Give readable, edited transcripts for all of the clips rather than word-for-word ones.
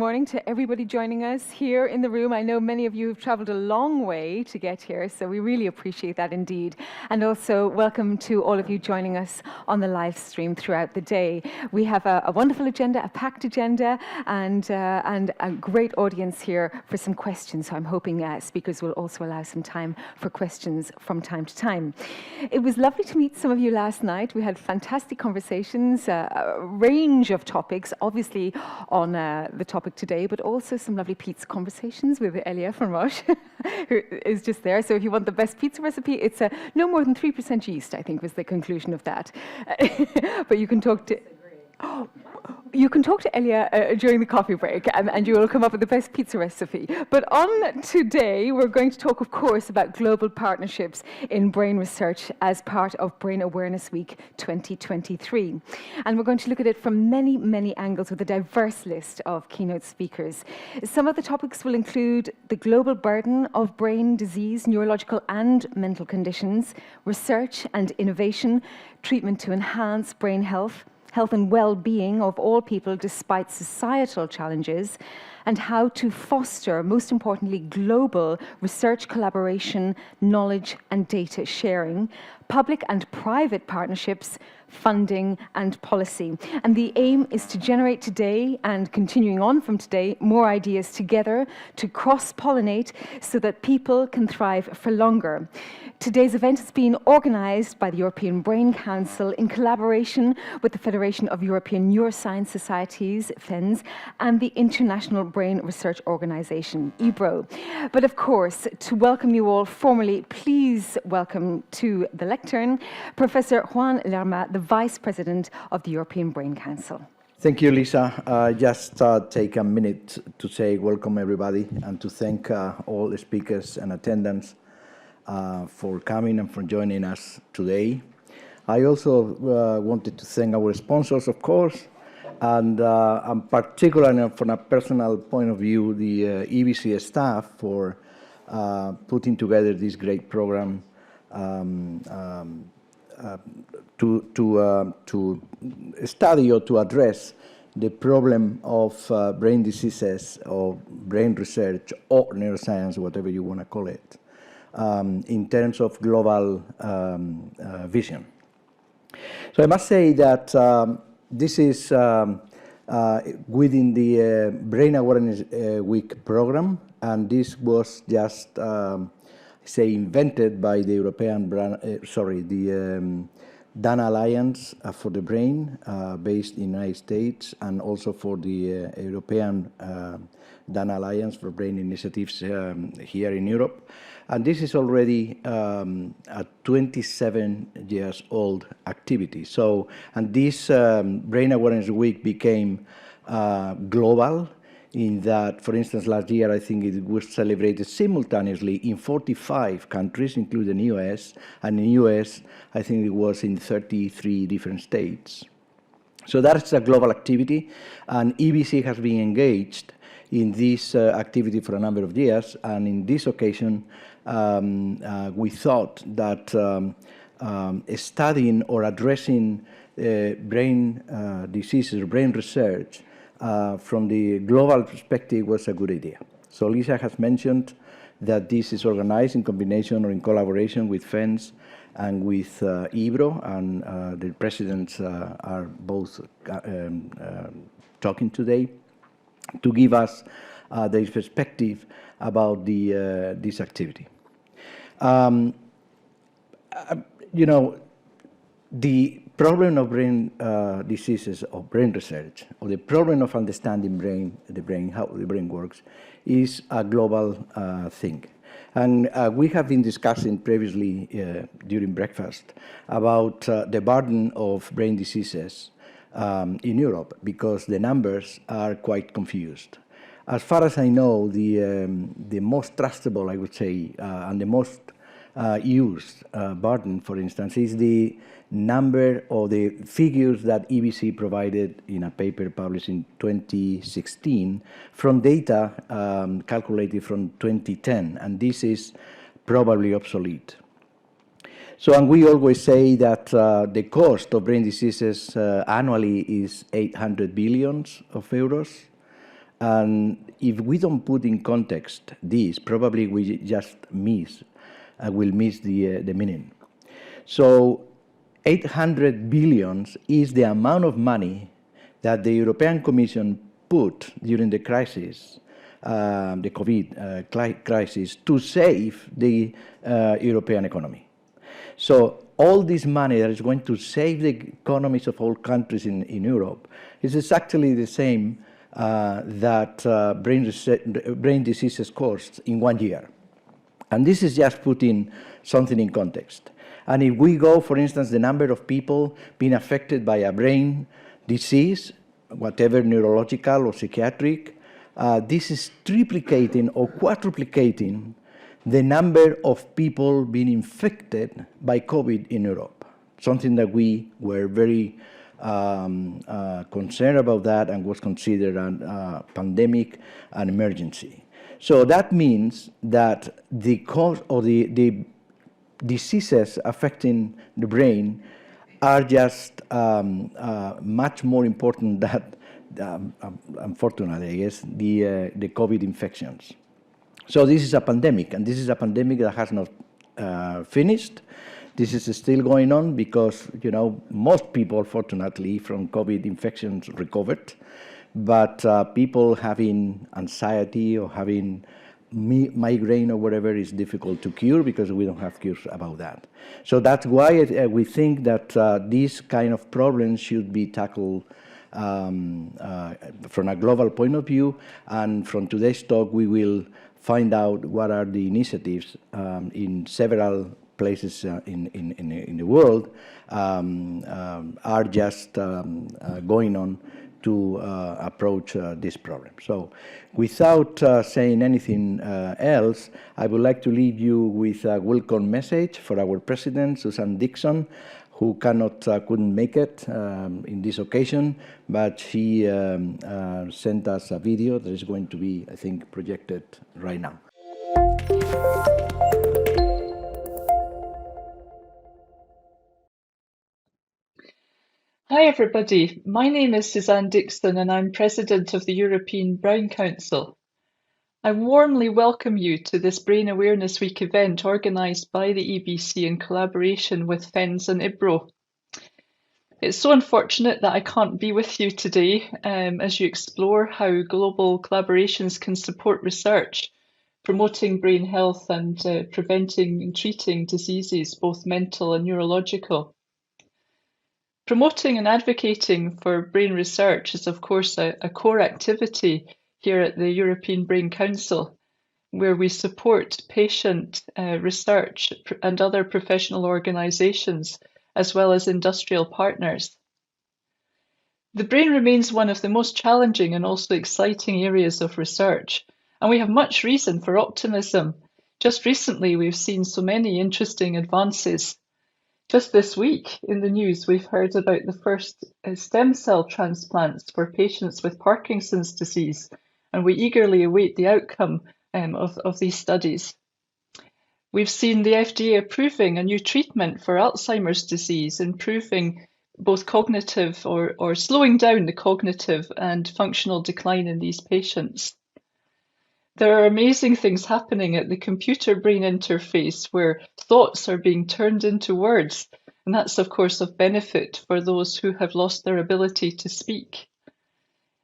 morning to everybody joining us here in the room. I know many of you have traveled a long way to get here, so we really appreciate that indeed. And also welcome to all of you joining us on the live stream throughout the day. We have a wonderful agenda, a packed agenda, and a great audience here for some questions. So I'm hoping speakers will also allow some time for questions from time to time. It was lovely to meet some of you last night. We had fantastic conversations, a range of topics, obviously on the topic today, but also some lovely pizza conversations with Elia from Roche, who is just there. So if you want the best pizza recipe, it's no more than 3% yeast, I think was the conclusion of that. But you can talk to... You can talk to Elia during the coffee break, and you will come up with the best pizza recipe. But on today, we're going to talk, of course, about global partnerships in brain research as part of Brain Awareness Week 2023. And we're going to look at it from many, many angles with a diverse list of keynote speakers. Some of the topics will include the global burden of brain disease, neurological and mental conditions, research and innovation, treatment to enhance brain health and well-being of all people despite societal challenges, and how to foster, most importantly, global research collaboration, knowledge and data sharing, public and private partnerships, funding and policy. And the aim is to generate today and continuing on from today more ideas together to cross-pollinate so that people can thrive for longer. Today's event is being organised by the European Brain Council in collaboration with the Federation of European Neuroscience Societies, FENS, and the International Brain Research Organisation, EBRO. But of course, to welcome you all formally, please welcome to the lectern Professor Juan Lerma, the Vice President of the European Brain Council. Thank you, Lisa. Just take a minute to say welcome everybody and to thank all the speakers and attendants for coming and for joining us today. I also wanted to thank our sponsors, of course, and particularly from a personal point of view, the EBC staff for putting together this great program to study or to address the problem of brain diseases or brain research or neuroscience, whatever you want to call it, in terms of global vision. So I must say that this is within the Brain Awareness Week program, and this was just, say, invented by the European, DAN Alliance for the Brain, based in the United States, and also for the European DAN Alliance for Brain Initiatives here in Europe. And this is already a 27 years old activity. So, and this Brain Awareness Week became global in that, for instance, last year, I think it was celebrated simultaneously in 45 countries, including the US, and in the US, I think it was in 33 different states. So that's a global activity, and EBC has been engaged in this activity for a number of years, and in this occasion, we thought that studying or addressing brain diseases or brain research from the global perspective was a good idea. So Lisa has mentioned that this is organized in combination or in collaboration with FENS and with EBRO, and the presidents are both talking today to give us their perspective about this activity. You know, the problem of brain diseases or brain research, or the problem of understanding how the brain works, is a global thing. And we have been discussing previously during breakfast about the burden of brain diseases in Europe, because the numbers are quite confused. As far as I know, the most trustable, I would say, and the most used burden, for instance, is the number or the figures that EBC provided in a paper published in 2016 from data calculated from 2010, and this is probably obsolete. So, and we always say that the cost of brain diseases annually is 800 billion euros, And if we don't put in context this, probably we just will miss the meaning. So 800 billions is the amount of money that the European Commission put during the crisis, the COVID crisis, to save the European economy. So all this money that is going to save the economies of all countries in Europe is exactly the same that brain diseases cost in 1 year. And this is just putting something in context. And if we go, for instance, the number of people being affected by a brain disease, whatever neurological or psychiatric, this is triplicating or quadruplicating the number of people being infected by COVID in Europe, something that we were very concerned about that and was considered a pandemic, an emergency. So that means that the cause or the diseases affecting the brain are just much more important than, unfortunately, I guess, the COVID infections. So this is a pandemic, and this is a pandemic that has not finished. This is still going on because, most people, fortunately, from COVID infections recovered, but people having anxiety or having migraine or whatever is difficult to cure because we don't have cures about that. So that's why we think that these kind of problems should be tackled from a global point of view, and from today's talk we will find out what are the initiatives in several places in the world are just going on to approach this problem. So without saying anything else, I would like to leave you with a welcome message for our president, Susan Dixon, who couldn't make it in this occasion, but she sent us a video that is going to be, I think, projected right now. Hi everybody, my name is Suzanne Dixon and I'm President of the European Brain Council. I warmly welcome you to this Brain Awareness Week event organised by the EBC in collaboration with FENS and IBRO. It's so unfortunate that I can't be with you today as you explore how global collaborations can support research, promoting brain health and preventing and treating diseases, both mental and neurological. Promoting and advocating for brain research is, of course, a core activity here at the European Brain Council, where we support patient research and other professional organisations, as well as industrial partners. The brain remains one of the most challenging and also exciting areas of research, and we have much reason for optimism. Just recently, we've seen so many interesting advances. Just this week in the news, we've heard about the first stem cell transplants for patients with Parkinson's disease, and we eagerly await the outcome of these studies. We've seen the FDA approving a new treatment for Alzheimer's disease, improving both cognitive or slowing down the cognitive and functional decline in these patients. There are amazing things happening at the computer-brain interface where thoughts are being turned into words, and that's of course of benefit for those who have lost their ability to speak.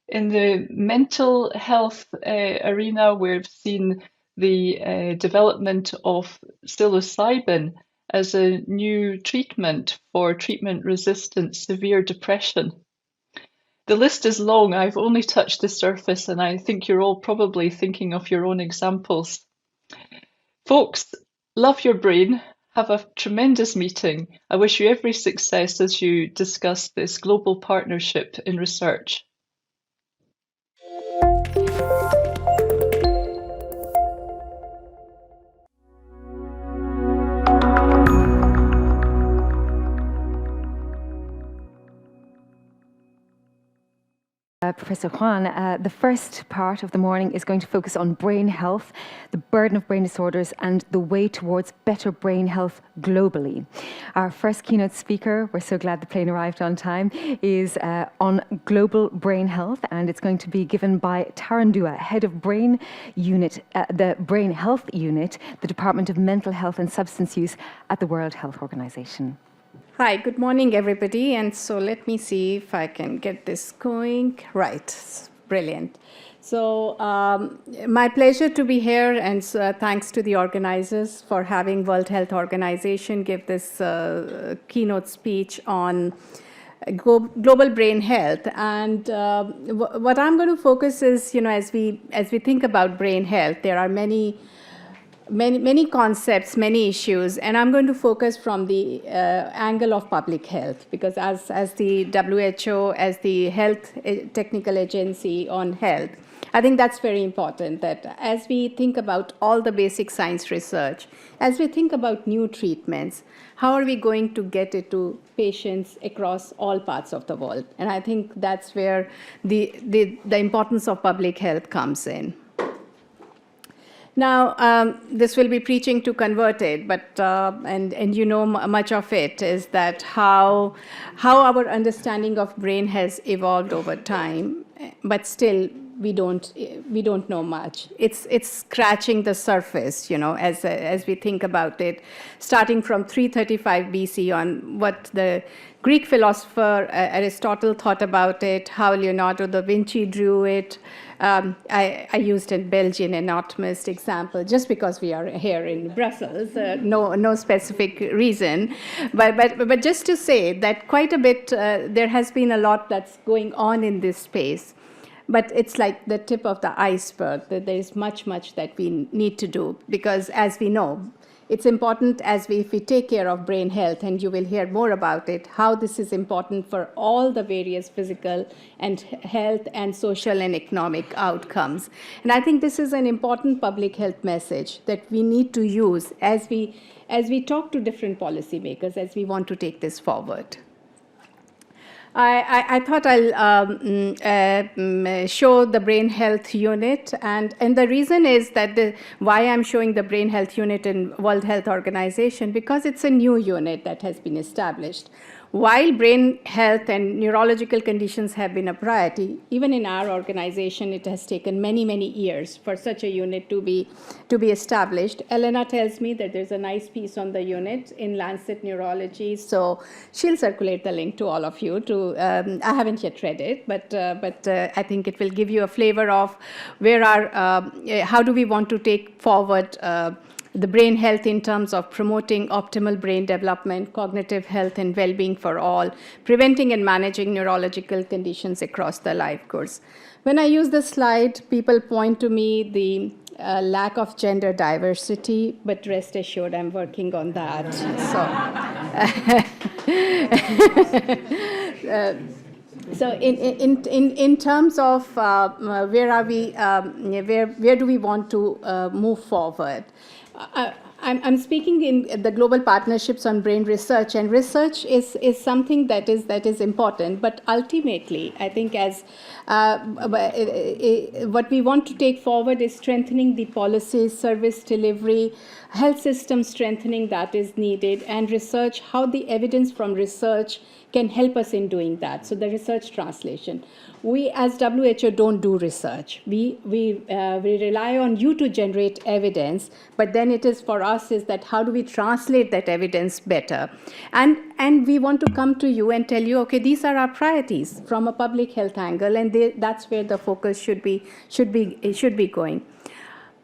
In the mental health arena, we've seen the development of psilocybin as a new treatment for treatment-resistant severe depression. The list is long. I've only touched the surface, and I think you're all probably thinking of your own examples. Folks, love your brain. Have a tremendous meeting. I wish you every success as you discuss this global partnership in research. Professor Juan. The first part of the morning is going to focus on brain health, the burden of brain disorders, and the way towards better brain health globally. Our first keynote speaker, we're so glad the plane arrived on time, is on global brain health, and it's going to be given by Tarun, head of brain unit, the Brain Health Unit, the Department of Mental Health and Substance Use at the World Health Organization. Hi, good morning, everybody. And so let me see if I can get this going. Right, brilliant. So my pleasure to be here, and thanks to the organizers for having World Health Organization give this keynote speech on global brain health. And what I'm going to focus is, as we think about brain health, there are many concepts, many issues, and I'm going to focus from the angle of public health, because as the WHO, as the health technical agency on health, I think that's very important, that as we think about all the basic science research, as we think about new treatments, how are we going to get it to patients across all parts of the world? And I think that's where the importance of public health comes in. Now, this will be preaching to converted, but much of it is that how our understanding of brain has evolved over time, but still we don't know much. It's scratching the surface, as we think about it, starting from 335 BC on what the Greek philosopher Aristotle thought about it, how Leonardo da Vinci drew it. I used a Belgian anatomist example just because we are here in Brussels, no specific reason, but just to say that quite a bit, there has been a lot that's going on in this space, but it's like the tip of the iceberg, that there is much that we need to do, because as we know, it's important if we take care of brain health, and you will hear more about it, how this is important for all the various physical and health and social and economic outcomes. And I think this is an important public health message that we need to use as we talk to different policymakers, as we want to take this forward. I thought I'll show the Brain Health Unit, and the reason is that why I'm showing the Brain Health Unit in World Health Organization, because it's a new unit that has been established. While brain health and neurological conditions have been a priority, even in our organization, it has taken many years for such a unit to be established. Elena tells me that there's a nice piece on the unit in Lancet Neurology, so she'll circulate the link to all of you. I haven't yet read it, but I think it will give you a flavor of how do we want to take forward the brain health in terms of promoting optimal brain development, cognitive health and well-being for all, preventing and managing neurological conditions across the life course. When I use this slide, people point to me the lack of gender diversity, but rest assured, I'm working on that. So in terms of where are we, where do we want to move forward? I'm speaking in the global partnerships on brain research, and research is something that is important. But ultimately, I think what we want to take forward is strengthening the policies, service delivery, health system strengthening that is needed, and research, how the evidence from research can help us in doing that. So the research translation. We as WHO don't do research. We rely on you to generate evidence, but then it is for us is that how do we translate that evidence better? And we want to come to you and tell you, okay, these are our priorities from a public health angle, and that's where the focus should be going.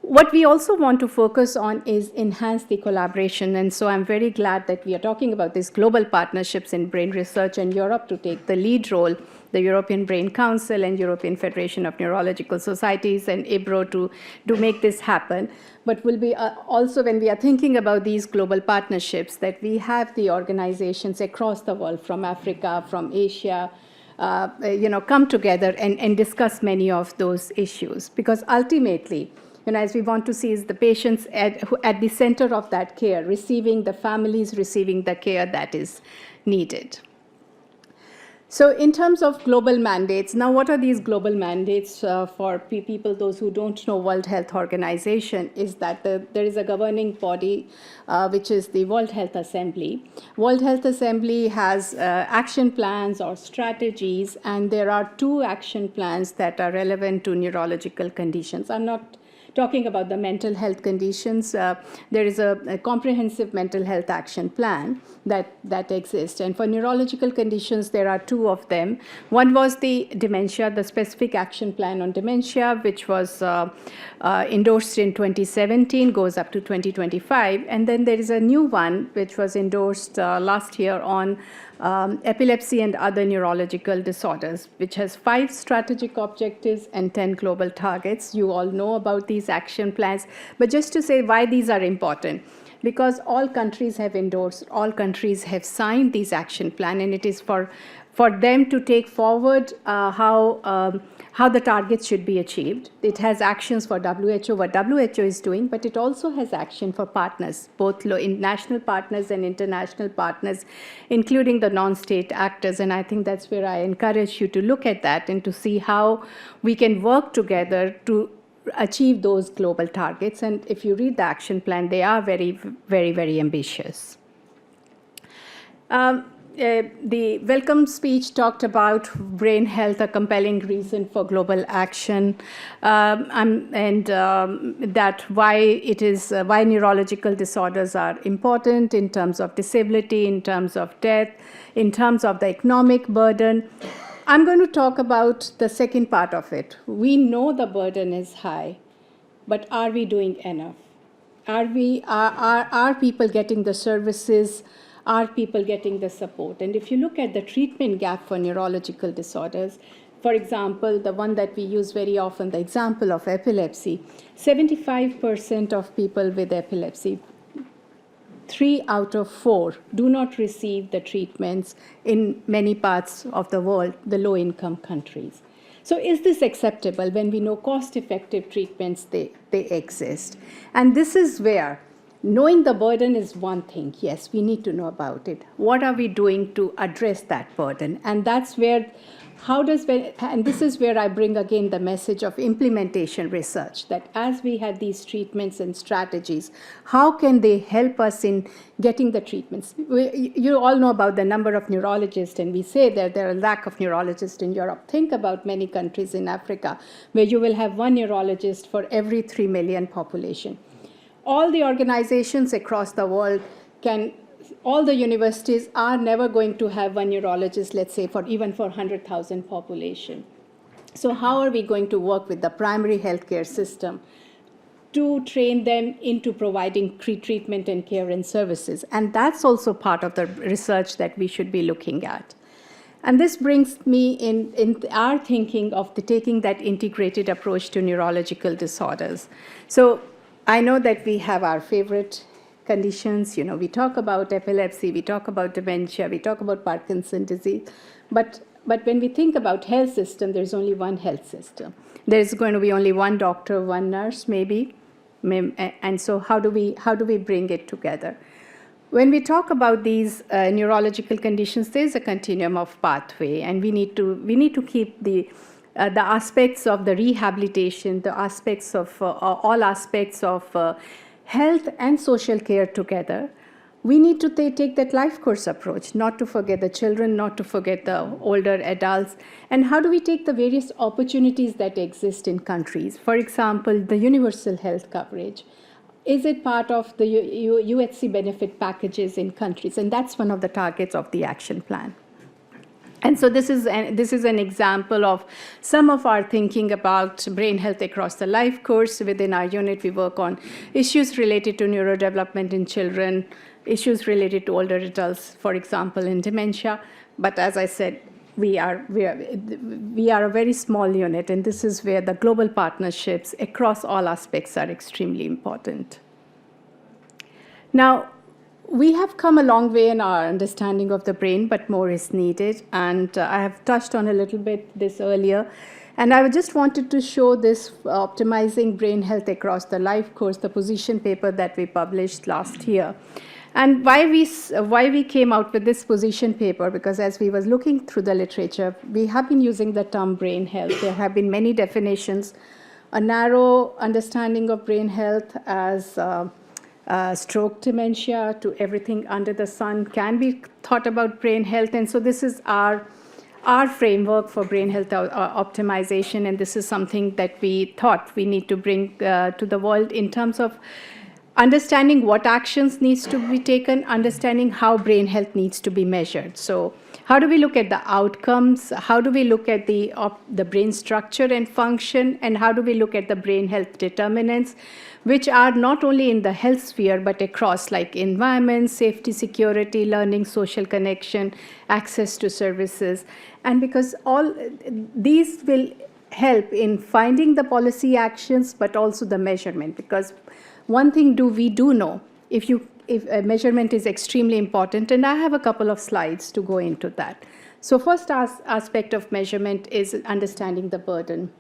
What we also want to focus on is enhance the collaboration, and so I'm very glad that we are talking about these global partnerships in brain research, and Europe to take the lead role, the European Brain Council and European Federation of Neurological Societies and IBRO to make this happen. But will be also, when we are thinking about these global partnerships, that we have the organizations across the world, from Africa, from Asia, come together and discuss many of those issues, because ultimately, as we want to see is the patients at the center of that care, the families receiving the care that is needed. So in terms of global mandates, now what are these global mandates for people, those who don't know World Health Organization, is that there is a governing body, which is the World Health Assembly. World Health Assembly has action plans or strategies, and there are 2 action plans that are relevant to neurological conditions. I'm not talking about the mental health conditions. There is a comprehensive mental health action plan that exists. And for neurological conditions, there are 2 of them. One was the dementia, the specific action plan on dementia, which was endorsed in 2017, goes up to 2025. And then there is a new one, which was endorsed last year on epilepsy and other neurological disorders, which has 5 strategic objectives and 10 global targets. You all know about these action plans. But just to say why these are important, because all countries have endorsed, all countries have signed these action plan, and it is for them to take forward how the targets should be achieved. It has actions for WHO, what WHO is doing, but it also has action for partners, both national partners and international partners, including the non-state actors. And I think that's where I encourage you to look at that and to see how we can work together to achieve those global targets. And if you read the action plan, they are very, very, very ambitious. The welcome speech talked about brain health, a compelling reason for global action, and that why neurological disorders are important in terms of disability, in terms of death, in terms of the economic burden. I'm going to talk about the second part of it. We know the burden is high, but are we doing enough? Are people getting the services? Are people getting the support? And if you look at the treatment gap for neurological disorders, for example, the one that we use very often, the example of epilepsy, 75% of people with epilepsy, 3 out of 4 do not receive the treatments in many parts of the world, the low-income countries. So is this acceptable when we know cost-effective treatments, they exist? And this is where knowing the burden is one thing. Yes, we need to know about it. What are we doing to address that burden? And that's where, and this is where I bring again the message of implementation research, that as we have these treatments and strategies, how can they help us in getting the treatments? You all know about the number of neurologists, and we say that there are a lack of neurologists in Europe. Think about many countries in Africa where you will have 1 neurologist for every 3 million population. All the organizations across the world all the universities are never going to have 1 neurologist, let's say, even for 100,000 population. So how are we going to work with the primary healthcare system to train them into providing treatment and care and services? And that's also part of the research that we should be looking at. And this brings me in our thinking of taking that integrated approach to neurological disorders. So I know that we have our favorite conditions. You know, we talk about epilepsy, we talk about dementia, we talk about Parkinson's disease. But when we think about health system, there's only one health system. There's going to be only one doctor, one nurse, maybe. And so how do we bring it together? When we talk about these neurological conditions, there's a continuum of pathway, and we need to keep the aspects of the rehabilitation, the aspects of all aspects of health and social care together. We need to take that life course approach, not to forget the children, not to forget the older adults. And how do we take the various opportunities that exist in countries? For example, the universal health coverage. Is it part of the UHC benefit packages in countries? And that's one of the targets of the action plan. And so this is an example of some of our thinking about brain health across the life course. Within our unit, we work on issues related to neurodevelopment in children, issues related to older adults, for example, in dementia. But as I said, we are a very small unit, and this is where the global partnerships across all aspects are extremely important. Now, we have come a long way in our understanding of the brain, but more is needed. And I have touched on a little bit this earlier. And I just wanted to show this Optimizing Brain Health Across the Life course, the position paper that we published last year. And why we came out with this position paper, because as we was looking through the literature, we have been using the term brain health. There have been many definitions. A narrow understanding of brain health as stroke dementia to everything under the sun can be thought about brain health. And so this is our framework for brain health optimization, and this is something that we thought we need to bring to the world in terms of understanding what actions needs to be taken, understanding how brain health needs to be measured. So how do we look at the outcomes? How do we look at the brain structure and function? And how do we look at the brain health determinants, which are not only in the health sphere, but across like environment, safety, security, learning, social connection, access to services. And because all these will help in finding the policy actions, but also the measurement, because one thing we do know, if a measurement is extremely important, and I have a couple of slides to go into that. So first aspect of measurement is understanding the burden.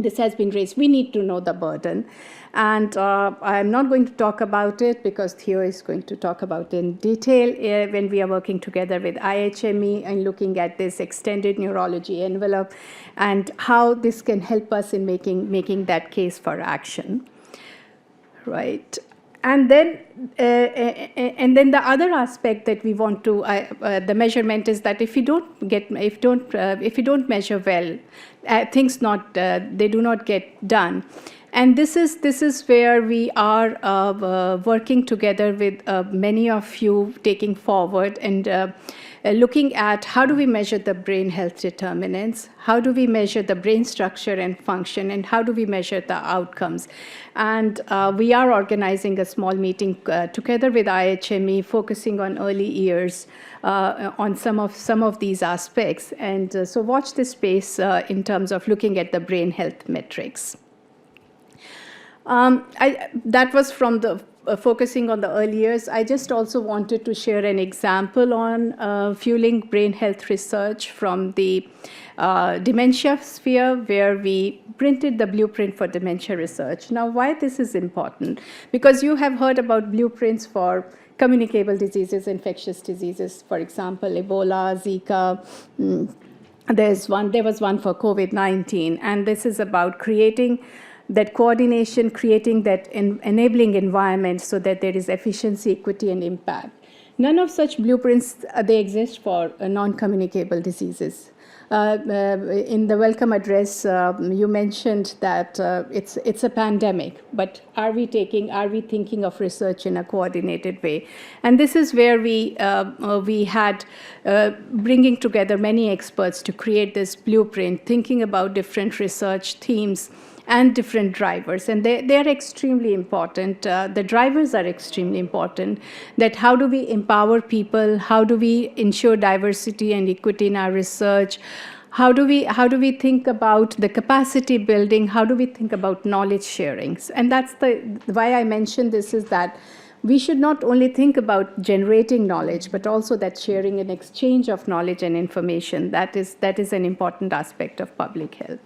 This has been raised. We need to know the burden. And I'm not going to talk about it because Theo is going to talk about it in detail when we are working together with IHME and looking at this extended neurology envelope and how this can help us in making that case for action. Right. And then the other aspect that we want to the measurement is that if you don't measure well, things they do not get done. And this is where we are working together with many of you taking forward and looking at how do we measure the brain health determinants, how do we measure the brain structure and function, and how do we measure the outcomes. And we are organizing a small meeting together with IHME, focusing on early years on some of these aspects. And so watch this space in terms of looking at the brain health metrics. That was from the focusing on the early years. I just also wanted to share an example on fueling brain health research from the dementia sphere, where we printed the blueprint for dementia research. Now, why this is important? Because you have heard about blueprints for communicable diseases, infectious diseases, for example, Ebola, Zika. There was one for COVID-19, and this is about creating that coordination, creating that enabling environment so that there is efficiency, equity, and impact. None of such blueprints, they exist for non-communicable diseases. In the welcome address, you mentioned that it's a pandemic, but are we thinking of research in a coordinated way? And this is where we had bringing together many experts to create this blueprint, thinking about different research themes and different drivers, and they are extremely important. The drivers are extremely important, that how do we empower people, how do we ensure diversity and equity in our research, how do we think about the capacity building, how do we think about knowledge sharing. And that's why I mentioned this, is that we should not only think about generating knowledge, but also that sharing and exchange of knowledge and information. That is an important aspect of public health.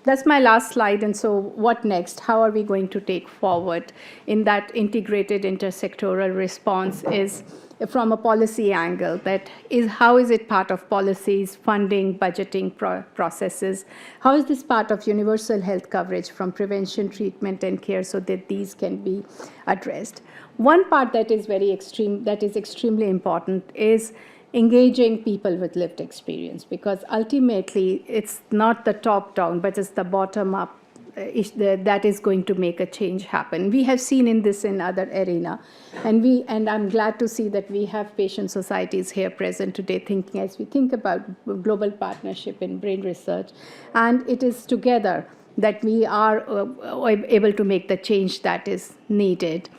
That's my last slide. And so what next? How are we going to take forward in that integrated intersectoral response is from a policy angle. That is, how is it part of policies, funding, budgeting processes? How is this part of universal health coverage from prevention, treatment, and care so that these can be addressed? One part that is extremely important is engaging people with lived experience, because ultimately it's not the top down, but it's the bottom up that is going to make a change happen. We have seen in other arena, and I'm glad to see that we have patient societies here present today thinking as we think about global partnership in brain research, and it is together that we are able to make the change that is needed.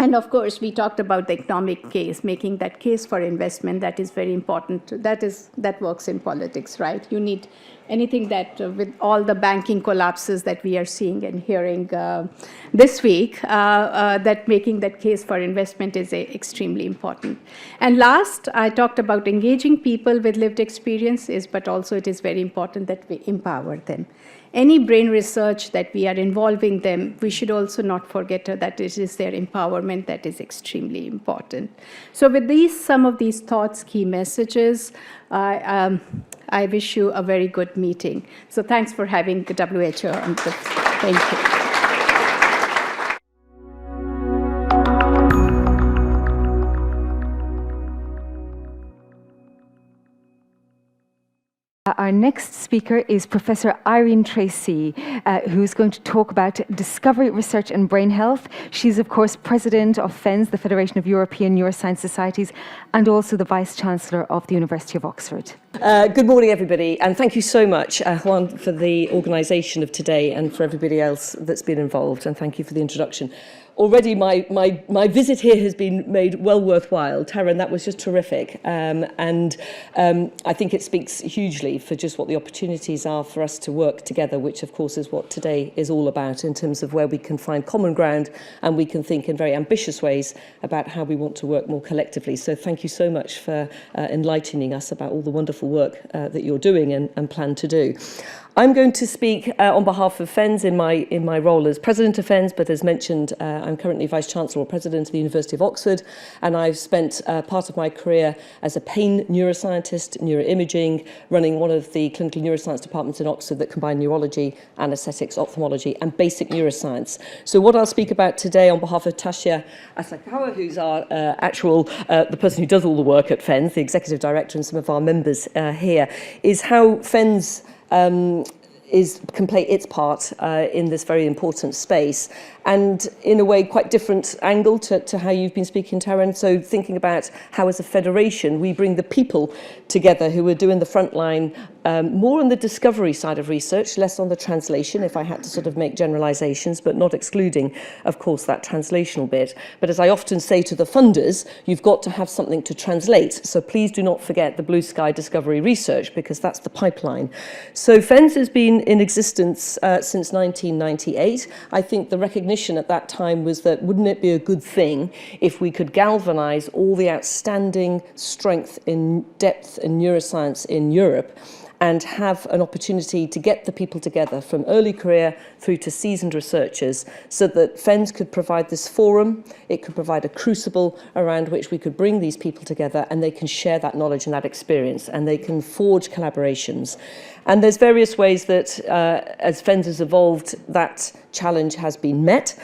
And of course, we talked about the economic case, making that case for investment. That is very important. That works in politics, right? You need anything that, with all the banking collapses that we are seeing and hearing this week, that making that case for investment is extremely important. And last, I talked about engaging people with lived experiences, but also it is very important that we empower them. any brain research that we are involving them, we should also not forget that it is their empowerment that is extremely important. So with some of these thoughts, key messages, I wish you a very good meeting. So thanks for having the WHO on this. Thank you. Our next speaker is Professor Irene Tracy, who's going to talk about discovery, research and brain health. She's, of course, President of FENS, the Federation of European Neuroscience Societies, and also the Vice-Chancellor of the University of Oxford. Good morning, everybody, and thank you so much, Juan, for the organisation of today and for everybody else that's been involved, and thank you for the introduction. Already my visit here has been made well worthwhile. Tarun, that was just terrific. And I think it speaks hugely for just what the opportunities are for us to work together, which of course is what today is all about in terms of where we can find common ground and we can think in very ambitious ways about how we want to work more collectively. So thank you so much for enlightening us about all the wonderful work that you're doing and plan to do. I'm going to speak on behalf of FENS in my role as President of FENS, but as mentioned, I'm currently Vice-Chancellor or President of the University of Oxford, and I've spent part of my career as a pain neuroscientist, neuroimaging, running one of the clinical neuroscience departments in Oxford that combine neurology, anaesthetics, ophthalmology, and basic neuroscience. So what I'll speak about today on behalf of Tasha Asakawa, who's our the person who does all the work at FENS, the Executive Director, and some of our members here, is how FENS can play its part in this very important space, and in a way quite different angle to how you've been speaking, Tarun. So thinking about how as a federation we bring the people together who are doing the front line, more on the discovery side of research, less on the translation, if I had to sort of make generalizations, but not excluding, of course, that translational bit. But as I often say to the funders, you've got to have something to translate. So please do not forget the blue sky discovery research, because that's the pipeline. So FENS has been in existence since 1998. I think the recognition at that time was that wouldn't it be a good thing if we could galvanize all the outstanding strength in depth in neuroscience in Europe and have an opportunity to get the people together from early career through to seasoned researchers, so that FENS could provide this forum, it could provide a crucible around which we could bring these people together and they can share that knowledge and that experience and they can forge collaborations. And there's various ways that as FENS has evolved, that challenge has been met.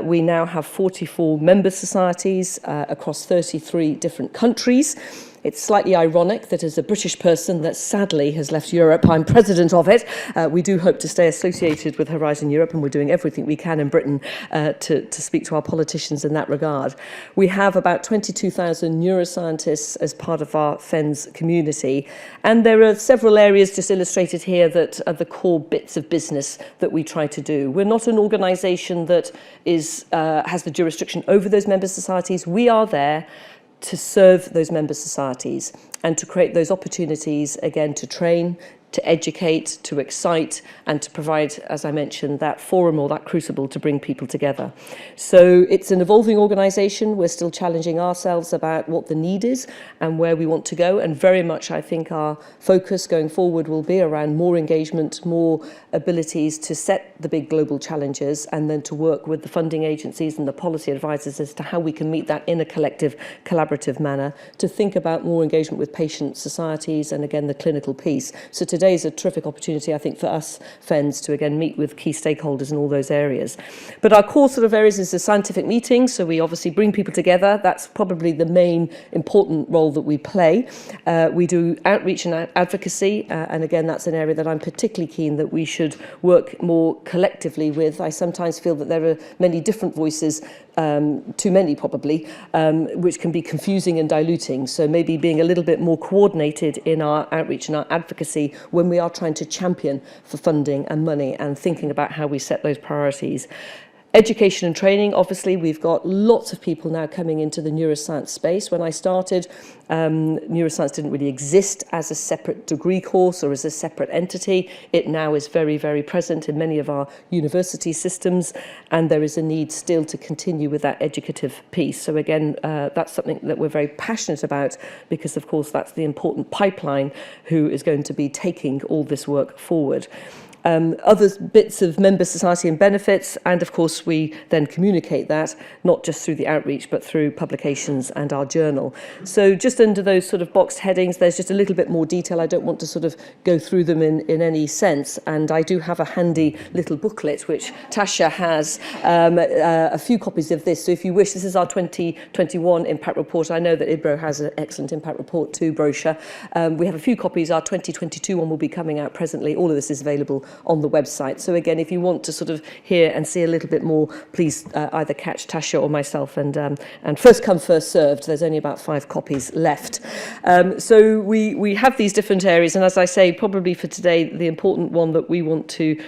We now have 44 member societies across 33 different countries. It's slightly ironic that as a British person that sadly has left Europe, I'm president of it. We do hope to stay associated with Horizon Europe, and we're doing everything we can in Britain to speak to our politicians in that regard. We have about 22,000 neuroscientists as part of our FENS community, and there are several areas just illustrated here that are the core bits of business that we try to do. We're not an organisation that has the jurisdiction over those member societies. We are there to serve those member societies and to create those opportunities, again, to train, to educate, to excite, and to provide, as I mentioned, that forum or that crucible to bring people together. So it's an evolving organisation. We're still challenging ourselves about what the need is and where we want to go. And very much, I think, our focus going forward will be around more engagement, more abilities to set the big global challenges, and then to work with the funding agencies and the policy advisors as to how we can meet that in a collective, collaborative manner, to think about more engagement with patient societies and, again, the clinical piece. So today is a terrific opportunity, I think, for us, FENS, to again meet with key stakeholders in all those areas. But our core sort of areas is the scientific meeting, so we obviously bring people together. That's probably the main important role that we play. We do outreach and advocacy, and again, that's an area that I'm particularly keen that we should work more collectively with. I sometimes feel that there are many different voices, too many probably, which can be confusing and diluting. So maybe being a little bit more coordinated in our outreach and our advocacy when we are trying to champion for funding and money and thinking about how we set those priorities. Education and training, obviously, we've got lots of people now coming into the neuroscience space. When I started, neuroscience didn't really exist as a separate degree course or as a separate entity. It now is very, very present in many of our university systems, and there is a need still to continue with that educative piece. So again, that's something that we're very passionate about, because of course that's the important pipeline who is going to be taking all this work forward. other bits of member society and benefits, and of course we then communicate that, not just through the outreach, but through publications and our journal. So just under those sort of boxed headings, there's just a little bit more detail. I don't want to sort of go through them in any sense, and I do have a handy little booklet, which Tasha has a few copies of this. So if you wish, this is our 2021 impact report. I know that IBRO has an excellent impact report too brochure. We have a few copies. Our 2022 one will be coming out presently. All of this is available on the website. So again, if you want to sort of hear and see a little bit more, please either catch Tasha or myself, and first come, first served. There's only about 5 copies left. So we have these different areas, and as I say, probably for today, the important one that we want to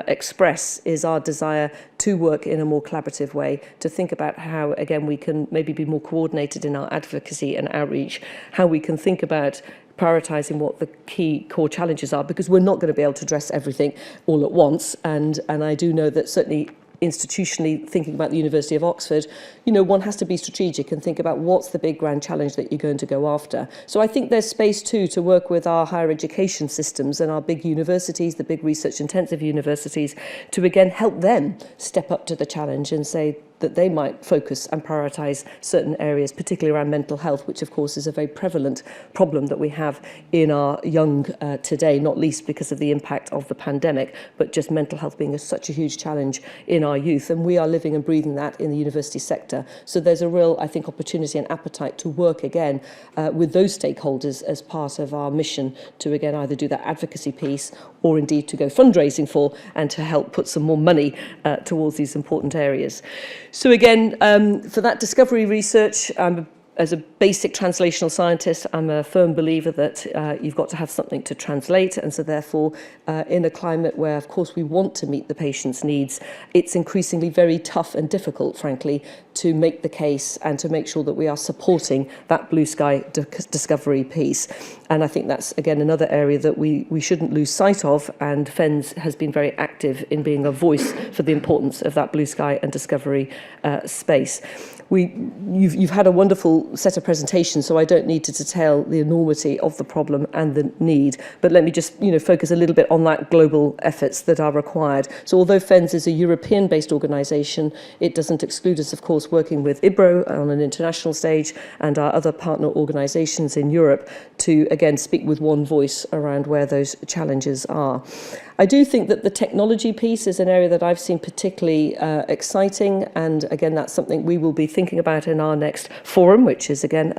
express is our desire to work in a more collaborative way, to think about how, again, we can maybe be more coordinated in our advocacy and outreach, how we can think about prioritising what the key core challenges are, because we're not going to be able to address everything all at once. And I do know that certainly institutionally, thinking about the University of Oxford, you know, one has to be strategic and think about what's the big grand challenge that you're going to go after. So I think there's space too to work with our higher education systems and our big universities, the big research intensive universities, to again help them step up to the challenge and say that they might focus and prioritise certain areas, particularly around mental health, which of course is a very prevalent problem that we have in our young today, not least because of the impact of the pandemic, but just mental health being such a huge challenge in our youth. And we are living and breathing that in the university sector. So there's a real, I think, opportunity and appetite to work again with those stakeholders as part of our mission to again either do that advocacy piece or indeed to go fundraising for and to help put some more money towards these important areas. So again, for that discovery research, as a basic translational scientist, I'm a firm believer that you've got to have something to translate. And so therefore, in a climate where, of course, we want to meet the patient's needs, it's increasingly very tough and difficult, frankly, to make the case and to make sure that we are supporting that blue sky discovery piece. And I think that's, again, another area that we shouldn't lose sight of. And FENS has been very active in being a voice for the importance of that blue sky and discovery space. You've had a wonderful set of presentations, so I don't need to detail the enormity of the problem and the need, but let me just focus a little bit on that global efforts that are required. So although FENS is a European-based organisation, it doesn't exclude us, of course, working with IBRO on an international stage and our other partner organisations in Europe to, again, speak with one voice around where those challenges are. I do think that the technology piece is an area that I've seen particularly exciting, and again, that's something we will be thinking about in our next forum, which is again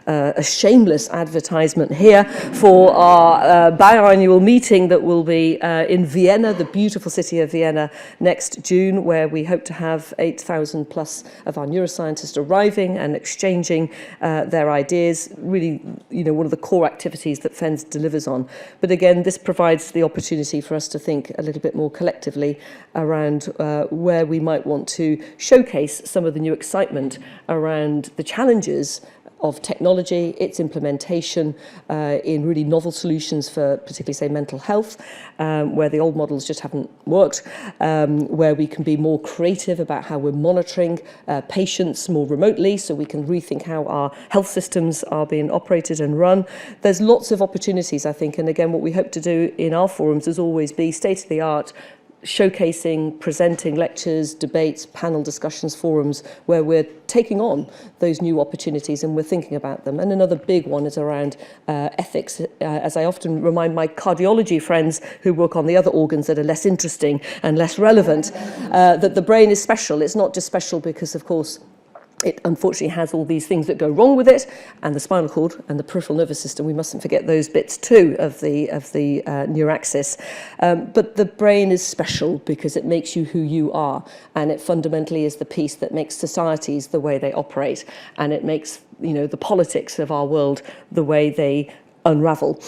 a shameless advertisement here for our biannual meeting that will be in Vienna, the beautiful city of Vienna, next June, where we hope to have 8,000 plus of our neuroscientists arriving and exchanging their ideas, really one of the core activities that FENS delivers on. But again, this provides the opportunity for us to think a little bit more collectively around where we might want to showcase some of the new excitement around the challenges of technology, its implementation in really novel solutions for particularly, say, mental health, where the old models just haven't worked, where we can be more creative about how we're monitoring patients more remotely so we can rethink how our health systems are being operated and run. There's lots of opportunities, I think, and again, what we hope to do in our forums is always be state-of-the-art, showcasing, presenting lectures, debates, panel discussions, forums, where we're taking on those new opportunities and we're thinking about them. And another big one is around ethics, as I often remind my cardiology friends who work on the other organs that are less interesting and less relevant, that the brain is special. It's not just special because, of course, it unfortunately has all these things that go wrong with it, and the spinal cord and the peripheral nervous system. We mustn't forget those bits too of the neuraxis. But the brain is special because it makes you who you are, and it fundamentally is the piece that makes societies the way they operate, and it makes the politics of our world the way they unravel.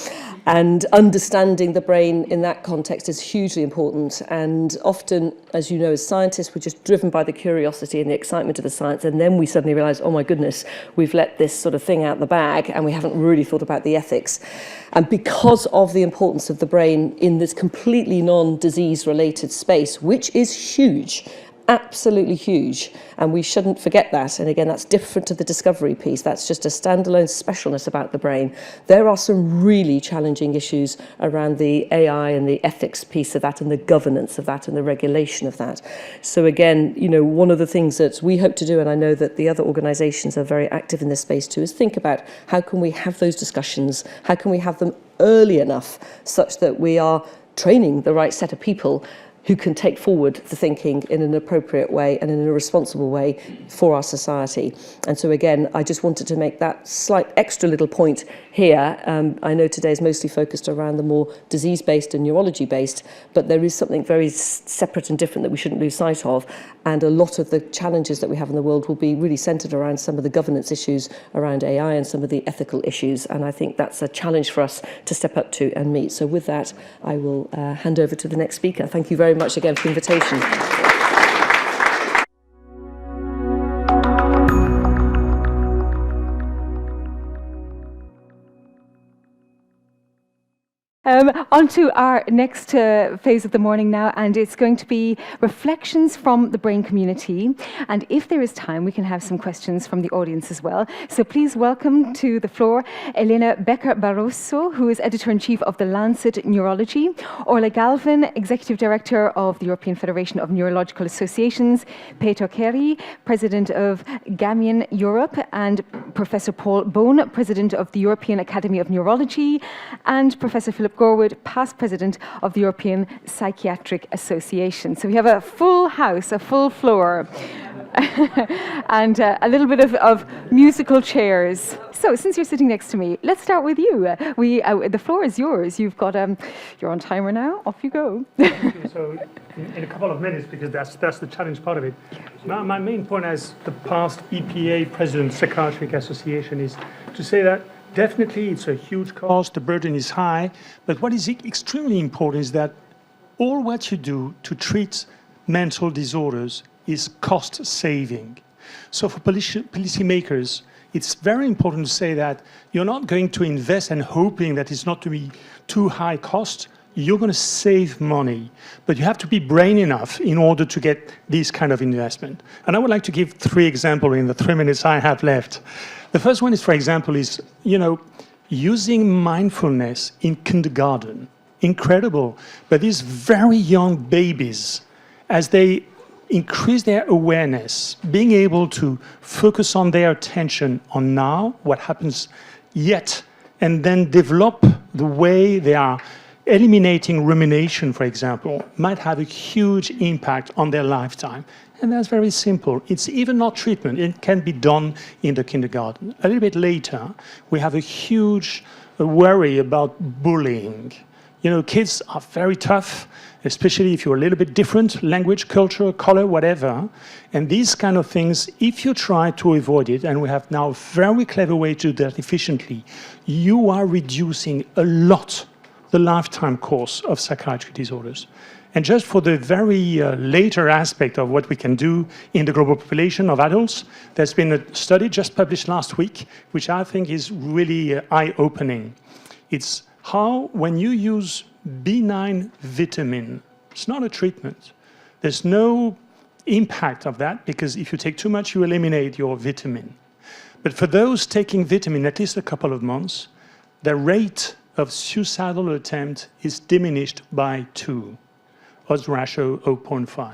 And understanding the brain in that context is hugely important. And often, as you know, as scientists, we're just driven by the curiosity and the excitement of the science. And then we suddenly realize, oh my goodness, we've let this sort of thing out the bag and we haven't really thought about the ethics. And because of the importance of the brain in this completely non-disease related space, which is huge, absolutely huge, and we shouldn't forget that. And again, that's different to the discovery piece. That's just a standalone specialness about the brain. There are some really challenging issues around the AI and the ethics piece of that and the governance of that and the regulation of that. So again, you know, one of the things that we hope to do, and I know that the other organisations are very active in this space too, is think about how can we have those discussions, how can we have them early enough such that we are training the right set of people who can take forward the thinking in an appropriate way and in a responsible way for our society. And so again, I just wanted to make that slight extra little point here. I know today is mostly focused around the more disease-based and neurology-based, but there is something very separate and different that we shouldn't lose sight of. And a lot of the challenges that we have in the world will be really centred around some of the governance issues around AI and some of the ethical issues. And I think that's a challenge for us to step up to and meet. So with that, I will hand over to the next speaker. Thank you very much again for the invitation. On to our next phase of the morning now, and it's going to be reflections from the brain community. And if there is time, we can have some questions from the audience as well. So please welcome to the floor Elena Becker-Barroso, who is Editor-in-Chief of The Lancet Neurology, Orla Galvin, Executive Director of the European Federation of Neurological Associations, Peter Kerry, President of Gamian Europe, and Professor Paul Bone, President of the European Academy of Neurology, and Professor Philip Gorwood, past president of the European Psychiatric Association. So we have a full house, a full floor, and a little bit of musical chairs. So since you're sitting next to me, let's start with you. The floor is yours. You've got, you're on timer now. Off you go. So in a couple of minutes, because that's the challenge part of it. My main point as the past EPA President Psychiatric Association is to say that definitely it's a huge cost, the burden is high, but what is extremely important is that all what you do to treat mental disorders is cost saving. So for policymakers, it's very important to say that you're not going to invest and hoping that it's not to be too high cost. You're going to save money, but you have to be brave enough in order to get this kind of investment. And I would like to give 3 examples in the 3 minutes I have left. The first one is, for example, using mindfulness in kindergarten. Incredible. But these very young babies, as they increase their awareness, being able to focus on their attention on now, what happens yet, and then develop the way they are eliminating rumination, for example, might have a huge impact on their lifetime. And that's very simple. It's even not treatment. It can be done in the kindergarten. A little bit later, we have a huge worry about bullying. You know, kids are very tough, especially if you're a little bit different, language, culture, color, whatever. And these kind of things, if you try to avoid it, and we have now a very clever way to do that efficiently, you are reducing a lot the lifetime course of psychiatric disorders. And just for the very later aspect of what we can do in the global population of adults, there's been a study just published last week, which I think is really eye-opening. It's how, when you use B9 vitamin, it's not a treatment. There's no impact of that, because if you take too much, you eliminate your vitamin. But for those taking vitamin at least a couple of months, the rate of suicidal attempt is diminished by 2. Odds ratio 0.5.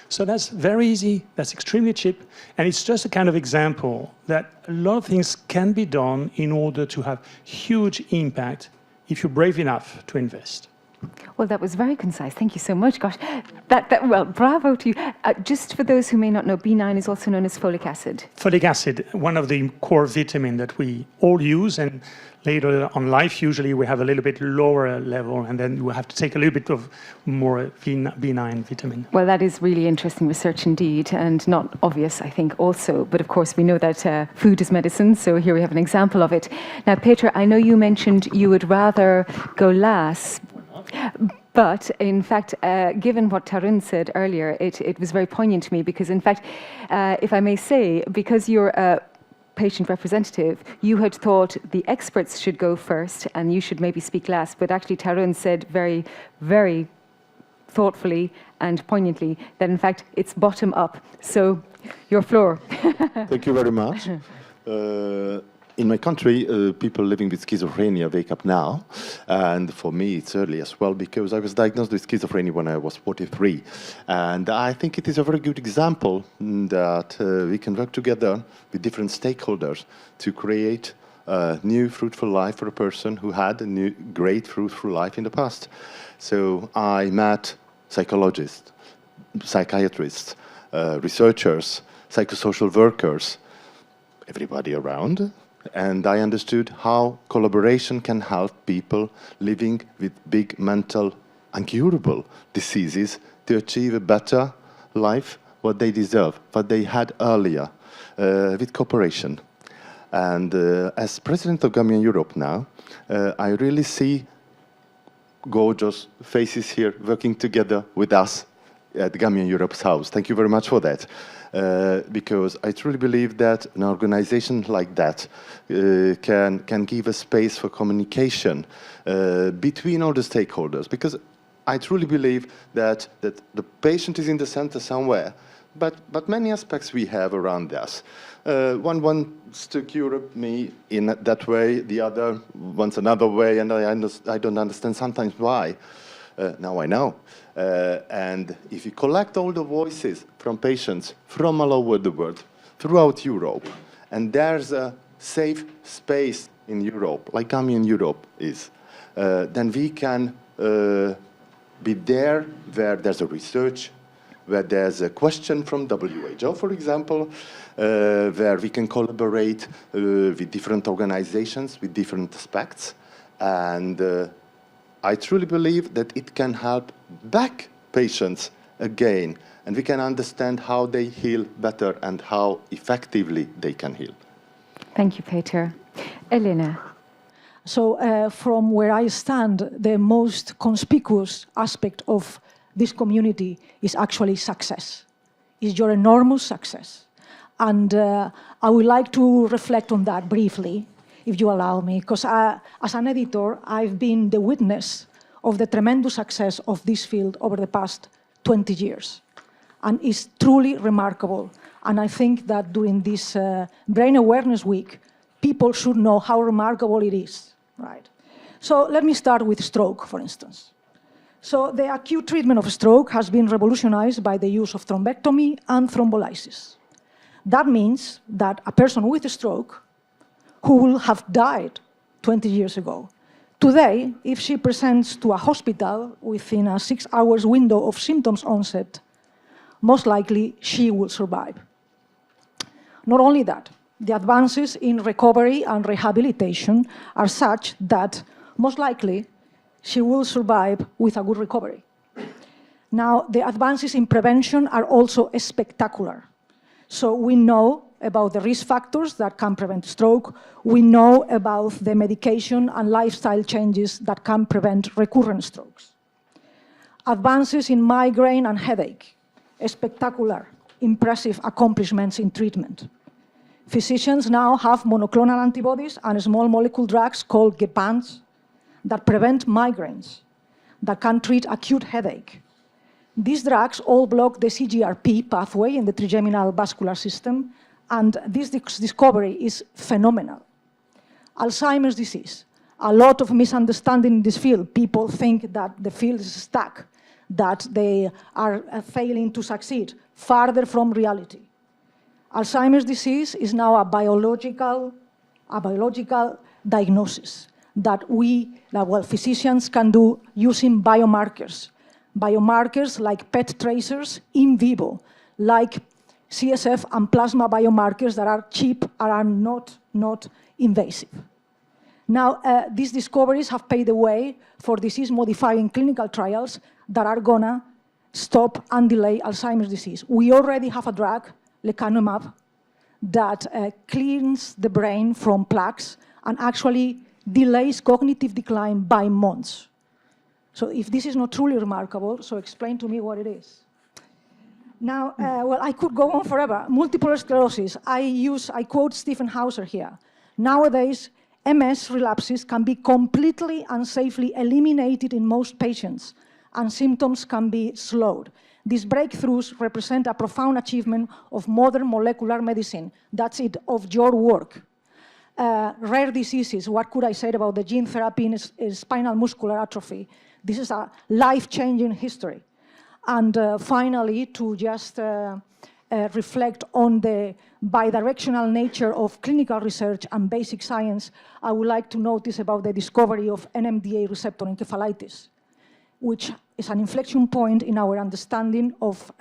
So that's very easy, that's extremely cheap, and it's just a kind of example that a lot of things can be done in order to have huge impact if you're brave enough to invest. Well, that was very concise. Thank you so much. Gosh, well, bravo to you. Just for those who may not know, B9 is also known as folic acid. Folic acid, one of the core vitamins that we all use, and later on life, usually we have a little bit lower level, and then we have to take a little bit of more B9 vitamin. Well, that is really interesting research indeed, and not obvious, I think, also. But of course, we know that food is medicine, so here we have an example of it. Now, Peter, I know you mentioned you would rather go last. But in fact, given what Tarun said earlier, it was very poignant to me because, in fact, if I may say, because you're a patient representative, you had thought the experts should go first and you should maybe speak last. But actually, Tarun said very, very thoughtfully and poignantly that, in fact, it's bottom up. So, your floor. Thank you very much. In my country, people living with schizophrenia wake up now. And for me, it's early as well, because I was diagnosed with schizophrenia when I was 43. And I think it is a very good example that we can work together with different stakeholders to create a new fruitful life for a person who had a new great fruitful life in the past. So I met psychologists, psychiatrists, researchers, psychosocial workers, everybody around. And I understood how collaboration can help people living with big mental incurable diseases to achieve a better life, what they deserve, what they had earlier, with cooperation. And as President of Gambian Europe now, I really see gorgeous faces here working together with us at Gambian Europe's house. Thank you very much for that. Because I truly believe that an organization like that can give a space for communication between all the stakeholders. Because I truly believe that the patient is in the center somewhere, but many aspects we have around us. One wants to cure me in that way, the other wants another way, and I don't understand sometimes why. Now I know. And if you collect all the voices from patients from all over the world, throughout Europe, and there's a safe space in Europe, like Gambian Europe is, then we can be there where there's a research, where there's a question from WHO, for example, where we can collaborate with different organizations, with different aspects, and I truly believe that it can help back patients again, and we can understand how they heal better and how effectively they can heal. Thank you, Peter. Elena. So from where I stand, the most conspicuous aspect of this community is actually success. It's your enormous success. And I would like to reflect on that briefly, if you allow me, because as an editor, I've been the witness of the tremendous success of this field over the past 20 years. And it's truly remarkable. And I think that during this Brain Awareness Week, people should know how remarkable it is, right? So let me start with stroke, for instance. So the acute treatment of stroke has been revolutionized by the use of thrombectomy and thrombolysis. That means that a person with a stroke who will have died 20 years ago, today, if she presents to a hospital within a 6 hours window of symptoms onset, most likely she will survive. Not only that, the advances in recovery and rehabilitation are such that most likely she will survive with a good recovery. Now, the advances in prevention are also spectacular. So we know about the risk factors that can prevent stroke. We know about the medication and lifestyle changes that can prevent recurrent strokes. Advances in migraine and headache, spectacular, impressive accomplishments in treatment. Physicians now have monoclonal antibodies and small molecule drugs called gepants that prevent migraines, that can treat acute headache. These drugs all block the CGRP pathway in the trigeminal vascular system, and this discovery is phenomenal. Alzheimer's disease, a lot of misunderstanding in this field. People think that the field is stuck, that they are failing to succeed, farther from reality. Alzheimer's disease is now a biological diagnosis that physicians can do using biomarkers. Biomarkers like PET tracers in vivo, like CSF and plasma biomarkers that are cheap and are not invasive. Now, these discoveries have paved the way for disease-modifying clinical trials that are gonna stop and delay Alzheimer's disease. We already have a drug, lecanemab, that cleans the brain from plaques and actually delays cognitive decline by months. So if this is not truly remarkable, so explain to me what it is. Now, well, I could go on forever. Multiple sclerosis, I quote Stephen Hauser here. Nowadays, MS relapses can be completely and safely eliminated in most patients, and symptoms can be slowed. These breakthroughs represent a profound achievement of modern molecular medicine. That's it, of your work. Rare diseases, what could I say about the gene therapy in spinal muscular atrophy? This is a life-changing history. And finally, to just reflect on the bidirectional nature of clinical research and basic science, I would like to notice about the discovery of NMDA receptor encephalitis, which is an inflection point in our understanding of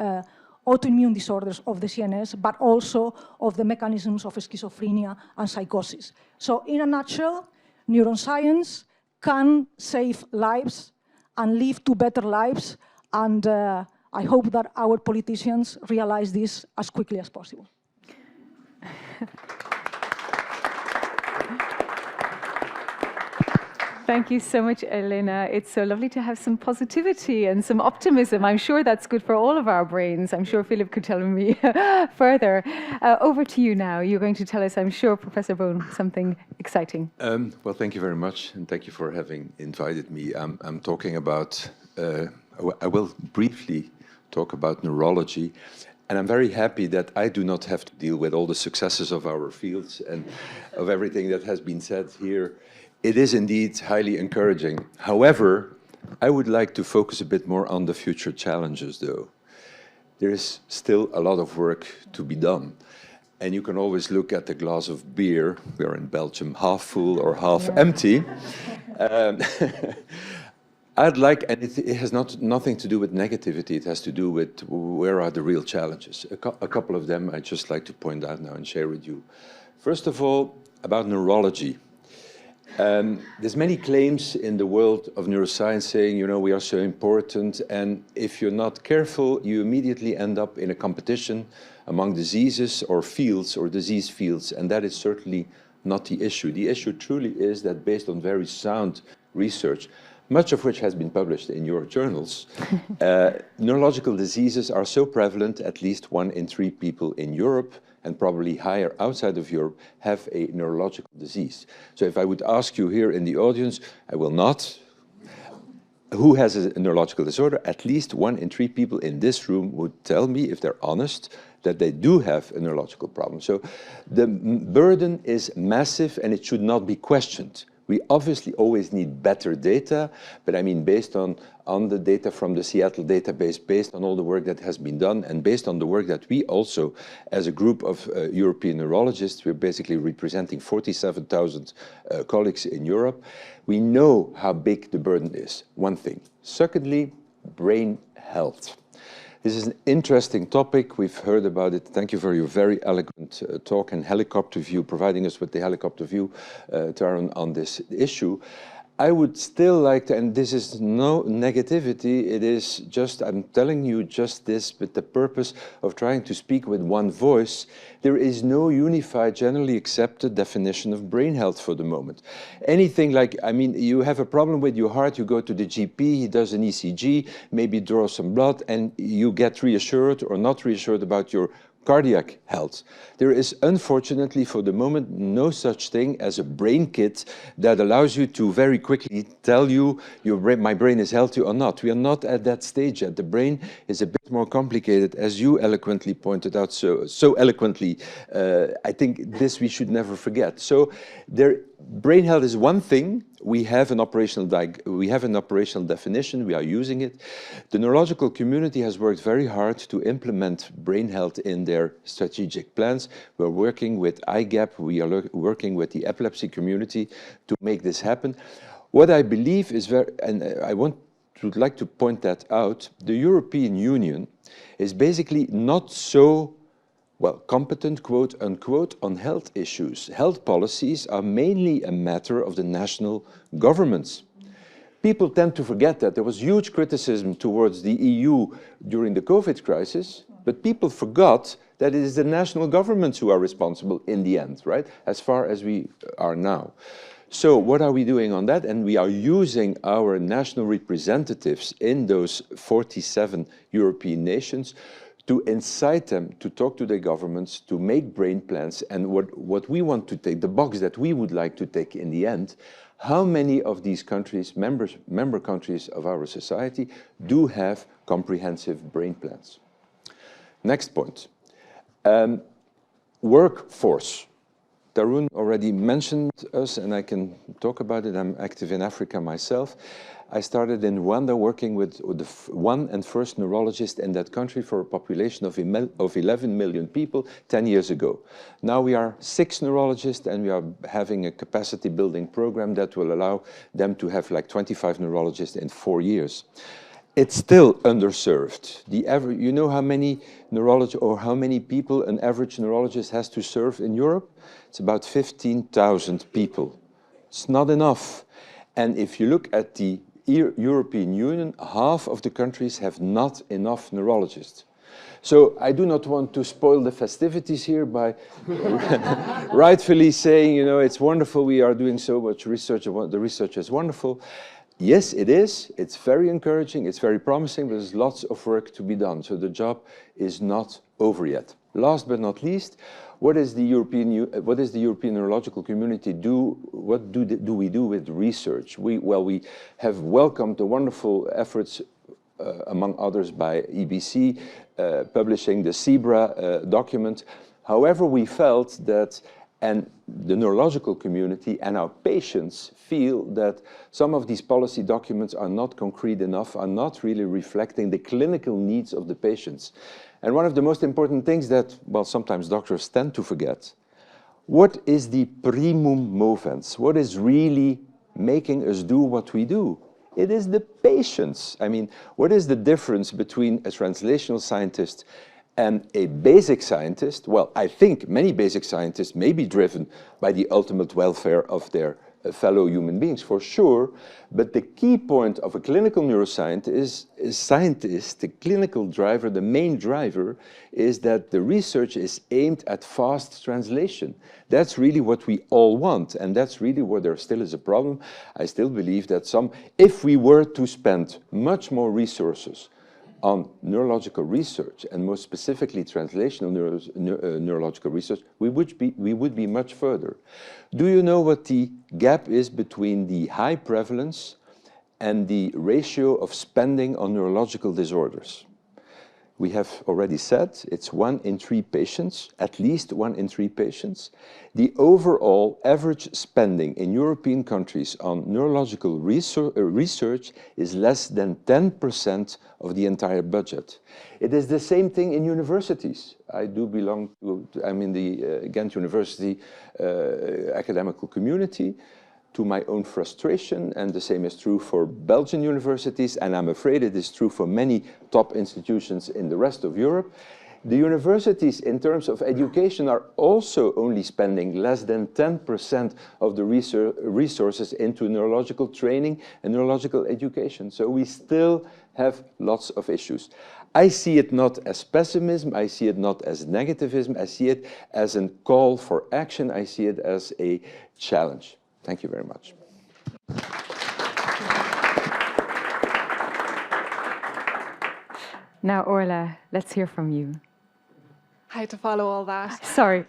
autoimmune disorders of the CNS, but also of the mechanisms of schizophrenia and psychosis. So in a nutshell, neuroscience can save lives and lead to better lives, and I hope that our politicians realize this as quickly as possible. Thank you so much, Elena. It's so lovely to have some positivity and some optimism. I'm sure that's good for all of our brains. I'm sure Philip could tell me further. Over to you now. You're going to tell us, I'm sure, Professor Bone, something exciting. Well, thank you very much, and thank you for having invited me. I'm talking about, I will briefly talk about neurology, and I'm very happy that I do not have to deal with all the successes of our fields and of everything that has been said here. It is indeed highly encouraging. However, I would like to focus a bit more on the future challenges, though. There is still a lot of work to be done. And you can always look at the glass of beer, we are in Belgium, half full or half empty. I'd like, and it has nothing to do with negativity, it has to do with where are the real challenges. A couple of them I'd just like to point out now and share with you. First of all, about neurology. There's many claims in the world of neuroscience saying, you know, we are so important, and if you're not careful, you immediately end up in a competition among diseases or fields or disease fields, and that is certainly not the issue. The issue truly is that based on very sound research, much of which has been published in your journals, neurological diseases are so prevalent, at least 1 in 3 people in Europe, and probably higher outside of Europe, have a neurological disease. So if I would ask you here in the audience, I will not, who has a neurological disorder, at least 1 in 3 people in this room would tell me, if they're honest, that they do have a neurological problem. So the burden is massive and it should not be questioned. We obviously always need better data, but I mean based on the data from the Seattle database, based on all the work that has been done, and based on the work that we also, as a group of European neurologists, we're basically representing 47,000 colleagues in Europe, we know how big the burden is, one thing. Secondly, brain health. This is an interesting topic. We've heard about it. Thank you for your very eloquent talk and helicopter view, providing us with the helicopter view, Tarun, on this issue. I would still like to, and this is no negativity, it is just, I'm telling you just this with the purpose of trying to speak with one voice. There is no unified, generally accepted definition of brain health for the moment. Anything like, I mean, you have a problem with your heart, you go to the GP, he does an ECG, maybe draw some blood, and you get reassured or not reassured about your cardiac health. There is unfortunately for the moment no such thing as a brain kit that allows you to very quickly tell you my brain is healthy or not. We are not at that stage yet. The brain is a bit more complicated, as you eloquently pointed out so eloquently. I think this we should never forget. So brain health is one thing. We have an operational definition. We are using it. The neurological community has worked very hard to implement brain health in their strategic plans. We're working with IGAP. We are working with the epilepsy community to make this happen. What I believe is and I would like to point that out, the European Union is basically not so competent, quote unquote, on health issues. Health policies are mainly a matter of the national governments. People tend to forget that there was huge criticism towards the EU during the COVID crisis, but people forgot that it is the national governments who are responsible in the end, right? As far as we are now. So what are we doing on that? And we are using our national representatives in those 47 European nations to incite them to talk to their governments, to make brain plans, and what we want to take, the box that we would like to take in the end, how many of these countries, member countries of our society, do have comprehensive brain plans? Next point. Workforce. Tarun already mentioned us, and I can talk about it. I'm active in Africa myself. I started in Rwanda working with the one and first neurologist in that country for a population of 11 million people 10 years ago. Now we are 6 neurologists, and we are having a capacity building program that will allow them to have like 25 neurologists in 4 years. It's still underserved. You know how many neurologists or how many people an average neurologist has to serve in Europe? It's about 15,000 people. It's not enough. And if you look at the European Union, half of the countries have not enough neurologists. So I do not want to spoil the festivities here by rightfully saying, you know, it's wonderful, we are doing so much research, the research is wonderful. Yes, it is. It's very encouraging, it's very promising, but there's lots of work to be done. So the job is not over yet. Last but not least, what is the European neurological community do? What do we do with research? We have welcomed the wonderful efforts, among others, by EBC, publishing the Zebra document. However, we felt that, and the neurological community and our patients feel that some of these policy documents are not concrete enough, are not really reflecting the clinical needs of the patients. And one of the most important things that, well, sometimes doctors tend to forget, what is the primum movens? What is really making us do what we do? It is the patients. I mean, what is the difference between a translational scientist and a basic scientist? Well, I think many basic scientists may be driven by the ultimate welfare of their fellow human beings, for sure, but the key point of a clinical neuroscientist is the clinical driver, the main driver, is that the research is aimed at fast translation. That's really what we all want, and that's really where there still is a problem. I still believe that if we were to spend much more resources on neurological research, and more specifically translational neurological research, we would be much further. Do you know what the gap is between the high prevalence and the ratio of spending on neurological disorders? We have already said it's 1 in 3 patients, at least 1 in 3 patients. The overall average spending in European countries on neurological research is less than 10% of the entire budget. It is the same thing in universities. I'm in the Ghent University academical community, to my own frustration, and the same is true for Belgian universities, and I'm afraid it is true for many top institutions in the rest of Europe. The universities, in terms of education, are also only spending less than 10% of the resources into neurological training and neurological education. So we still have lots of issues. I see it not as pessimism, I see it not as negativism, I see it as a call for action, I see it as a challenge. Thank you very much. Now, Orla, let's hear from you. Hi, to follow all that. Sorry.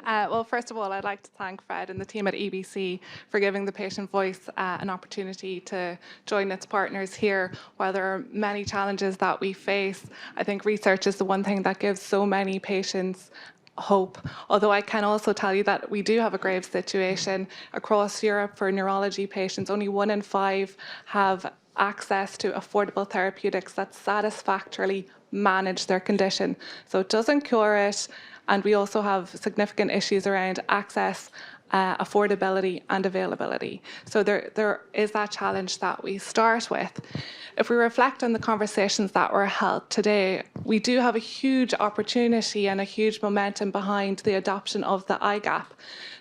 Well, first of all, I'd like to thank Fred and the team at EBC for giving the patient voice an opportunity to join its partners here. While there are many challenges that we face, I think research is the one thing that gives so many patients hope. Although I can also tell you that we do have a grave situation across Europe for neurology patients. Only 1 in 5 have access to affordable therapeutics that satisfactorily manage their condition. So it doesn't cure it, and we also have significant issues around access, affordability and availability. So there is that challenge that we start with. If we reflect on the conversations that were held today, we do have a huge opportunity and a huge momentum behind the adoption of the IGAP.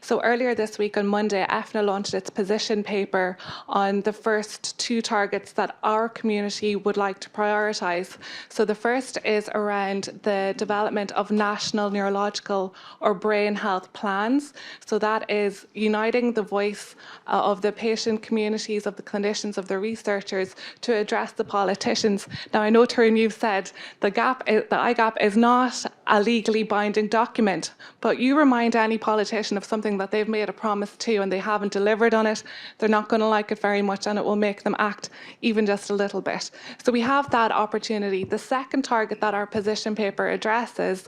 So earlier this week on Monday, EFNA launched its position paper on the first 2 targets that our community would like to prioritise. So the first is around the development of national neurological or brain health plans. So that is uniting the voice of the patient communities, of the clinicians, of the researchers to address the politicians. Now, I know, Tarun, you've said the IGAP is not a legally binding document, but you remind any politician of something that they've made a promise to and they haven't delivered on it, they're not going to like it very much, and it will make them act even just a little bit. So we have that opportunity. The second target that our position paper addresses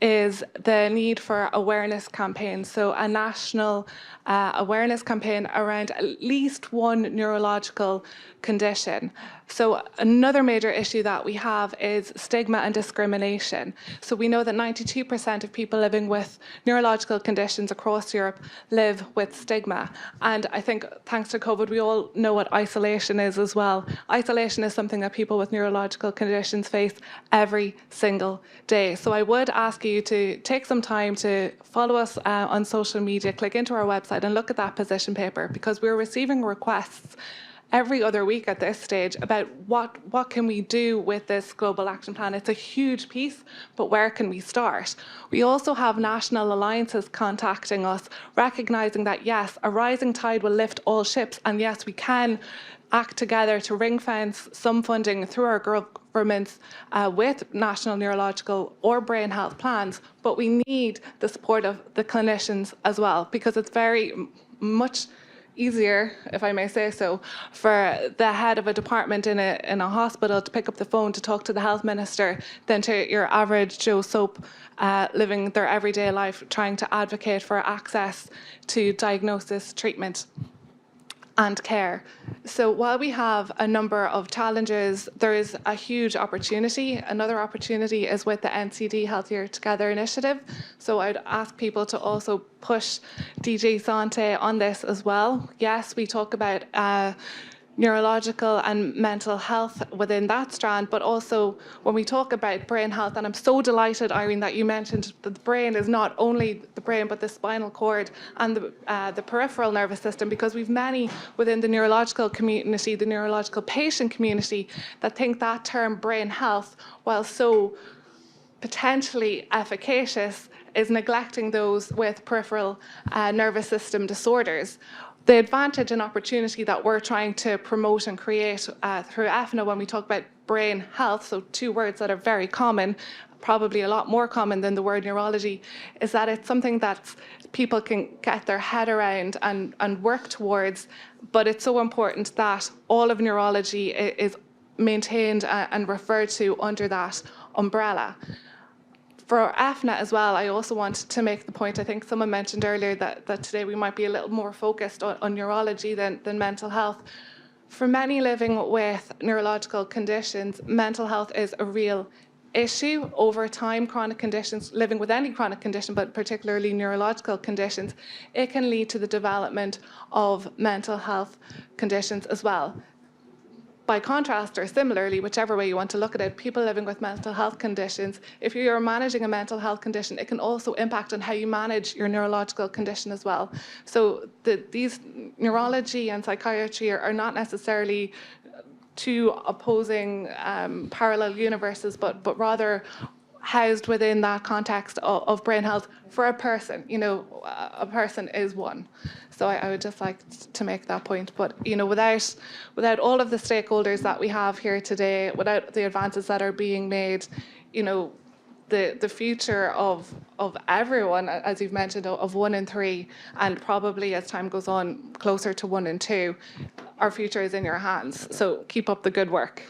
is the need for awareness campaigns. So a national awareness campaign around at least one neurological condition. So another major issue that we have is stigma and discrimination. So we know that 92% of people living with neurological conditions across Europe live with stigma. And I think thanks to COVID, we all know what isolation is as well. Isolation is something that people with neurological conditions face every single day. So I would ask you to take some time to follow us on social media, click into our website and look at that position paper, because we're receiving requests every other week at this stage about what can we do with this global action plan. It's a huge piece, but where can we start? We also have national alliances contacting us, recognising that yes, a rising tide will lift all ships, and yes, we can act together to ring fence some funding through our governments with national neurological or brain health plans, but we need the support of the clinicians as well, because it's very much easier, if I may say so, for the head of a department in a hospital to pick up the phone to talk to the health minister than to your average Joe Soap living their everyday life trying to advocate for access to diagnosis, treatment and care. So while we have a number of challenges, there is a huge opportunity. Another opportunity is with the NCD Healthier Together initiative. So I'd ask people to also push DG Sante on this as well. Yes, we talk about neurological and mental health within that strand, but also when we talk about brain health, and I'm so delighted, Irene, that you mentioned that the brain is not only the brain, but the spinal cord and the peripheral nervous system, because we've many within the neurological community, the neurological patient community, that think that term brain health, while so potentially efficacious, is neglecting those with peripheral nervous system disorders. The advantage and opportunity that we're trying to promote and create through EFNA when we talk about brain health, so two words that are very common, probably a lot more common than the word neurology, is that it's something that people can get their head around and work towards, but it's so important that all of neurology is maintained and referred to under that umbrella. For EFNA as well, I also want to make the point, I think someone mentioned earlier that today we might be a little more focused on neurology than mental health. For many living with neurological conditions, mental health is a real issue over time. Chronic conditions, living with any chronic condition, but particularly neurological conditions, it can lead to the development of mental health conditions as well. By contrast, or similarly, whichever way you want to look at it, people living with mental health conditions, if you're managing a mental health condition, it can also impact on how you manage your neurological condition as well. So these neurology and psychiatry are not necessarily two opposing parallel universes, but rather housed within that context of brain health for a person. You know, a person is one. So I would just like to make that point. But you know, without all of the stakeholders that we have here today, without the advances that are being made, you know, the future of everyone, as you've mentioned, of 1 in 3, and probably as time goes on, closer to 1 in 2, our future is in your hands. So keep up the good work.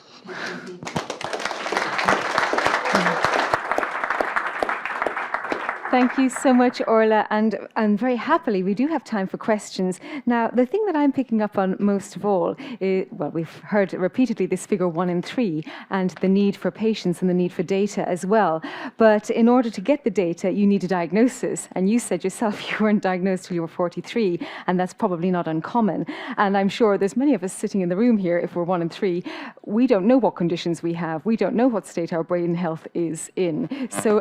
Thank you so much, Orla, and very happily we do have time for questions. Now, the thing that I'm picking up on most of all is, well, we've heard repeatedly this figure 1 in 3 and the need for patience and the need for data as well. But in order to get the data, you need a diagnosis. And you said yourself you weren't diagnosed till you were 43, and that's probably not uncommon. And I'm sure there's many of us sitting in the room here, if we're 1 in 3, we don't know what conditions we have. We don't know what state our brain health is in. So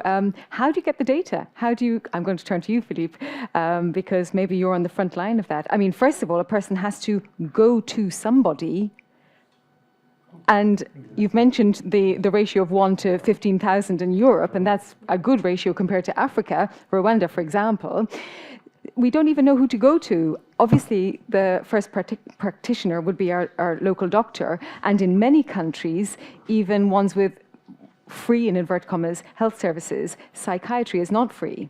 how do you get the data? How do you, I'm going to turn to you, Philippe, because maybe you're on the front line of that. I mean, first of all, a person has to go to somebody, and you've mentioned the ratio of 1 to 15,000 in Europe, and that's a good ratio compared to Africa, Rwanda, for example. we don't even know who to go to. Obviously, the first practitioner would be our local doctor, and in many countries, even ones with free, in inverted commas, health services, psychiatry is not free.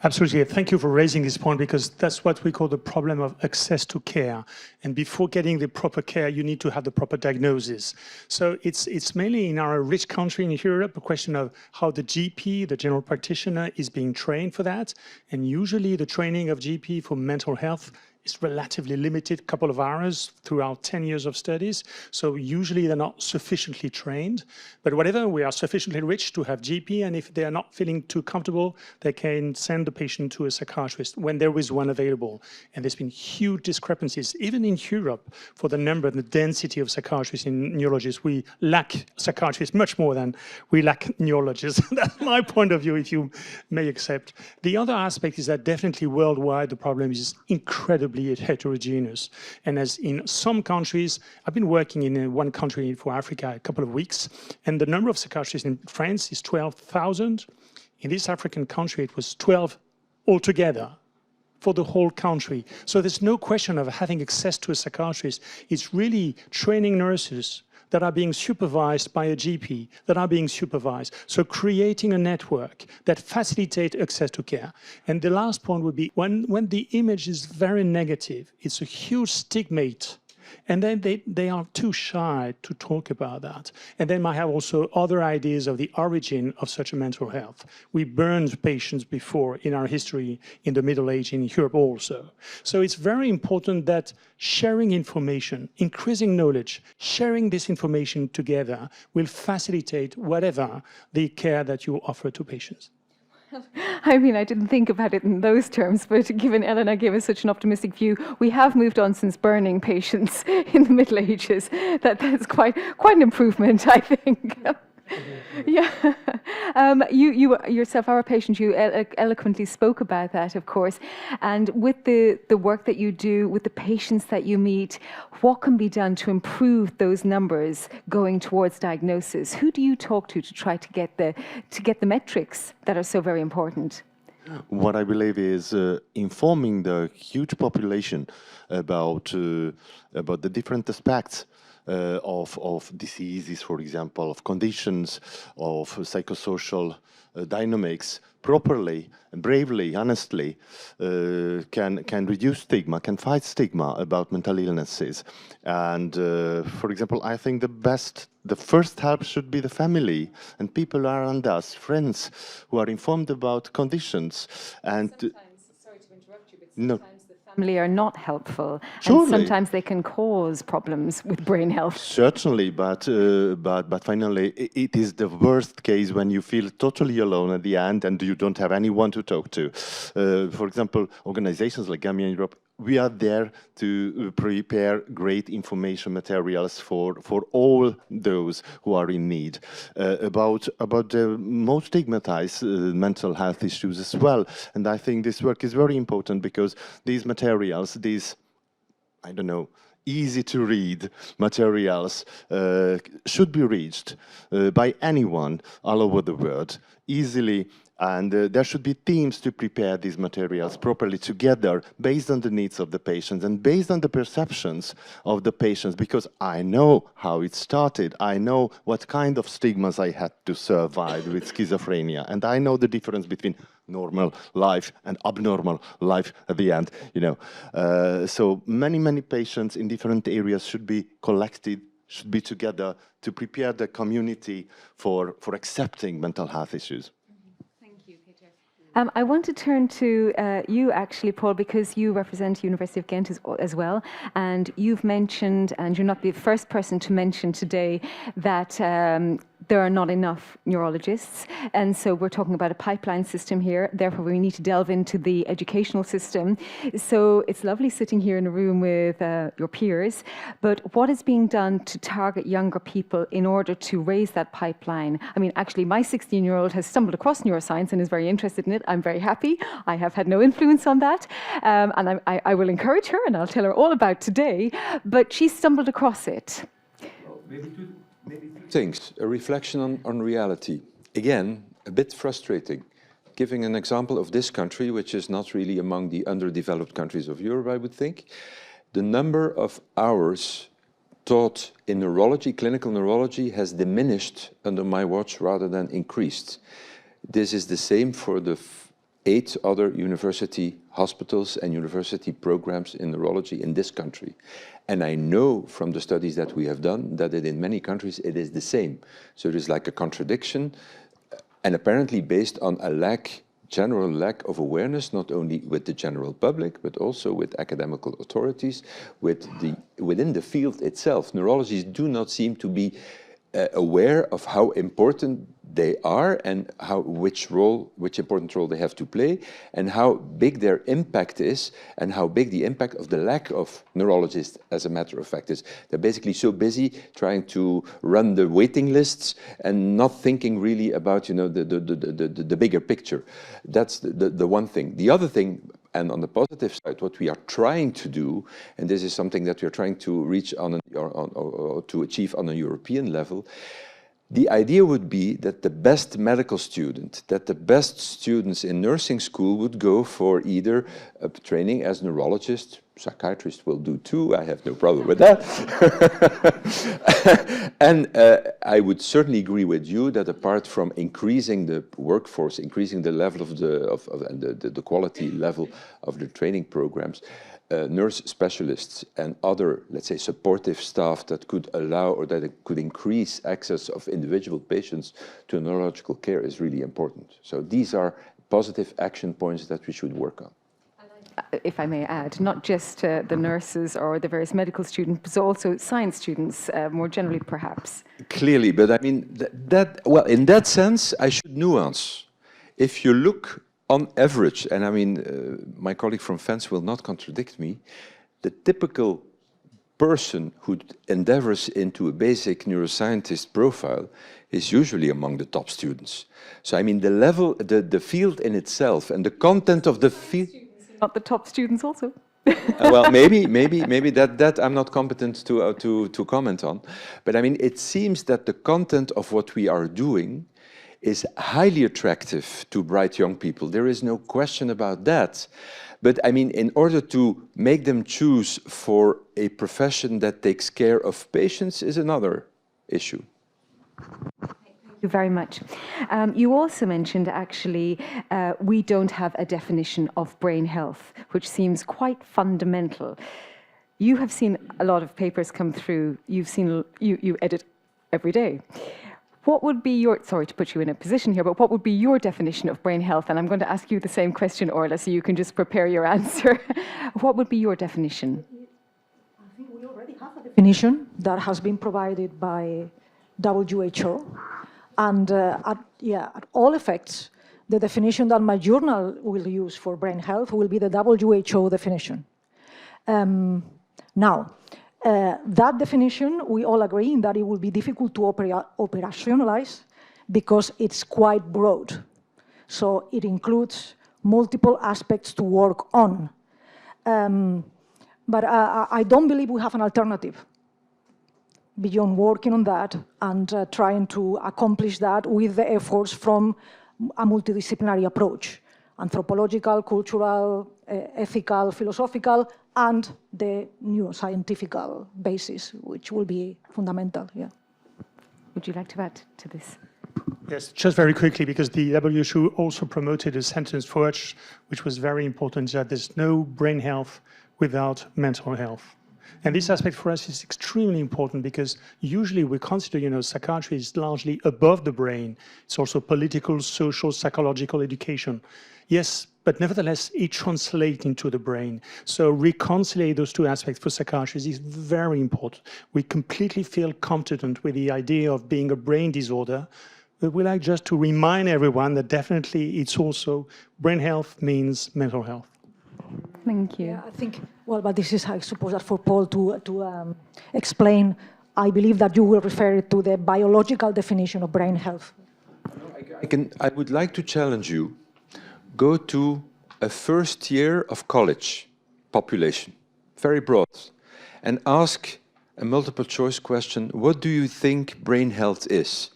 Absolutely. Thank you for raising this point, because that's what we call the problem of access to care. And before getting the proper care, you need to have the proper diagnosis. So it's mainly in our rich country in Europe a question of how the GP, the general practitioner, is being trained for that. And usually the training of GP for mental health is relatively limited, couple of hours throughout 10 years of studies. So usually they're not sufficiently trained. But whatever, we are sufficiently rich to have GP, and if they are not feeling too comfortable, they can send the patient to a psychiatrist when there is one available. And there's been huge discrepancies, even in Europe, for the number and the density of psychiatrists and neurologists. We lack psychiatrists much more than we lack neurologists. That's my point of view, if you may accept. The other aspect is that definitely worldwide, the problem is incredibly heterogeneous. And as in some countries, I've been working in one country for Africa a couple of weeks, and the number of psychiatrists in France is 12,000. In this African country, it was 12 altogether for the whole country. So there's no question of having access to a psychiatrist. It's really training nurses that are being supervised by a GP, that are being supervised. So creating a network that facilitates access to care. And the last point would be, when the image is very negative, it's a huge stigmate. And then they are too shy to talk about that. And they might have also other ideas of the origin of such a mental health. We burned patients before in our history in the Middle Age in Europe also. So it's very important that sharing information, increasing knowledge, sharing this information together will facilitate whatever the care that you offer to patients. I mean, I didn't think about it in those terms, but given Elena gave us such an optimistic view, we have moved on since burning patients in the Middle Ages. That's quite an improvement, I think. Yeah. You yourself are a patient. You eloquently spoke about that, of course. And with the work that you do, with the patients that you meet, what can be done to improve those numbers going towards diagnosis? Who do you talk to try to get the metrics that are so very important? What I believe is informing the huge population about the different aspects of diseases, for example, of conditions, of psychosocial dynamics properly, bravely, honestly, can reduce stigma, can fight stigma about mental illnesses. And for example, I think the first help should be the family and people around us, friends who are informed about conditions. And sometimes, sorry to interrupt you, but sometimes family are not helpful, Surely. And sometimes they can cause problems with brain health. Certainly, but finally, it is the worst case when you feel totally alone at the end and you don't have anyone to talk to. For example, organizations like GAMIA in Europe, we are there to prepare great information materials for all those who are in need about the most stigmatized mental health issues as well. And I think this work is very important because these materials, these, I don't know, easy to read materials should be reached by anyone all over the world easily. And there should be teams to prepare these materials properly together based on the needs of the patients and based on the perceptions of the patients, because I know how it started. I know what kind of stigmas I had to survive with schizophrenia. And I know the difference between normal life and abnormal life at the end, you know. So many patients in different areas should be collected, should be together to prepare the community for accepting mental health issues. I want to turn to you, actually, Paul, because you represent University of Ghent as well, and you've mentioned, and you're not the first person to mention today, that there are not enough neurologists, and so we're talking about a pipeline system here. Therefore, we need to delve into the educational system. So it's lovely sitting here in a room with your peers, but what is being done to target younger people in order to raise that pipeline? I mean, actually, my 16-year-old has stumbled across neuroscience and is very interested in it. I'm very happy. I have had no influence on that, and I will encourage her, and I'll tell her all about today, but she stumbled across it. Well, maybe two things. A reflection on reality. Again, a bit frustrating. giving an example of this country, which is not really among the underdeveloped countries of Europe, I would think. The number of hours taught in neurology, clinical neurology, has diminished under my watch rather than increased. This is the same for the 8 other university hospitals and university programs in neurology in this country. And I know from the studies that we have done that in many countries it is the same. So it is like a contradiction, and apparently based on a general lack of awareness, not only with the general public, but also with academical authorities, within the field itself. Neurologists do not seem to be aware of how important they are and which important role they have to play, and how big their impact is, and how big the impact of the lack of neurologists, as a matter of fact, is. They're basically so busy trying to run the waiting lists and not thinking really about, the bigger picture. That's the one thing. The other thing, and on the positive side, what we are trying to do, and this is something that we are trying to reach or to achieve on a European level, the idea would be that the best medical student, that the best students in nursing school would go for either a training as neurologist, psychiatrists will do too, I have no problem with that. And I would certainly agree with you that apart from increasing the workforce, increasing the level of the quality level of the training programs, nurse specialists and other, let's say, supportive staff that could allow or that could increase access of individual patients to neurological care is really important. So these are positive action points that we should work on. If I may add, not just the nurses or the various medical students, but also science students, more generally, perhaps. Clearly, but I mean, well, in that sense, I should nuance. If you look on average, and I mean, my colleague from FENS will not contradict me, the typical person who endeavors into a basic neuroscientist profile is usually among the top students. So I mean, the level, the field in itself and the content of the field... Not the top students also. Well, maybe that I'm not competent to comment on. But I mean, it seems that the content of what we are doing is highly attractive to bright young people. There is no question about that. But I mean, in order to make them choose for a profession that takes care of patients is another issue. Thank you very much. You also mentioned, actually, we don't have a definition of brain health, which seems quite fundamental. You have seen a lot of papers come through. You edit every day. What would be your, sorry to put you in a position here, but what would be your definition of brain health? And I'm going to ask you the same question, Orla, so you can just prepare your answer. What would be your definition? I think we already have a definition that has been provided by WHO. And at all effects, the definition that my journal will use for brain health will be the WHO definition. That definition, we all agree in that it will be difficult to operationalize because it's quite broad. So it includes multiple aspects to work on. But I don't believe we have an alternative beyond working on that and trying to accomplish that with the efforts from a multidisciplinary approach: anthropological, cultural, ethical, philosophical, and the neuroscientific basis, which will be fundamental. Yeah. Would you like to add to this? Yes, just very quickly, because the WHO also promoted a sentence for us, which was very important, that there's no brain health without mental health. And this aspect for us is extremely important because usually we consider, psychiatry is largely above the brain. It's also political, social, psychological education. Yes, but nevertheless, it translates into the brain. So reconcile those two aspects for psychiatrists is very important. We completely feel confident with the idea of being a brain disorder, but we like just to remind everyone that definitely it's also brain health means mental health. Thank you. Yeah, I think, well, but this is, I suppose, that for Paul to explain. I believe that you will refer to the biological definition of brain health. I would like to challenge you. Go to a first year of college population, very broad, and ask a multiple choice question: what do you think brain health is?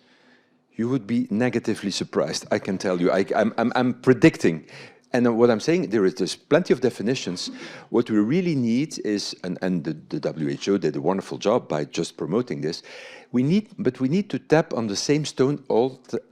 you would be negatively surprised. I can tell you. I'm predicting. And what I'm saying, there's plenty of definitions. What we really need is, and the WHO did a wonderful job by just promoting this, we need to tap on the same stone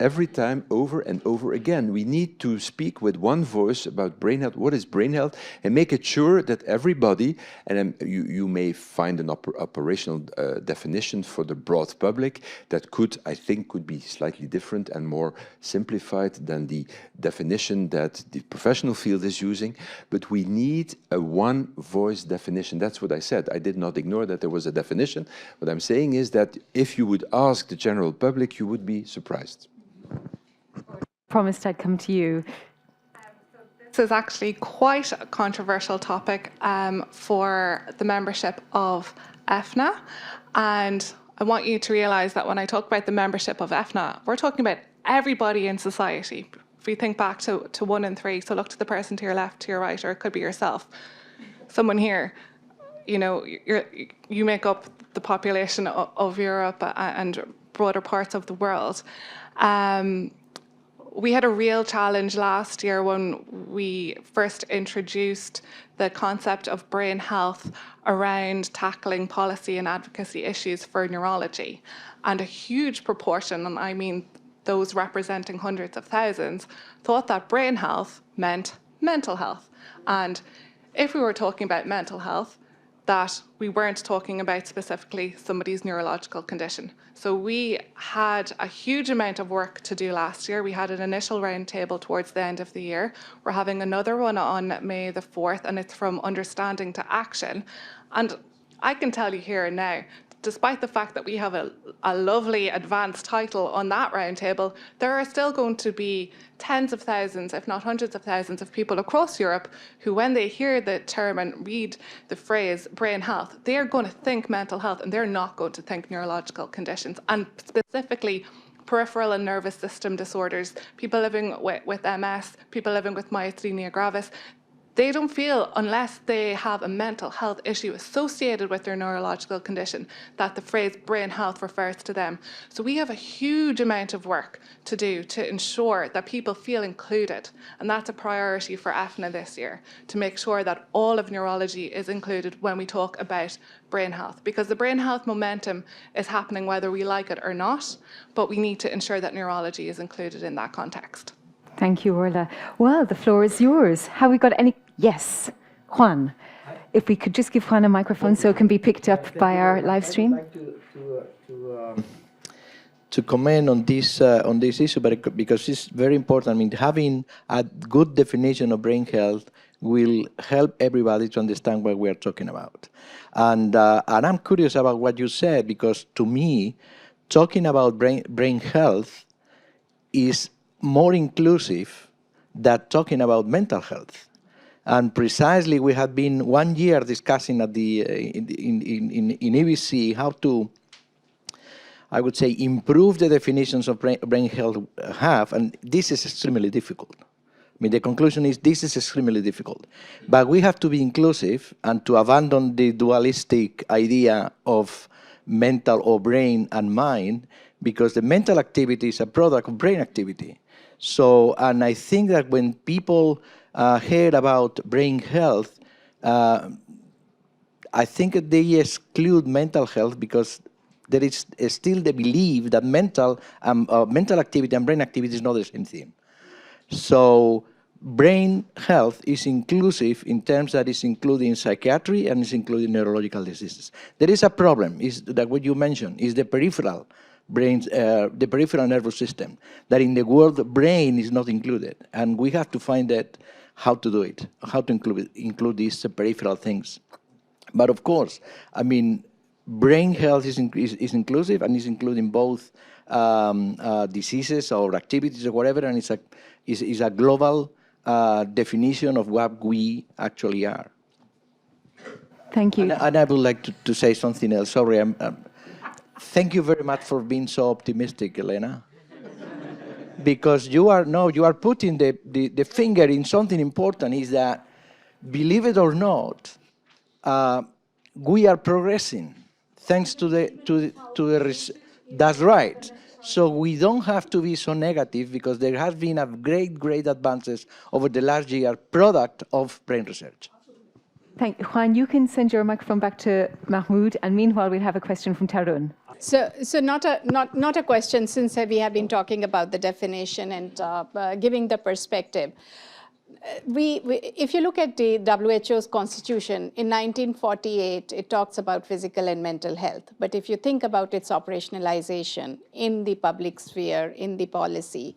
every time, over and over again. We need to speak with one voice about brain health. What is brain health? And make it sure that everybody, and you may find an operational definition for the broad public that I think could be slightly different and more simplified than the definition that the professional field is using. But we need a one voice definition. That's what I said. I did not ignore that there was a definition. What I'm saying is that if you would ask the general public, you would be surprised. Promised I'd come to you. This is actually quite a controversial topic for the membership of EFNA. And I want you to realise that when I talk about the membership of EFNA, we're talking about everybody in society. If you think back to 1 in 3, so look to the person to your left, to your right, or it could be yourself. Someone here, you know, you make up the population of Europe and broader parts of the world. We had a real challenge last year when we first introduced the concept of brain health around tackling policy and advocacy issues for neurology. And a huge proportion, and I mean those representing hundreds of thousands, thought that brain health meant mental health. And if we were talking about mental health, that we weren't talking about specifically somebody's neurological condition. So we had a huge amount of work to do last year. We had an initial roundtable towards the end of the year. We're having another one on May the 4th, and it's from understanding to action. And I can tell you here and now, despite the fact that we have a lovely advanced title on that roundtable, there are still going to be tens of thousands, if not hundreds of thousands of people across Europe who, when they hear the term and read the phrase brain health, they're going to think mental health and they're not going to think neurological conditions, and specifically peripheral and nervous system disorders, people living with MS, people living with myasthenia gravis. They don't feel, unless they have a mental health issue associated with their neurological condition, that the phrase brain health refers to them. So we have a huge amount of work to do to ensure that people feel included. And that's a priority for EFNA this year, to make sure that all of neurology is included when we talk about brain health. Because the brain health momentum is happening whether we like it or not, but we need to ensure that neurology is included in that context. Thank you, Orla. Well, the floor is yours. Have we got any? Yes, Juan. If we could just give Juan a microphone so it can be picked up by our live stream. I would like to comment on this issue, but because it's very important. I mean, having a good definition of brain health will help everybody to understand what we are talking about. And I'm curious about what you said, because to me, talking about brain health is more inclusive than talking about mental health. And precisely, we have been 1 year discussing at in EBC how to, I would say, improve the definitions of brain health have, and this is extremely difficult. I mean, the conclusion is this is extremely difficult. But we have to be inclusive and to abandon the dualistic idea of mental or brain and mind, because the mental activity is a product of brain activity. So, and I think that when people hear about brain health, I think they exclude mental health because there is still the belief that mental activity and brain activity is not the same thing. So brain health is inclusive in terms that it's including psychiatry and it's including neurological diseases. There is a problem, is that what you mentioned, is the peripheral the peripheral nervous system, that in the word brain is not included. And we have to find that how to do it, how to include these peripheral things. But of course, I mean, brain health is inclusive and is including both diseases or activities or whatever, and it's a global definition of what we actually are. Thank you. And I would like to say something else. Sorry, thank you very much for being so optimistic, Elena. Because you are putting the finger in something important, is that, believe it or not, we are progressing thanks to the that's right. So we don't have to be so negative because there has been a great advances over the last year product of brain research. Thank you. Juan, you can send your microphone back to Mahmoud, and meanwhile we'll have a question from Tarun. So not a question, since we have been talking about the definition and giving the perspective. If you look at the WHO's constitution, in 1948, it talks about physical and mental health. But if you think about its operationalization in the public sphere, in the policy,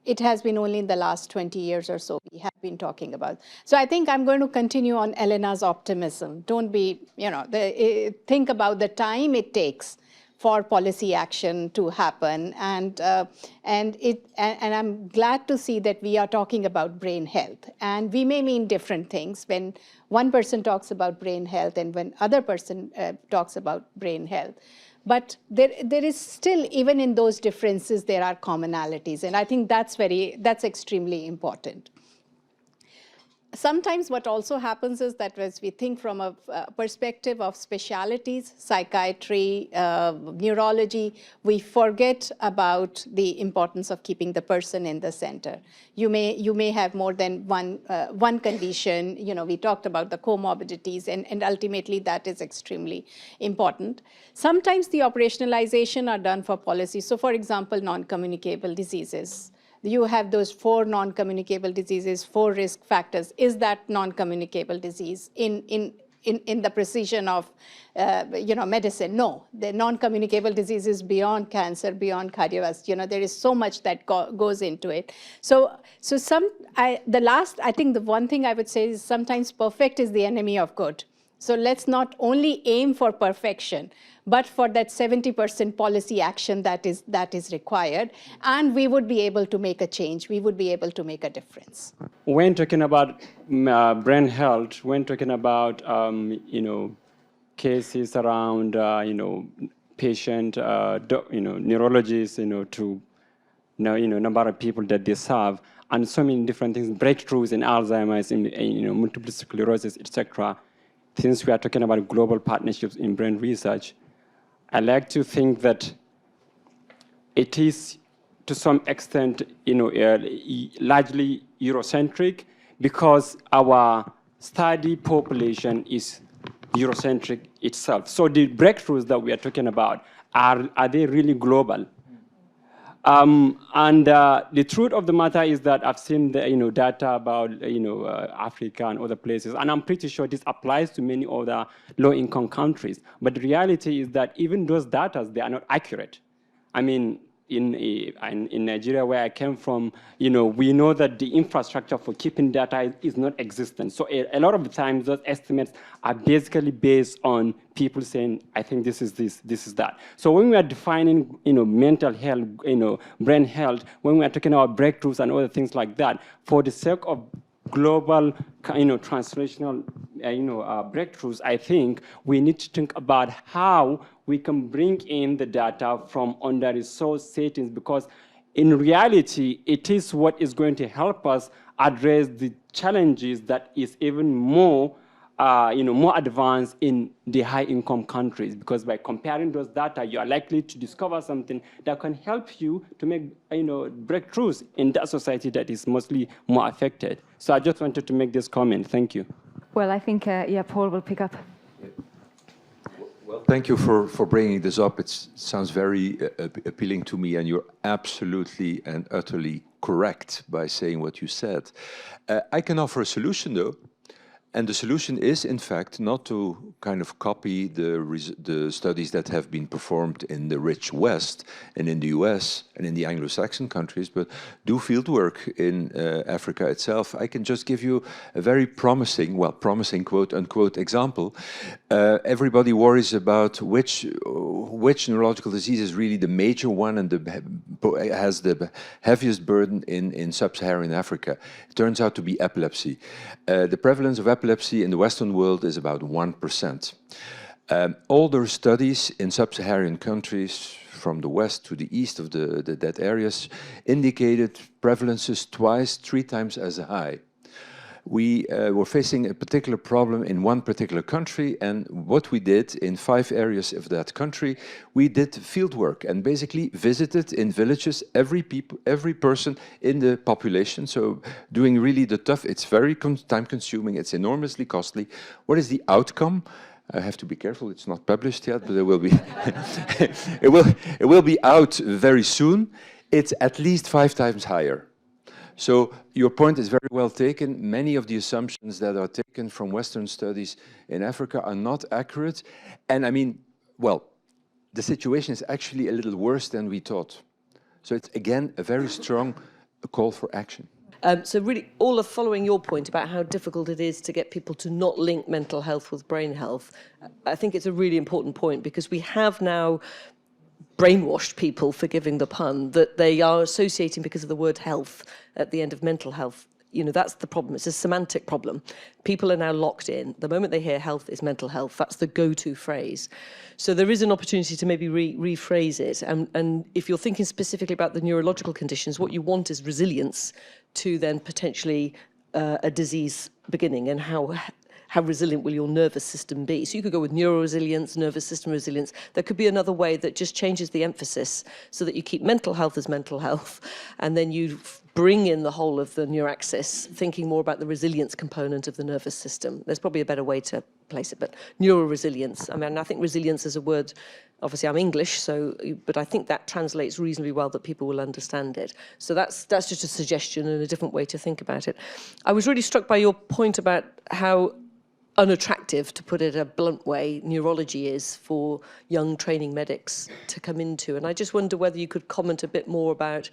it has been only in the last 20 years or so we have been talking about. So I think I'm going to continue on Elena's optimism. Don't be, think about the time it takes for policy action to happen, and I'm glad to see that we are talking about brain health. And we may mean different things when one person talks about brain health and when other person talks about brain health. But there is still, even in those differences, there are commonalities, and I think that's extremely important. Sometimes what also happens is that as we think from a perspective of specialities, psychiatry, neurology, we forget about the importance of keeping the person in the center. You may have more than one condition. We talked about the comorbidities, and ultimately that is extremely important. Sometimes the operationalization are done for policy. So for example, non-communicable diseases. You have those 4 non-communicable diseases, 4 risk factors. Is that non-communicable disease in the precision of medicine? No, the non-communicable diseases beyond cancer, beyond cardiovascular. There is so much that goes into it. I think the one thing I would say is sometimes perfect is the enemy of good. So let's not only aim for perfection, but for that 70% policy action that is required, and we would be able to make a change. We would be able to make a difference. When talking about brain health, when talking about cases around patient, neurologists, to number of people that they serve, and so many different things, breakthroughs in Alzheimer's, in multiple sclerosis, etc. Since we are talking about global partnerships in brain research, I like to think that it is, to some extent, largely Eurocentric, because our study population is Eurocentric itself. So the breakthroughs that we are talking about, are they really global? The truth of the matter is that I've seen the data about Africa and other places, and I'm pretty sure this applies to many other low-income countries. But the reality is that even those data, they are not accurate. I mean, in Nigeria, where I came from, we know that the infrastructure for keeping data is not existent. So a lot of the times, those estimates are basically based on people saying, I think this is this, this is that. So when we are defining, mental health, brain health, when we are talking about breakthroughs and other things like that, for the sake of global, translational, breakthroughs, I think we need to think about how we can bring in the data from under-resourced settings, because in reality, it is what is going to help us address the challenges that is even more, more advanced in the high-income countries, because by comparing those data, you are likely to discover something that can help you to make, breakthroughs in that society that is mostly more affected. So I just wanted to make this comment. Thank you. Well, I think, Paul will pick up. Well, thank you for bringing this up. It sounds very appealing to me, and you're absolutely and utterly correct by saying what you said. I can offer a solution, though. And the solution is, in fact, not to kind of copy the studies that have been performed in the rich West and in the US and in the Anglo-Saxon countries, but do field work in Africa itself. I can just give you a very promising, well, promising quote-unquote example. Everybody worries about which neurological disease is really the major one and has the heaviest burden in sub-Saharan Africa. It turns out to be epilepsy. The prevalence of epilepsy in the Western world is about 1%. Older studies in sub-Saharan countries from the west to the east of that areas indicated prevalences 2-3 times as high. we were facing a particular problem in one particular country, and what we did in 5 areas of that country, we did field work and basically visited in villages every person in the population. So doing really the tough, it's very time consuming, it's enormously costly. What is the outcome? I have to be careful, it's not published yet, but it will be it will be out very soon. It's at least 5 times higher. So your point is very well taken. Many of the assumptions that are taken from Western studies in Africa are not accurate. And I mean, well, the situation is actually a little worse than we thought. So it's, again, a very strong call for action. So really, all of following your point about how difficult it is to get people to not link mental health with brain health, I think it's a really important point, because we have now brainwashed people, forgiving the pun, that they are associating, because of the word health at the end of mental health. You know, that's the problem. It's a semantic problem. People are now locked in. The moment they hear health is mental health. That's the go-to phrase. So there is an opportunity to maybe rephrase it. And if you're thinking specifically about the neurological conditions, what you want is resilience to then potentially a disease beginning, and how resilient will your nervous system be? So you could go with neuroresilience, nervous system resilience. There could be another way that just changes the emphasis so that you keep mental health as mental health, and then you bring in the whole of the neuroaxis, thinking more about the resilience component of the nervous system. There's probably a better way to place it, but neuroresilience. I mean, I think resilience is a word, obviously I'm English, but I think that translates reasonably well, that people will understand it. So that's just a suggestion and a different way to think about it. I was really struck by your point about how unattractive, to put it a blunt way, neurology is for young training medics to come into. And I just wonder whether you could comment a bit more about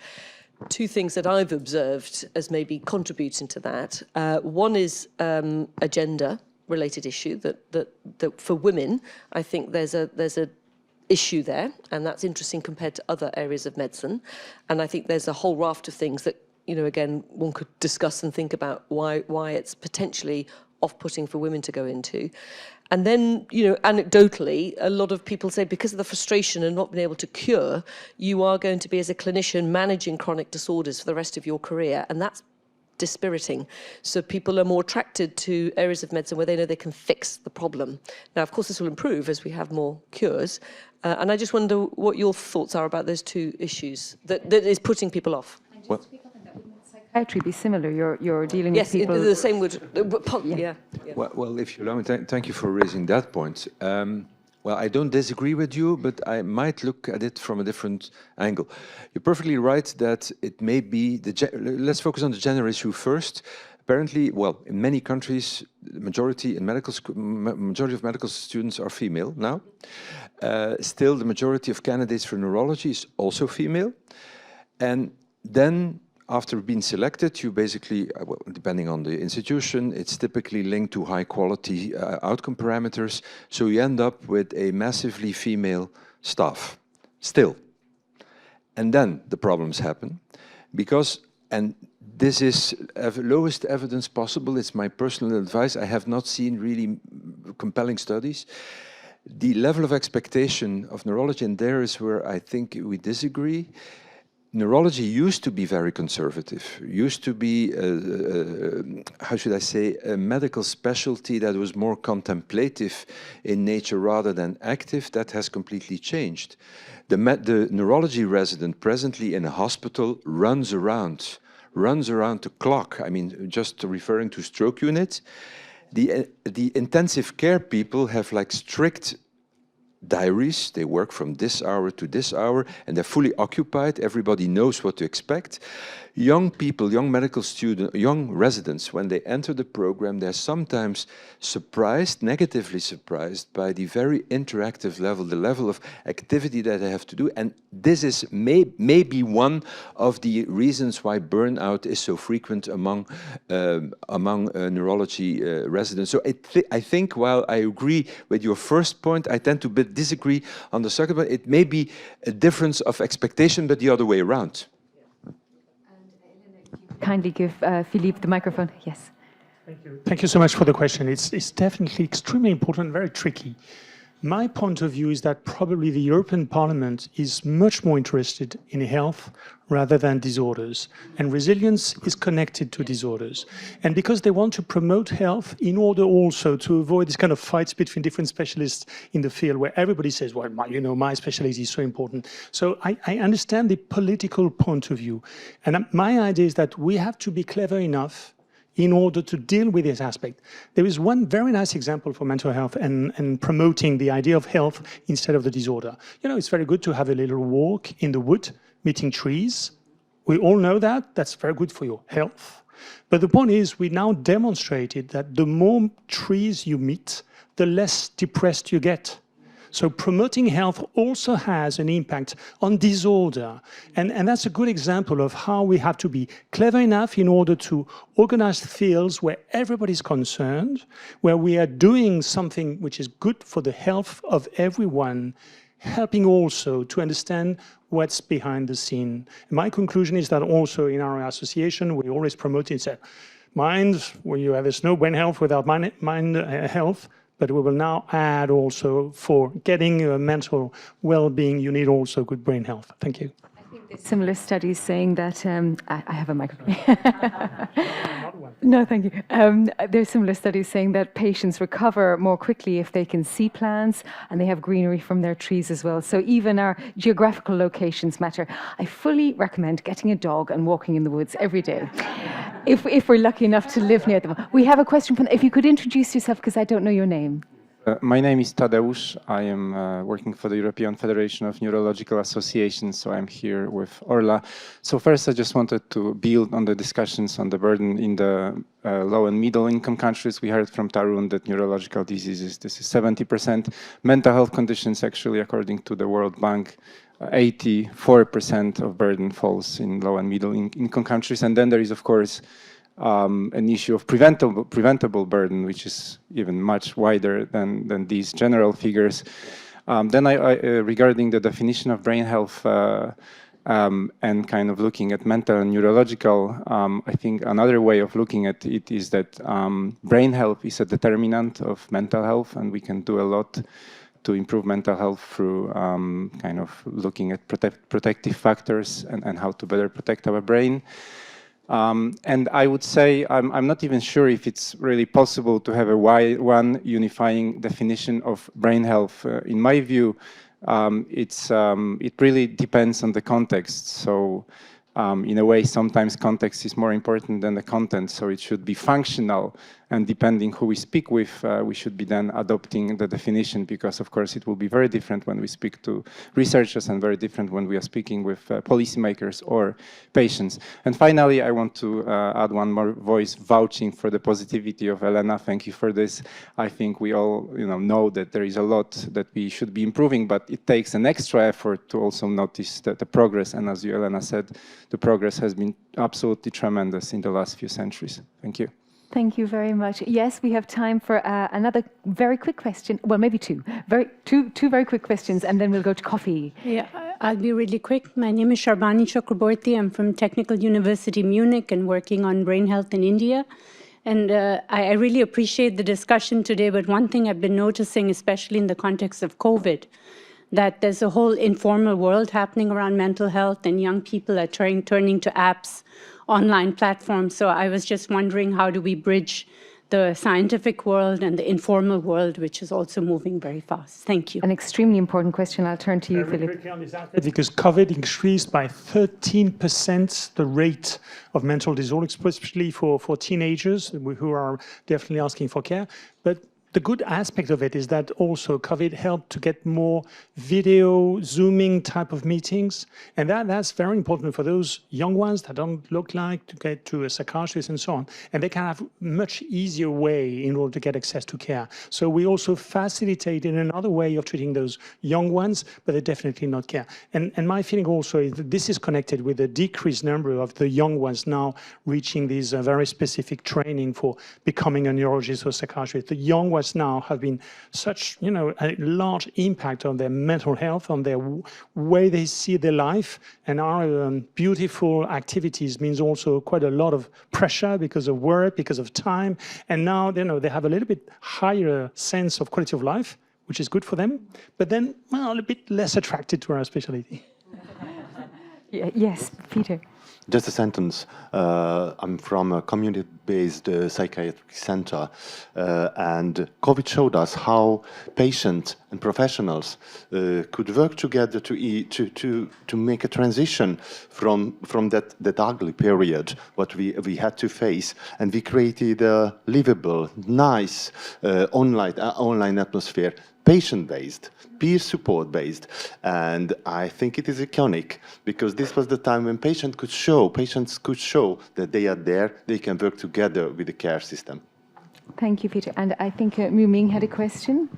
2 things that I've observed as maybe contributing to that. One is a gender-related issue that for women, I think there's a issue there, and that's interesting compared to other areas of medicine. And I think there's a whole raft of things that, you know, again, one could discuss and think about why it's potentially off-putting for women to go into. And then, you know, anecdotally, a lot of people say because of the frustration and not being able to cure, you are going to be, as a clinician, managing chronic disorders for the rest of your career. And that's dispiriting. So people are more attracted to areas of medicine where they know they can fix the problem. Now, of course, this will improve as we have more cures. And I just wonder what your thoughts are about those 2 issues that is putting people off. Well, Psychiatry be similar. You're dealing with people. Yes, the same would. Yeah. Well, if you allow me, thank you for raising that point. Well, I don't disagree with you, but I might look at it from a different angle. You're perfectly right that it may be let's focus on the gender issue first. Apparently, well, in many countries, the majority of medical students are female now. Still, the majority of candidates for neurology is also female, and then, after being selected, you basically, well, depending on the institution, it's typically linked to high quality outcome parameters. So you end up with a massively female staff, still. And then the problems happen because, and this is lowest evidence possible, it's my personal advice, I have not seen really compelling studies. The level of expectation of neurology, and there is where I think we disagree. Neurology used to be very conservative, used to be, how should I say, a medical specialty that was more contemplative in nature rather than active. That has completely changed. The neurology resident presently in a hospital runs around the clock. I mean, just referring to stroke units, the intensive care people have like strict diaries. They work from this hour to this hour, and they're fully occupied. Everybody knows what to expect. Young people, young medical students, young residents, when they enter the program, they're sometimes surprised, negatively surprised, by the very interactive level, the level of activity that they have to do. And this is maybe one of the reasons why burnout is so frequent among neurology residents. So I think while I agree with your first point, I tend to disagree on the second one. It may be a difference of expectation, but the other way around. Kindly give Philippe the microphone. Yes. Thank you. Thank you so much for the question. It's definitely extremely important, very tricky. My point of view is that probably the European Parliament is much more interested in health rather than disorders. And resilience is connected to disorders. And because they want to promote health in order also to avoid this kind of fights between different specialists in the field where everybody says, well, my specialty is so important. So I understand the political point of view. And my idea is that we have to be clever enough in order to deal with this aspect. There is one very nice example for mental health and promoting the idea of health instead of the disorder. It's very good to have a little walk in the wood, meeting trees. We all know that. That's very good for your health. But the point is, we now demonstrated that the more trees you meet, the less depressed you get. So promoting health also has an impact on disorder. And that's a good example of how we have to be clever enough in order to organize fields where everybody's concerned, where we are doing something which is good for the health of everyone, helping also to understand what's behind the scene. And my conclusion is that also in our association, we always promote it, say, mind, where there's no brain health without mind health. But we will now add also for getting mental well-being, you need also good brain health. Thank you. I think there's similar studies saying that, I have a microphone. No, thank you. There's similar studies saying that patients recover more quickly if they can see plants and they have greenery from their trees as well. So even our geographical locations matter. I fully recommend getting a dog and walking in the woods every day. If we're lucky enough to live near them. We have a question from, if you could introduce yourself, because I don't know your name. My name is Tadeusz. I am working for the European Federation of Neurological Associations, so I'm here with Orla. So first, I just wanted to build on the discussions on the burden in the low and middle income countries. We heard from Tarun that neurological diseases, this is 70%. Mental health conditions, actually, according to the World Bank, 84% of burden falls in low and middle income countries. And then there is, of course, an issue of preventable burden, which is even much wider than these general figures. Then regarding the definition of brain health and kind of looking at mental and neurological, I think another way of looking at it is that brain health is a determinant of mental health, and we can do a lot to improve mental health through kind of looking at protective factors and how to better protect our brain. And I would say I'm not even sure if it's really possible to have a one unifying definition of brain health. In my view, it really depends on the context. So in a way, sometimes context is more important than the content, so it should be functional. And depending who we speak with, we should be then adopting the definition, because of course it will be very different when we speak to researchers and very different when we are speaking with policymakers or patients. And finally, I want to add one more voice vouching for the positivity of Elena. Thank you for this. I think we all know that there is a lot that we should be improving, but it takes an extra effort to also notice that the progress. And as you, Elena, said, the progress has been absolutely tremendous in the last few centuries. Thank you. Thank you very much. Yes, we have time for another very quick question. Well, maybe two very quick questions, and then we'll go to coffee. Yeah, I'll be really quick. My name is Sharbani Chakraborty. I'm from Technical University Munich and working on brain health in India. And I really appreciate the discussion today, but one thing I've been noticing, especially in the context of COVID, that there's a whole informal world happening around mental health, and young people are turning to apps, online platforms. So I was just wondering, how do we bridge the scientific world and the informal world, which is also moving very fast? Thank you. An extremely important question. I'll turn to you, Philip. Because COVID increased by 13% the rate of mental disorders, especially for teenagers who are definitely asking for care. But the good aspect of it is that also COVID helped to get more video, Zooming type of meetings. And that's very important for those young ones that don't look like to get to a psychiatrist and so on. And they can have much easier way in order to get access to care. So we also facilitate in another way of treating those young ones, but they're definitely not care. And my feeling also is that this is connected with a decreased number of the young ones now reaching these very specific training for becoming a neurologist or psychiatrist. The young ones now have been such, a large impact on their mental health, on their way they see their life. And our beautiful activities means also quite a lot of pressure because of work, because of time. And now, they have a little bit higher sense of quality of life, which is good for them, but then, well, a bit less attracted to our specialty. Yes, Peter. Just a sentence. I'm from a community-based psychiatric center, and COVID showed us how patients and professionals could work together to make a transition from that ugly period what we had to face, and we created a livable, nice online atmosphere, patient-based, peer support-based, and I think it is iconic because this was the time when patients could show that they are there, they can work together with the care system. Thank you, Peter. And I think Mu Ming had a question.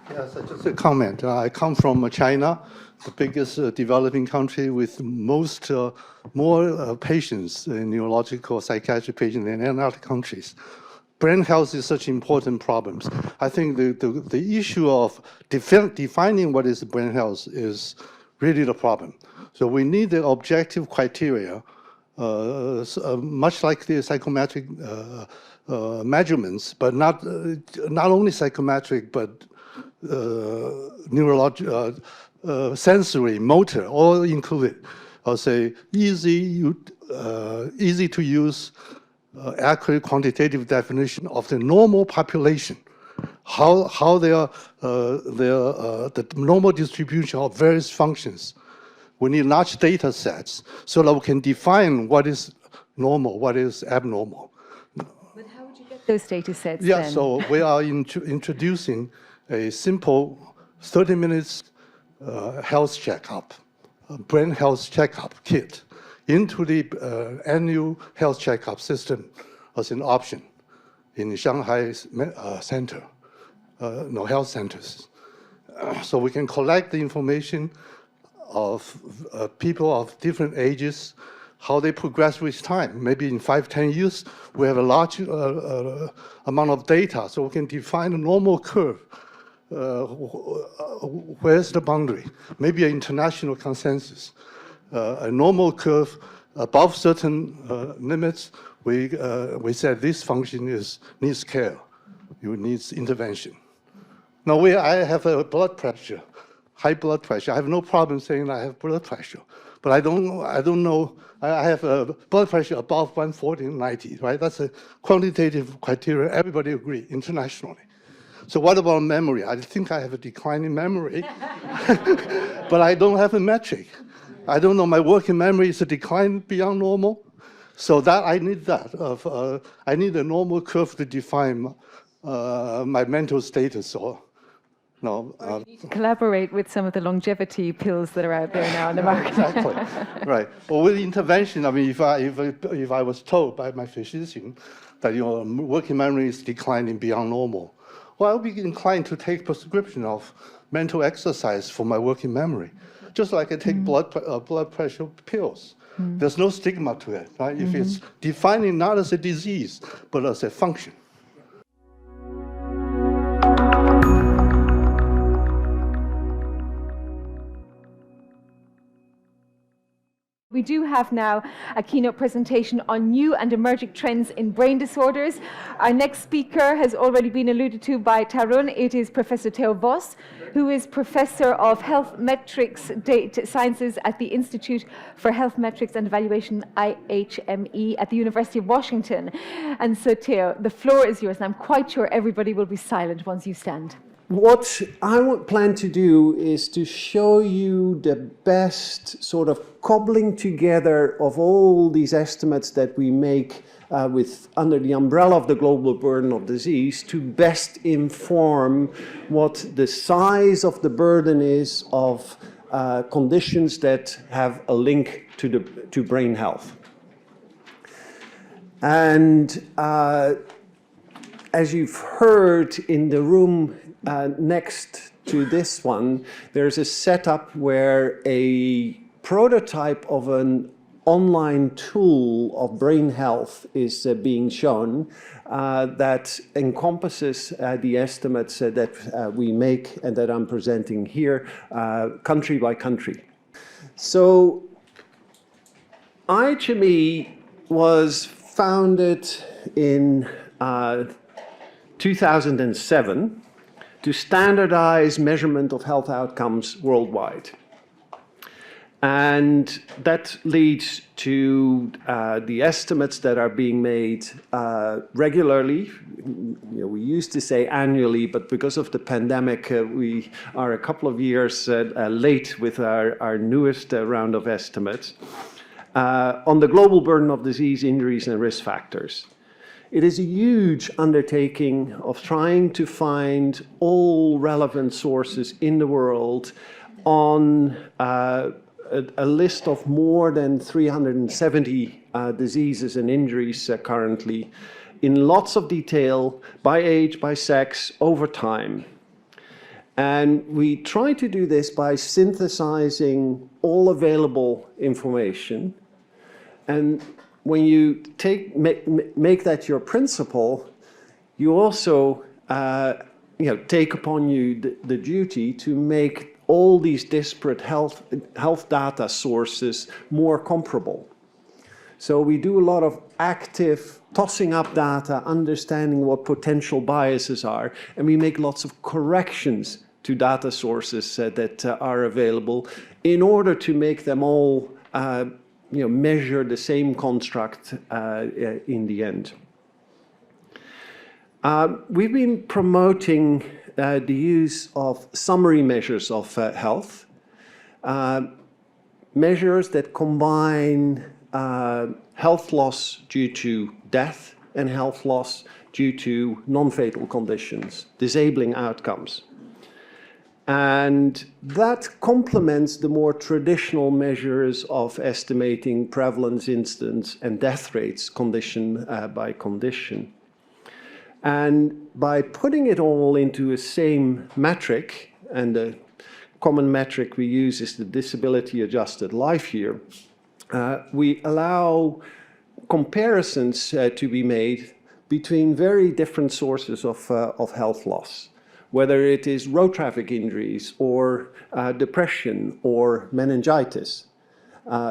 Yes, just a comment. I come from China, the biggest developing country with more patients, neurological, psychiatric patients than any other countries. Brain health is such important problems. I think the issue of defining what is brain health is really the problem. So we need the objective criteria, much like the psychometric measurements, but not only psychometric, but neurological, sensory, motor, all included. I'll say easy to use, accurate quantitative definition of the normal population, how the normal distribution of various functions. We need large data sets so that we can define what is normal, what is abnormal. But how would you get those data sets then? So we are introducing a simple 30 minutes health checkup, brain health checkup kit into the annual health checkup system as an option in Shanghai center, health centers. So we can collect the information of people of different ages, how they progress with time. Maybe in 5-10 years, we have a large amount of data, so we can define a normal curve. Where's the boundary? Maybe an international consensus. A normal curve above certain limits, we said this function needs care, it needs intervention. Now I have a blood pressure, high blood pressure. I have no problem saying I have blood pressure, but I don't know. I have a blood pressure above 140/90, right? That's a quantitative criteria. Everybody agree internationally. So what about memory? I think I have a decline in memory, but I don't have a metric. I don't know, my working memory is a decline beyond normal. So that I need that. I need a normal curve to define my mental status. Or no. You need to collaborate with some of the longevity pills that are out there now in the market. Exactly. Right. Well, with intervention, I mean, if I was told by my physician that working memory is declining beyond normal, well, I'll be inclined to take prescription of mental exercise for my working memory. Just like I take blood pressure pills. There's no stigma to it, right? If it's defining not as a disease, but as a function. We do have now a keynote presentation on new and emerging trends in brain disorders. Our next speaker has already been alluded to by Tarun. It is Professor Theo, who is Professor of Health Metrics Data Sciences at the Institute for Health Metrics and Evaluation, IHME, at the University of Washington. And so, Theo, the floor is yours, and I'm quite sure everybody will be silent once you stand. What I plan to do is to show you the best sort of cobbling together of all these estimates that we make under the umbrella of the global burden of disease to best inform what the size of the burden is of conditions that have a link to brain health. And as you've heard in the room next to this one, there's a setup where a prototype of an online tool of brain health is being shown that encompasses the estimates that we make and that I'm presenting here, country by country. So IHME was founded in 2007. to standardize measurement of health outcomes worldwide. And that leads to the estimates that are being made regularly. We used to say annually, but because of the pandemic, we are a couple of years late with our newest round of estimates on the global burden of disease, injuries, and risk factors. It is a huge undertaking of trying to find all relevant sources in the world on a list of more than 370 diseases and injuries currently, in lots of detail, by age, by sex, over time. And we try to do this by synthesizing all available information. And when you make that your principle, you also take upon you the duty to make all these disparate health data sources more comparable. So we do a lot of active tossing up data, understanding what potential biases are, and we make lots of corrections to data sources that are available in order to make them all measure the same construct in the end. We've been promoting the use of summary measures of health, measures that combine health loss due to death and health loss due to non-fatal conditions, disabling outcomes. And that complements the more traditional measures of estimating prevalence, incidence, and death rates condition by condition. And by putting it all into a same metric, and the common metric we use is the disability adjusted life year, we allow comparisons to be made between very different sources of health loss, whether it is road traffic injuries or depression or meningitis.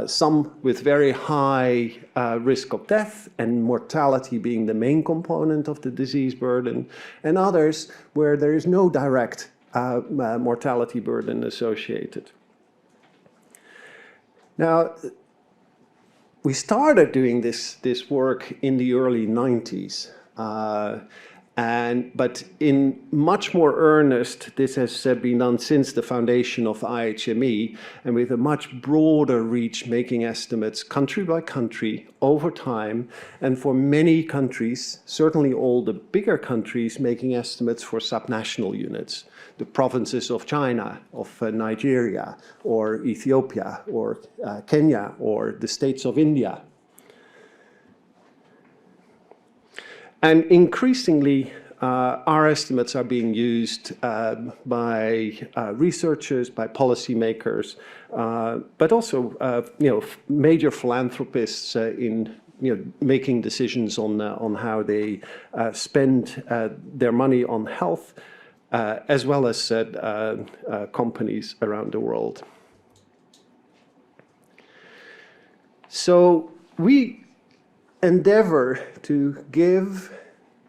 Some with very high risk of death and mortality being the main component of the disease burden, and others where there is no direct mortality burden associated. Now, we started doing this work in the early 90s. But in much more earnest, this has been done since the foundation of IHME, and with a much broader reach, making estimates country by country over time, and for many countries, certainly all the bigger countries, making estimates for subnational units, the provinces of China, of Nigeria, or Ethiopia, or Kenya, or the states of India. And increasingly, our estimates are being used by researchers, by policymakers, but also major philanthropists in making decisions on how they spend their money on health, as well as companies around the world. So we endeavor to give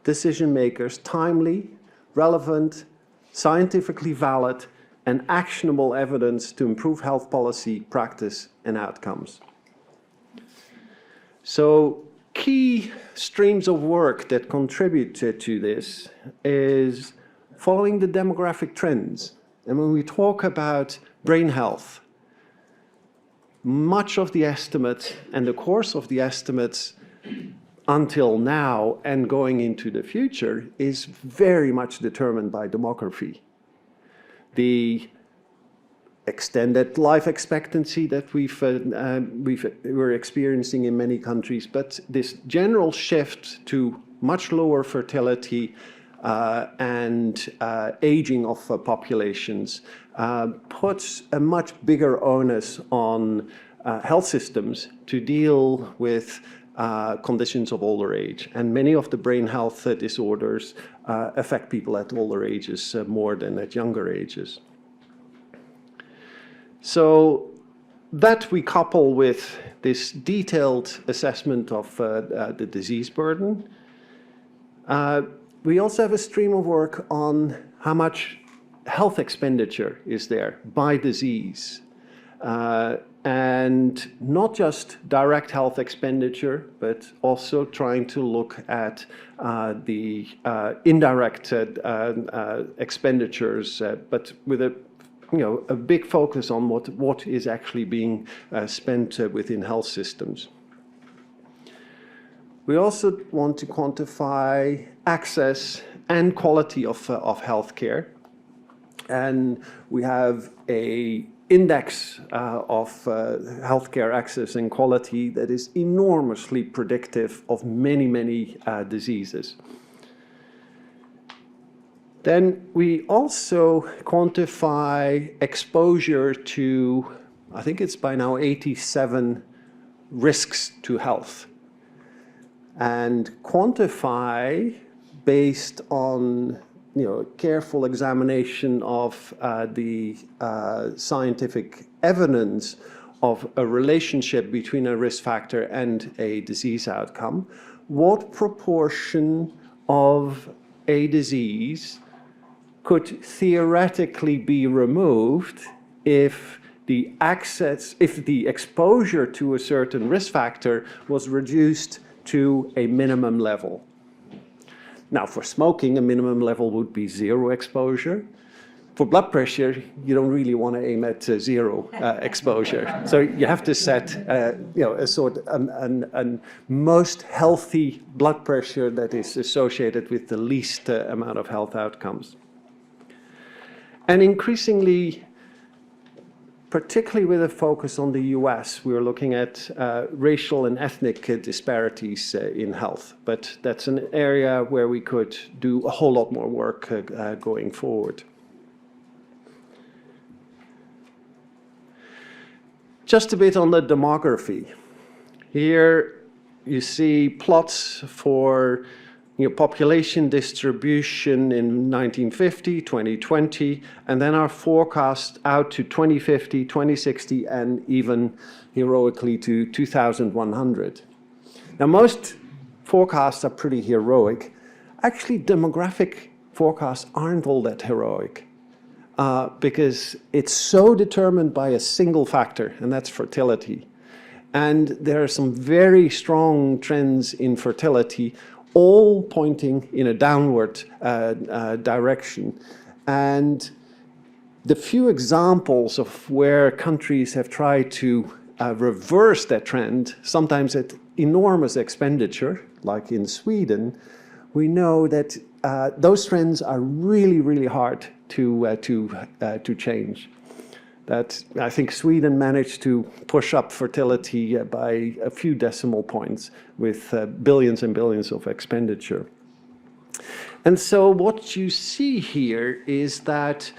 decision makers timely, relevant, scientifically valid, and actionable evidence to improve health policy, practice, and outcomes. So key streams of work that contribute to this is following the demographic trends. And when we talk about brain health, much of the estimates and the course of the estimates until now and going into the future is very much determined by demography. The extended life expectancy that we're experiencing in many countries, but this general shift to much lower fertility and aging of populations puts a much bigger onus on health systems to deal with conditions of older age. And many of the brain health disorders affect people at older ages more than at younger ages. So that we couple with this detailed assessment of the disease burden. We also have a stream of work on how much health expenditure is there by disease. And not just direct health expenditure, but also trying to look at the indirect expenditures, but with a big focus on what is actually being spent within health systems. We also want to quantify access and quality of healthcare, and we have a index of healthcare access and quality that is enormously predictive of many, many diseases. Then we also quantify exposure to, I think it's by now 87 risks to health, and quantify based on careful examination of the scientific evidence of a relationship between a risk factor and a disease outcome, what proportion of a disease could theoretically be removed if the exposure to a certain risk factor was reduced to a minimum level. Now, for smoking, a minimum level would be 0 exposure. For blood pressure, you don't really want to aim at 0 exposure. So you have to set, a sort of most healthy blood pressure that is associated with the least amount of health outcomes. And increasingly, particularly with a focus on the US, we're looking at racial and ethnic disparities in health. But that's an area where we could do a whole lot more work going forward. Just a bit on the demography. Here you see plots for population distribution in 1950, 2020, and then our forecast out to 2050, 2060, and even heroically to 2100. Now, most forecasts are pretty heroic. Actually, demographic forecasts aren't all that heroic because it's so determined by a single factor, and that's fertility. And there are some very strong trends in fertility, all pointing in a downward direction. And the few examples of where countries have tried to reverse that trend, sometimes at enormous expenditure, like in Sweden, we know that those trends are really, really hard to change. That I think Sweden managed to push up fertility by a few decimal points with billions and billions of expenditure. And so what you see here is that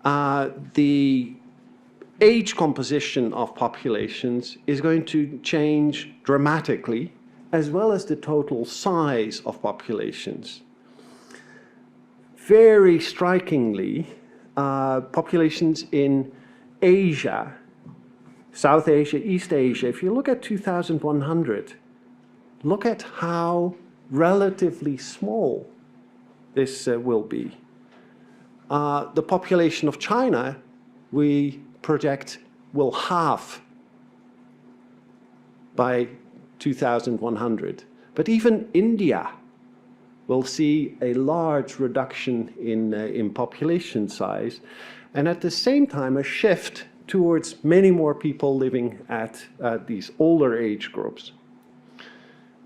the age composition of populations is going to change dramatically, as well as the total size of populations. Very strikingly, populations in Asia, South Asia, East Asia, if you look at 2100, look at how relatively small this will be. The population of China, we project, will halve by 2100. But even India will see a large reduction in population size, and at the same time a shift towards many more people living at these older age groups,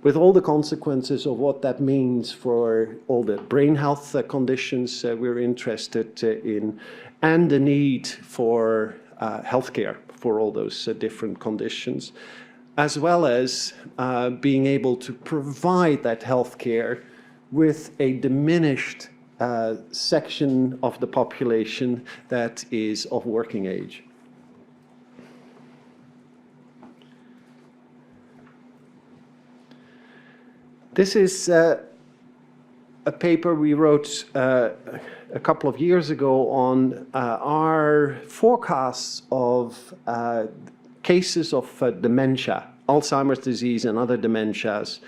with all the consequences of what that means for all the brain health conditions we're interested in, and the need for healthcare for all those different conditions, as well as being able to provide that healthcare with a diminished section of the population that is of working age. This is a paper we wrote a couple of years ago on our forecasts of cases of dementia, Alzheimer's disease and other dementias,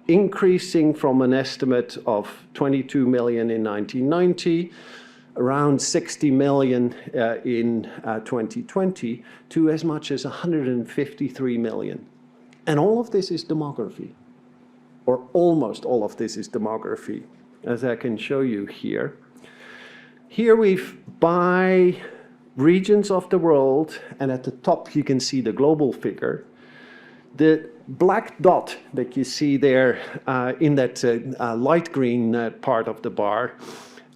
increasing from an estimate of 22 million in 1990, around 60 million in 2020, to as much as 153 million. And all of this is demography, or almost all of this is demography, as I can show you here. Here we've by regions of the world, and at the top you can see the global figure. The black dot that you see there in that light green part of the bar,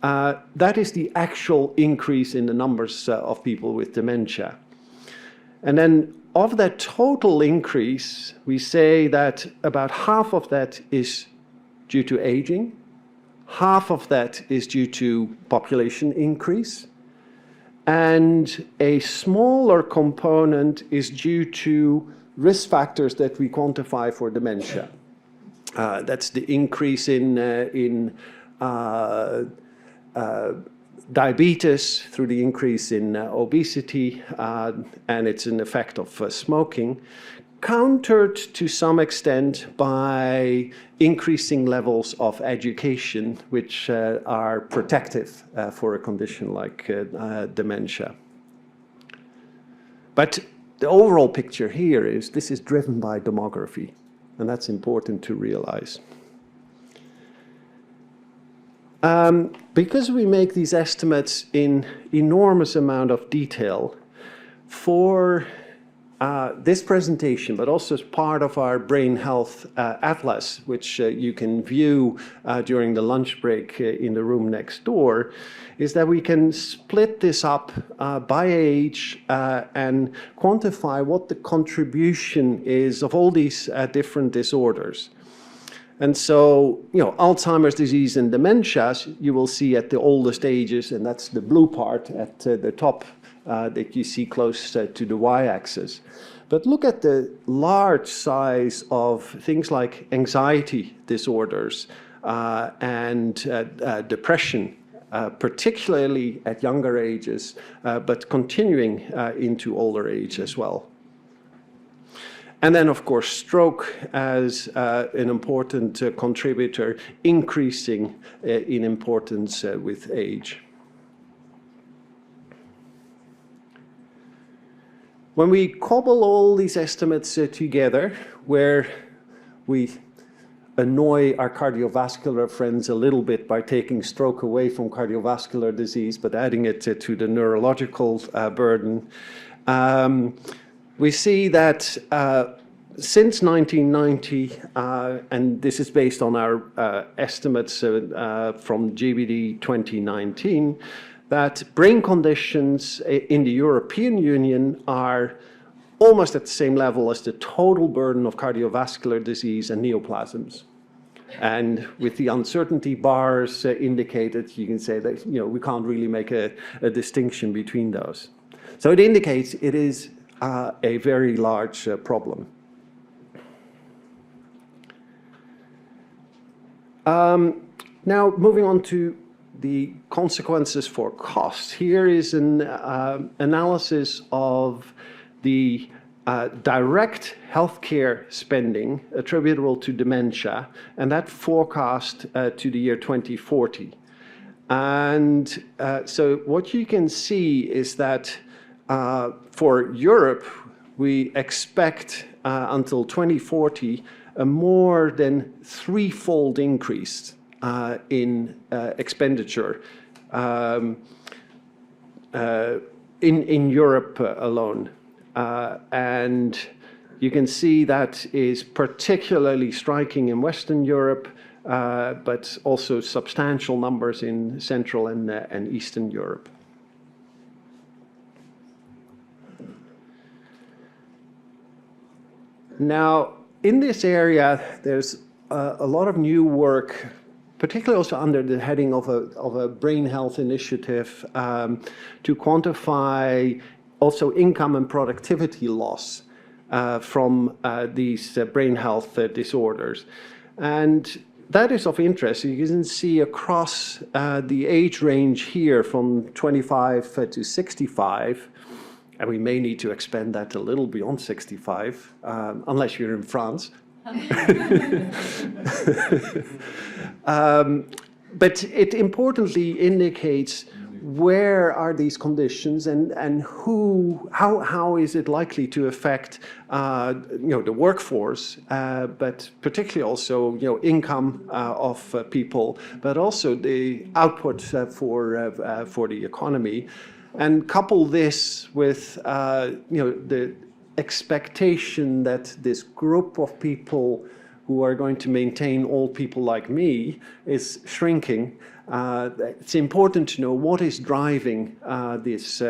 that is the actual increase in the numbers of people with dementia. And then of that total increase, we say that about half of that is due to aging, half of that is due to population increase, and a smaller component is due to risk factors that we quantify for dementia. That's the increase in diabetes through the increase in obesity, and it's an effect of smoking, countered to some extent by increasing levels of education, which are protective for a condition like dementia. But the overall picture here is this is driven by demography, and that's important to realize. Because we make these estimates in enormous amount of detail for this presentation, but also as part of our Brain Health Atlas, which you can view during the lunch break in the room next door, is that we can split this up by age and quantify what the contribution is of all these different disorders. And so, Alzheimer's disease and dementia, you will see at the oldest ages, and that's the blue part at the top that you see close to the y-axis. But look at the large size of things like anxiety disorders and depression, particularly at younger ages, but continuing into older age as well. And then, of course, stroke as an important contributor, increasing in importance with age. When we cobble all these estimates together, where we annoy our cardiovascular friends a little bit by taking stroke away from cardiovascular disease, but adding it to the neurological burden, we see that since 1990, and this is based on our estimates from GBD 2019, that brain conditions in the European Union are almost at the same level as the total burden of cardiovascular disease and neoplasms. And with the uncertainty bars indicated, you can say that we can't really make a distinction between those. So it indicates it is a very large problem. Now, moving on to the consequences for costs. Here is an analysis of the direct healthcare spending attributable to dementia, and that forecast to the year 2040. And so what you can see is that for Europe, we expect until 2040 a more than threefold increase in expenditure in Europe alone. And you can see that is particularly striking in Western Europe, but also substantial numbers in Central and Eastern Europe. Now, in this area, there's a lot of new work, particularly also under the heading of a brain health initiative, to quantify also income and productivity loss from these brain health disorders. And that is of interest. You can see across the age range here from 25 to 65, and we may need to expand that a little beyond 65, unless you're in France. But it importantly indicates where are these conditions and how is it likely to affect the workforce, but particularly also income of people, but also the output for the economy, and couple this with the expectation that this group of people who are going to maintain all people like me is shrinking. It's important to know what is driving this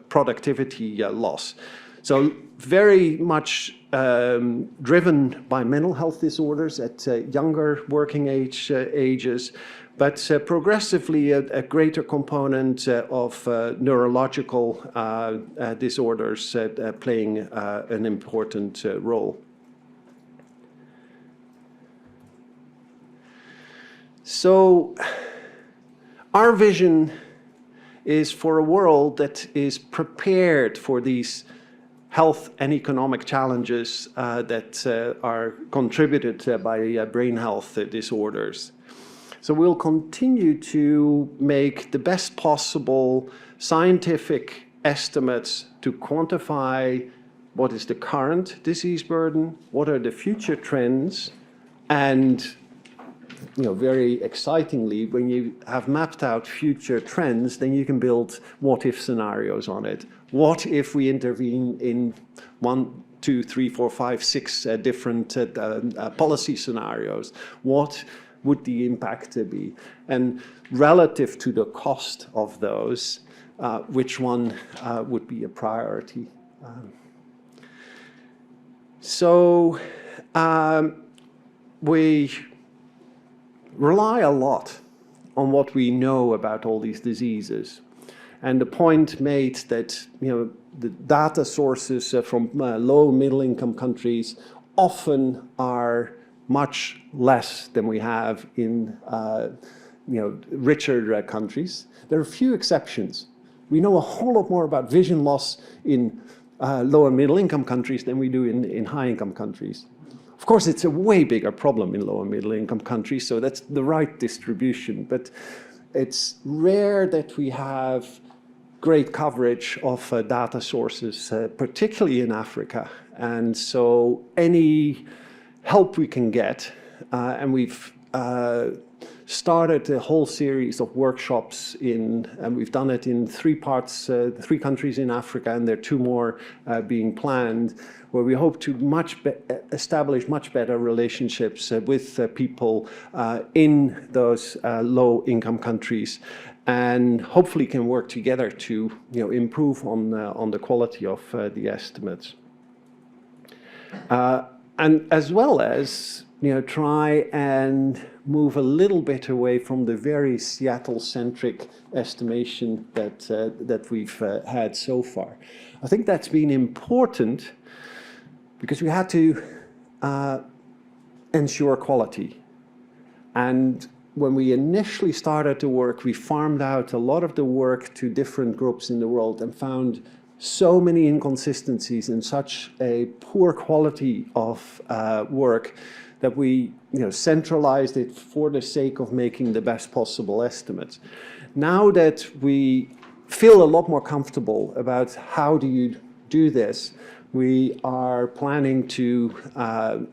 productivity loss. So very much driven by mental health disorders at younger working ages, but progressively a greater component of neurological disorders playing an important role. So our vision is for a world that is prepared for these health and economic challenges that are contributed by brain health disorders. So we'll continue to make the best possible scientific estimates to quantify what is the current disease burden, what are the future trends, and very excitingly, when you have mapped out future trends, then you can build what-if scenarios on it. What if we intervene in 1, 2, 3, 4, 5, 6 different policy scenarios? What would the impact be? And relative to the cost of those, which one would be a priority? So we rely a lot on what we know about all these diseases. And the point made that the data sources from low middle-income countries often are much less than we have in richer countries. There are a few exceptions. We know a whole lot more about vision loss in lower middle-income countries than we do in high-income countries. Of course, it's a way bigger problem in lower middle-income countries, so that's the right distribution. But it's rare that we have great coverage of data sources, particularly in Africa. And so any help we can get, and we've started a whole series of workshops and we've done it in 3 countries in Africa, and there are 2 more being planned, where we hope to establish much better relationships with people in those low-income countries, and hopefully can work together to improve on the quality of the estimates. And as well as try and move a little bit away from the very Seattle-centric estimation that we've had so far. I think that's been important because we had to ensure quality. And when we initially started the work, we farmed out a lot of the work to different groups in the world and found so many inconsistencies and such a poor quality of work that we centralized it for the sake of making the best possible estimates. Now that we feel a lot more comfortable about how do you do this, we are planning to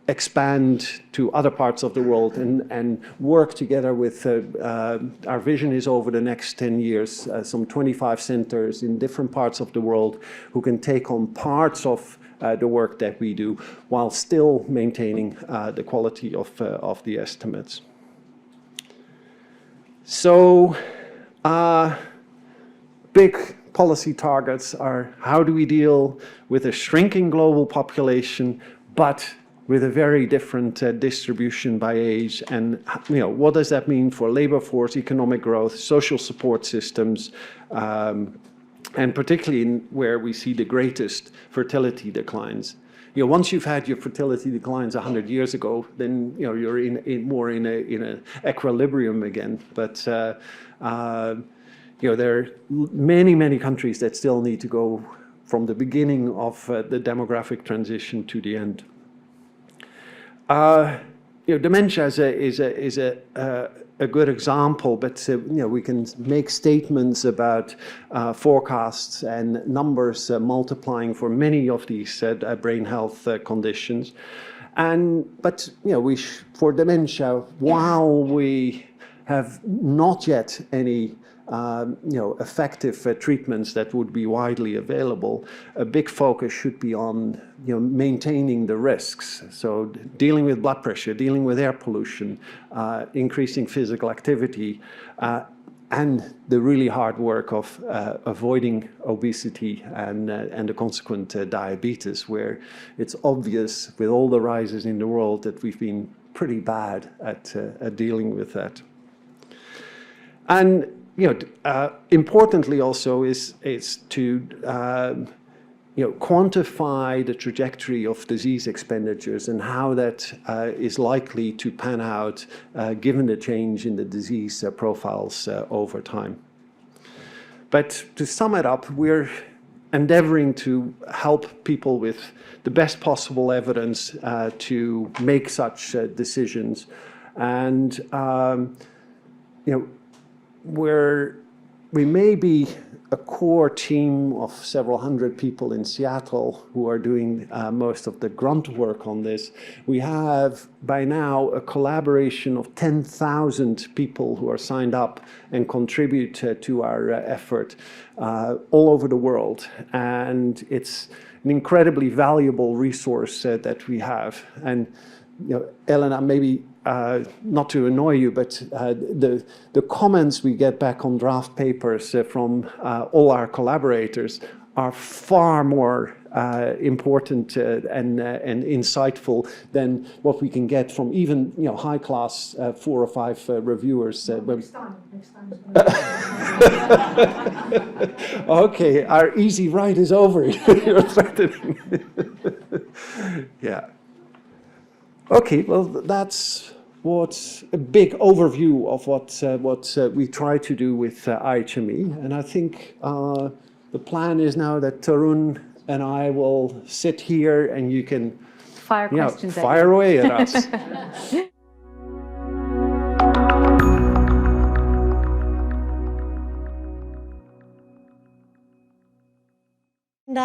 expand to other parts of the world and work together with, our vision is over the next 10 years, some 25 centers in different parts of the world who can take on parts of the work that we do while still maintaining the quality of the estimates. So big policy targets are how do we deal with a shrinking global population, but with a very different distribution by age, and what does that mean for labor force, economic growth, social support systems, and particularly where we see the greatest fertility declines. Once you've had your fertility declines 100 years ago, then you're more in an equilibrium again. But there are many countries that still need to go from the beginning of the demographic transition to the end. dementia is a good example, but we can make statements about forecasts and numbers multiplying for many of these brain health conditions. But for dementia, while we have not yet any effective treatments that would be widely available, a big focus should be on maintaining the risks. So dealing with blood pressure, dealing with air pollution, increasing physical activity, and the really hard work of avoiding obesity and the consequent diabetes, where it's obvious with all the rises in the world that we've been pretty bad at dealing with that. And importantly also is to quantify the trajectory of disease expenditures and how that is likely to pan out given the change in the disease profiles over time. But to sum it up, we're endeavoring to help people with the best possible evidence to make such decisions. And we may be a core team of several hundred people in Seattle who are doing most of the grunt work on this. We have by now a collaboration of 10,000 people who are signed up and contribute to our effort all over the world. And it's an incredibly valuable resource that we have. And Elena, maybe not to annoy you, but the comments we get back on draft papers from all our collaborators are far more important and insightful than what we can get from even high-class 4 or 5 reviewers. Next time. Okay, our easy ride is over. You're threatening. Yeah. Okay, well, that's what's a big overview of what we try to do with IHME. And I think the plan is now that Tarun and I will sit here and you can fire questions fire away at us. And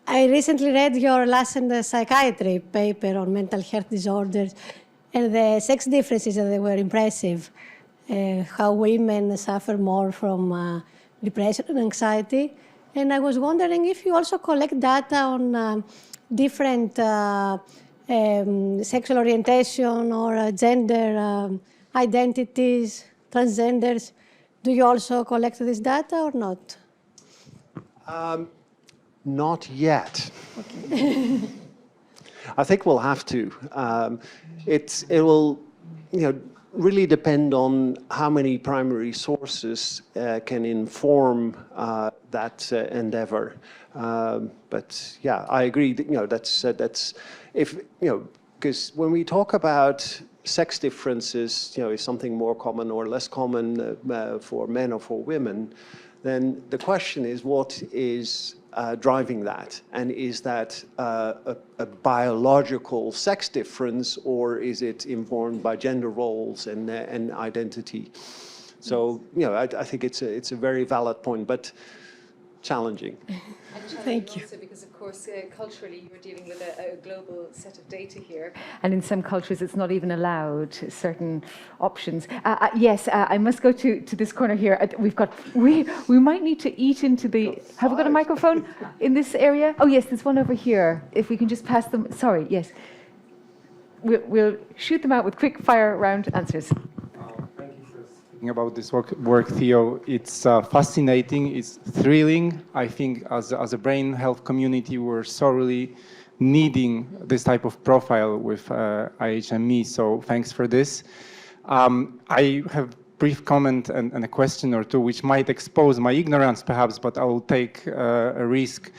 I recently read your last in the psychiatry paper on mental health disorders, and the sex differences, they were impressive. How women suffer more from depression and anxiety. And I was wondering if you also collect data on different sexual orientation or gender identities, transgenders. Do you also collect this data or not? Not yet. Okay. I think we'll have to. It will, really depend on how many primary sources can inform that endeavor. But yeah, I agree. That's if because when we talk about sex differences, is something more common or less common for men or for women, then the question is what is driving that? And is that a biological sex difference, or is it informed by gender roles and identity? So, I think it's a very valid point, but challenging. Thank you. Also because, of course, culturally, you're dealing with a global set of data here. And in some cultures, it's not even allowed certain options. Yes, I must go to this corner here. We might need to eat into the... Have we got a microphone in this area? Oh, yes, there's one over here. If we can just pass them... Sorry, yes. We'll shoot them out with quick fire round answers. About this work, Theo. It's fascinating, it's thrilling. I think as a brain health community, we're sorely needing this type of profile with IHME, so thanks for this. I have a brief comment and a question or two, which might expose my ignorance perhaps, but I will take a risk.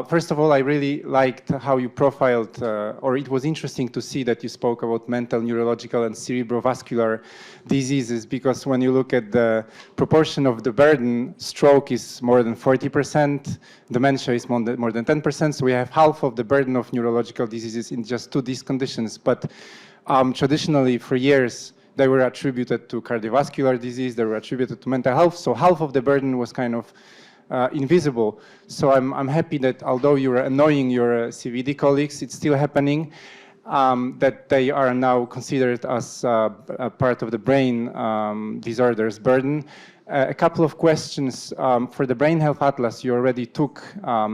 First of all, I really liked how you profiled, or it was interesting to see that you spoke about mental, neurological, and cerebrovascular diseases, because when you look at the proportion of the burden, stroke is more than 40%, dementia is more than 10%, so we have half of the burden of neurological diseases in just these conditions. But traditionally, for years, they were attributed to cardiovascular disease, they were attributed to mental health, so half of the burden was kind of invisible. So I'm happy that although you're annoying your CVD colleagues, it's still happening, that they are now considered as a part of the brain disorders burden. A couple of questions. For the Brain Health Atlas, you already took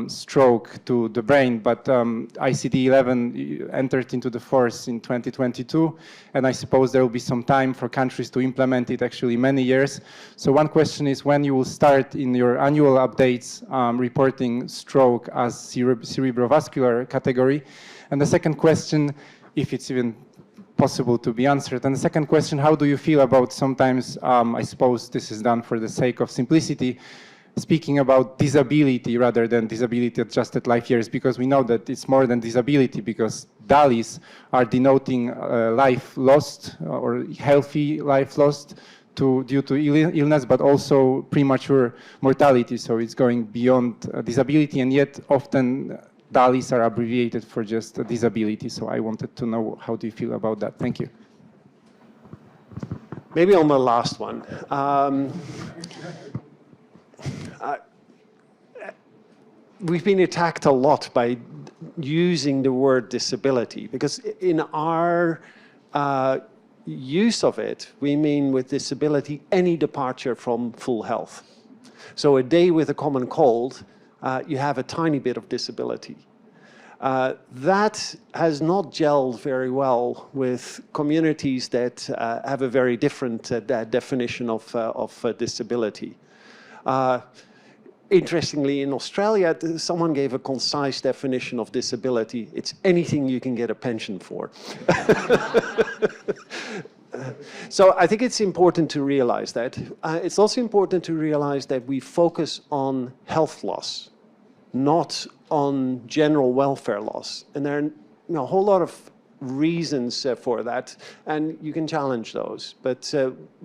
stroke to the brain, but ICD-11 entered into the force in 2022, and I suppose there will be some time for countries to implement it, actually many years. So one question is when you will start in your annual updates reporting stroke as cerebrovascular category. And the second question, if it's even possible to be answered. And the second question, how do you feel about sometimes, I suppose this is done for the sake of simplicity, speaking about disability rather than disability adjusted life years, because we know that it's more than disability, because DALYs are denoting life lost or healthy life lost due to illness, but also premature mortality. So it's going beyond disability, and yet often DALYs are abbreviated for just a disability. So I wanted to know, how do you feel about that? Thank you. Maybe on the last one. We've been attacked a lot by using the word disability, because in our use of it, we mean with disability any departure from full health. So a day with a common cold, you have a tiny bit of disability. That has not gelled very well with communities that have a very different definition of disability. Interestingly, in Australia, someone gave a concise definition of disability. It's anything you can get a pension for. So I think it's important to realize that. It's also important to realize that we focus on health loss, not on general welfare loss. And there are a whole lot of reasons for that, and you can challenge those. But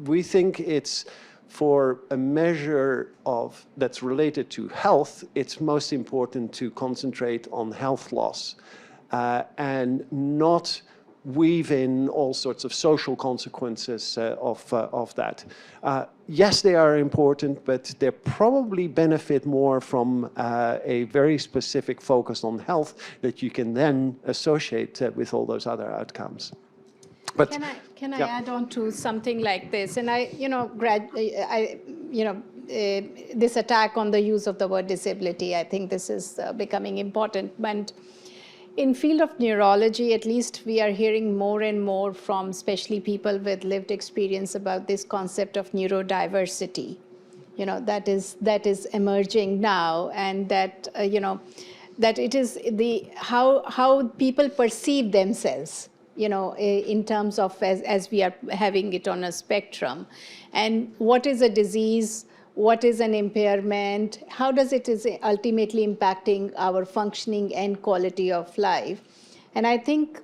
we think it's for a measure that's related to health, it's most important to concentrate on health loss and not weave in all sorts of social consequences of that. Yes, they are important, but they probably benefit more from a very specific focus on health that you can then associate with all those other outcomes. But can I add on to something like this? And this attack on the use of the word disability, I think this is becoming important. And in field of neurology, at least we are hearing more and more from especially people with lived experience about this concept of neurodiversity. That is emerging now, and that that it is how people perceive themselves, in terms of as we are having it on a spectrum, and what is a disease, what is an impairment, how does it is ultimately impacting our functioning and quality of life. And I think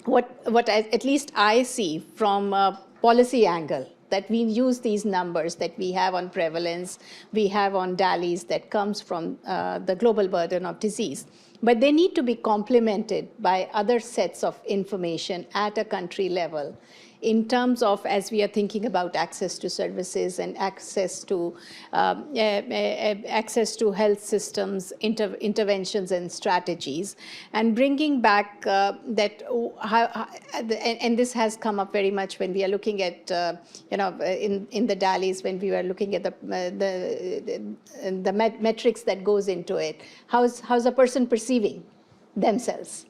what at least I see from a policy angle, that we use these numbers that we have on prevalence, we have on DALYs that comes from the global burden of disease. But they need to be complemented by other sets of information at a country level, in terms of, as we are thinking about access to services and access to health systems, interventions and strategies, and bringing back that, and this has come up very much when we are looking at, in the DALYs, when we were looking at the metrics that goes into it. How's a person perceiving themselves?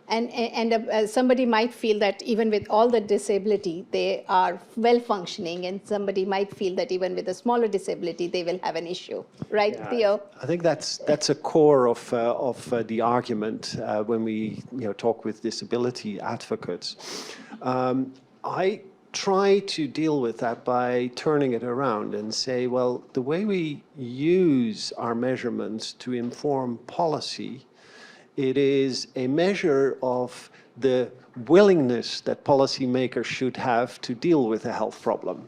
And somebody might feel that even with all the disability, they are well functioning, and somebody might feel that even with a smaller disability, they will have an issue, right, yeah. Theo? I think that's a core of the argument when we talk with disability advocates. I try to deal with that by turning it around and say, well, the way we use our measurements to inform policy, it is a measure of the willingness that policymakers should have to deal with a health problem.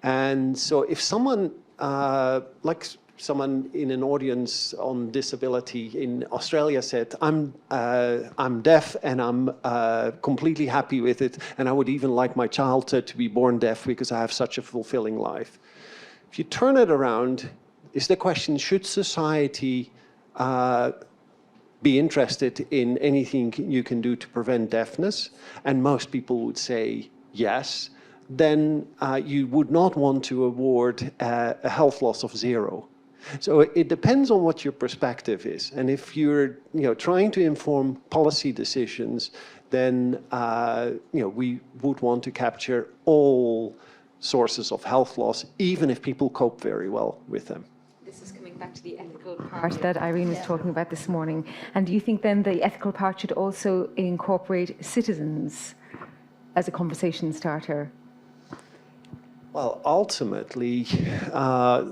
And so if someone, like someone in an audience on disability in Australia said, I'm deaf and I'm completely happy with it, and I would even like my child to be born deaf because I have such a fulfilling life. If you turn it around, is the question, should society be interested in anything you can do to prevent deafness? And most people would say yes. Then you would not want to award a health loss of 0. So it depends on what your perspective is. And if you're trying to inform policy decisions, then we would want to capture all sources of health loss, even if people cope very well with them. This is coming back to the ethical part that Irene was talking about this morning. And do you think then the ethical part should also incorporate citizens as a conversation starter? Well, ultimately,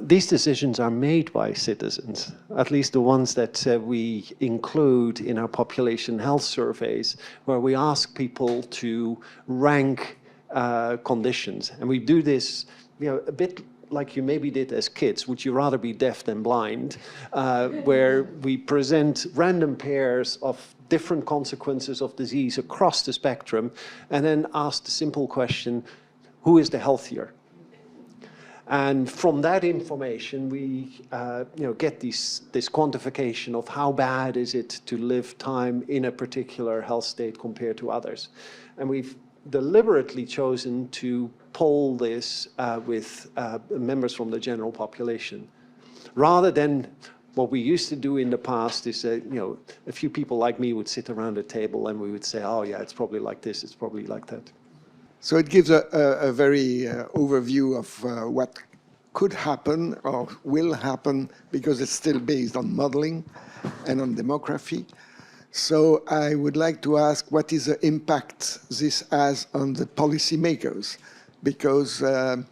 these decisions are made by citizens, at least the ones that we include in our population health surveys, where we ask people to rank conditions. And we do this a bit like you maybe did as kids. Would you rather be deaf than blind? Where we present random pairs of different consequences of disease across the spectrum, and then ask the simple question, who is the healthier? And from that information, we get this quantification of how bad is it to live time in a particular health state compared to others. And we've deliberately chosen to poll this with members from the general population, rather than what we used to do in the past is a few people like me would sit around a table and we would say, oh yeah, it's probably like this, it's probably like that. So it gives a very overview of what could happen or will happen, because it's still based on modeling and on demography. So I would like to ask, what is the impact this has on the policymakers? Because, I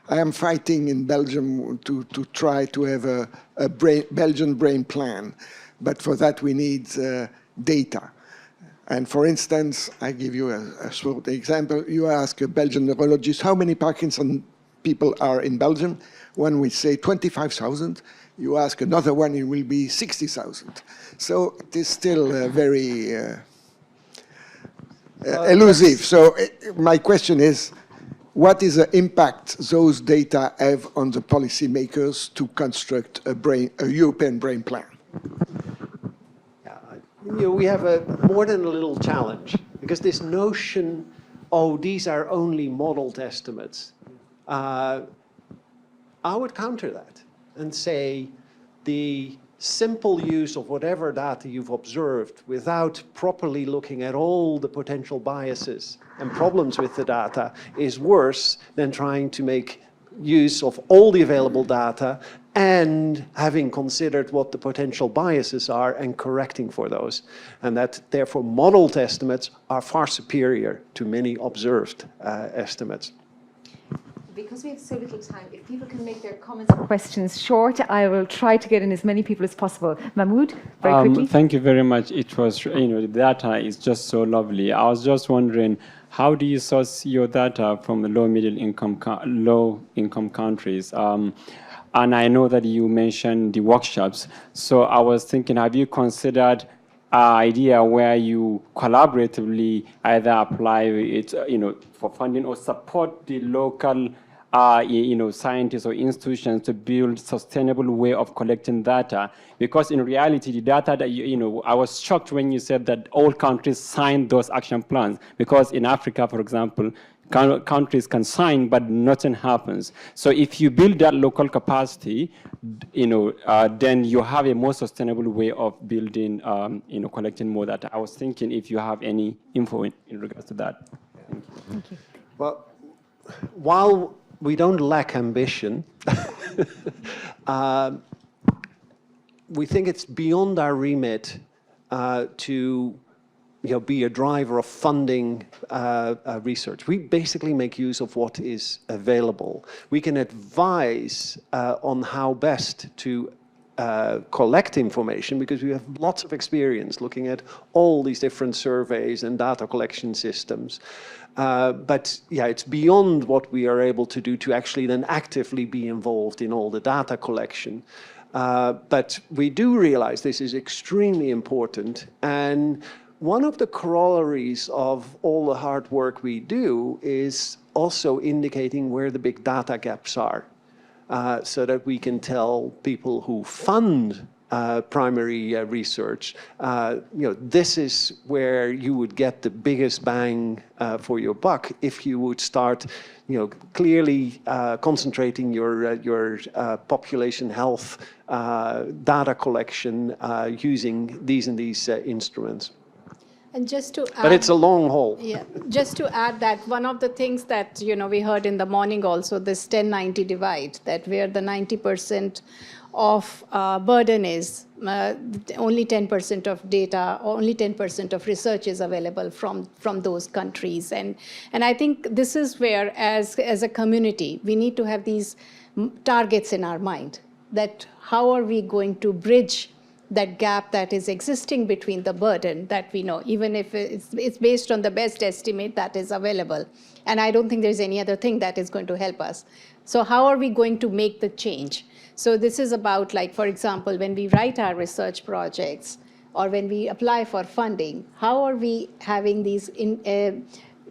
am fighting in Belgium to try to have a Belgian brain plan. But for that, we need data. And for instance, I give you a short example. You ask a Belgian neurologist, how many Parkinson people are in Belgium? When we say 25,000, you ask another one, it will be 60,000. So it is still very elusive. So my question is, what is the impact those data have on the policymakers to construct a European brain plan? We have more than a little challenge, because this notion, oh, these are only modeled estimates. I would counter that and say the simple use of whatever data you've observed without properly looking at all the potential biases and problems with the data is worse than trying to make use of all the available data and having considered what the potential biases are and correcting for those. And that, therefore, modeled estimates are far superior to many observed estimates. Because we have so little time, if people can make their comments and questions short, I will try to get in as many people as possible. Mahmoud, very quickly. Thank you very much. It was, the data is just so lovely. I was just wondering, how do you source your data from the low income countries? And I know that you mentioned the workshops. So I was thinking, have you considered an idea where you collaboratively either apply it, for funding or support the local, scientists or institutions to build sustainable way of collecting data? Because in reality, the data that I was shocked when you said that all countries signed those action plans. Because in Africa, for example, countries can sign, but nothing happens. So if you build that local capacity, then you have a more sustainable way of building, collecting more data. I was thinking if you have any info in regards to that. Thank you. Well, while we don't lack ambition, we think it's beyond our remit to be a driver of funding research. We basically make use of what is available. We can advise on how best to collect information because we have lots of experience looking at all these different surveys and data collection systems. But yeah, it's beyond what we are able to do to actually then actively be involved in all the data collection. But we do realize this is extremely important, and one of the corollaries of all the hard work we do is also indicating where the big data gaps are, so that we can tell people who fund primary research, this is where you would get the biggest bang for your buck if you would start, clearly concentrating your population health data collection using these and these instruments. And just to add, but it's a long haul. Yeah, just to add that one of the things that we heard in the morning also, this 10-90 divide, that where the 90% of burden is, only 10% of data, only 10% of research is available from those countries. And I think this is where, as a community, we need to have these targets in our mind, that how are we going to bridge that gap that is existing between the burden that we know, even if it's based on the best estimate that is available. And I don't think there's any other thing that is going to help us. So how are we going to make the change? So this is about, like, for example, when we write our research projects or when we apply for funding, how are we having these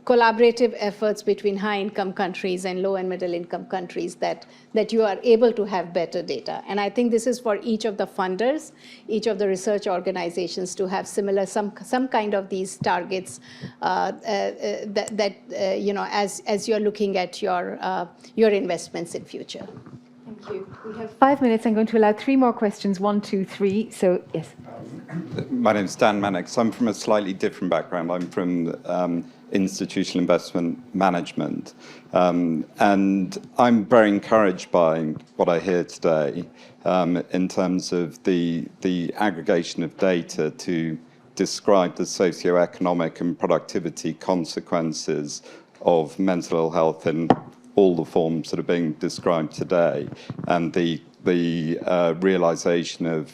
collaborative efforts between high-income countries and low- and middle-income countries that you are able to have better data. And I think this is for each of the funders, each of the research organizations to have similar, some kind of these targets as you're looking at your investments in future. Thank you. We have 5 minutes. I'm going to allow 3 more questions, 1, 2, 3. So, yes. My name's Dan Mannix. I'm from a slightly different background. I'm from institutional investment management. And I'm very encouraged by what I hear today in terms of the aggregation of data to describe the socioeconomic and productivity consequences of mental health in all the forms that are being described today, and the realization of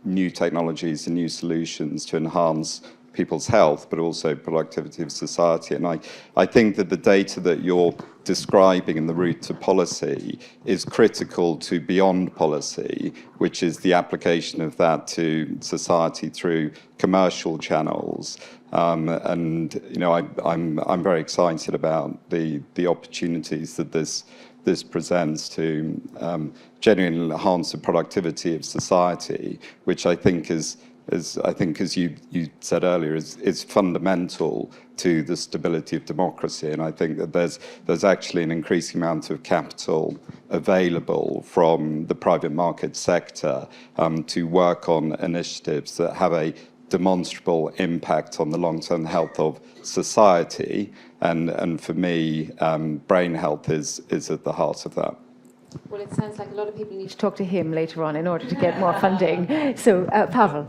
new technologies and new solutions to enhance people's health, but also productivity of society. And I think that the data that you're describing in the route to policy is critical to beyond policy, which is the application of that to society through commercial channels. I'm very excited about the opportunities that this presents to genuinely enhance the productivity of society, which I think is as you said earlier, is fundamental to the stability of democracy. And I think that there's actually an increasing amount of capital available from the private market sector to work on initiatives that have a demonstrable impact on the long-term health of society. And for me, brain health is at the heart of that. Well, it sounds like a lot of people need to talk to him later on in order to get more funding. So, Pavel.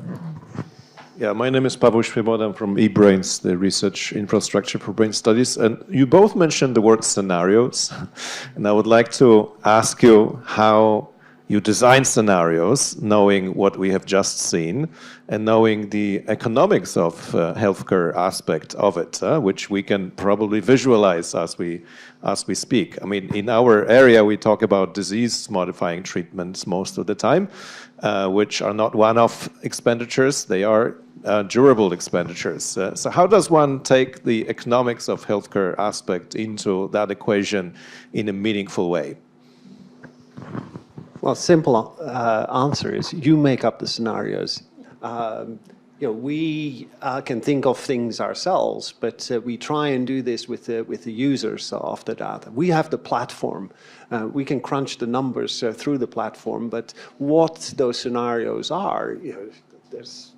Yeah, my name is Pavel Švibod. I'm from eBrains, the research infrastructure for brain studies. And you both mentioned the word scenarios. And I would like to ask you how you design scenarios, knowing what we have just seen, and knowing the economics of healthcare aspect of it, which we can probably visualize as we speak. I mean, in our area, we talk about disease-modifying treatments most of the time, which are not one-off expenditures. They are durable expenditures. So how does one take the economics of healthcare aspect into that equation in a meaningful way? Well, simple answer is you make up the scenarios. We can think of things ourselves, but we try and do this with the users of the data. We have the platform. We can crunch the numbers through the platform, but what those scenarios are, there's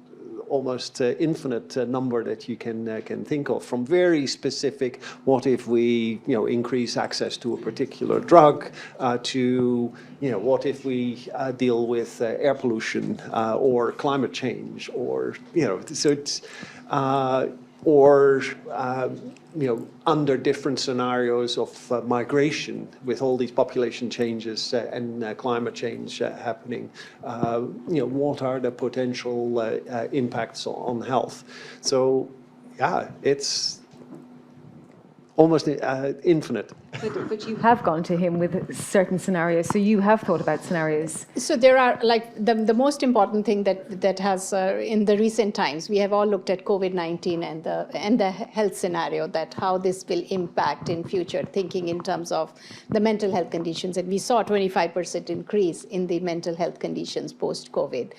almost infinite number that you can think of, from very specific, what if we increase access to a particular drug, to what if we deal with air pollution or climate change, or so it's or under different scenarios of migration, with all these population changes and climate change happening, what are the potential impacts on health? So, yeah, it's almost infinite. But you have gone to him with certain scenarios, so you have thought about scenarios. So there are, like, the most important thing that has, in the recent times, we have all looked at COVID-19 and the health scenario, that how this will impact in future, thinking in terms of the mental health conditions. And we saw a 25% increase in the mental health conditions post-COVID.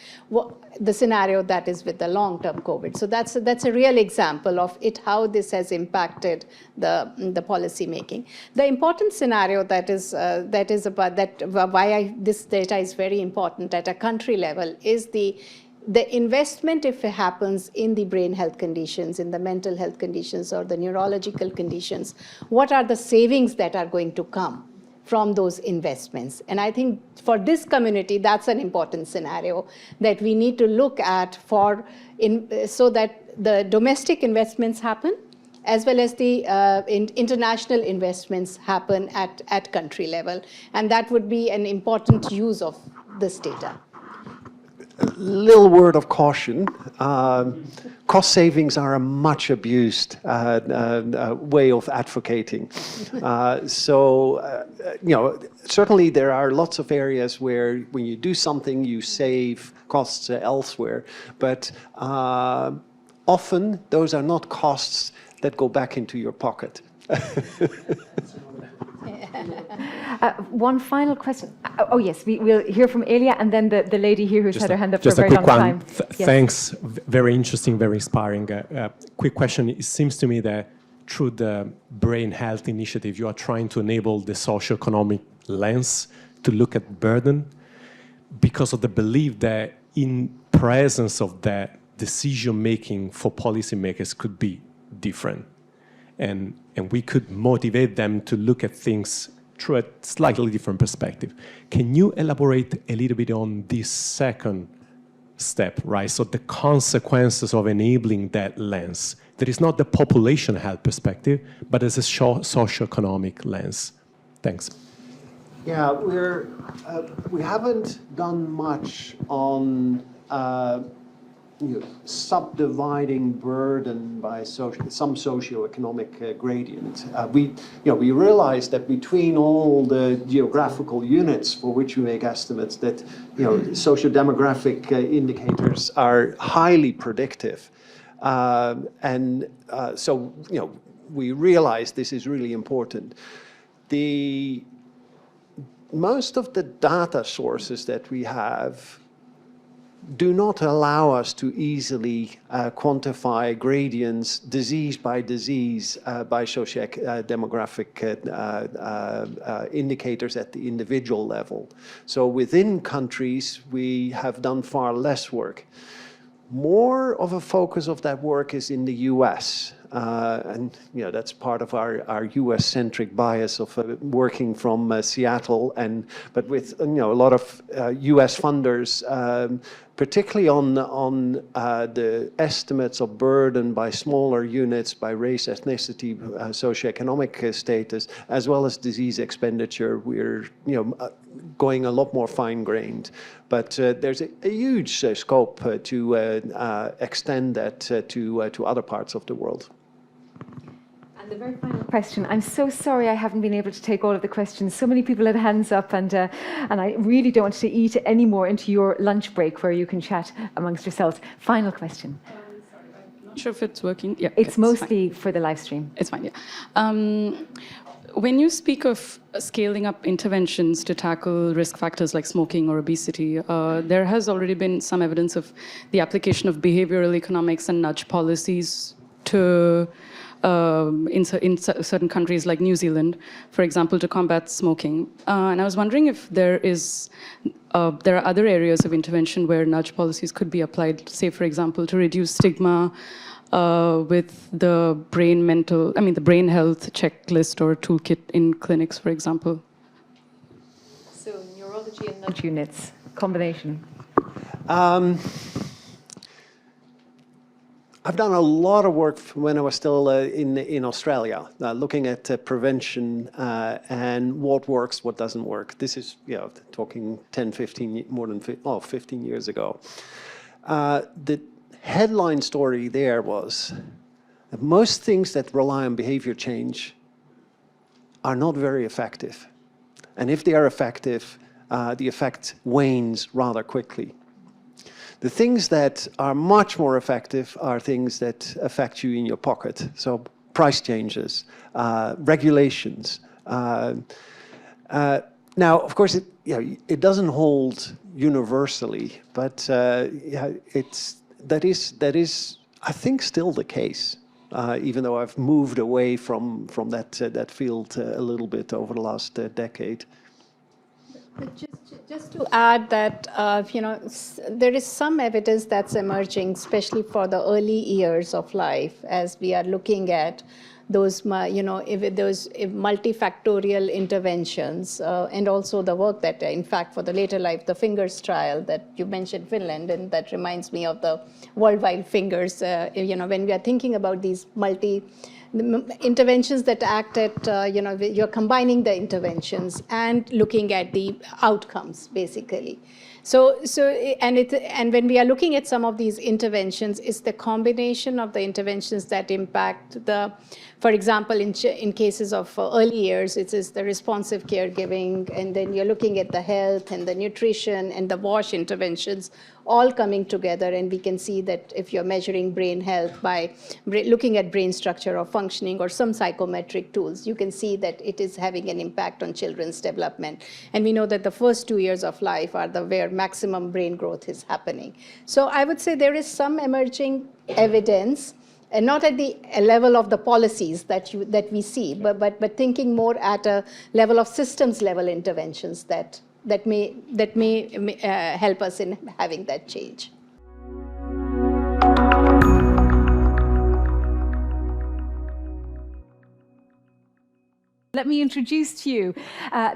The scenario that is with the long-term COVID. So that's a real example of it, how this has impacted the policy making. The important scenario that is about that, why this data is very important at a country level, is the investment, if it happens in the brain health conditions, in the mental health conditions, or the neurological conditions. What are the savings that are going to come from those investments? And I think for this community, that's an important scenario that we need to look at so that the domestic investments happen, as well as the international investments happen at country level. And that would be an important use of this data. Little word of caution. Cost savings are a much abused way of advocating. Certainly there are lots of areas where when you do something, you save costs elsewhere. But often those are not costs that go back into your pocket. One final question. Oh, yes, we'll hear from Elia, and then the lady here who's had her hand up for a very long time. Yes. Thanks. Very interesting, very inspiring. Quick question. It seems to me that through the Brain Health Initiative, you are trying to enable the socioeconomic lens to look at burden, because of the belief that in presence of that, decision-making for policymakers could be different. And we could motivate them to look at things through a slightly different perspective. Can you elaborate a little bit on this second step, right? So the consequences of enabling that lens. That is not the population health perspective, but as a socioeconomic lens. Thanks. Yeah, we haven't done much on subdividing burden by some socioeconomic gradient. We realize that between all the geographical units for which we make estimates, that sociodemographic indicators are highly predictive, so we realize this is really important. Most of the data sources that we have do not allow us to easily quantify gradients, disease by disease, by socio-demographic indicators at the individual level. So within countries, we have done far less work. More of a focus of that work is in the US. And that's part of our US-centric bias of working from Seattle, but with a lot of US funders, particularly on the estimates of burden by smaller units, by race, ethnicity, socioeconomic status, as well as disease expenditure. We're going a lot more fine-grained, but there's a huge scope to extend that to other parts of the world. And the very final question. I'm so sorry I haven't been able to take all of the questions. So many people had hands up, and I really don't want to eat any more into your lunch break where you can chat amongst yourselves. Final question. Sorry, I'm not sure if it's working. Yeah, it's mostly for the live stream. It's fine, yeah. When you speak of scaling up interventions to tackle risk factors like smoking or obesity, there has already been some evidence of the application of behavioral economics and nudge policies to in certain countries like New Zealand, for example, to combat smoking. And I was wondering if there are other areas of intervention where nudge policies could be applied, say, for example, to reduce stigma with the the brain health checklist or toolkit in clinics, for example. So neurology and nudge units, combination. I've done a lot of work when I was still in Australia, looking at prevention and what works, what doesn't work. This is, talking 10, 15, more than 15 years ago. The headline story there was that most things that rely on behavior change are not very effective. And if they are effective, the effect wanes rather quickly. The things that are much more effective are things that affect you in your pocket. So price changes, regulations. Now, of course, it doesn't hold universally, but that is, I think, still the case. Even though I've moved away from that field a little bit over the last decade. Just to add that, there is some evidence that's emerging, especially for the early years of life, as we are looking at those, those multifactorial interventions, and also the work that, in fact, for the later life, the fingers trial that you mentioned, Finland, and that reminds me of the worldwide fingers. When we are thinking about these interventions that act at, you're combining the interventions and looking at the outcomes, basically. And when we are looking at some of these interventions, it's the combination of the interventions that impact for example, in cases of early years, it is the responsive caregiving, and then you're looking at the health and the nutrition and the WASH interventions all coming together, and we can see that if you're measuring brain health by looking at brain structure or functioning or some psychometric tools, you can see that it is having an impact on children's development. And we know that the first 2 years of life are where maximum brain growth is happening. So I would say there is some emerging evidence, and not at the level of the policies that we see, but thinking more at a level of systems level interventions that may help us in having that change. Let me introduce to you,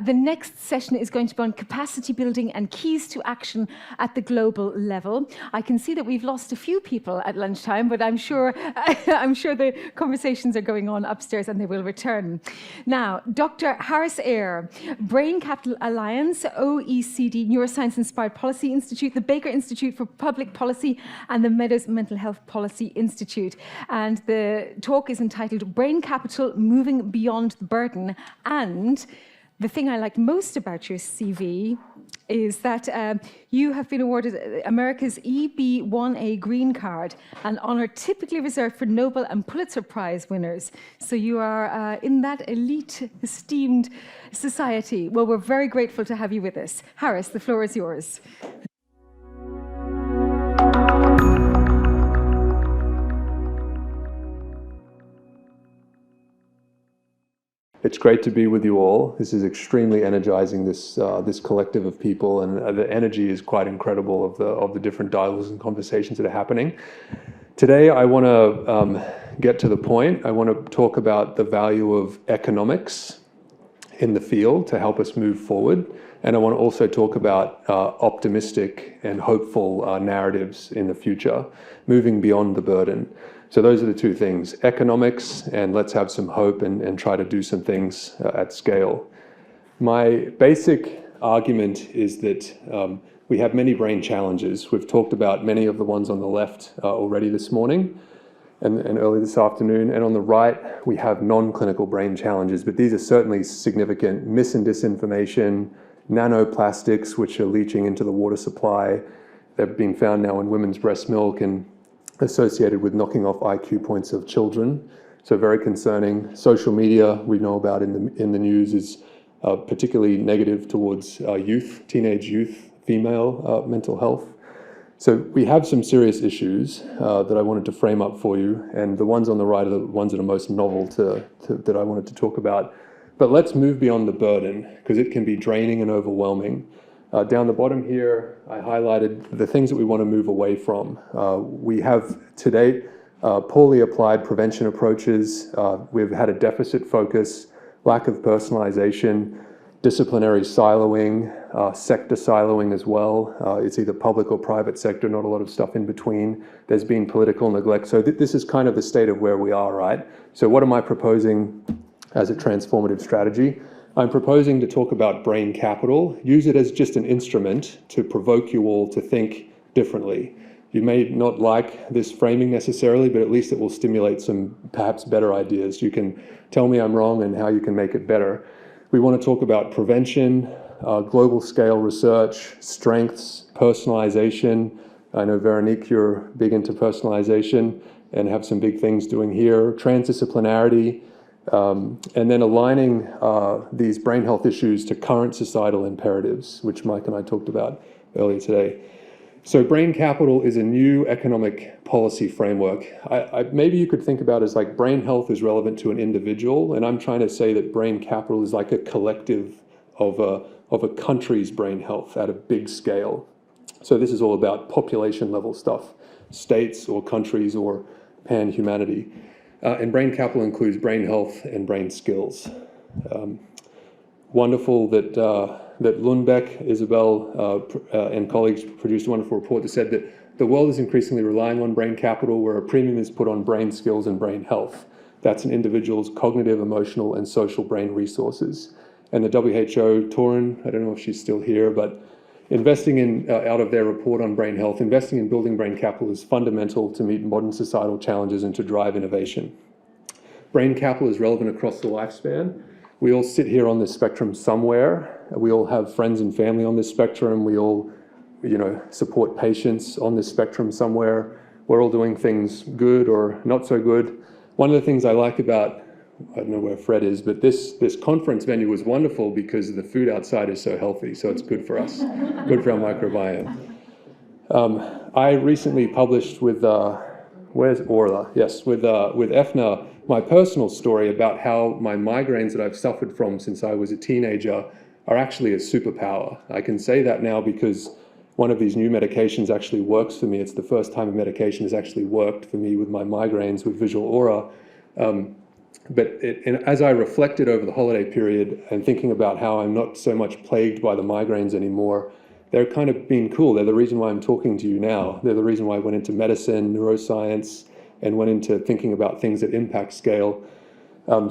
the next session is going to be on capacity building and keys to action at the global level. I can see that we've lost a few people at lunchtime, but I'm sure the conversations are going on upstairs and they will return. Now, Dr. Harris Eyre, Brain Capital Alliance, OECD Neuroscience Inspired Policy Institute, the Baker Institute for Public Policy, and the Meadows Mental Health Policy Institute. And the talk is entitled Brain Capital, Moving Beyond the Burden. And the thing I like most about your CV is that you have been awarded America's EB1A Green Card, an honor typically reserved for Nobel and Pulitzer Prize winners. So you are in that elite, esteemed society. Well, we're very grateful to have you with us. Harris, the floor is yours. It's great to be with you all. This is extremely energizing, this collective of people, and the energy is quite incredible of the different dialogues and conversations that are happening. Today, I want to get to the point. I want to talk about the value of economics in the field to help us move forward. And I want to also talk about optimistic and hopeful narratives in the future, moving beyond the burden. So those are the two things, economics, and let's have some hope and try to do some things at scale. My basic argument is that we have many brain challenges. We've talked about many of the ones on the left already this morning and early this afternoon. And on the right, we have non-clinical brain challenges, but these are certainly significant. Mis and disinformation, nanoplastics, which are leaching into the water supply. They've been found now in women's breast milk and associated with knocking off IQ points of children. So very concerning. Social media, we know about in the news, is particularly negative towards youth, teenage youth, female mental health. So we have some serious issues that I wanted to frame up for you, and the ones on the right are the ones that are most novel that I wanted to talk about. But let's move beyond the burden, because it can be draining and overwhelming. Down the bottom here, I highlighted the things that we want to move away from. We have, to date, poorly applied prevention approaches. We've had a deficit focus, lack of personalization, disciplinary siloing, sector siloing as well. It's either public or private sector, not a lot of stuff in between. There's been political neglect. So this is kind of the state of where we are, right? So what am I proposing as a transformative strategy? I'm proposing to talk about brain capital, use it as just an instrument to provoke you all to think differently. You may not like this framing necessarily, but at least it will stimulate some perhaps better ideas. You can tell me I'm wrong and how you can make it better. We want to talk about prevention, global scale research, strengths, personalization. I know, Veronique, you're big into personalization and have some big things doing here. Transdisciplinarity, and then aligning these brain health issues to current societal imperatives, which Mike and I talked about earlier today. So brain capital is a new economic policy framework. Maybe you could think about it as like brain health is relevant to an individual, and I'm trying to say that brain capital is like a collective of a country's brain health at a big scale. So this is all about population level stuff, states or countries or pan-humanity. And brain capital includes brain health and brain skills. Wonderful that Lundbeck, Isabel, and colleagues produced a wonderful report that said that the world is increasingly relying on brain capital, where a premium is put on brain skills and brain health. That's an individual's cognitive, emotional, and social brain resources. And the WHO, Tarun, I don't know if she's still here, but investing in, out of their report on brain health, investing in building brain capital is fundamental to meet modern societal challenges and to drive innovation. Brain capital is relevant across the lifespan. We all sit here on this spectrum somewhere. We all have friends and family on this spectrum. We all, support patients on this spectrum somewhere. We're all doing things good or not so good. One of the things I like about, I don't know where Fred is, but this conference venue was wonderful because the food outside is so healthy, so it's good for us, good for our microbiome. I recently published with, where's Orla? Yes, with EFNA, my personal story about how my migraines that I've suffered from since I was a teenager are actually a superpower. I can say that now because one of these new medications actually works for me. It's the first time a medication has actually worked for me with my migraines with Visual Aura. And as I reflected over the holiday period and thinking about how I'm not so much plagued by the migraines anymore, they're kind of been cool. They're the reason why I'm talking to you now. They're the reason why I went into medicine, neuroscience, and went into thinking about things at impact scale.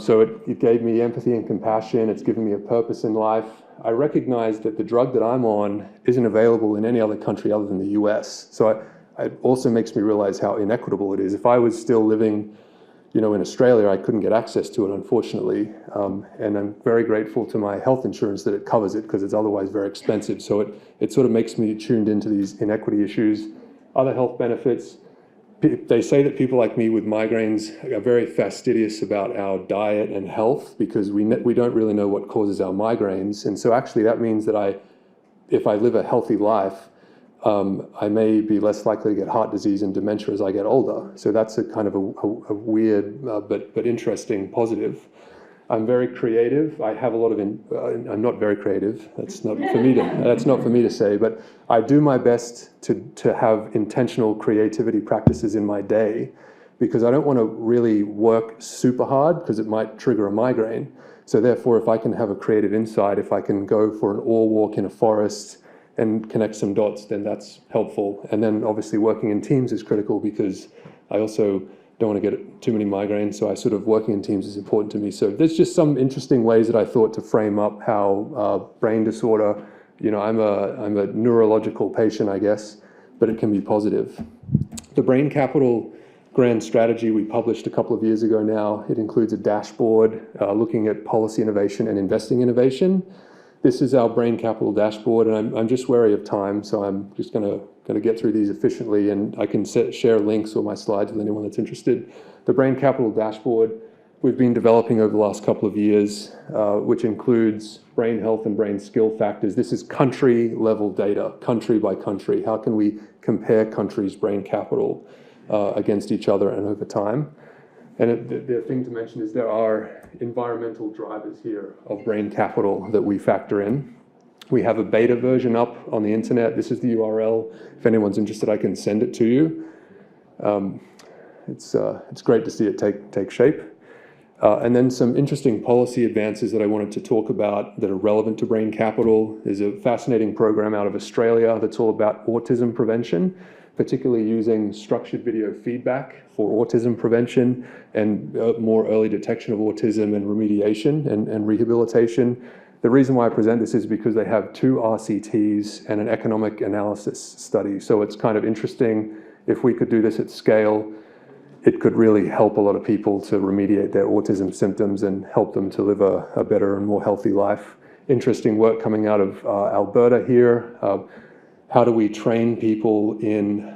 So it gave me empathy and compassion. It's given me a purpose in life. I recognize that the drug that I'm on isn't available in any other country other than the US. So it also makes me realize how inequitable it is. If I was still living in Australia, I couldn't get access to it, unfortunately. And I'm very grateful to my health insurance that it covers it, because it's otherwise very expensive. So it sort of makes me tuned into these inequity issues. Other health benefits, they say that people like me with migraines are very fastidious about our diet and health because we don't really know what causes our migraines. And so actually that means that if I live a healthy life, I may be less likely to get heart disease and dementia as I get older. So that's a kind of a weird but interesting positive. I'm very creative. I have a lot of. I'm not very creative. That's not for me to say. But I do my best to have intentional creativity practices in my day, because I don't want to really work super hard because it might trigger a migraine. So therefore, if I can have a creative insight, if I can go for an all walk in a forest and connect some dots, then that's helpful. And then obviously working in teams is critical, because I also don't want to get too many migraines, so I sort of working in teams is important to me. So there's just some interesting ways that I thought to frame up how brain disorder, I'm a neurological patient, I guess, but it can be positive. The Brain Capital Grand Strategy we published a couple of years ago now. It includes a dashboard looking at policy innovation and investing innovation. This is our Brain Capital dashboard, and I'm just wary of time, so I'm just going to get through these efficiently, and I can share links or my slides with anyone that's interested. The Brain Capital dashboard, we've been developing over the last couple of years, which includes brain health and brain skill factors. This is country-level data, country by country. How can we compare countries' brain capital against each other and over time? And the thing to mention is there are environmental drivers here of brain capital that we factor in. We have a beta version up on the internet. This is the URL. If anyone's interested, I can send it to you. It's great to see it take shape. And then some interesting policy advances that I wanted to talk about that are relevant to brain capital. There's a fascinating program out of Australia that's all about autism prevention, particularly using structured video feedback for autism prevention and more early detection of autism and remediation and rehabilitation. The reason why I present this is because they have 2 RCTs and an economic analysis study. So it's kind of interesting. If we could do this at scale, it could really help a lot of people to remediate their autism symptoms and help them to live a better and more healthy life. Interesting work coming out of Alberta here. How do we train people in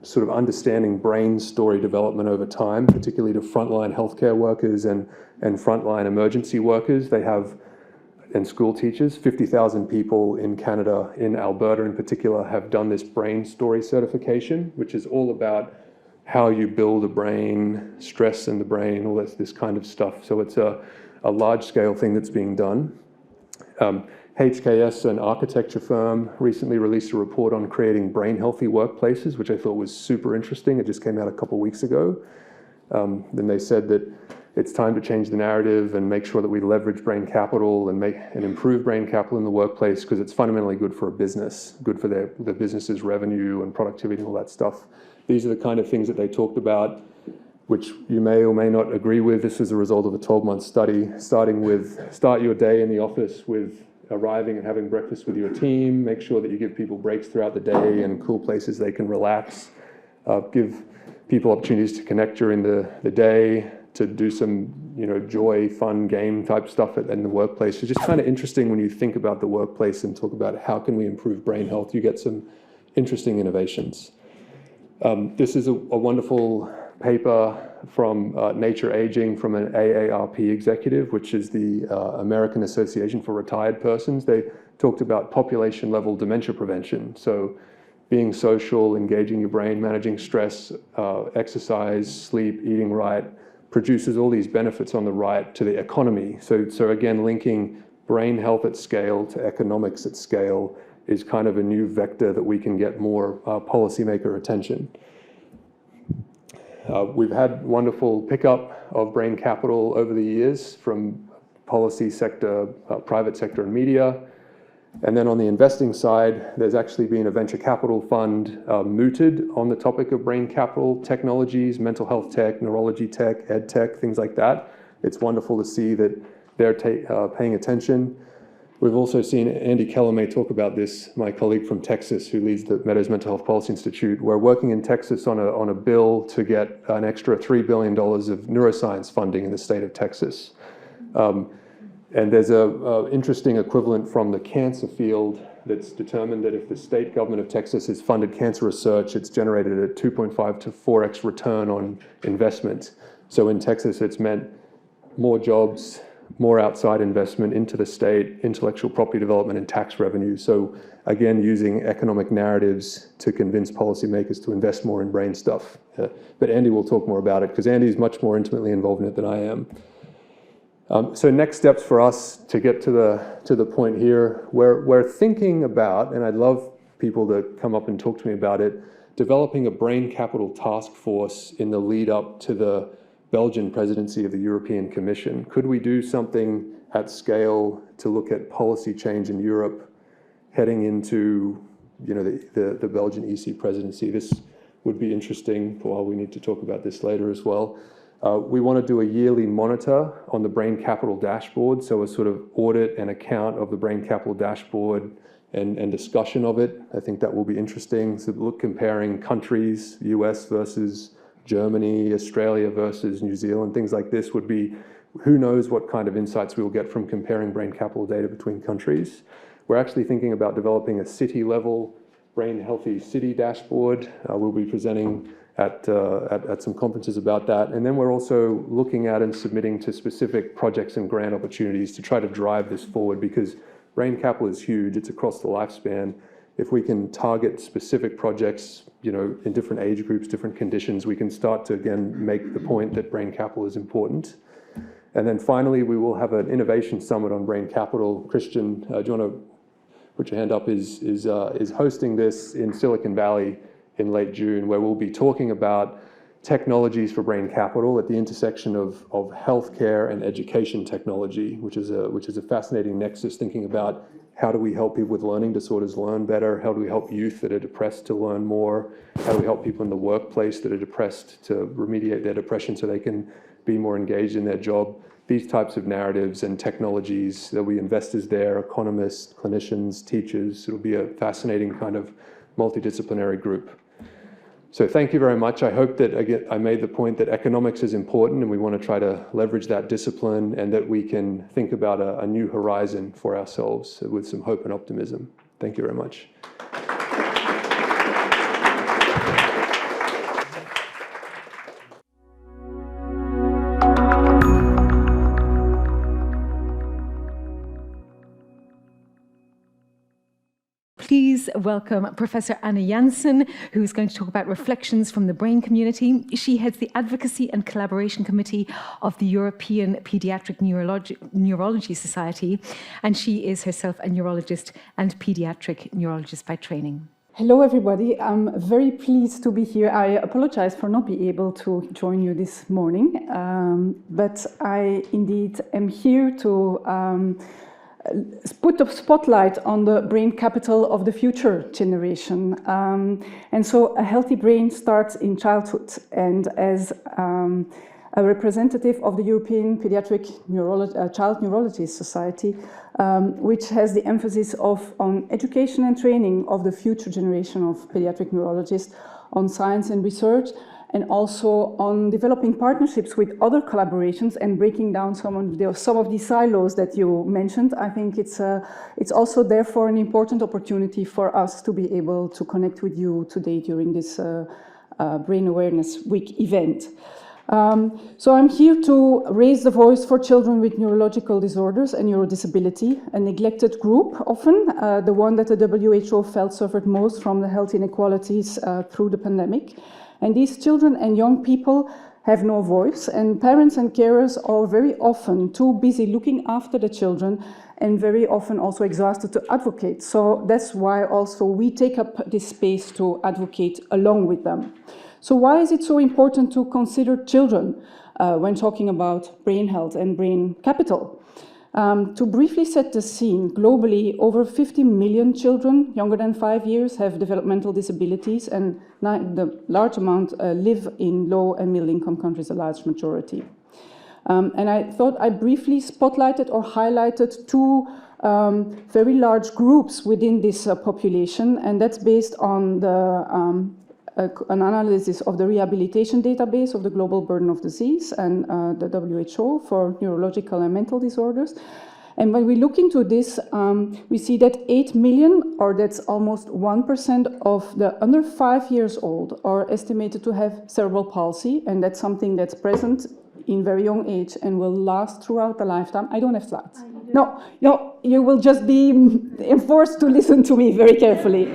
sort of understanding brain story development over time, particularly to frontline healthcare workers and frontline emergency workers? They have, and school teachers, 50,000 people in Canada, in Alberta in particular, have done this brain story certification, which is all about how you build a brain, stress in the brain, all this kind of stuff. So it's a large-scale thing that's being done. HKS, an architecture firm, recently released a report on creating brain-healthy workplaces, which I thought was super interesting. It just came out a couple of weeks ago. Then they said that it's time to change the narrative and make sure that we leverage brain capital and improve brain capital in the workplace, because it's fundamentally good for a business, good for the business's revenue and productivity and all that stuff. These are the kind of things that they talked about, which you may or may not agree with. This is a result of a 12-month study, starting with start your day in the office with arriving and having breakfast with your team, make sure that you give people breaks throughout the day and cool places they can relax, give people opportunities to connect during the day, to do some joy, fun, game type stuff in the workplace. It's just kind of interesting when you think about the workplace and talk about how can we improve brain health. You get some interesting innovations. This is a wonderful paper from Nature Aging from an AARP executive, which is the American Association for Retired Persons. They talked about population-level dementia prevention. So being social, engaging your brain, managing stress, exercise, sleep, eating right, produces all these benefits on the right to the economy. So again, linking brain health at scale to economics at scale is kind of a new vector that we can get more policymaker attention. We've had wonderful pickup of brain capital over the years from policy sector, private sector and media. And then on the investing side, there's actually been a venture capital fund mooted on the topic of brain capital technologies, mental health tech, neurology tech, ed tech, things like that. It's wonderful to see that they're paying attention. We've also seen Andy Kellermay talk about this, my colleague from Texas who leads the Meadows Mental Health Policy Institute. We're working in Texas on a bill to get an extra $3 billion of neuroscience funding in the state of Texas. And there's an interesting equivalent from the cancer field that's determined that if the state government of Texas has funded cancer research, it's generated a 2.5 to 4x return on investment. So in Texas, it's meant more jobs, more outside investment into the state, intellectual property development and tax revenue. So again, using economic narratives to convince policymakers to invest more in brain stuff. But Andy will talk more about it because Andy's much more intimately involved in it than I am. So next steps for us to get to the point here, we're thinking about, and I'd love people to come up and talk to me about it, developing a brain capital task force in the lead up to the Belgian presidency of the European Commission. Could we do something at scale to look at policy change in Europe heading into the Belgian EC presidency? This would be interesting. Well, we need to talk about this later as well. We want to do a yearly monitor on the brain capital dashboard, so a sort of audit and account of the brain capital dashboard and discussion of it. I think that will be interesting. So look, comparing countries, US versus Germany, Australia versus New Zealand, things like this would be, who knows what kind of insights we'll get from comparing brain capital data between countries. We're actually thinking about developing a city-level Brain Healthy City dashboard. We'll be presenting at some conferences about that. And then we're also looking at and submitting to specific projects and grant opportunities to try to drive this forward, because brain capital is huge. It's across the lifespan. If we can target specific projects, in different age groups, different conditions, we can start to, again, make the point that brain capital is important. And then finally, we will have an innovation summit on brain capital. Christian, do you want to put your hand up, is hosting this in Silicon Valley in late June, where we'll be talking about technologies for brain capital at the intersection of healthcare and education technology, which is a fascinating nexus, thinking about how do we help people with learning disorders learn better, how do we help youth that are depressed to learn more, how do we help people in the workplace that are depressed to remediate their depression so they can be more engaged in their job. These types of narratives and technologies, there'll be investors there, economists, clinicians, teachers. It'll be a fascinating kind of multidisciplinary group. So thank you very much. I hope that I made the point that economics is important, and we want to try to leverage that discipline, and that we can think about a new horizon for ourselves with some hope and optimism. Thank you very much. Please welcome Professor Anna Janssen, who's going to talk about reflections from the brain community. She heads the Advocacy and Collaboration Committee of the European Pediatric Neurology Society, and she is herself a neurologist and pediatric neurologist by training. Hello, everybody. I'm very pleased to be here. I apologize for not being able to join you this morning, but I indeed am here to put the spotlight on the brain capital of the future generation. And so a healthy brain starts in childhood. And as a representative of the European Pediatric Child Neurology Society, which has the emphasis on education and training of the future generation of pediatric neurologists, on science and research, and also on developing partnerships with other collaborations and breaking down some of these silos that you mentioned. I think it's also therefore an important opportunity for us to be able to connect with you today during this Brain Awareness Week event. So I'm here to raise the voice for children with neurological disorders and neurodisability, a neglected group often, the one that the WHO felt suffered most from the health inequalities through the pandemic. And these children and young people have no voice, and parents and carers are very often too busy looking after the children and very often also exhausted to advocate. So that's why also we take up this space to advocate along with them. So why is it so important to consider children when talking about brain health and brain capital? To briefly set the scene, globally, over 50 million children younger than 5 years have developmental disabilities, and the large amount live in low and middle income countries, a large majority. And I thought I briefly spotlighted or highlighted two very large groups within this population, and that's based on an analysis of the rehabilitation database of the global burden of disease and the WHO for neurological and mental disorders. And when we look into this, we see that 8 million, or that's almost 1% of the under 5 years old, are estimated to have cerebral palsy, and that's something that's present in very young age and will last throughout the lifetime. I don't have slides. No, you will just be enforced to listen to me very carefully.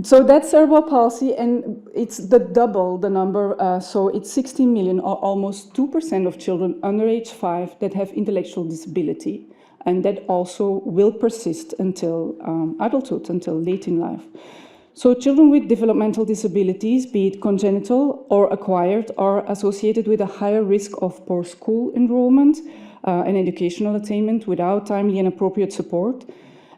So that's cerebral palsy, and it's double the number. So it's 16 million, or almost 2% of children under age 5 that have intellectual disability. And that also will persist until adulthood, until late in life. So children with developmental disabilities, be it congenital or acquired, are associated with a higher risk of poor school enrollment and educational attainment without timely and appropriate support.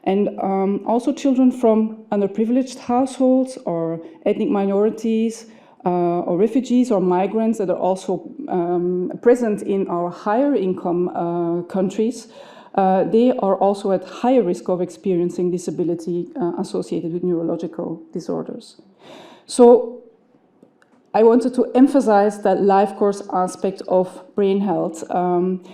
And also children from underprivileged households or ethnic minorities or refugees or migrants that are also present in our higher income countries, they are also at higher risk of experiencing disability associated with neurological disorders. So I wanted to emphasize that life course aspect of brain health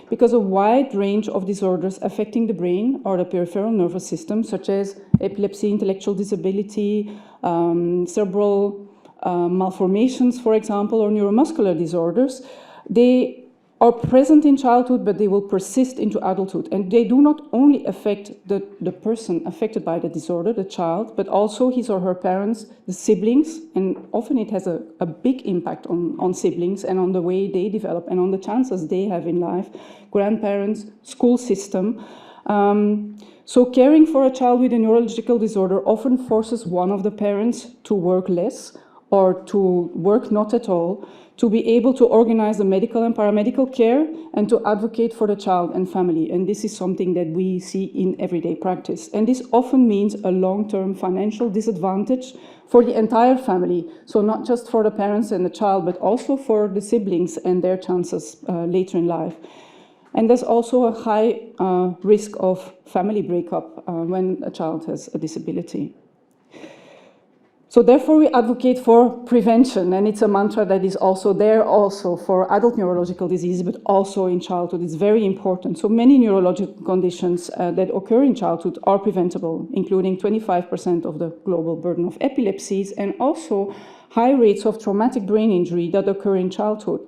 because a wide range of disorders affecting the brain or the peripheral nervous system, such as epilepsy, intellectual disability, cerebral malformations, for example, or neuromuscular disorders, they are present in childhood, but they will persist into adulthood. And they do not only affect the person affected by the disorder, the child, but also his or her parents, the siblings, and often it has a big impact on siblings and on the way they develop and on the chances they have in life, grandparents, school system. So caring for a child with a neurological disorder often forces one of the parents to work less or to work not at all, to be able to organize the medical and paramedical care and to advocate for the child and family. And this is something that we see in everyday practice. And this often means a long-term financial disadvantage for the entire family. So not just for the parents and the child, but also for the siblings and their chances later in life. And there's also a high risk of family breakup when a child has a disability. So therefore, we advocate for prevention, and it's a mantra that is also there also for adult neurological diseases, but also in childhood. It's very important. So many neurological conditions that occur in childhood are preventable, including 25% of the global burden of epilepsies, and also high rates of traumatic brain injury that occur in childhood.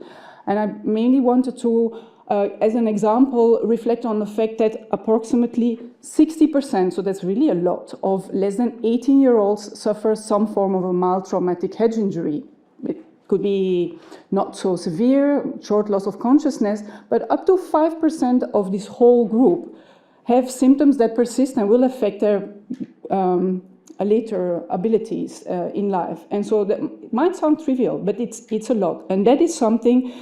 And I mainly wanted to, as an example, reflect on the fact that approximately 60%, so that's really a lot, of less than 18-year-olds suffer some form of a mild traumatic head injury. It could be not so severe, short loss of consciousness, but up to 5% of this whole group have symptoms that persist and will affect their later abilities in life. And so that might sound trivial, but it's a lot. And that is something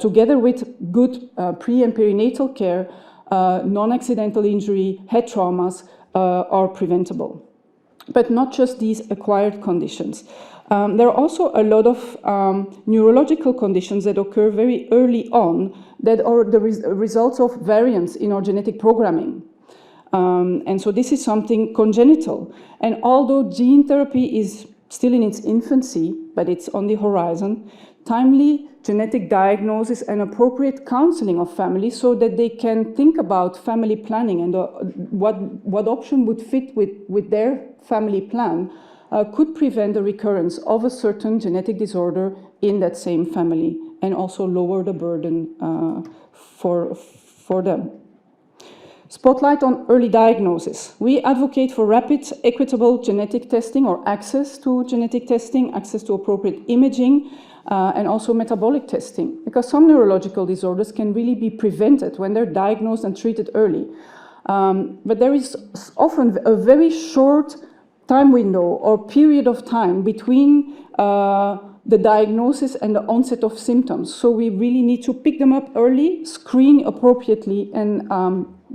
together with good pre- and perinatal care, non-accidental injury, head traumas are preventable. But not just these acquired conditions. There are also a lot of neurological conditions that occur very early on that are the results of variants in our genetic programming. And so this is something congenital. And although gene therapy is still in its infancy, but it's on the horizon, timely genetic diagnosis and appropriate counseling of families so that they can think about family planning and what option would fit with their family plan could prevent the recurrence of a certain genetic disorder in that same family and also lower the burden for them. Spotlight on early diagnosis. We advocate for rapid, equitable genetic testing or access to genetic testing, access to appropriate imaging, and also metabolic testing, because some neurological disorders can really be prevented when they're diagnosed and treated early. But there is often a very short time window or period of time between the diagnosis and the onset of symptoms. So we really need to pick them up early, screen appropriately, and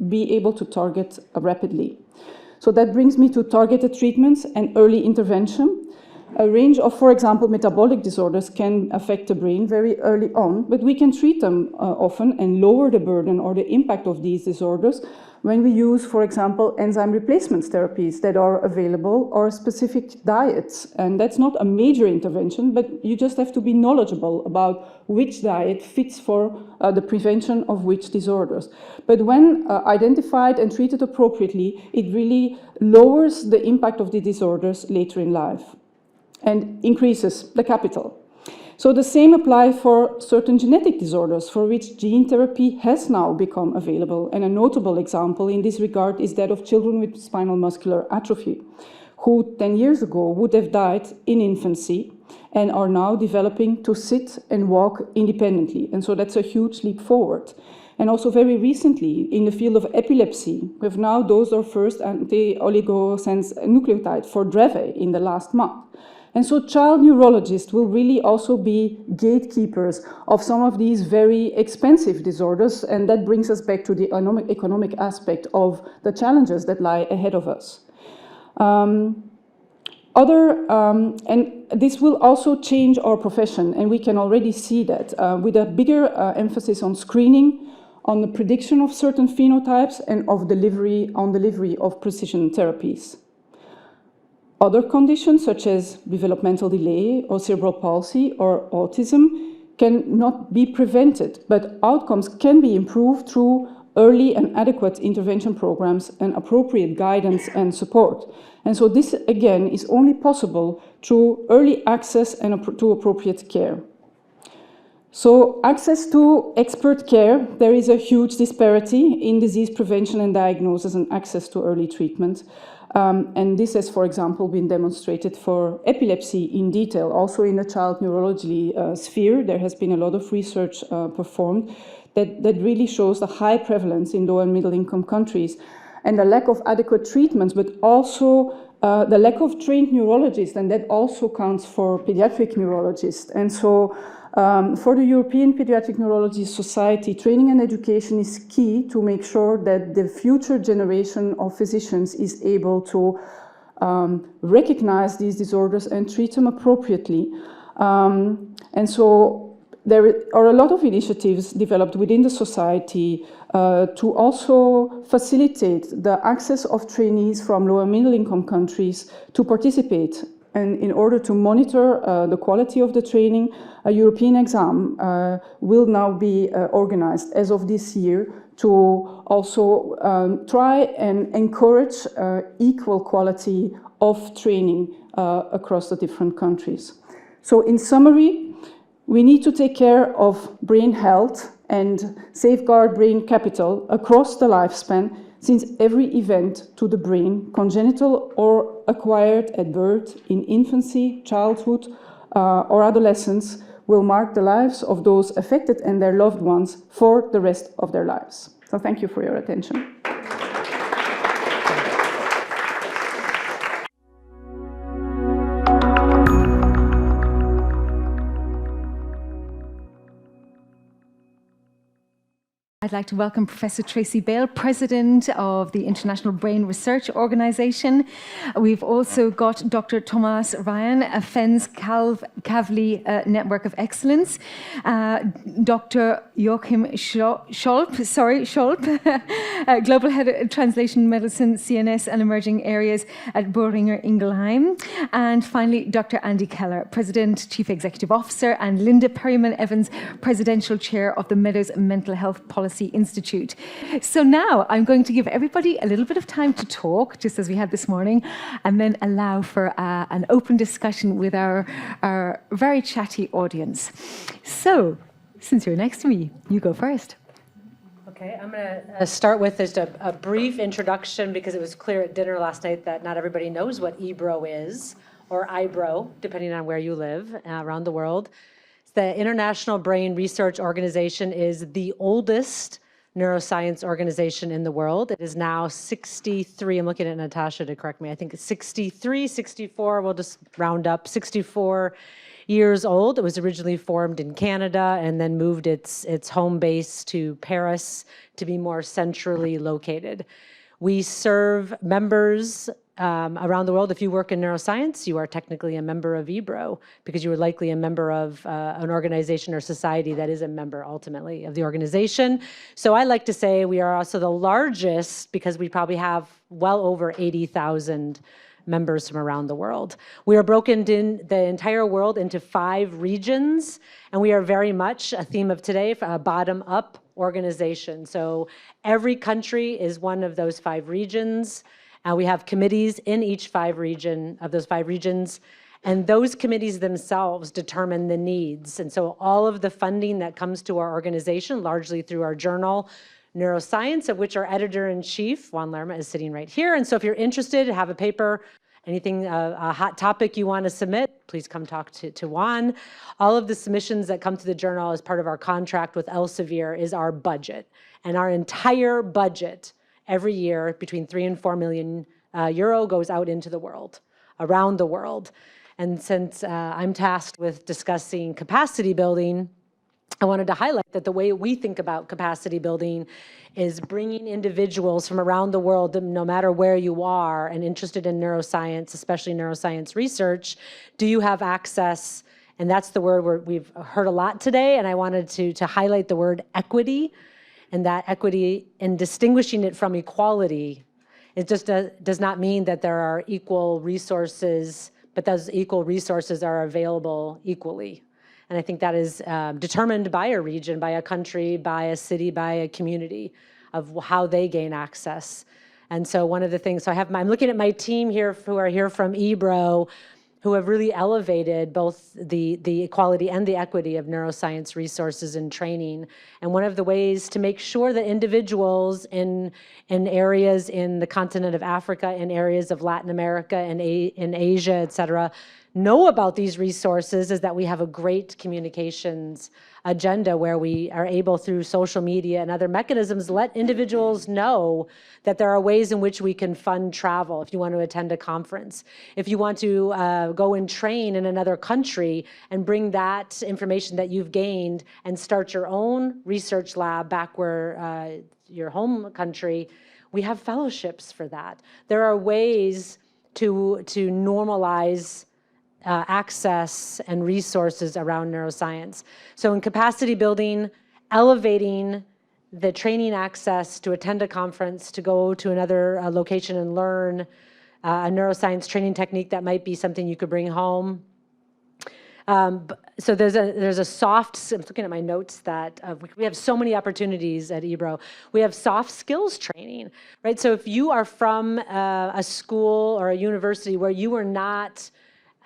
be able to target rapidly. So that brings me to targeted treatments and early intervention. A range of, for example, metabolic disorders can affect the brain very early on, but we can treat them often and lower the burden or the impact of these disorders when we use, for example, enzyme replacement therapies that are available or specific diets. And that's not a major intervention, but you just have to be knowledgeable about which diet fits for the prevention of which disorders. But when identified and treated appropriately, it really lowers the impact of the disorders later in life and increases the capital. So the same applies for certain genetic disorders for which gene therapy has now become available. And a notable example in this regard is that of children with spinal muscular atrophy, who 10 years ago would have died in infancy and are now developing to sit and walk independently. And so that's a huge leap forward. And also very recently, in the field of epilepsy, we've now dosed our first anti-oligosense nucleotide for Dravet in the last month. And so child neurologists will really also be gatekeepers of some of these very expensive disorders, and that brings us back to the economic aspect of the challenges that lie ahead of us. And this will also change our profession, and we can already see that with a bigger emphasis on screening, on the prediction of certain phenotypes, and of delivery of precision therapies. Other conditions such as developmental delay or cerebral palsy or autism cannot be prevented, but outcomes can be improved through early and adequate intervention programs and appropriate guidance and support. And so this, again, is only possible through early access and to appropriate care. So access to expert care, there is a huge disparity in disease prevention and diagnosis and access to early treatment. And this has, for example, been demonstrated for epilepsy in detail. Also in the child neurology sphere, there has been a lot of research performed that really shows the high prevalence in low and middle income countries and the lack of adequate treatments, but also the lack of trained neurologists, and that also counts for pediatric neurologists. And so for the European Pediatric Neurology Society, training and education is key to make sure that the future generation of physicians is able to recognize these disorders and treat them appropriately. And so there are a lot of initiatives developed within the society to also facilitate the access of trainees from low and middle income countries to participate. And in order to monitor the quality of the training, a European exam will now be organized as of this year to also try and encourage equal quality of training across the different countries. So in summary, we need to take care of brain health and safeguard brain capital across the lifespan, since every event to the brain, congenital or acquired at birth, in infancy, childhood, or adolescence, will mark the lives of those affected and their loved ones for the rest of their lives. So thank you for your attention. I'd like to welcome Professor Tracy Bale, President of the International Brain Research Organization. We've also got Dr. Thomas Ryan, a FENS Kavli Network of Excellence, Dr. Joachim Scholp, Global Head of Translation Medicine, CNS and Emerging Areas at Boehringer Ingelheim, and finally Dr. Andy Keller, President, Chief Executive Officer, and Linda Perryman-Evans, Presidential Chair of the Meadows Mental Health Policy Institute. So now I'm going to give everybody a little bit of time to talk, just as we had this morning, and then allow for an open discussion with our very chatty audience. So, since you're next to me, you go first. Okay, I'm going to start with just a brief introduction, because it was clear at dinner last night that not everybody knows what EBRO is, or IBRO, depending on where you live around the world. The International Brain Research Organization is the oldest neuroscience organization in the world. It is now 63, I'm looking at Natasha to correct me, I think it's 63, 64, we'll just round up, 64 years old. It was originally formed in Canada and then moved its home base to Paris to be more centrally located. We serve members around the world. If you work in neuroscience, you are technically a member of EBRO, because you are likely a member of an organization or society that is a member ultimately of the organization. So I like to say we are also the largest, because we probably have well over 80,000 members from around the world. We are broken in the entire world into 5 regions, and we are very much a theme of today, a bottom-up organization. So every country is one of those 5 regions. We have committees in each 5 of those 5 regions, and those committees themselves determine the needs. And so all of the funding that comes to our organization, largely through our journal, Neuroscience, of which our editor-in-chief, Juan Lerma, is sitting right here. And so if you're interested, have a paper, anything, a hot topic you want to submit, please come talk to Juan. All of the submissions that come to the journal as part of our contract with Elsevier is our budget. And our entire budget every year, between 3 and 4 million euro, goes out into the world, around the world. And since I'm tasked with discussing capacity building, I wanted to highlight that the way we think about capacity building is bringing individuals from around the world, no matter where you are and interested in neuroscience, especially neuroscience research. Do you have access? And that's the word we've heard a lot today, and I wanted to highlight the word equity, and that equity, in distinguishing it from equality, It just does not mean that there are equal resources, but those equal resources are available equally. And I think that is determined by a region, by a country, by a city, by a community of how they gain access. And so one of the things, so I'm looking at my team here who are here from EBRO, who have really elevated both the equality and the equity of neuroscience resources and training. And one of the ways to make sure that individuals in areas in the continent of Africa, in areas of Latin America, in Asia, et cetera, know about these resources is that we have a great communications agenda where we are able, through social media and other mechanisms, let individuals know that there are ways in which we can fund travel if you want to attend a conference. If you want to go and train in another country and bring that information that you've gained and start your own research lab back where your home country, we have fellowships for that. There are ways to normalize access and resources around neuroscience. So in capacity building, elevating the training access to attend a conference, to go to another location and learn a neuroscience training technique that might be something you could bring home. So there's a soft, I'm looking at my notes that we have so many opportunities at EBRO. We have soft skills training, right? So if you are from a school or a university where you were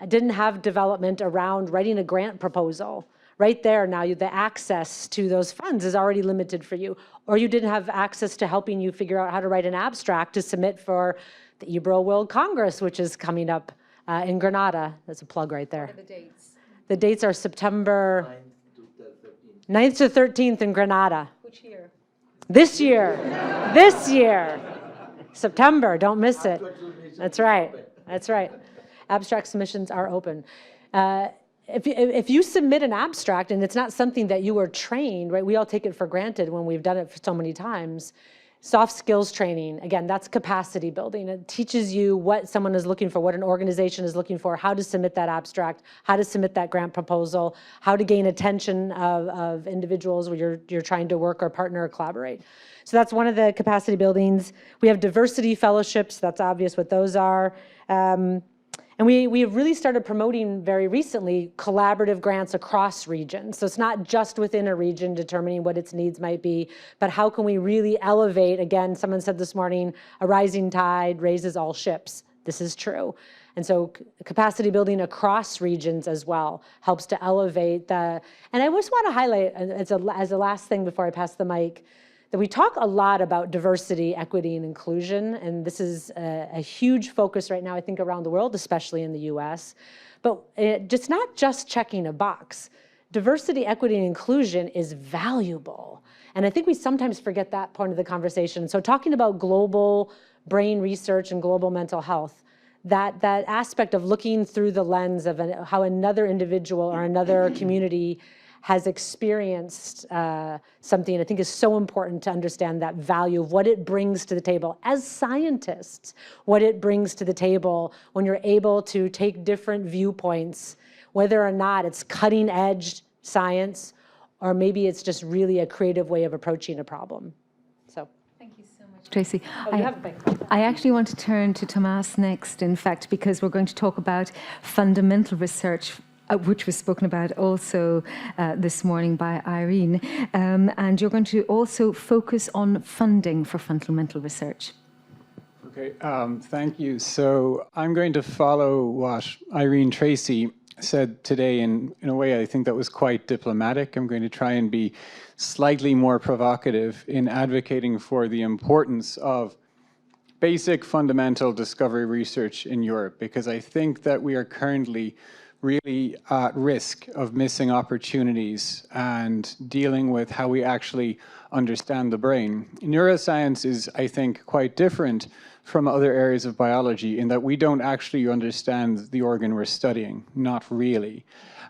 didn't have development around writing a grant proposal, right there now the access to those funds is already limited for you. Or you didn't have access to helping you figure out how to write an abstract to submit for the EBRO World Congress, which is coming up in Granada. That's a plug right there. What are the dates? The dates are September 9th to 13th in Granada. Which year? This year. This year. September, don't miss it. That's right. That's right. Abstract submissions are open. If you submit an abstract and it's not something that you were trained, right? We all take it for granted when we've done it for so many times. Soft skills training, again, that's capacity building. It teaches you what someone is looking for, what an organization is looking for, how to submit that abstract, how to submit that grant proposal, how to gain attention of individuals where you're trying to work or partner or collaborate. So that's one of the capacity buildings. We have diversity fellowships. That's obvious what those are. And we have really started promoting very recently collaborative grants across regions. So it's not just within a region determining what its needs might be, but how can we really elevate, again, someone said this morning, a rising tide raises all ships. This is true. And so capacity building across regions as well helps to elevate the, and I just want to highlight as a last thing before I pass the mic, that we talk a lot about diversity, equity, and inclusion, and this is a huge focus right now, I think, around the world, especially in the US. But it's not just checking a box. Diversity, equity, and inclusion is valuable. And I think we sometimes forget that part of the conversation. So talking about global brain research and global mental health, that aspect of looking through the lens of how another individual or another community has experienced something, I think is so important to understand that value of what it brings to the table. As scientists, what it brings to the table when you're able to take different viewpoints, whether or not it's cutting edge science, or maybe it's just really a creative way of approaching a problem. So. Thank you so much, Tracy. Oh, you have a mic. I actually want to turn to Tomas next, in fact, because we're going to talk about fundamental research, which was spoken about also this morning by Irene. And you're going to also focus on funding for fundamental research. Okay, thank you. So I'm going to follow what Irene Tracy said today in a way I think that was quite diplomatic. I'm going to try and be slightly more provocative in advocating for the importance of basic fundamental discovery research in Europe, because I think that we are currently really at risk of missing opportunities and dealing with how we actually understand the brain. Neuroscience is, I think, quite different from other areas of biology in that we don't actually understand the organ we're studying, not really.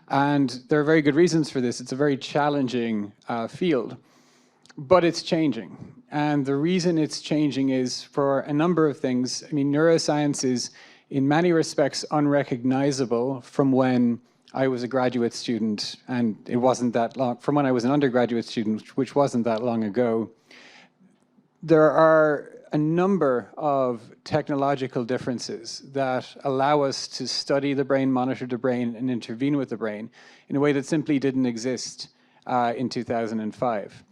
And there are very good reasons for this. It's a very challenging field, but it's changing. And the reason it's changing is for a number of things. I mean, neuroscience is in many respects unrecognizable from when I was a graduate student, and it wasn't that long, from when I was an undergraduate student, which wasn't that long ago. There are a number of technological differences that allow us to study the brain, monitor the brain, and intervene with the brain in a way that simply didn't exist in 2005.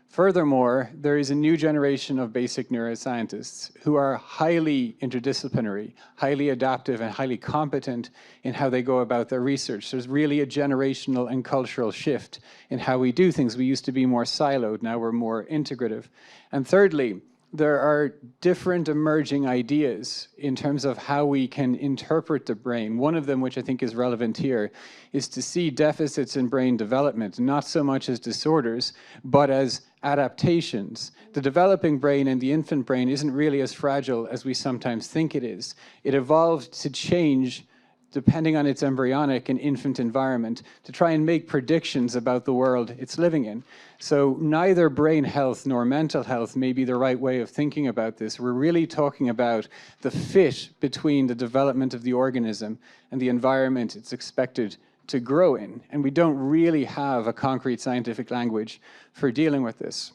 Furthermore, there is a new generation of basic neuroscientists who are highly interdisciplinary, highly adaptive, and highly competent in how they go about their research. There's really a generational and cultural shift in how we do things. We used to be more siloed, now we're more integrative. And thirdly, there are different emerging ideas in terms of how we can interpret the brain. One of them, which I think is relevant here, is to see deficits in brain development, not so much as disorders, but as adaptations. The developing brain and the infant brain isn't really as fragile as we sometimes think it is. It evolved to change depending on its embryonic and infant environment, to try and make predictions about the world it's living in. So neither brain health nor mental health may be the right way of thinking about this. We're really talking about the fit between the development of the organism and the environment it's expected to grow in. And we don't really have a concrete scientific language for dealing with this.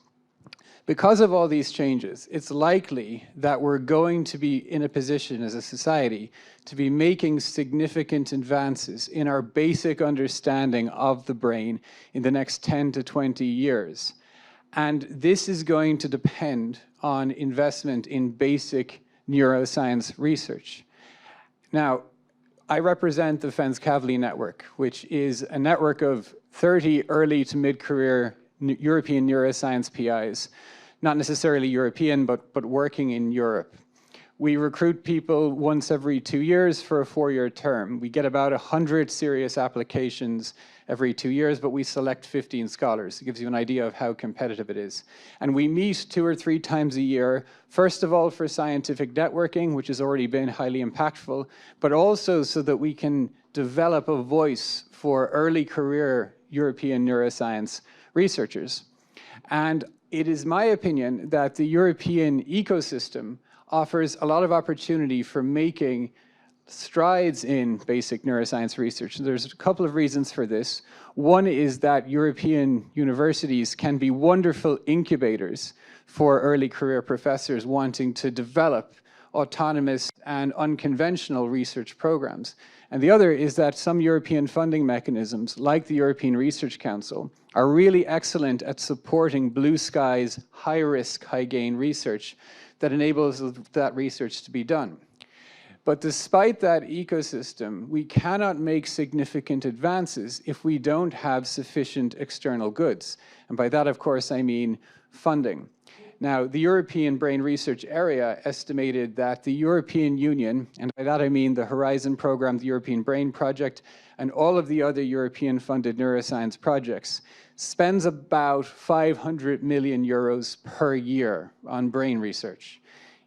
Because of all these changes, it's likely that we're going to be in a position as a society to be making significant advances in our basic understanding of the brain in the next 10 to 20 years. And this is going to depend on investment in basic neuroscience research. Now, I represent the Fens-Kavli network, which is a network of 30 early to mid-career European neuroscience PIs, not necessarily European, but working in Europe. We recruit people once every 2 years for a 4-year term. We get about 100 serious applications every 2 years, but we select 15 scholars. It gives you an idea of how competitive it is. And we meet 2 or 3 times a year, first of all for scientific networking, which has already been highly impactful, but also so that we can develop a voice for early career European neuroscience researchers. And it is my opinion that the European ecosystem offers a lot of opportunity for making strides in basic neuroscience research. There's a couple of reasons for this. One is that European universities can be wonderful incubators for early career professors wanting to develop autonomous and unconventional research programs. And the other is that some European funding mechanisms, like the European Research Council, are really excellent at supporting blue skies, high-risk, high-gain research that enables that research to be done. But despite that ecosystem, we cannot make significant advances if we don't have sufficient external goods. And by that, of course, I mean funding. Now, the European Brain Research Area estimated that the European Union, and by that I mean the Horizon Program, the European Brain Project, and all of the other European-funded neuroscience projects, spends about 500 million euros per year on brain research.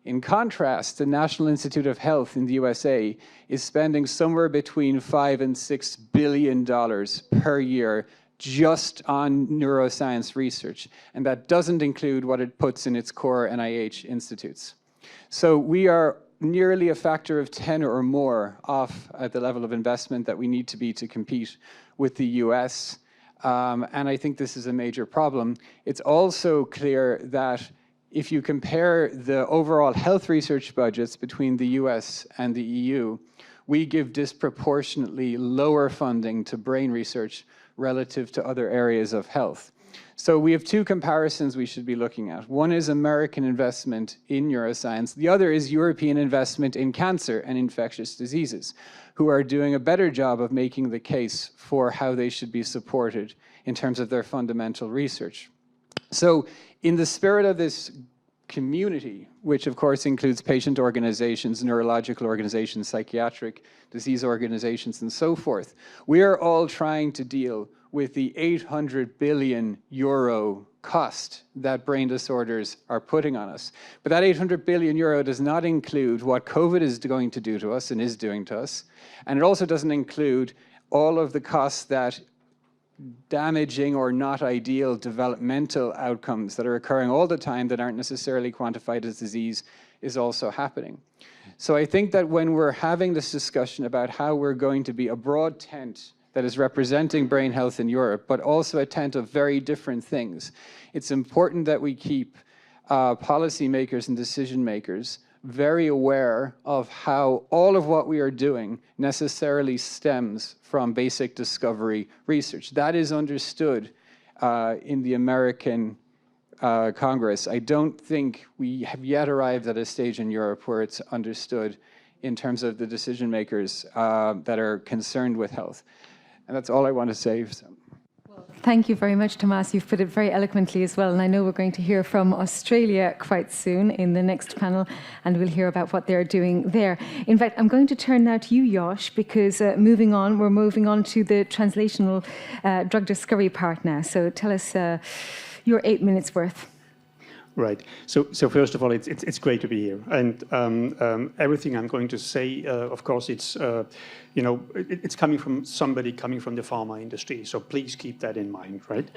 In contrast, the National Institute of Health in the USA is spending somewhere between $5 and $6 billion per year just on neuroscience research, and that doesn't include what it puts in its core NIH institutes. So we are nearly a factor of 10 or more off at the level of investment that we need to be to compete with the US, and I think this is a major problem. It's also clear that if you compare the overall health research budgets between the US and the EU, we give disproportionately lower funding to brain research relative to other areas of health. So we have 2 comparisons we should be looking at. One is American investment in neuroscience. The other is European investment in cancer and infectious diseases, who are doing a better job of making the case for how they should be supported in terms of their fundamental research. So in the spirit of this community, which of course includes patient organizations, neurological organizations, psychiatric disease organizations, and so forth, we are all trying to deal with the 800 billion euro cost that brain disorders are putting on us. But that 800 billion euro does not include what COVID is going to do to us and is doing to us. And it also doesn't include all of the costs that damaging or not ideal developmental outcomes that are occurring all the time that aren't necessarily quantified as disease is also happening. So I think that when we're having this discussion about how we're going to be a broad tent that is representing brain health in Europe, but also a tent of very different things, it's important that we keep policymakers and decision makers very aware of how all of what we are doing necessarily stems from basic discovery research. That is understood in the American Congress. I don't think we have yet arrived at a stage in Europe where it's understood in terms of the decision makers that are concerned with health. And that's all I want to say. Thank you very much, Tomas. You've put it very eloquently as well. And I know we're going to hear from Australia quite soon in the next panel, and we'll hear about what they're doing there. In fact, I'm going to turn now to you, Josh, because we're moving on to the translational drug discovery part now. So tell us your 8 minutes worth. Right. So first of all, it's great to be here, and everything I'm going to say, of course, it's it's coming from somebody coming from the pharma industry. So please keep that in mind, right?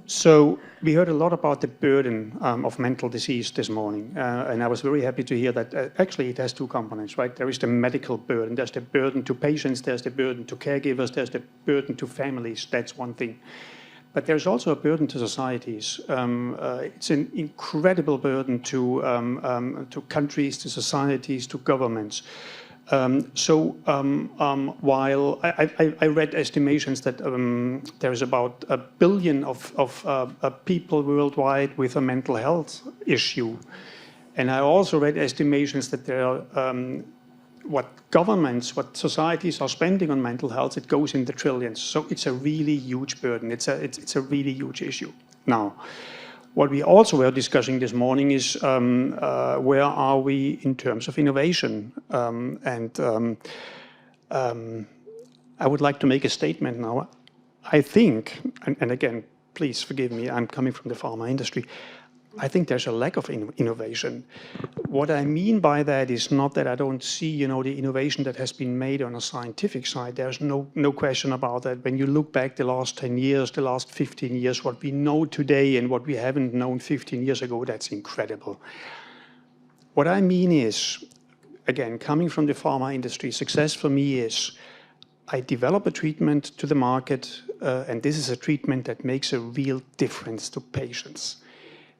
So we heard a lot about the burden of mental disease this morning, and I was very happy to hear that actually it has two components, right? There is the medical burden, there's the burden to patients, there's the burden to caregivers, there's the burden to families. That's one thing. But there's also a burden to societies. It's an incredible burden to countries, to societies, to governments. While I read estimations that there's about 1 billion of people worldwide with a mental health issue, and I also read estimations that there are what governments, what societies are spending on mental health, it goes in the trillions. So it's a really huge burden. It's a really huge issue. Now, what we also were discussing this morning is where are we in terms of innovation? I would like to make a statement now. I think, and again, please forgive me, I'm coming from the pharma industry. I think there's a lack of innovation. What I mean by that is not that I don't see, the innovation that has been made on a scientific side. There's no question about that. When you look back the last 10 years, the last 15 years, what we know today and what we haven't known 15 years ago, that's incredible. What I mean is, again, coming from the pharma industry, success for me is I develop a treatment to the market, and this is a treatment that makes a real difference to patients.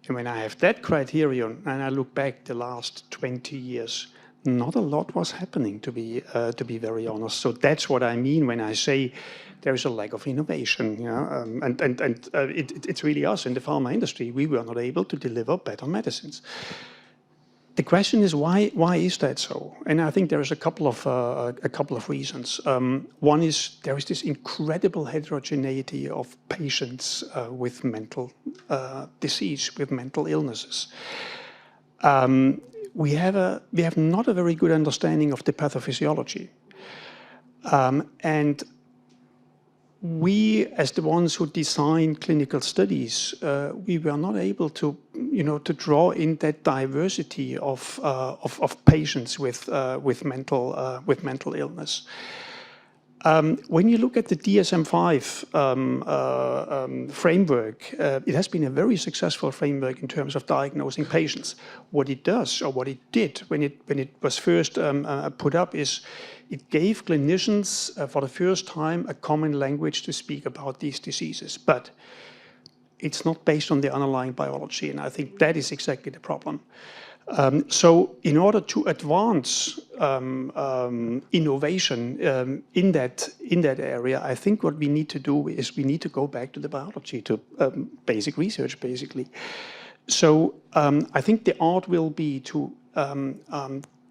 And when I have that criterion, and I look back the last 20 years, not a lot was happening, to be very honest. So that's what I mean when I say there is a lack of innovation. It's really us in the pharma industry. We were not able to deliver better medicines. The question is why is that so? And I think there is a couple of reasons. One is there is this incredible heterogeneity of patients with mental disease, with mental illnesses. We have not a very good understanding of the pathophysiology, and we, as the ones who design clinical studies, we were not able to, to draw in that diversity of patients with mental illness. When you look at the DSM-5 framework, it has been a very successful framework in terms of diagnosing patients. What it does, or what it did when it was first put up, is it gave clinicians for the first time a common language to speak about these diseases. But it's not based on the underlying biology, and I think that is exactly the problem. So in order to advance innovation in that area, I think what we need to do is we need to go back to the biology, to basic research, basically. So I think the art will be to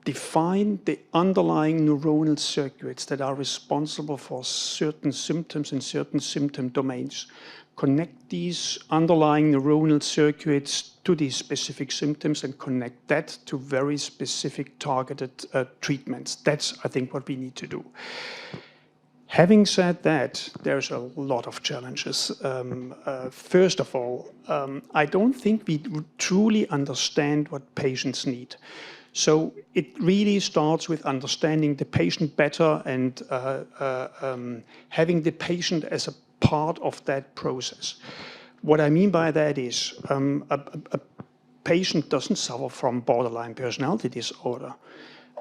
define the underlying neuronal circuits that are responsible for certain symptoms in certain symptom domains. Connect these underlying neuronal circuits to these specific symptoms and connect that to very specific targeted treatments. That's, I think, what we need to do. Having said that, there's a lot of challenges. First of all, I don't think we truly understand what patients need. So it really starts with understanding the patient better and having the patient as a part of that process. What I mean by that is a patient doesn't suffer from borderline personality disorder.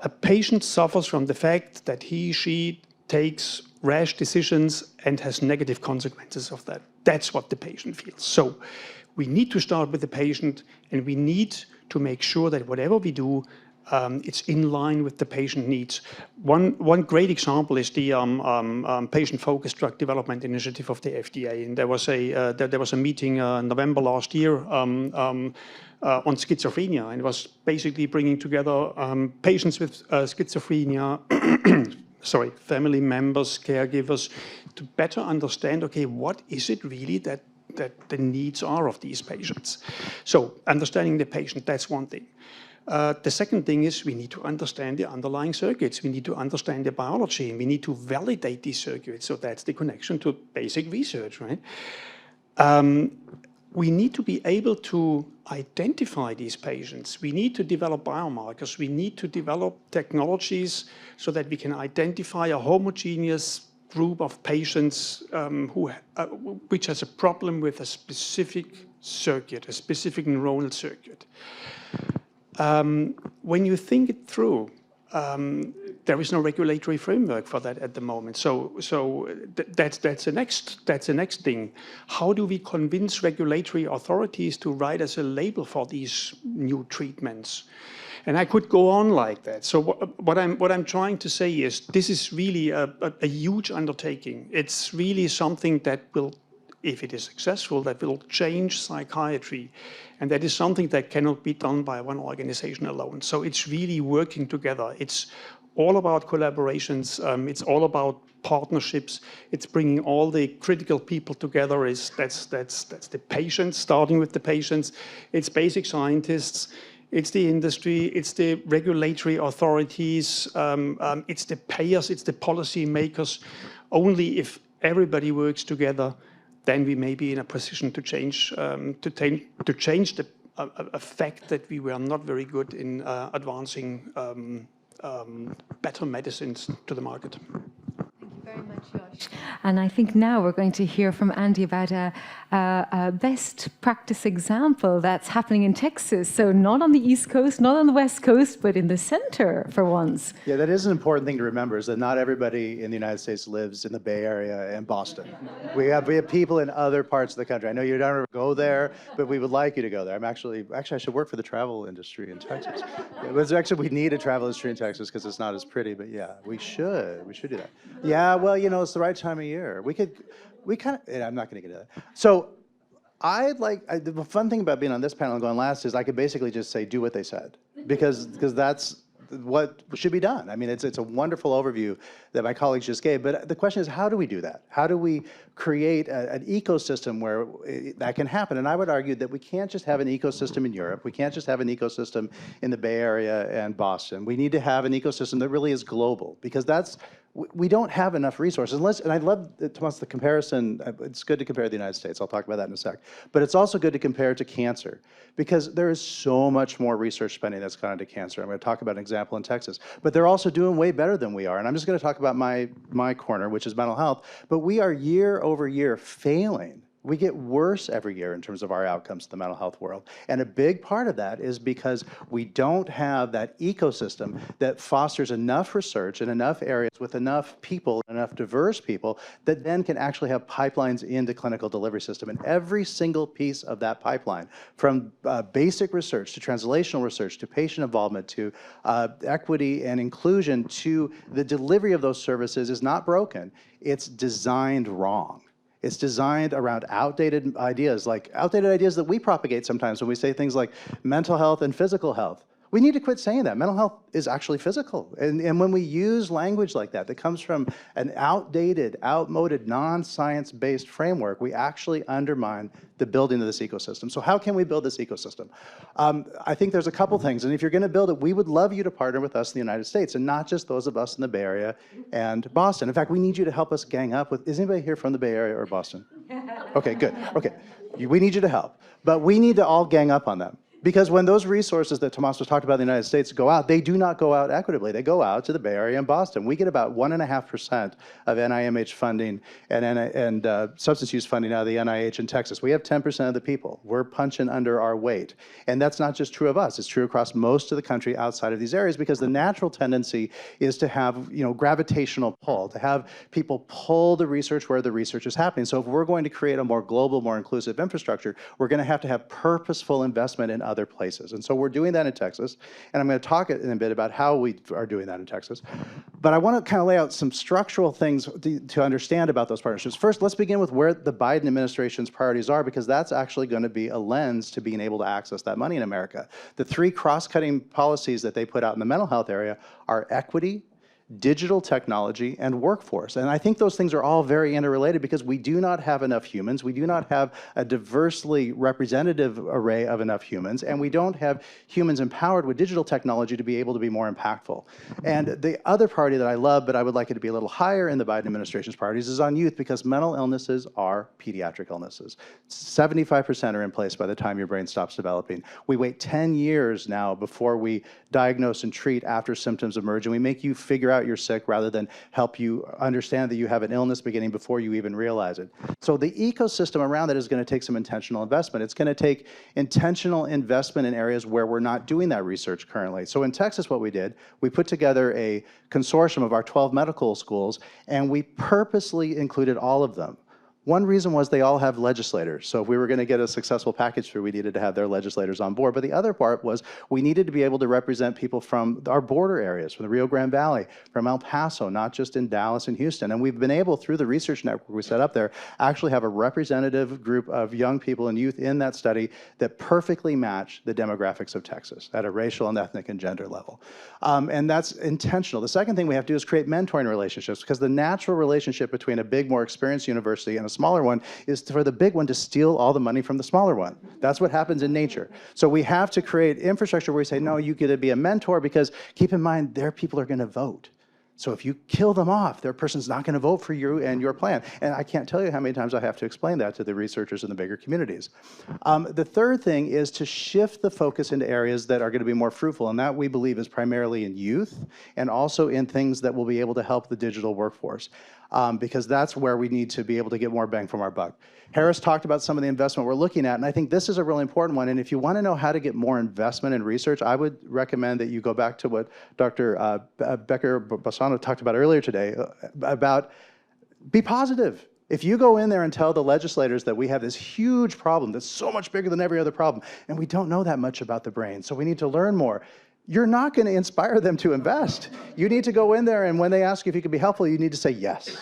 A patient suffers from the fact that she takes rash decisions and has negative consequences of that. That's what the patient feels. So we need to start with the patient, and we need to make sure that whatever we do, it's in line with the patient needs. One great example is the patient-focused drug development initiative of the FDA. And there was a meeting November last year on schizophrenia, and it was basically bringing together patients with schizophrenia, sorry, family members, caregivers, to better understand, okay, what is it really that the needs are of these patients? So understanding the patient, that's one thing. The second thing is we need to understand the underlying circuits. We need to understand the biology, and we need to validate these circuits. So that's the connection to basic research, right? We need to be able to identify these patients. We need to develop biomarkers. We need to develop technologies so that we can identify a homogeneous group of patients which has a problem with a specific circuit, a specific neuronal circuit. When you think it through, there is no regulatory framework for that at the moment. So that's the next thing. How do we convince regulatory authorities to write us a label for these new treatments? And I could go on like that. So what I'm trying to say is this is really a huge undertaking. It's really something that will, if it is successful, that will change psychiatry. And that is something that cannot be done by one organization alone. So it's really working together. It's all about collaborations. It's all about partnerships. It's bringing all the critical people together. That's the patients, starting with the patients. It's basic scientists. It's the industry. It's the regulatory authorities. It's the payers. It's the policy makers. Only if everybody works together, then we may be in a position to change the fact that we were not very good in advancing better medicines to the market. Very much, Josh. And I think now we're going to hear from Andy about a best practice example that's happening in Texas. So not on the East Coast, not on the West Coast, but in the center for once. Yeah, that is an important thing to remember, is that not everybody in the United States lives in the Bay Area and Boston. We have people in other parts of the country. I know you don't ever go there, but we would like you to go there. Actually, I should work for the travel industry in Texas. We need a travel industry in Texas because it's not as pretty, but yeah, we should do that. Yeah, well, it's the right time of year. I'm not going to get into that. So the fun thing about being on this panel and going last is I could basically just say, do what they said, because that's what should be done. I mean, it's a wonderful overview that my colleagues just gave, but the question is, how do we do that? How do we create an ecosystem where that can happen? And I would argue that we can't just have an ecosystem in Europe. We can't just have an ecosystem in the Bay Area and Boston. We need to have an ecosystem that really is global, because we don't have enough resources. And I love, Thomas, the comparison. It's good to compare to the United States. I'll talk about that in a sec. But it's also good to compare it to cancer, because there is so much more research spending that's gone into cancer. I'm going to talk about an example in Texas. But they're also doing way better than we are. And I'm just going to talk about my corner, which is mental health. But we are year over year failing. We get worse every year in terms of our outcomes in the mental health world. And a big part of that is because we don't have that ecosystem that fosters enough research in enough areas with enough people, enough diverse people, that then can actually have pipelines into clinical delivery system. And every single piece of that pipeline, from basic research to translational research to patient involvement to equity and inclusion to the delivery of those services, is not broken. It's designed wrong. It's designed around outdated ideas that we propagate sometimes when we say things like mental health and physical health. We need to quit saying that. Mental health is actually physical. And when we use language like that comes from an outdated, outmoded, non-science-based framework, we actually undermine the building of this ecosystem. So how can we build this ecosystem? I think there's a couple things. And if you're going to build it, we would love you to partner with us in the United States, and not just those of us in the Bay Area and Boston. In fact, we need you to help us gang up with, is anybody here from the Bay Area or Boston? Okay, good. Okay, we need you to help. But we need to all gang up on them. Because when those resources that Tomas was talking about in the United States go out, they do not go out equitably. They go out to the Bay Area and Boston. We get about 1.5% of NIMH funding and substance use funding out of the NIH in Texas. We have 10% of the people. We're punching under our weight. And that's not just true of us. It's true across most of the country outside of these areas, because the natural tendency is to have, gravitational pull, to have people pull the research where the research is happening. So if we're going to create a more global, more inclusive infrastructure, we're going to have purposeful investment in other places. And so we're doing that in Texas. And I'm going to talk in a bit about how we are doing that in Texas. But I want to kind of lay out some structural things to understand about those partnerships. First, let's begin with where the Biden administration's priorities are, because that's actually going to be a lens to being able to access that money in America. The three cross-cutting policies that they put out in the mental health area are equity, digital technology, and workforce. And I think those things are all very interrelated, because we do not have enough humans. We do not have a diversely representative array of enough humans, and we don't have humans empowered with digital technology to be able to be more impactful. And the other priority that I love, but I would like it to be a little higher in the Biden administration's priorities, is on youth, because mental illnesses are pediatric illnesses. 75% are in place by the time your brain stops developing. We wait 10 years now before we diagnose and treat after symptoms emerge, and we make you figure out you're sick rather than help you understand that you have an illness beginning before you even realize it. So the ecosystem around that is going to take some intentional investment. It's going to take intentional investment in areas where we're not doing that research currently. So in Texas, what we did, we put together a consortium of our 12 medical schools, and we purposely included all of them. One reason was they all have legislators. So if we were going to get a successful package through, we needed to have their legislators on board. But the other part was we needed to be able to represent people from our border areas, from the Rio Grande Valley, from El Paso, not just in Dallas and Houston. And we've been able, through the research network we set up there, actually have a representative group of young people and youth in that study that perfectly match the demographics of Texas at a racial and ethnic and gender level. And that's intentional. The second thing we have to do is create mentoring relationships, because the natural relationship between a big, more experienced university and a smaller one is for the big one to steal all the money from the smaller one. That's what happens in nature. So we have to create infrastructure where we say, no, you get to be a mentor, because keep in mind, their people are going to vote. So if you kill them off, their person's not going to vote for you and your plan. And I can't tell you how many times I have to explain that to the researchers in the bigger communities. The third thing is to shift the focus into areas that are going to be more fruitful. And that, we believe, is primarily in youth and also in things that will be able to help the digital workforce. Because that's where we need to be able to get more bang from our buck. Harris talked about some of the investment we're looking at, and I think this is a really important one. And if you want to know how to get more investment in research, I would recommend that you go back to what Dr. Becker-Bassano talked about earlier today, about be positive. If you go in there and tell the legislators that we have this huge problem that's so much bigger than every other problem, and we don't know that much about the brain, so we need to learn more, you're not going to inspire them to invest. You need to go in there, and when they ask you if you can be helpful, you need to say yes.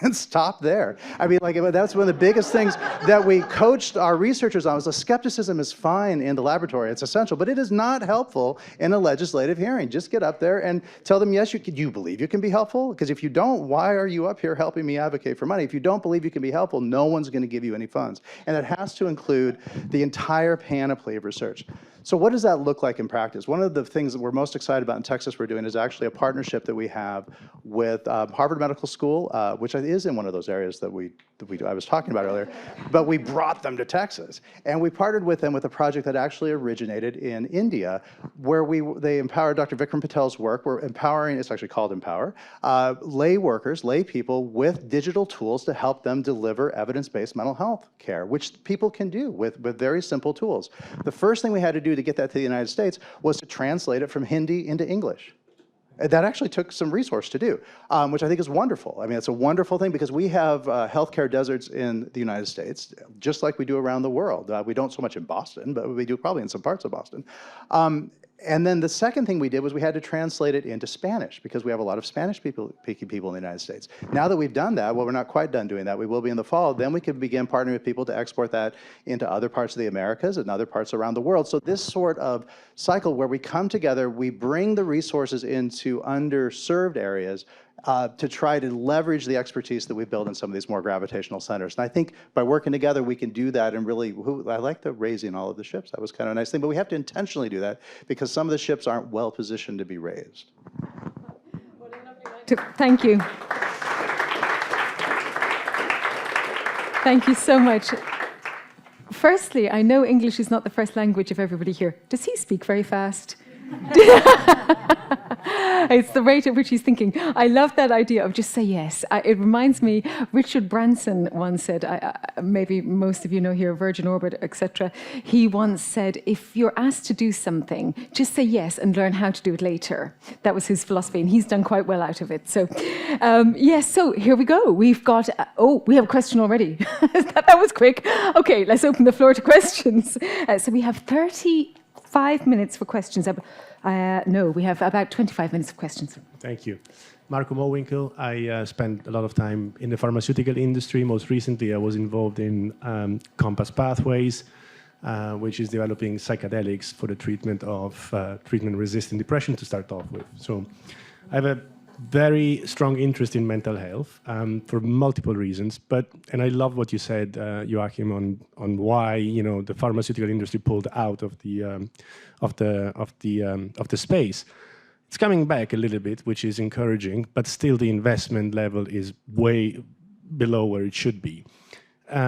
And stop there. I mean, like, that's one of the biggest things that we coached our researchers on, was the skepticism is fine in the laboratory, it's essential, but it is not helpful in a legislative hearing. Just get up there and tell them, yes, you believe you can be helpful? Because if you don't, why are you up here helping me advocate for money? If you don't believe you can be helpful, no one's going to give you any funds. And it has to include the entire panoply of research. So what does that look like in practice? One of the things that we're most excited about in Texas we're doing is actually a partnership that we have with Harvard Medical School, which is in one of those areas that I was talking about earlier, but we brought them to Texas. And we partnered with them with a project that actually originated in India, where they empowered Dr. Vikram Patel's work. We're empowering, it's actually called Empower, lay workers, lay people with digital tools to help them deliver evidence-based mental health care, which people can do with very simple tools. The first thing we had to do to get that to the United States was to translate it from Hindi into English. That actually took some resource to do, which I think is wonderful. I mean, it's a wonderful thing, because we have healthcare deserts in the United States, just like we do around the world. We don't so much in Boston, but we do probably in some parts of Boston. And then the second thing we did was we had to translate it into Spanish, because we have a lot of Spanish-speaking people in the United States. Now that we've done that, well, we're not quite done doing that. We will be in the fall. Then we can begin partnering with people to export that into other parts of the Americas and other parts around the world. So this sort of cycle where we come together, we bring the resources into underserved areas to try to leverage the expertise that we build in some of these more gravitational centers. And I think by working together, we can do that. And really, I like the raising all of the ships. That was kind of a nice thing. But we have to intentionally do that, because some of the ships aren't well positioned to be raised. Thank you. Thank you so much. Firstly, I know English is not the first language of everybody here. Does he speak very fast? It's the rate at which he's thinking. I love that idea of just say yes. It reminds me, Richard Branson once said, maybe most of you know here, Virgin Orbit, etc. He once said, if you're asked to do something, just say yes and learn how to do it later. That was his philosophy, and he's done quite well out of it. So, yes, so here we go. We've got, we have a question already. That was quick. Okay, let's open the floor to questions. So we have 35 minutes for questions. No, we have about 25 minutes of questions. Thank you. Marco Mowinkel. I spent a lot of time in the pharmaceutical industry. Most recently, I was involved in Compass Pathways, which is developing psychedelics for the treatment of treatment-resistant depression to start off with. So I have a very strong interest in mental health for multiple reasons. And I love what you said, Joachim, on why the pharmaceutical industry pulled out of the space. It's coming back a little bit, which is encouraging, but still the investment level is way below where it should be.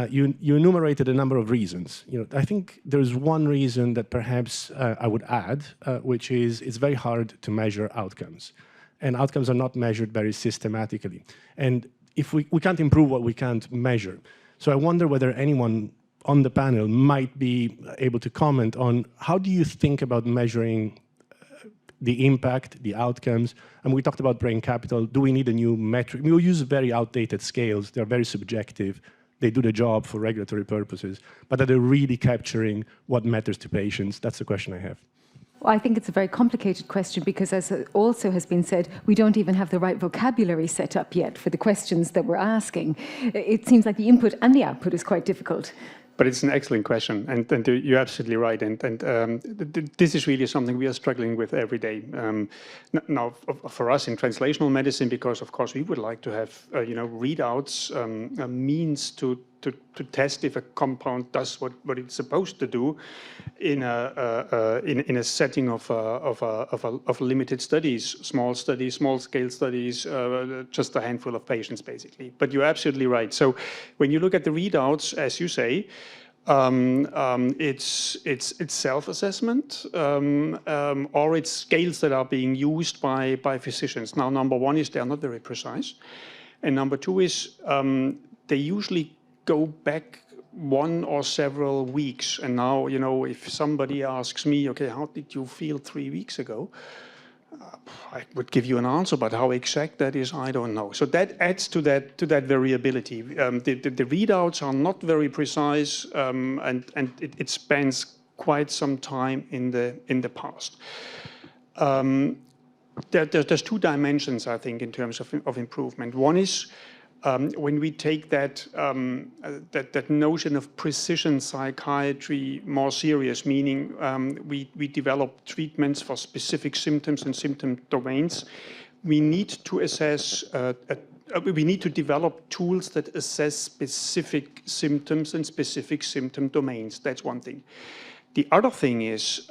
You enumerated a number of reasons. I think there's one reason that perhaps I would add, which is it's very hard to measure outcomes. And outcomes are not measured very systematically. And if we can't improve what we can't measure. So I wonder whether anyone on the panel might be able to comment on how do you think about measuring the impact, the outcomes? And we talked about brain capital. Do we need a new metric? We use very outdated scales. They're very subjective. They do the job for regulatory purposes. But are they really capturing what matters to patients? That's the question I have. Well, I think it's a very complicated question because, as also has been said, we don't even have the right vocabulary set up yet for the questions that we're asking. It seems like the input and the output is quite difficult. But it's an excellent question, and you're absolutely right. And this is really something we are struggling with every day. Now, for us in translational medicine, because of course we would like to have readouts, a means to test if a compound does what it's supposed to do in a setting of limited studies, small scale studies, just a handful of patients basically. But you're absolutely right. So when you look at the readouts, as you say, it's self-assessment or it's scales that are being used by physicians. Now, number one is they are not very precise, and number two is they usually go back one or several weeks. And now, if somebody asks me, okay, how did you feel 3 weeks ago? I would give you an answer, but how exact that is, I don't know. So that adds to that variability. The readouts are not very precise, and it spans quite some time in the past. There's two dimensions, I think, in terms of improvement. One is when we take that notion of precision psychiatry more serious, meaning we develop treatments for specific symptoms and symptom domains, we need to assess, we need to develop tools that assess specific symptoms and specific symptom domains. That's one thing. The other thing is,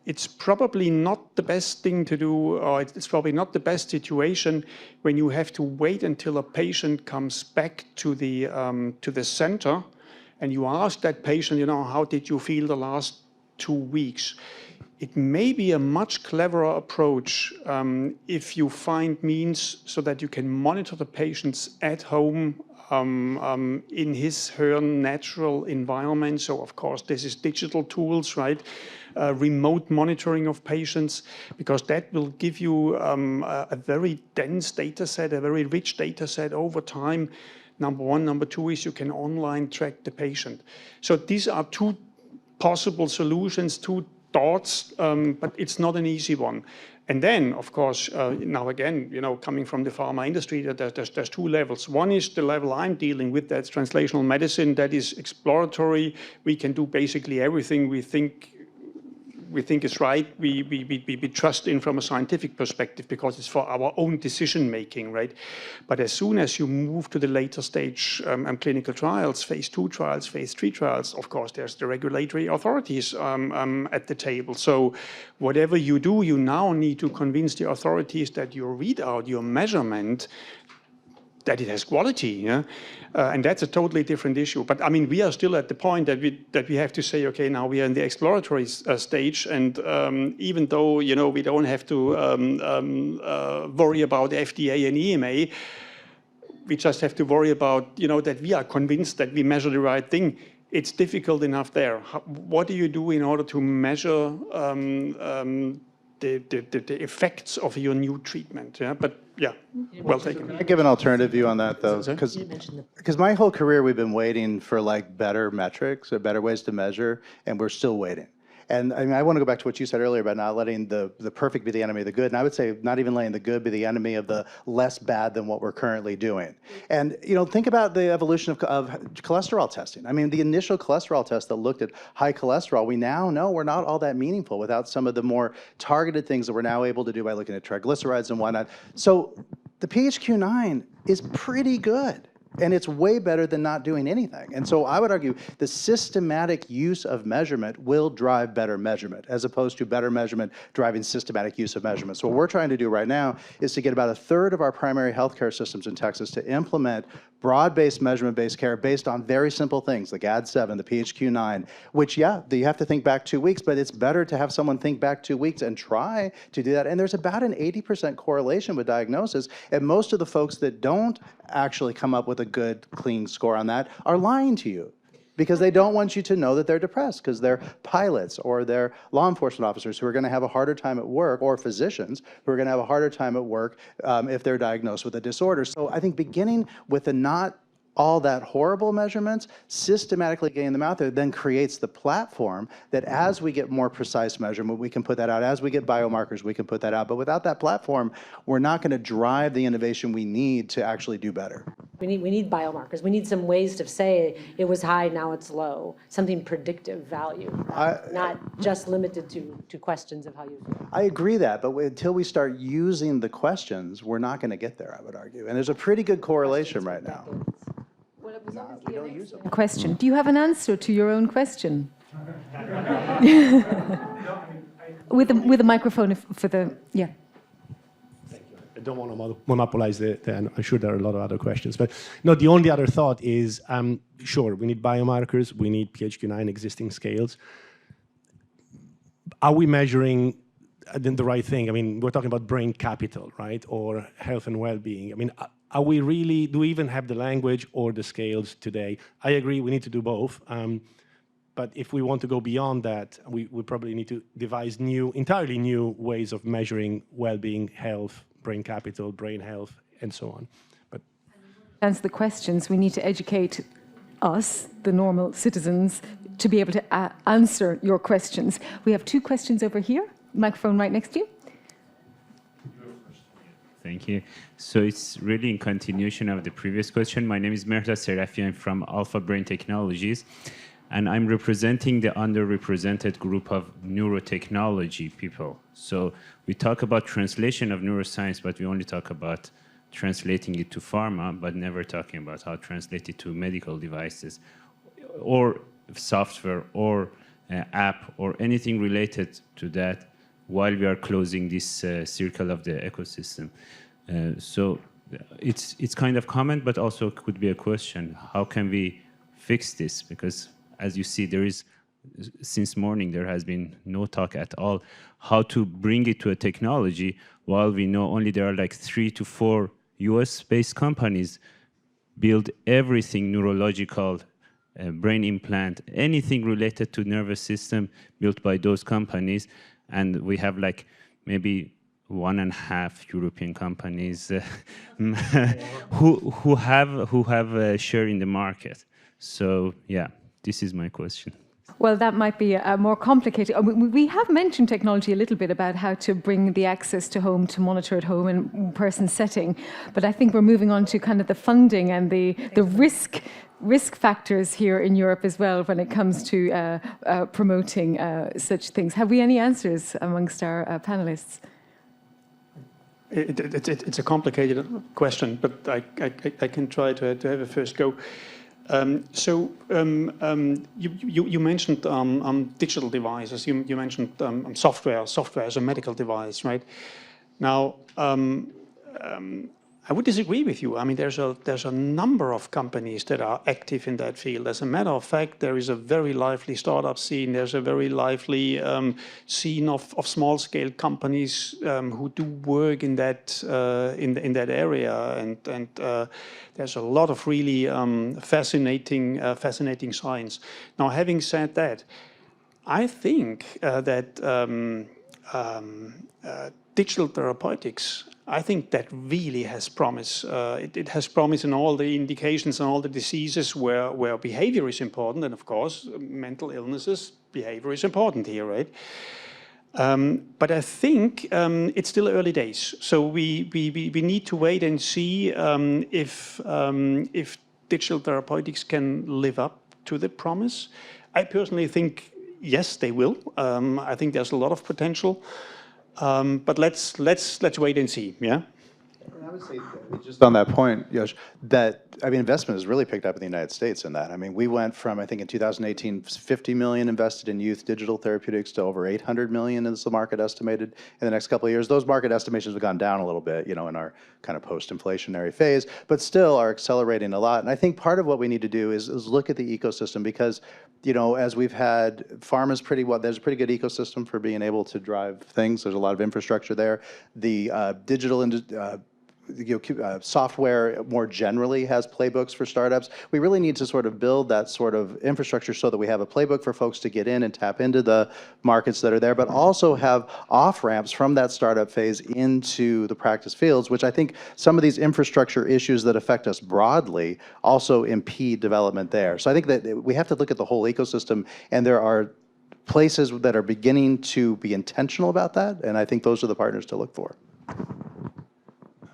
it's probably not the best thing to do, or it's probably not the best situation when you have to wait until a patient comes back to the center, and you ask that patient, how did you feel the last 2 weeks? It may be a much cleverer approach if you find means so that you can monitor the patients at home in her natural environment. So, of course, this is digital tools, right? Remote monitoring of patients, because that will give you a very dense data set, a very rich data set over time. Number one. Number two is you can online track the patient. So these are two possible solutions, two thoughts, but it's not an easy one. And then, of course, now again, coming from the pharma industry, there's two levels. One is the level I'm dealing with, that's translational medicine, that is exploratory. We can do basically everything we think is right. We trust in from a scientific perspective because it's for our own decision making, right? But as soon as you move to the later stage clinical trials, phase 2 trials, phase 3 trials, of course, there's the regulatory authorities at the table. So whatever you do, you now need to convince the authorities that your readout, your measurement that it has quality, yeah? And that's a totally different issue. But I mean, we are still at the point that we have to say, okay, now we are in the exploratory stage, and even though we don't have to worry about FDA and EMA, we just have to worry about that we are convinced that we measure the right thing. It's difficult enough there. What do you do in order to measure the effects of your new treatment? Yeah, but yeah, well taken. I give an alternative view on that though, because my whole career we've been waiting for like better metrics or better ways to measure, and we're still waiting. And I mean, I want to go back to what you said earlier about not letting the perfect be the enemy of the good. And I would say not even letting the good be the enemy of the less bad than what we're currently doing. And, think about the evolution of cholesterol testing. I mean, the initial cholesterol test that looked at high cholesterol, we now know we're not all that meaningful without some of the more targeted things that we're now able to do by looking at triglycerides and whatnot. So the PHQ-9 is pretty good. And it's way better than not doing anything. And so I would argue the systematic use of measurement will drive better measurement, as opposed to better measurement driving systematic use of measurement. So what we're trying to do right now is to get about 1/3 of our primary healthcare systems in Texas to implement broad-based measurement-based care based on very simple things, the GAD-7, the PHQ-9, which, yeah, you have to think back 2 weeks, but it's better to have someone think back 2 weeks and try to do that. And there's about an 80% correlation with diagnosis, and most of the folks that don't actually come up with a good, clean score on that are lying to you, because they don't want you to know that they're depressed, because they're pilots or they're law enforcement officers who are going to have a harder time at work, or physicians who are going to have a harder time at work if they're diagnosed with a disorder. So I think beginning with the not all that horrible measurements, systematically getting them out there, then creates the platform that as we get more precise measurement, we can put that out. As we get biomarkers, we can put that out. But without that platform, we're not going to drive the innovation we need to actually do better. We need biomarkers. We need some ways to say it was high, now it's low. Something predictive value, not just limited to questions of how you feel. I agree that, but until we start using the questions, we're not going to get there, I would argue. And there's a pretty good correlation right now. Question. Do you have an answer to your own question? with a microphone for the, yeah. I don't want to monopolize and I'm sure there are a lot of other questions. But no, the only other thought is, sure, we need biomarkers, we need PHQ-9 existing scales. Are we measuring the right thing? I mean, we're talking about brain capital, right? Or health and well-being. I mean, are we really, do we even have the language or the scales today? I agree, we need to do both. But if we want to go beyond that, we probably need to devise entirely new ways of measuring well-being, health, brain capital, brain health, and so on. But to answer the questions, we need to educate us, the normal citizens, to be able to answer your questions. We have 2 questions over here. Microphone right next to you. Thank you. So it's really in continuation of the previous question. My name is Mehta Serafian from Alpha Brain Technologies, and I'm representing the underrepresented group of neurotechnology people. So we talk about translation of neuroscience, but we only talk about translating it to pharma, but never talking about how to translate it to medical devices or software or app or anything related to that while we are closing this circle of the ecosystem. So it's kind of comment, but also could be a question. How can we fix this? Because as you see, there is, since morning, there has been no talk at all how to bring it to a technology, while we know only there are like 3 to 4 US-based companies build everything neurological, brain implant, anything related to nervous system built by those companies. And we have like maybe 1.5 European companies who have a share in the market. So yeah, this is my question. Well, that might be more complicated. We have mentioned technology a little bit about how to bring the access to home, to monitor at home in person setting. But I think we're moving on to kind of the funding and the risk factors here in Europe as well when it comes to promoting such things. Have we any answers amongst our panelists? It's a complicated question, but I can try to have a first go. You mentioned digital devices. You mentioned software as a medical device, right? Now, I would disagree with you. I mean, there's a number of companies that are active in that field. As a matter of fact, there is a very lively startup scene. There's a very lively scene of small-scale companies who do work in that in that area, and there's a lot of really fascinating science. Now, having said that, I think that digital therapeutics, I think that really has promise. It has promise in all the indications and all the diseases where behavior is important. And of course, mental illnesses, behavior is important here, right? But I think it's still early days. So we need to wait and see if digital therapeutics can live up to the promise. I personally think, yes, they will. I think there's a lot of potential. But let's wait and see. Yeah. I would say just on that point, Yosh, that I mean, investment has really picked up in the United States in that. I mean, we went from, I think in 2018, 50 million invested in youth digital therapeutics to over 800 million is the market estimated in the next couple of years. Those market estimations have gone down a little bit, in our kind of post-inflationary phase, but still are accelerating a lot. And I think part of what we need to do is look at the ecosystem because, as we've had, pharma's there's a pretty good ecosystem for being able to drive things. There's a lot of infrastructure there. The digital software more generally has playbooks for startups. We really need to sort of build that sort of infrastructure so that we have a playbook for folks to get in and tap into the markets that are there, but also have off-ramps from that startup phase into the practice fields, which I think some of these infrastructure issues that affect us broadly also impede development there. So I think that we have to look at the whole ecosystem, and there are places that are beginning to be intentional about that, and I think those are the partners to look for.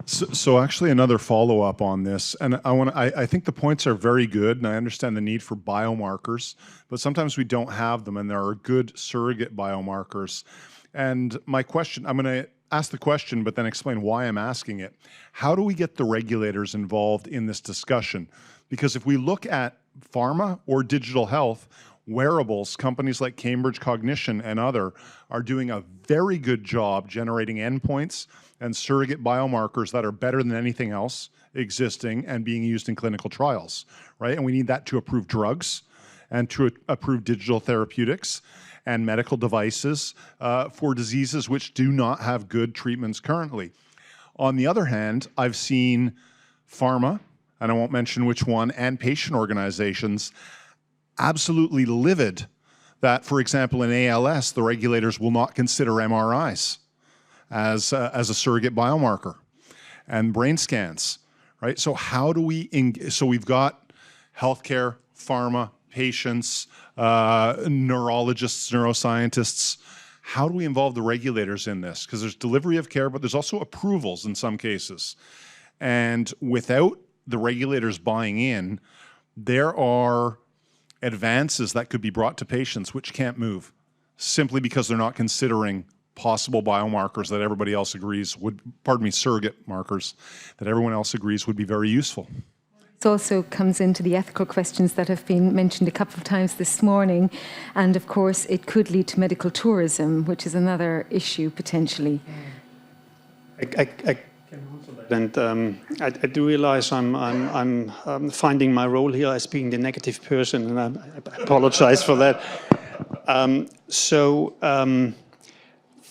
So actually another follow-up on this, and I think the points are very good, and I understand the need for biomarkers, but sometimes we don't have them, and there are good surrogate biomarkers. And my question, I'm going to ask the question, but then explain why I'm asking it. How do we get the regulators involved in this discussion? Because if we look at pharma or digital health, wearables, companies like Cambridge Cognition and other are doing a very good job generating endpoints and surrogate biomarkers that are better than anything else existing and being used in clinical trials, right? And we need that to approve drugs and to approve digital therapeutics and medical devices for diseases which do not have good treatments currently. On the other hand, I've seen pharma, and I won't mention which one, and patient organizations absolutely livid that, for example, in ALS, the regulators will not consider MRIs as a surrogate biomarker and brain scans, right? So how do we, so we've got healthcare, pharma, patients, neurologists, neuroscientists. How do we involve the regulators in this? Because there's delivery of care, but there's also approvals in some cases. And without the regulators buying in, there are advances that could be brought to patients which can't move simply because they're not considering possible biomarkers that everybody else agrees would, surrogate markers that everyone else agrees would be very useful. It also comes into the ethical questions that have been mentioned a couple of times this morning. And of course, it could lead to medical tourism, which is another issue potentially. And I do realize I'm finding my role here as being the negative person, and I apologize for that.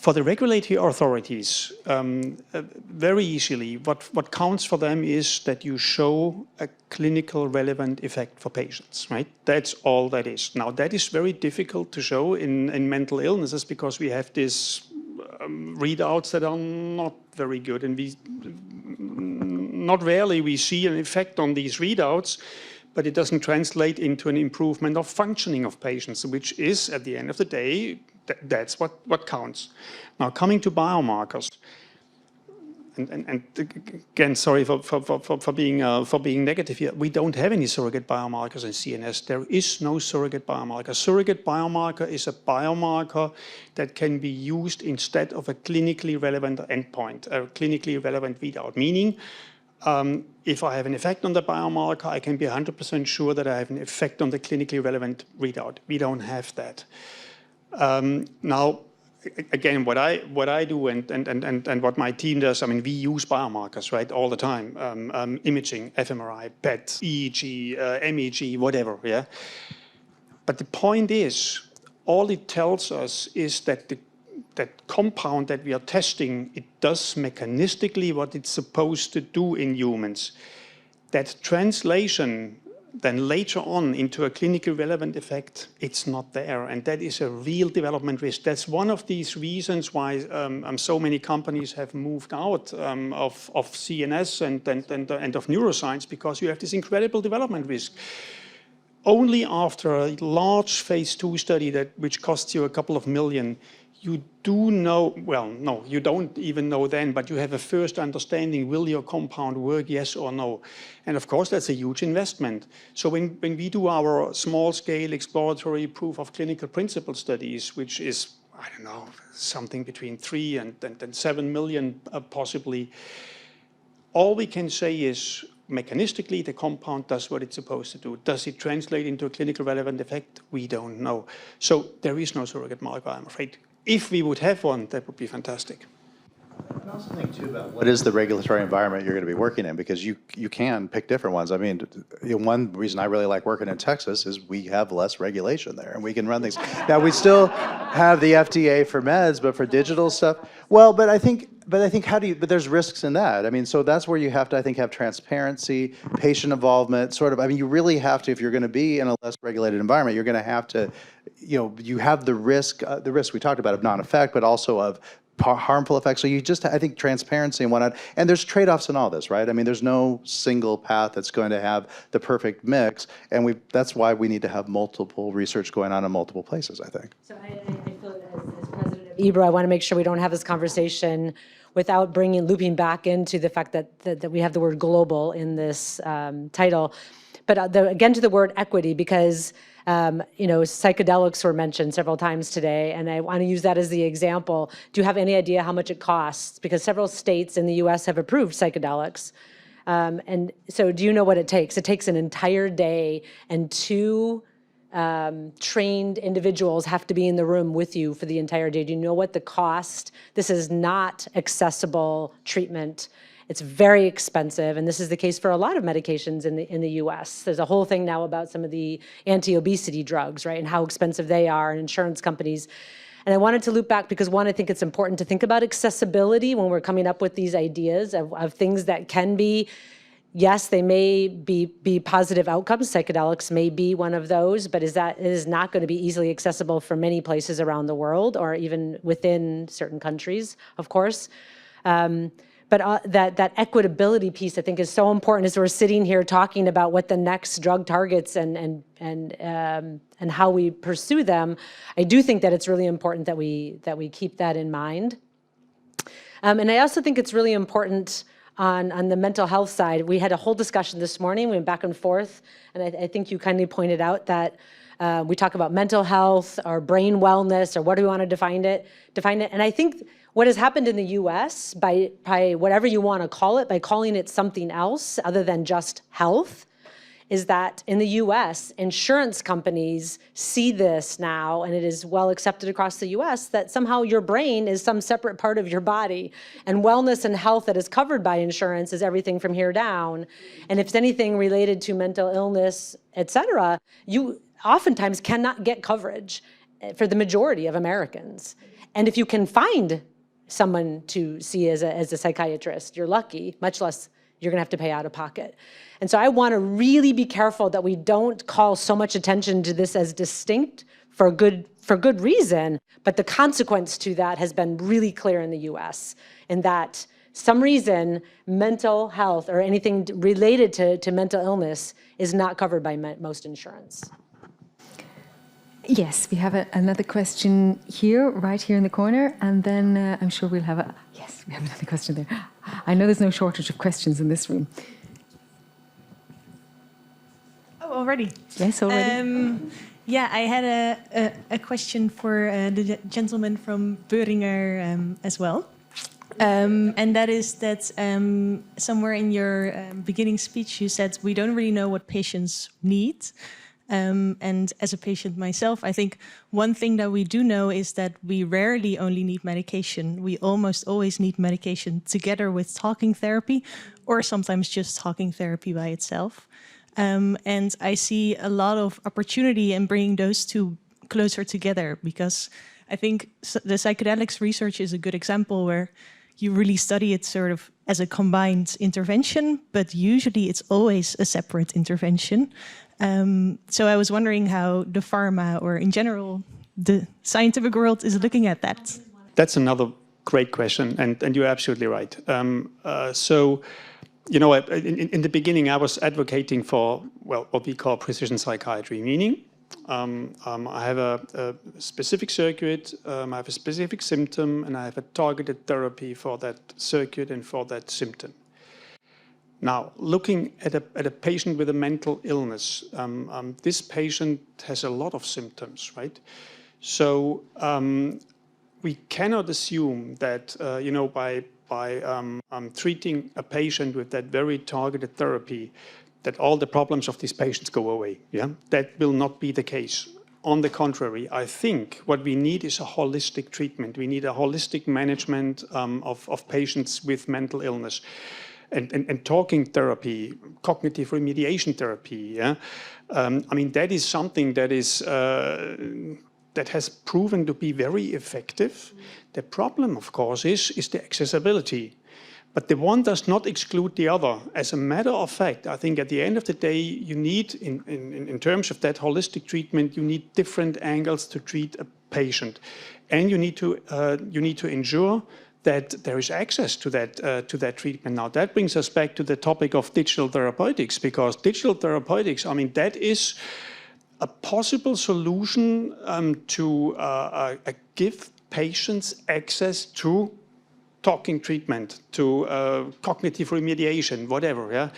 For the regulatory authorities, very easily, what counts for them is that you show a clinical relevant effect for patients, right? That's all that is. Now, that is very difficult to show in mental illnesses because we have these readouts that are not very good, and not rarely we see an effect on these readouts, but it doesn't translate into an improvement of functioning of patients, which is, at the end of the day, that's what counts. Now, coming to biomarkers, and again, sorry for being negative here. We don't have any surrogate biomarkers in CNS. There is no surrogate biomarker. Surrogate biomarker is a biomarker that can be used instead of a clinically relevant endpoint, a clinically relevant readout. Meaning, if I have an effect on the biomarker, I can be 100% sure that I have an effect on the clinically relevant readout. We don't have that. Now, again, what I do and what my team does, I mean, we use biomarkers, right, all the time. Imaging, fMRI, PET, EEG, MEG, whatever, yeah? But the point is, all it tells us is that that compound that we are testing, it does mechanistically what it's supposed to do in humans. That translation then later on into a clinically relevant effect, it's not there. And that is a real development risk. That's one of these reasons why so many companies have moved out of CNS and of neuroscience, because you have this incredible development risk. Only after a large phase 2 study which costs you a couple of million, you do know, well, no, you don't even know then, but you have a first understanding, will your compound work, yes or no? And of course, that's a huge investment. So when we do our small-scale exploratory proof of clinical principle studies, which is, I don't know, something between 3 and 7 million possibly, all we can say is, mechanistically, the compound does what it's supposed to do. Does it translate into a clinical relevant effect? We don't know. So there is no surrogate marker, I'm afraid. If we would have one, that would be fantastic. I also think too about what is the regulatory environment you're going to be working in, because you can pick different ones. I mean, one reason I really like working in Texas is we have less regulation there, and we can run things. Now we still have the FDA for meds, but for digital stuff, well, but I think how do you? But there's risks in that. I mean, so that's where you have to, I think, have transparency, patient involvement, sort of. I mean, you really have to, if you're going to be in a less regulated environment, you're going to have to, you have the risk we talked about of non-effect, but also of harmful effects. So you just, I think, transparency and whatnot. And there's trade-offs in all this, right? I mean, there's no single path that's going to have the perfect mix. And that's why we need to have multiple research going on in multiple places, I think. So I feel as president of EBRA, I want to make sure we don't have this conversation without looping back into the fact that we have the word global in this title. But again, to the word equity, because psychedelics were mentioned several times today, and I want to use that as the example. Do you have any idea how much it costs? Because several states in the US have approved psychedelics. And so do you know what it takes? It takes an entire day, and 2 trained individuals have to be in the room with you for the entire day. Do you know what the cost? This is not accessible treatment. It's very expensive, and this is the case for a lot of medications in the US. There's a whole thing now about some of the anti-obesity drugs, right, and how expensive they are, and insurance companies. And I wanted to loop back because, one, I think it's important to think about accessibility when we're coming up with these ideas of things that can be, yes, they may be positive outcomes. Psychedelics may be one of those, but it is not going to be easily accessible for many places around the world, or even within certain countries, of course. But that equitability piece, I think, is so important as we're sitting here talking about what the next drug targets and how we pursue them. I do think that it's really important that we keep that in mind. And I also think it's really important on the mental health side. We had a whole discussion this morning. We went back and forth, and I think you kindly pointed out that we talk about mental health or brain wellness, or what do we want to define it. And I think what has happened in the US, by whatever you want to call it, by calling it something else other than just health, is that in the US, insurance companies see this now, and it is well accepted across the US, that somehow your brain is some separate part of your body, and wellness and health that is covered by insurance is everything from here down. And if it's anything related to mental illness, et cetera, you oftentimes cannot get coverage for the majority of Americans. And if you can find someone to see as a psychiatrist, you're lucky, much less you're gonna have to pay out of pocket. And so I wanna really be careful that we don't call so much attention to this as distinct for good reason, but the consequence to that has been really clear in the US, in that some reason mental health or anything related to mental illness is not covered by most insurance. Yes, we have another question here, right here in the corner, and then I'm sure we'll have yes, we have another question there. I know there's no shortage of questions in this room. Oh, already? Yes, already. Yeah, I had a question for the gentleman from Boehringer as well. And that is that somewhere in your beginning speech you said we don't really know what patients need. And as a patient myself, I think one thing that we do know is that we rarely only need medication. We almost always need medication together with talking therapy, or sometimes just talking therapy by itself. And I see a lot of opportunity in bringing those two closer together, because I think the psychedelics research is a good example where you really study it sort of as a combined intervention, but usually it's always a separate intervention. So I was wondering how the pharma, or in general, the scientific world is looking at that. That's another great question, and you're absolutely right. So, you know, in the beginning, I was advocating for, well, what we call precision psychiatry, meaning I have a specific circuit, I have a specific symptom, and I have a targeted therapy for that circuit and for that symptom. Now, looking at a patient with a mental illness, this patient has a lot of symptoms, right? So we cannot assume that, you know, by treating a patient with that very targeted therapy, that all the problems of these patients go away. Yeah, that will not be the case. On the contrary, I think what we need is a holistic treatment. We need a holistic management of patients with mental illness. And talking therapy, cognitive remediation therapy, yeah? I mean, that is something that is that has proven to be very effective. The problem, of course, is the accessibility. But the one does not exclude the other. As a matter of fact, I think at the end of the day, you need, in terms of that holistic treatment, you need different angles to treat a patient. And you need to ensure that there is access to that treatment. Now, that brings us back to the topic of digital therapeutics, because digital therapeutics, I mean, that is a possible solution to give patients access to talking treatment, to cognitive remediation, whatever, yeah?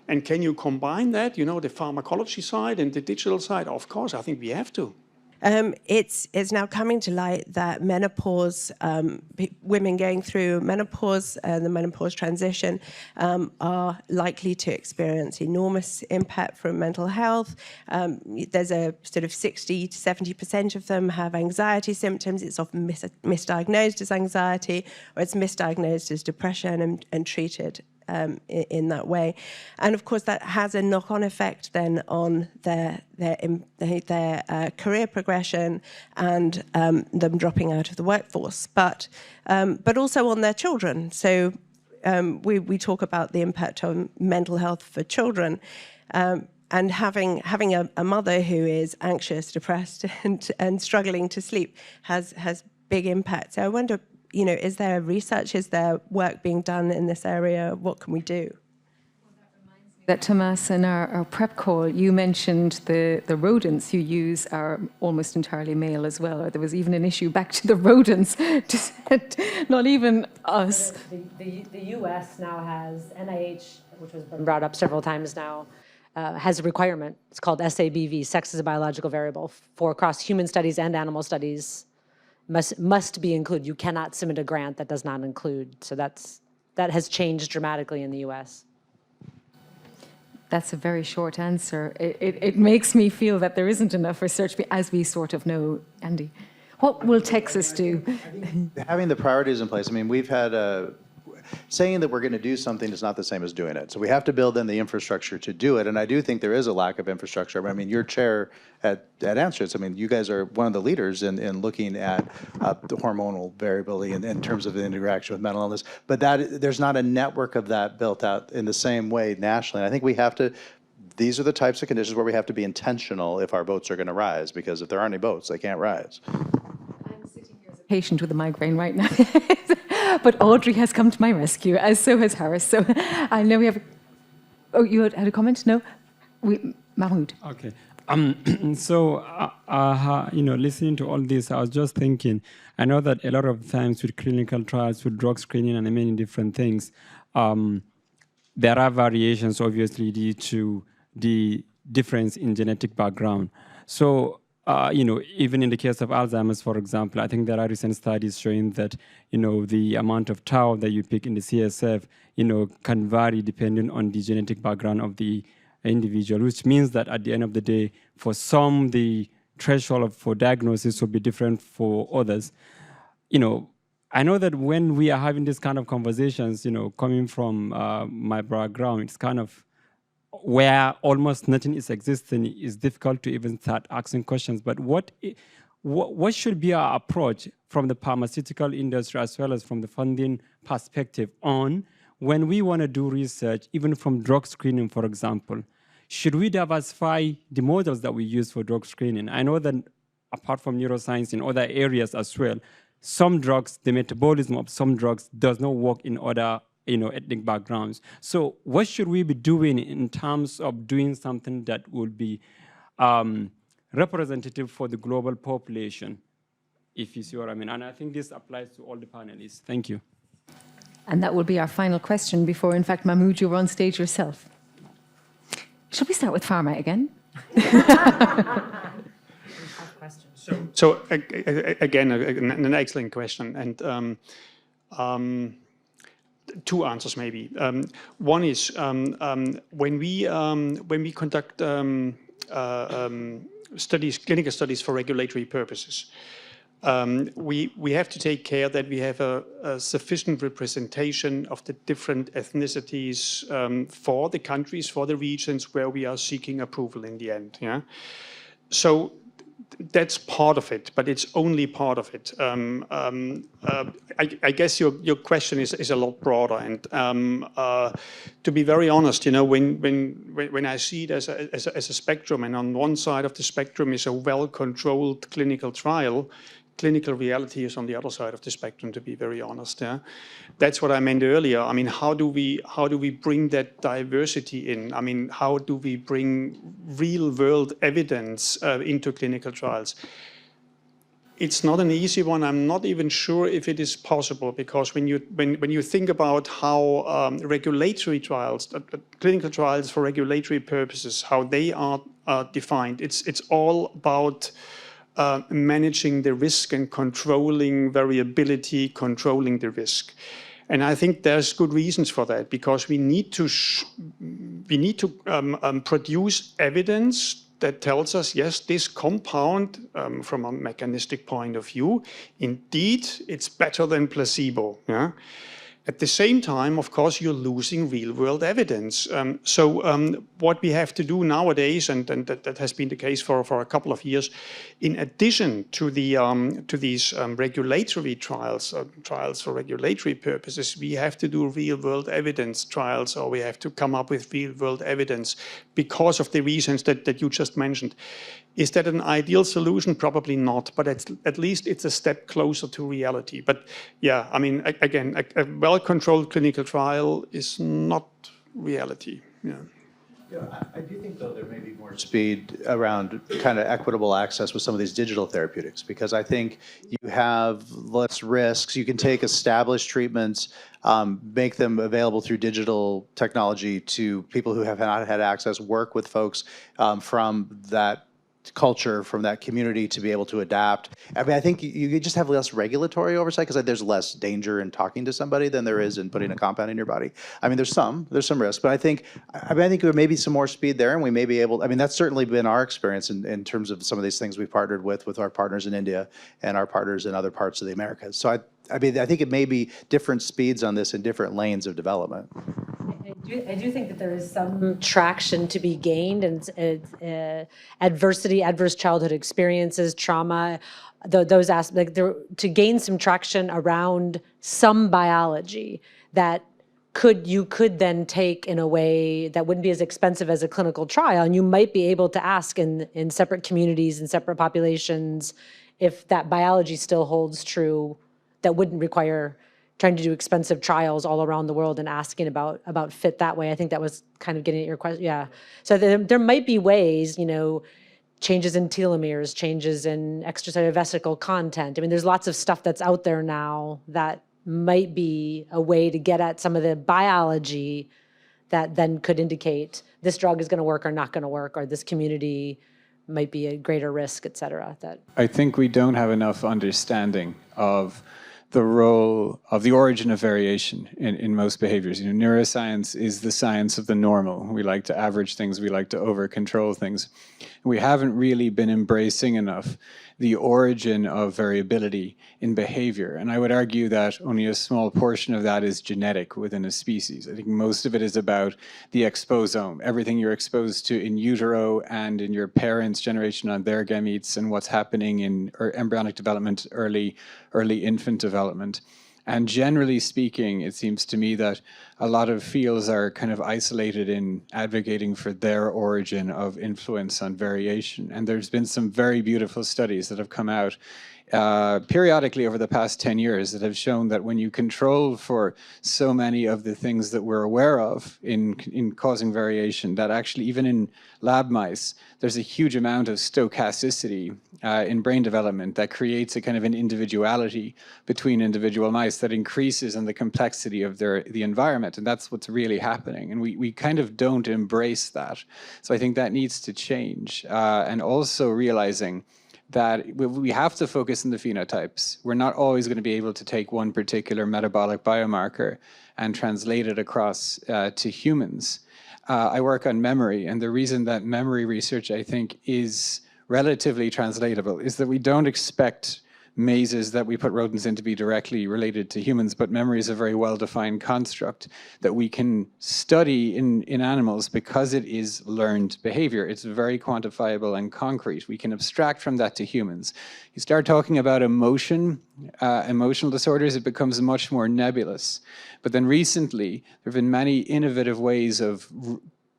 And can you combine that, you know, the pharmacology side and the digital side? Of course, I think we have to. It's now coming to light that menopause, women going through menopause and the menopause transition are likely to experience enormous impact from mental health. There's a sort of 60 to 70% of them have anxiety symptoms. It's often misdiagnosed as anxiety, or it's misdiagnosed as depression and treated in that way. And of course, that has a knock-on effect then on their career progression and them dropping out of the workforce, but also on their children. So we talk about the impact on mental health for children. And having a mother who is anxious, depressed, and struggling to sleep has big impact. So I wonder, you know, is there research, is there work being done in this area? What can we do? That Tomas, in our prep call, you mentioned the rodents you use are almost entirely male as well, or there was even an issue back to the rodents, not even us. The US now has NIH, which has been brought up several times now, has a requirement. It's called SABV, sex as a biological variable, for across human studies and animal studies. Must be included. You cannot submit a grant that does not include. So that has changed dramatically in the US. That's a very short answer. It makes me feel that there isn't enough research, as we sort of know, Andy. What will Texas do? Having the priorities in place. I mean, we've had saying that we're going to do something is not the same as doing it. So we have to build in the infrastructure to do it. And I do think there is a lack of infrastructure. I mean, your chair at Answers, I mean, you guys are one of the leaders in looking at the hormonal variability in terms of the interaction with mental illness. But there's not a network of that built out in the same way nationally. And I think we have to, these are the types of conditions where we have to be intentional if our boats are going to rise, because if there aren't any boats, they can't rise. I'm sitting here as a patient with a migraine right now. But Audrey has come to my rescue, as so has Harris. So I know we have... Oh, you had a comment? No? Mahmoud. Okay. So, you know, listening to all this, I was just thinking, I know that a lot of times with clinical trials, with drug screening and many different things, there are variations, obviously, due to the difference in genetic background. So, you know, even in the case of Alzheimer's, for example, I think there are recent studies showing that, you know, the amount of tau that you pick in the CSF, you know, can vary depending on the genetic background of the individual, which means that at the end of the day, for some, the threshold for diagnosis will be different for others. You know, I know that when we are having this kind of conversations, you know, coming from my background, it's kind of where almost nothing is existing, it's difficult to even start asking questions. But what should be our approach from the pharmaceutical industry as well as from the funding perspective on when we want to do research, even from drug screening, for example? Should we diversify the models that we use for drug screening? I know that apart from neuroscience in other areas as well, some drugs, the metabolism of some drugs does not work in other ethnic backgrounds. So what should we be doing in terms of doing something that will be representative for the global population, if you see what I mean? And I think this applies to all the panelists. Thank you. And that will be our final question before, in fact, Mahmoud, you're on stage yourself. Should we start with pharma again? So again, an excellent question, and two answers maybe. One is when we conduct studies, clinical studies for regulatory purposes, we have to take care that we have a sufficient representation of the different ethnicities for the countries, for the regions where we are seeking approval in the end. Yeah, so that's part of it, but it's only part of it. I guess your question is a lot broader, and to be very honest, you know, when I see it as a spectrum, and on one side of the spectrum is a well-controlled clinical trial, clinical reality is on the other side of the spectrum, to be very honest. Yeah, that's what I meant earlier. I mean, how do we bring that diversity in? I mean, how do we bring real-world evidence into clinical trials? It's not an easy one. I'm not even sure if it is possible, because when you think about how regulatory trials, clinical trials for regulatory purposes, how they are defined, it's all about managing the risk and controlling variability, controlling the risk. And I think there's good reasons for that, because we need to produce evidence that tells us, yes, this compound, from a mechanistic point of view, indeed, it's better than placebo. Yeah? At the same time, of course, you're losing real-world evidence. So what we have to do nowadays, and that has been the case for a couple of years, in addition to these regulatory trials, trials for regulatory purposes, we have to do real-world evidence trials, or we have to come up with real-world evidence because of the reasons that you just mentioned. Is that an ideal solution? Probably not, but at least it's a step closer to reality. But yeah, I mean, again, a well-controlled clinical trial is not reality. Yeah. Yeah, I do think, though, there may be more speed around kind of equitable access with some of these digital therapeutics, because I think you have less risks. You can take established treatments, make them available through digital technology to people who have not had access, work with folks from that culture, from that community, to be able to adapt. I mean, I think you just have less regulatory oversight, because there's less danger in talking to somebody than there is in putting a compound in your body. I mean, there's some risk, but I think there may be some more speed there, and we may be able, I mean, that's certainly been our experience in terms of some of these things we've partnered with our partners in India and our partners in other parts of the Americas. So I mean, I think it may be different speeds on this in different lanes of development. I do think that there is some traction to be gained, and adverse childhood experiences, trauma, those aspects, to gain some traction around some biology that you could then take in a way that wouldn't be as expensive as a clinical trial, and you might be able to ask in separate communities and separate populations if that biology still holds true, that wouldn't require trying to do expensive trials all around the world and asking about fit that way. I think that was kind of getting at your question. Yeah. So there might be ways, you know, changes in telomeres, changes in extracellular vesicle content. I mean, there's lots of stuff that's out there now that might be a way to get at some of the biology that then could indicate this drug is going to work or not going to work, or this community might be a greater risk, et cetera. I think we don't have enough understanding of the role of the origin of variation in most behaviors. You know, neuroscience is the science of the normal. We like to average things, we like to over-control things. We haven't really been embracing enough the origin of variability in behavior. And I would argue that only a small portion of that is genetic within a species. I think most of it is about the exposome, everything you're exposed to in utero and in your parents' generation on their gametes, and what's happening in embryonic development, early infant development. And generally speaking, it seems to me that a lot of fields are kind of isolated in advocating for their origin of influence on variation. And there's been some very beautiful studies that have come out periodically over the past 10 years that have shown that when you control for so many of the things that we're aware of in causing variation, that actually even in lab mice, there's a huge amount of stochasticity in brain development that creates a kind of an individuality between individual mice that increases in the complexity of the environment. And that's what's really happening. And we kind of don't embrace that. So I think that needs to change. And also realizing that we have to focus on the phenotypes. We're not always going to be able to take one particular metabolic biomarker and translate it across to humans. I work on memory, and the reason that memory research, I think, is relatively translatable is that we don't expect mazes that we put rodents in to be directly related to humans, but memory is a very well-defined construct that we can study in animals because it is learned behavior. It's very quantifiable and concrete. We can abstract from that to humans. You start talking about emotional disorders, it becomes much more nebulous. But then recently, there have been many innovative ways of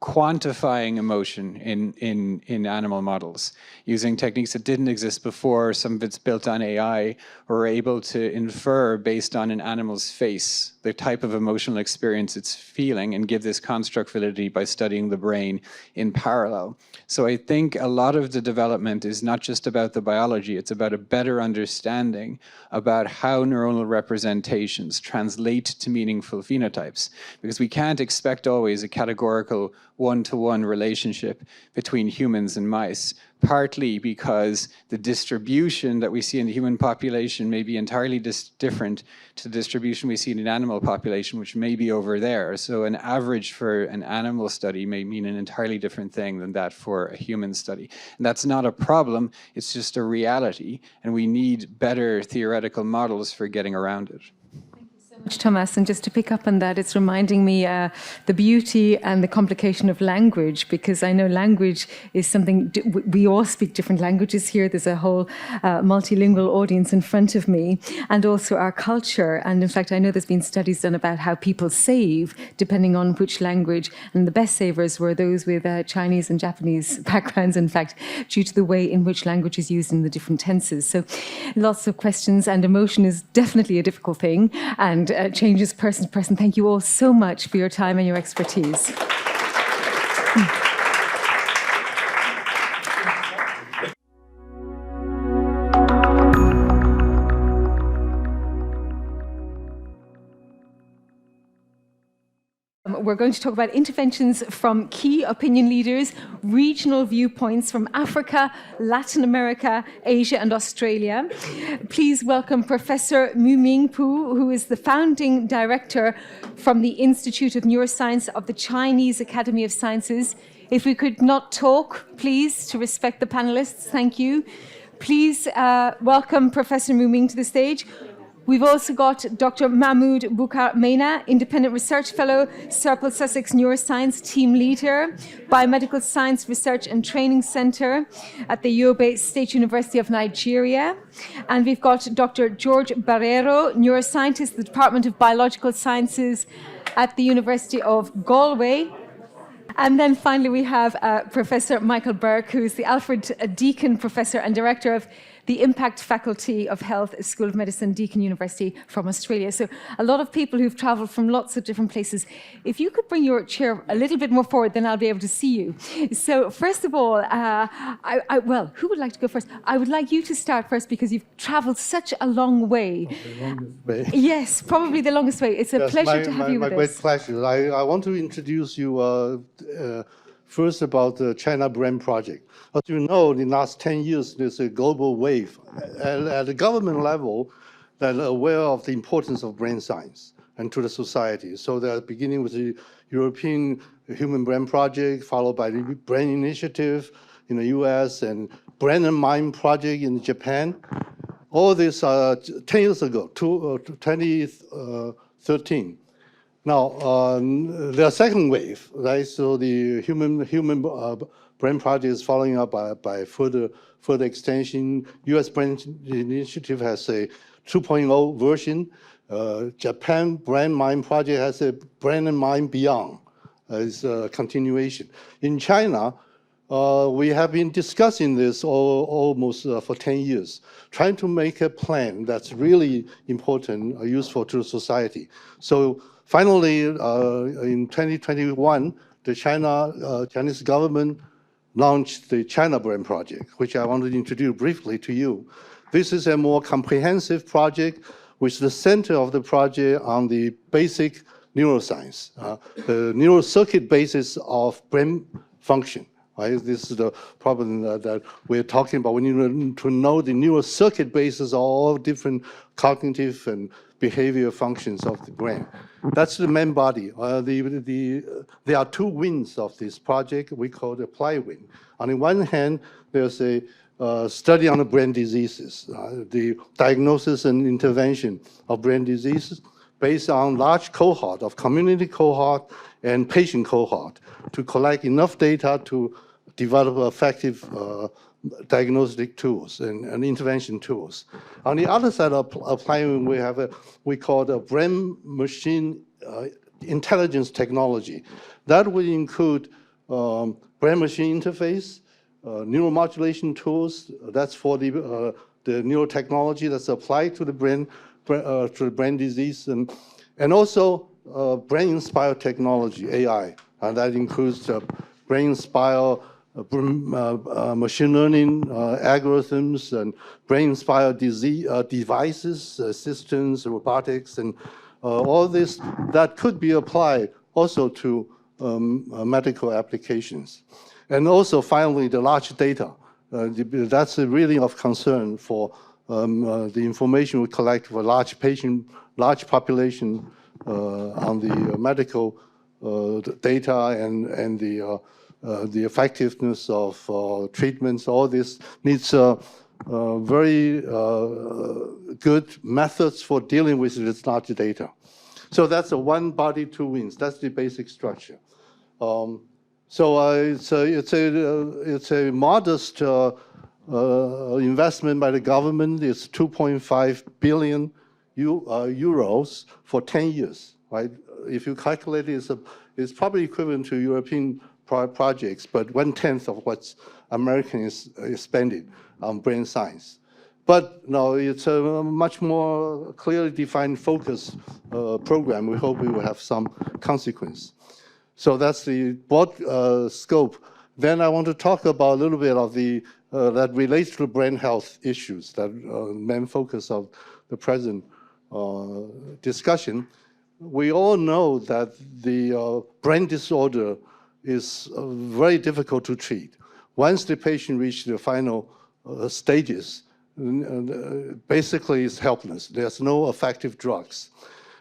quantifying emotion in animal models using techniques that didn't exist before. Some of it's built on AI. We're able to infer based on an animal's face the type of emotional experience it's feeling and give this construct validity by studying the brain in parallel. So I think a lot of the development is not just about the biology, it's about a better understanding about how neuronal representations translate to meaningful phenotypes, because we can't expect always a categorical one-to-one relationship between humans and mice, partly because the distribution that we see in the human population may be entirely different to the distribution we see in an animal population, which may be over there. So an average for an animal study may mean an entirely different thing than that for a human study. And that's not a problem, it's just a reality, and we need better theoretical models for getting around it. Thomas, and just to pick up on that, it's reminding me the beauty and the complication of language, because I know language is something, we all speak different languages here. There's a whole multilingual audience in front of me, and also our culture. And in fact, I know there's been studies done about how people save depending on which language, and the best savers were those with Chinese and Japanese backgrounds, in fact, due to the way in which language is used in the different tenses. So lots of questions, and emotion is definitely a difficult thing, and changes person to person. Thank you all so much for your time and your expertise. We're going to talk about interventions from key opinion leaders, regional viewpoints from Africa, Latin America, Asia, and Australia. Please welcome Professor Muming Pu, who is the founding director from the Institute of Neuroscience of the Chinese Academy of Sciences. If we could not talk, please, to respect the panelists, thank you. Please welcome Professor Muming to the stage. We've also got Dr. Mahmoud Bukar Meina, Independent Research Fellow, Serpil Sussex Neuroscience Team Leader, Biomedical Science Research and Training Center at the Yobe State University of Nigeria. And we've got Dr. George Barrero, Neuroscientist, the Department of Biological Sciences at the University of Galway. And then finally, we have Professor Michael Burke, who is the Alfred Deakin Professor and Director of the Impact Faculty of Health, School of Medicine, Deakin University from Australia. So a lot of people who've traveled from lots of different places. If you could bring your chair a little bit more forward, then I'll be able to see you. So first of all, well, who would like to go first? I would like you to start first, because you've traveled such a long way. The longest way. Yes, probably the longest way. It's a pleasure to have you with us. My great pleasure. I want to introduce you first about the China Brain Project. As you know, in the last 10 years, there's a global wave. At the government level, that are aware of the importance of brain science and to the society. So they're beginning with the European Human Brain Project, followed by the Brain Initiative in the US and Brain and Mind Project in Japan. All this 10 years ago, 2013. Now, the second wave, right? So the human brain project is following up by further extension. U.S. Brain Initiative has a 2.0 version. Japan Brain Mind Project has a Brain and Mind Beyond. It's a continuation. In China, we have been discussing this almost for 10 years, trying to make a plan that's really important, useful to society. So finally, in 2021, the Chinese government launched the China Brain Project, which I wanted to introduce briefly to you. This is a more comprehensive project, with the center of the project on the basic neuroscience, the neural circuit basis of brain function. Right? This is the problem that we're talking about. We need to know the neural circuit basis of all different cognitive and behavior functions of the brain. That's the main body. There are two wings of this project we call the apply wing. On the one hand, there's a study on the brain diseases, the diagnosis and intervention of brain diseases based on large cohort of community cohort and patient cohort to collect enough data to develop effective diagnostic tools and intervention tools. On the other side of applying, we call the brain-machine intelligence technology. That will include brain-machine interface, neuromodulation tools. That's for the neurotechnology that's applied to the brain disease, and also brain-inspired technology, AI, and that includes brain-inspired machine learning algorithms and brain-inspired devices, systems, robotics, and all this that could be applied also to medical applications. And also, finally, the large data. That's really of concern for the information we collect for large population on the medical data and the effectiveness of treatments. All this needs very good methods for dealing with this large data. So that's a one body, two wings. That's the basic structure. So it's a modest investment by the government. It's 2.5 billion euros for 10 years, right? If you calculate it, it's probably equivalent to European projects, but 1/10 of what American is spending on brain science. But no, it's a much more clearly defined focus program. We hope we will have some consequence. So that's the broad scope. Then I want to talk about a little bit of the that relates to brain health issues, that main focus of the present discussion. We all know that the brain disorder is very difficult to treat. Once the patient reaches the final stages, basically it's helpless. There's no effective drugs.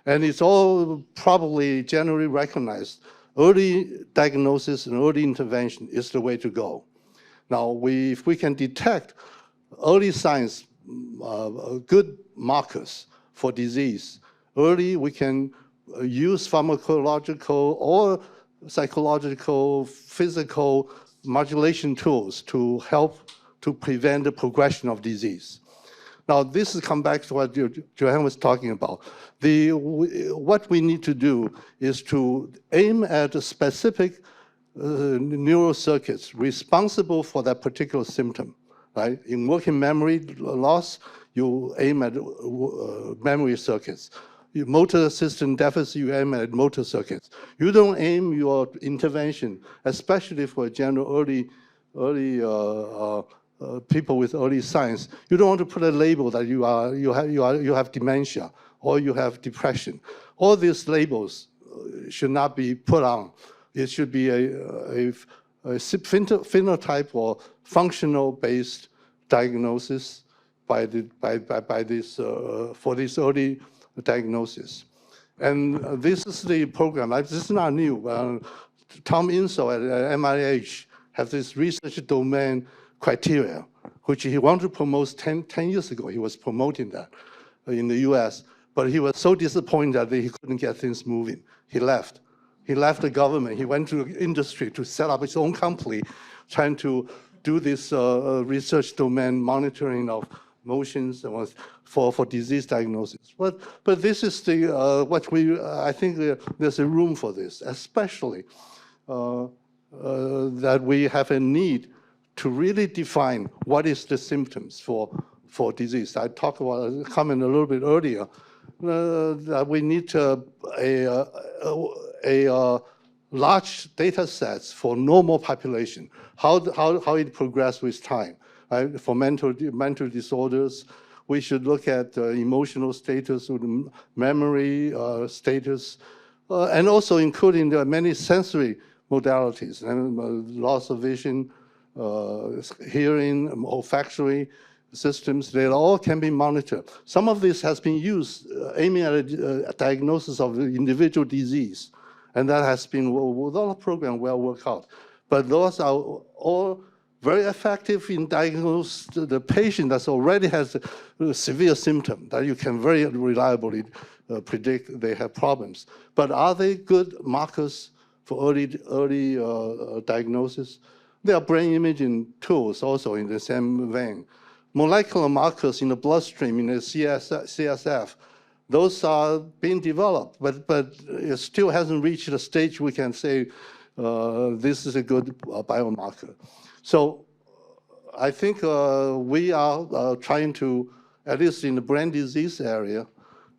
And it's all probably generally recognized. Early diagnosis and early intervention is the way to go. Now, if we can detect early signs, good markers for disease, early we can use pharmacological or psychological, physical modulation tools to help to prevent the progression of disease. Now, this is come back to what Joanne was talking about. What we need to do is to aim at a specific neural circuits responsible for that particular symptom, right? In working memory loss, you aim at memory circuits. Motor system deficit, you aim at motor circuits. You don't aim your intervention, especially for general early people with early signs. You don't want to put a label that you have dementia or you have depression. All these labels should not be put on. It should be a phenotype or functional based diagnosis for this early diagnosis. And this is the program. This is not new. Tom Insel at MIH has this research domain criteria, which he wanted to promote 10 years ago. He was promoting that in the US, but he was so disappointed that he couldn't get things moving. He left. He left the government. He went to industry to set up his own company, trying to do this research domain monitoring of motions for disease diagnosis. But this is the I think there's a room for this, especially that we have a need to really define what is the symptoms for disease. I talked about, comment a little bit earlier, that we need a large data sets for normal population, how it progresses with time. Right? For mental disorders, we should look at emotional status, memory status, and also including the many sensory modalities, and loss of vision, hearing, olfactory systems, they all can be monitored. Some of this has been used aiming at a diagnosis of individual disease, and that has been, with all the program, well worked out. But those are all very effective in diagnosing the patient that already has a severe symptom that you can very reliably predict they have problems. But are they good markers for early diagnosis? There are brain imaging tools also in the same vein. Molecular markers in the bloodstream, in the CSF, those are being developed, but it still hasn't reached the stage we can say this is a good biomarker. So I think we are trying to, at least in the brain disease area,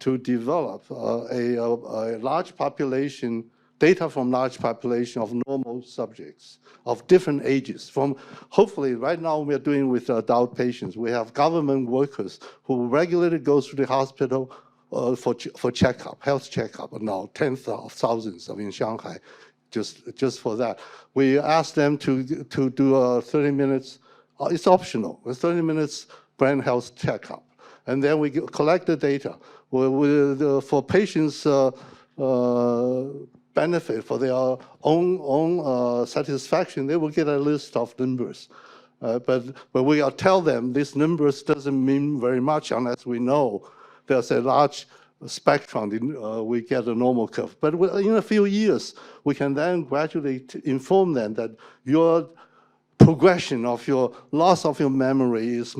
to develop a large population, data from large population of normal subjects of different ages. From hopefully right now we are doing with adult patients. We have government workers who regularly go to the hospital for checkup, health checkup. Now tens of thousands in Shanghai, just for that. We ask them to do 30 minutes. It's optional. 30 minutes brain health checkup, and then we collect the data for patients. Benefit for their own satisfaction, they will get a list of numbers. But we tell them these numbers doesn't mean very much unless we know there's a large spectrum, we get a normal curve. But in a few years, we can then gradually inform them that your progression of your loss of your memory is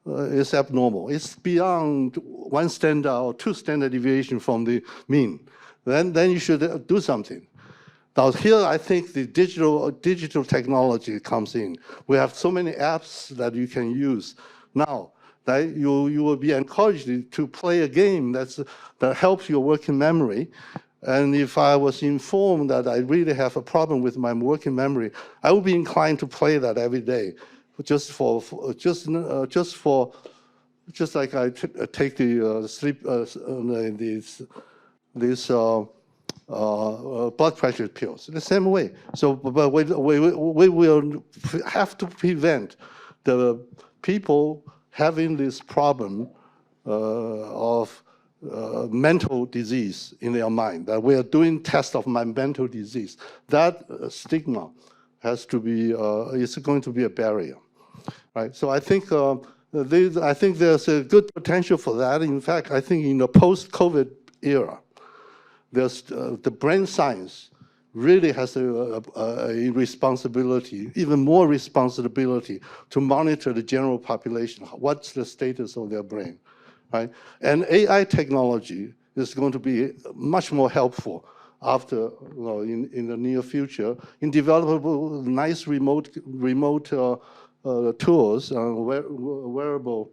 is abnormal. It's beyond 1 standard or 2 standard deviation from the mean. Then you should do something. Now here, I think the digital technology comes in. We have so many apps that you can use now. That you will be encouraged to play a game that helps your working memory. And if I was informed that I really have a problem with my working memory, I would be inclined to play that every day, just like I take the sleep these blood pressure pills, the same way. So, but we will have to prevent the people having this problem of mental disease in their mind, that we are doing tests of my mental disease. That stigma has to be, is going to be a barrier, right? So I think there's a good potential for that. In fact, I think in the post-COVID era, there's the brain science really has a responsibility, even more responsibility, to monitor the general population. What's the status of their brain, right? And AI technology is going to be much more helpful after, in the near future, in developing nice remote tools, wearable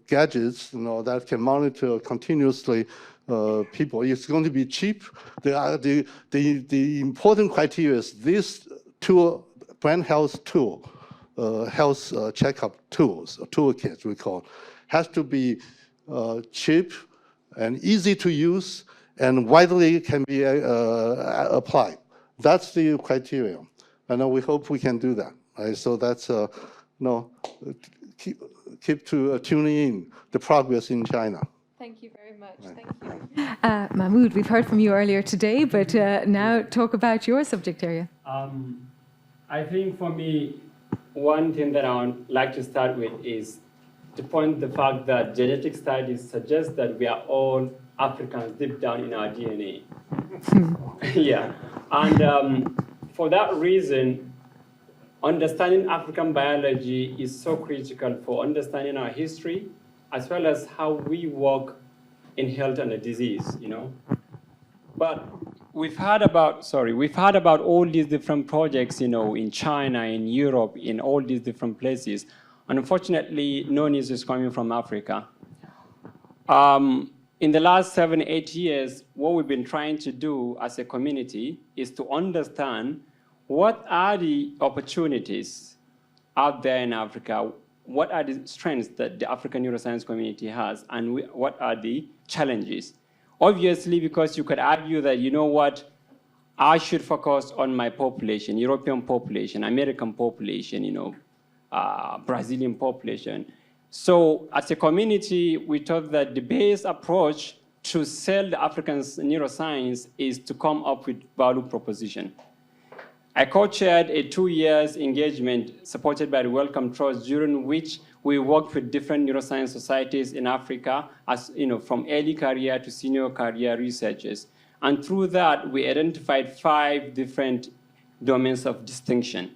gadgets, that can monitor continuously people. It's going to be cheap. The important criteria is this tool, brain health tool, health checkup tools, toolkits we call, has to be cheap and easy to use and widely can be applied. That's the criteria. And we hope we can do that. Right? So that's keep tuning in the progress in China. Thank you very much. Thank you. Mahmoud, we've heard from you earlier today, but now talk about your subject area. I think for me, one thing that I would like to start with is to point the fact that genetic studies suggest that we are all Africans deep down in our DNA. Yeah, and for that reason, understanding African biology is so critical for understanding our history, as well as how we work in health and disease, you know. But we've heard about all these different projects, you know, in China, in Europe, in all these different places. And unfortunately, no news is coming from Africa. In the last 7-8 years, what we've been trying to do as a community is to understand what are the opportunities out there in Africa, what are the strengths that the African neuroscience community has, and what are the challenges. Obviously, because you could argue that, you know what, I should focus on my population, European population, American population, you know, Brazilian population. So as a community, we thought that the best approach to sell the African neuroscience is to come up with value proposition. I co-chaired a 2-year engagement supported by the Wellcome Trust, during which we worked with different neuroscience societies in Africa, as you know, from early career to senior career researchers. And through that, we identified 5 different domains of distinction.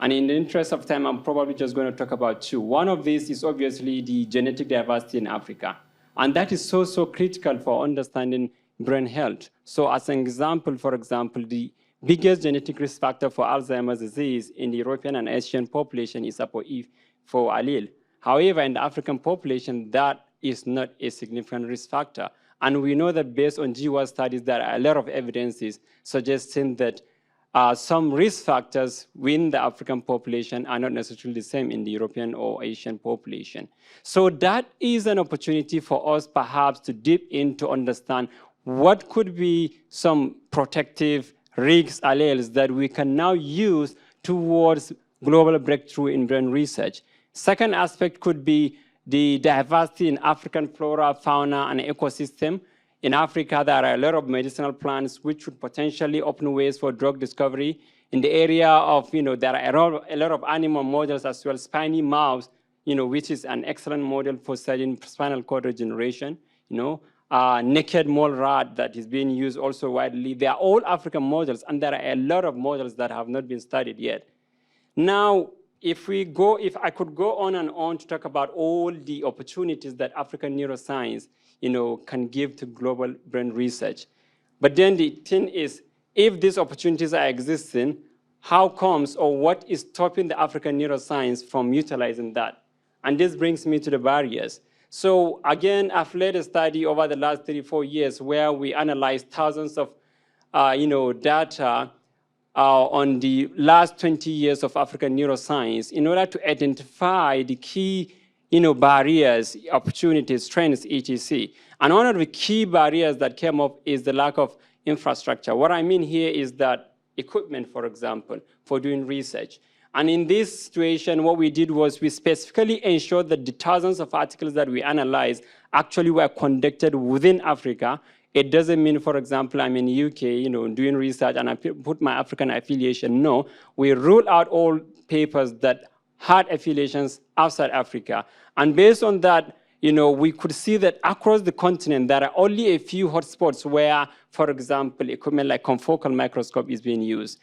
And in the interest of time, I'm probably just going to talk about 2. One of these is obviously the genetic diversity in Africa. And that is so critical for understanding brain health. So as an example, for example, the biggest genetic risk factor for Alzheimer's disease in the European and Asian population is ApoE4 allele. However, in the African population, that is not a significant risk factor. And we know that based on GWAS studies, there are a lot of evidences suggesting that some risk factors within the African population are not necessarily the same in the European or Asian population. So that is an opportunity for us perhaps to dip in to understand what could be some protective risk alleles that we can now use towards global breakthrough in brain research. Second aspect could be the diversity in African flora, fauna, and ecosystem. In Africa, there are a lot of medicinal plants which would potentially open ways for drug discovery. In the area of, you know, there are a lot of animal models as well, spiny mouse, you know, which is an excellent model for studying spinal cord regeneration, you know. Naked mole rat that is being used also widely. They are all African models, and there are a lot of models that have not been studied yet. Now, if I could go on and on to talk about all the opportunities that African neuroscience, you know, can give to global brain research. But then the thing is, if these opportunities are existing, how comes or what is stopping the African neuroscience from utilizing that? And this brings me to the barriers. So again, I've led a study over the last 3-4 years where we analyzed thousands of data on the last 20 years of African neuroscience in order to identify the key barriers, opportunities, trends, etc. And one of the key barriers that came up is the lack of infrastructure. What I mean here is that equipment, for example, for doing research. And in this situation, what we did was we specifically ensured that the thousands of articles that we analyzed actually were conducted within Africa. It doesn't mean, for example, I'm in the UK, doing research and I put my African affiliation. No, we ruled out all papers that had affiliations outside Africa. And based on that, we could see that across the continent, there are only a few hotspots where, for example, equipment like confocal microscope is being used.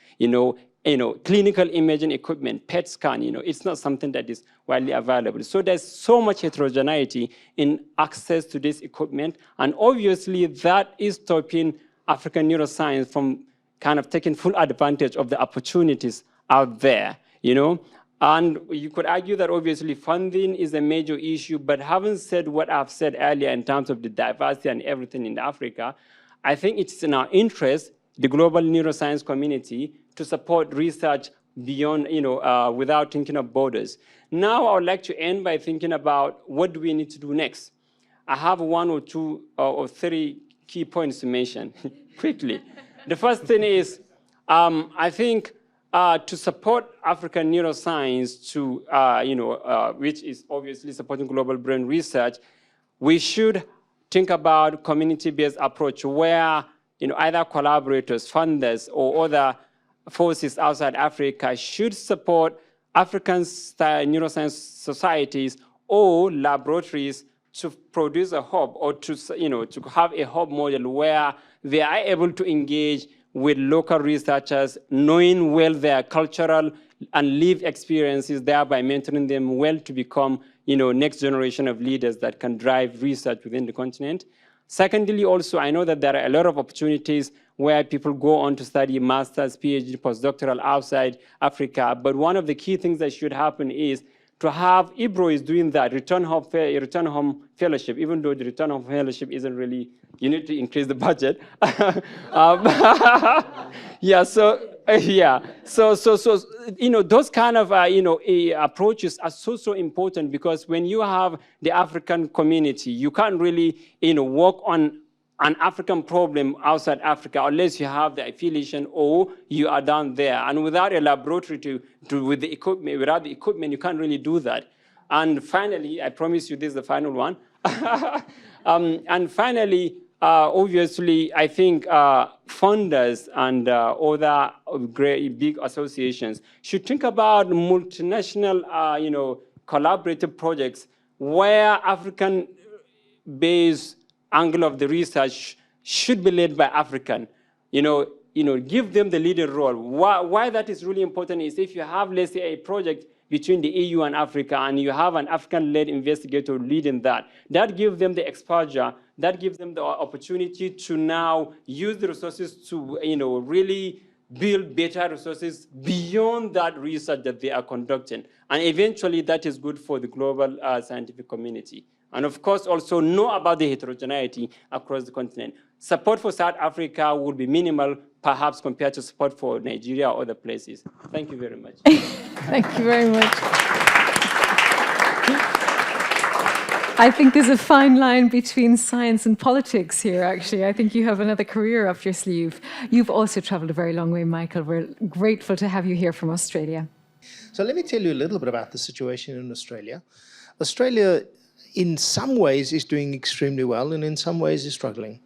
Clinical imaging equipment, PET scan, it's not something that is widely available. So there's so much heterogeneity in access to this equipment. And obviously that is stopping African neuroscience from kind of taking full advantage of the opportunities out there, And you could argue that obviously funding is a major issue, but having said what I've said earlier in terms of the diversity and everything in Africa, I think it's in our interest, the global neuroscience community, to support research beyond, without thinking of borders. Now, I would like to end by thinking about what do we need to do next. I have 1 or 2 or 3 key points to mention quickly. The first thing is, I think to support African neuroscience, which is obviously supporting global brain research, we should think about community-based approach where either collaborators, funders, or other forces outside Africa should support African neuroscience societies or laboratories to produce a hub or to have a hub model where they are able to engage with local researchers, knowing well their cultural and lived experiences, thereby mentoring them well to become next generation of leaders that can drive research within the continent. Secondly, also, I know that there are a lot of opportunities where people go on to study master's, PhD, postdoctoral outside Africa. But one of the key things that should happen is to have, IBRO is doing that, return home fellowship, even though the return home fellowship isn't really, you need to increase the budget. Yeah, so those kind of approaches are so important, because when you have the African community, you can't really work on an African problem outside Africa unless you have the affiliation or you are down there. And without a laboratory with the equipment, without the equipment, you can't really do that. And finally, I promise you this is the final one. And finally, obviously, I think funders and other great big associations should think about multinational, collaborative projects where African-based angle of the research should be led by African. Give them the leading role. Why that is really important is if you have, let's say, a project between the EU and Africa, and you have an African-led investigator leading that gives them the exposure, that gives them the opportunity to now use the resources to, really build better resources beyond that research that they are conducting. And eventually, that is good for the global scientific community. And of course, also know about the heterogeneity across the continent. Support for South Africa would be minimal, perhaps compared to support for Nigeria or other places. Thank you very much. Thank you very much. I think there's a fine line between science and politics here, actually. I think you have another career up your sleeve. You've also traveled a very long way, Michael. We're grateful to have you here from Australia. So let me tell you a little bit about the situation in Australia. Australia, in some ways, is doing extremely well, and in some ways is struggling.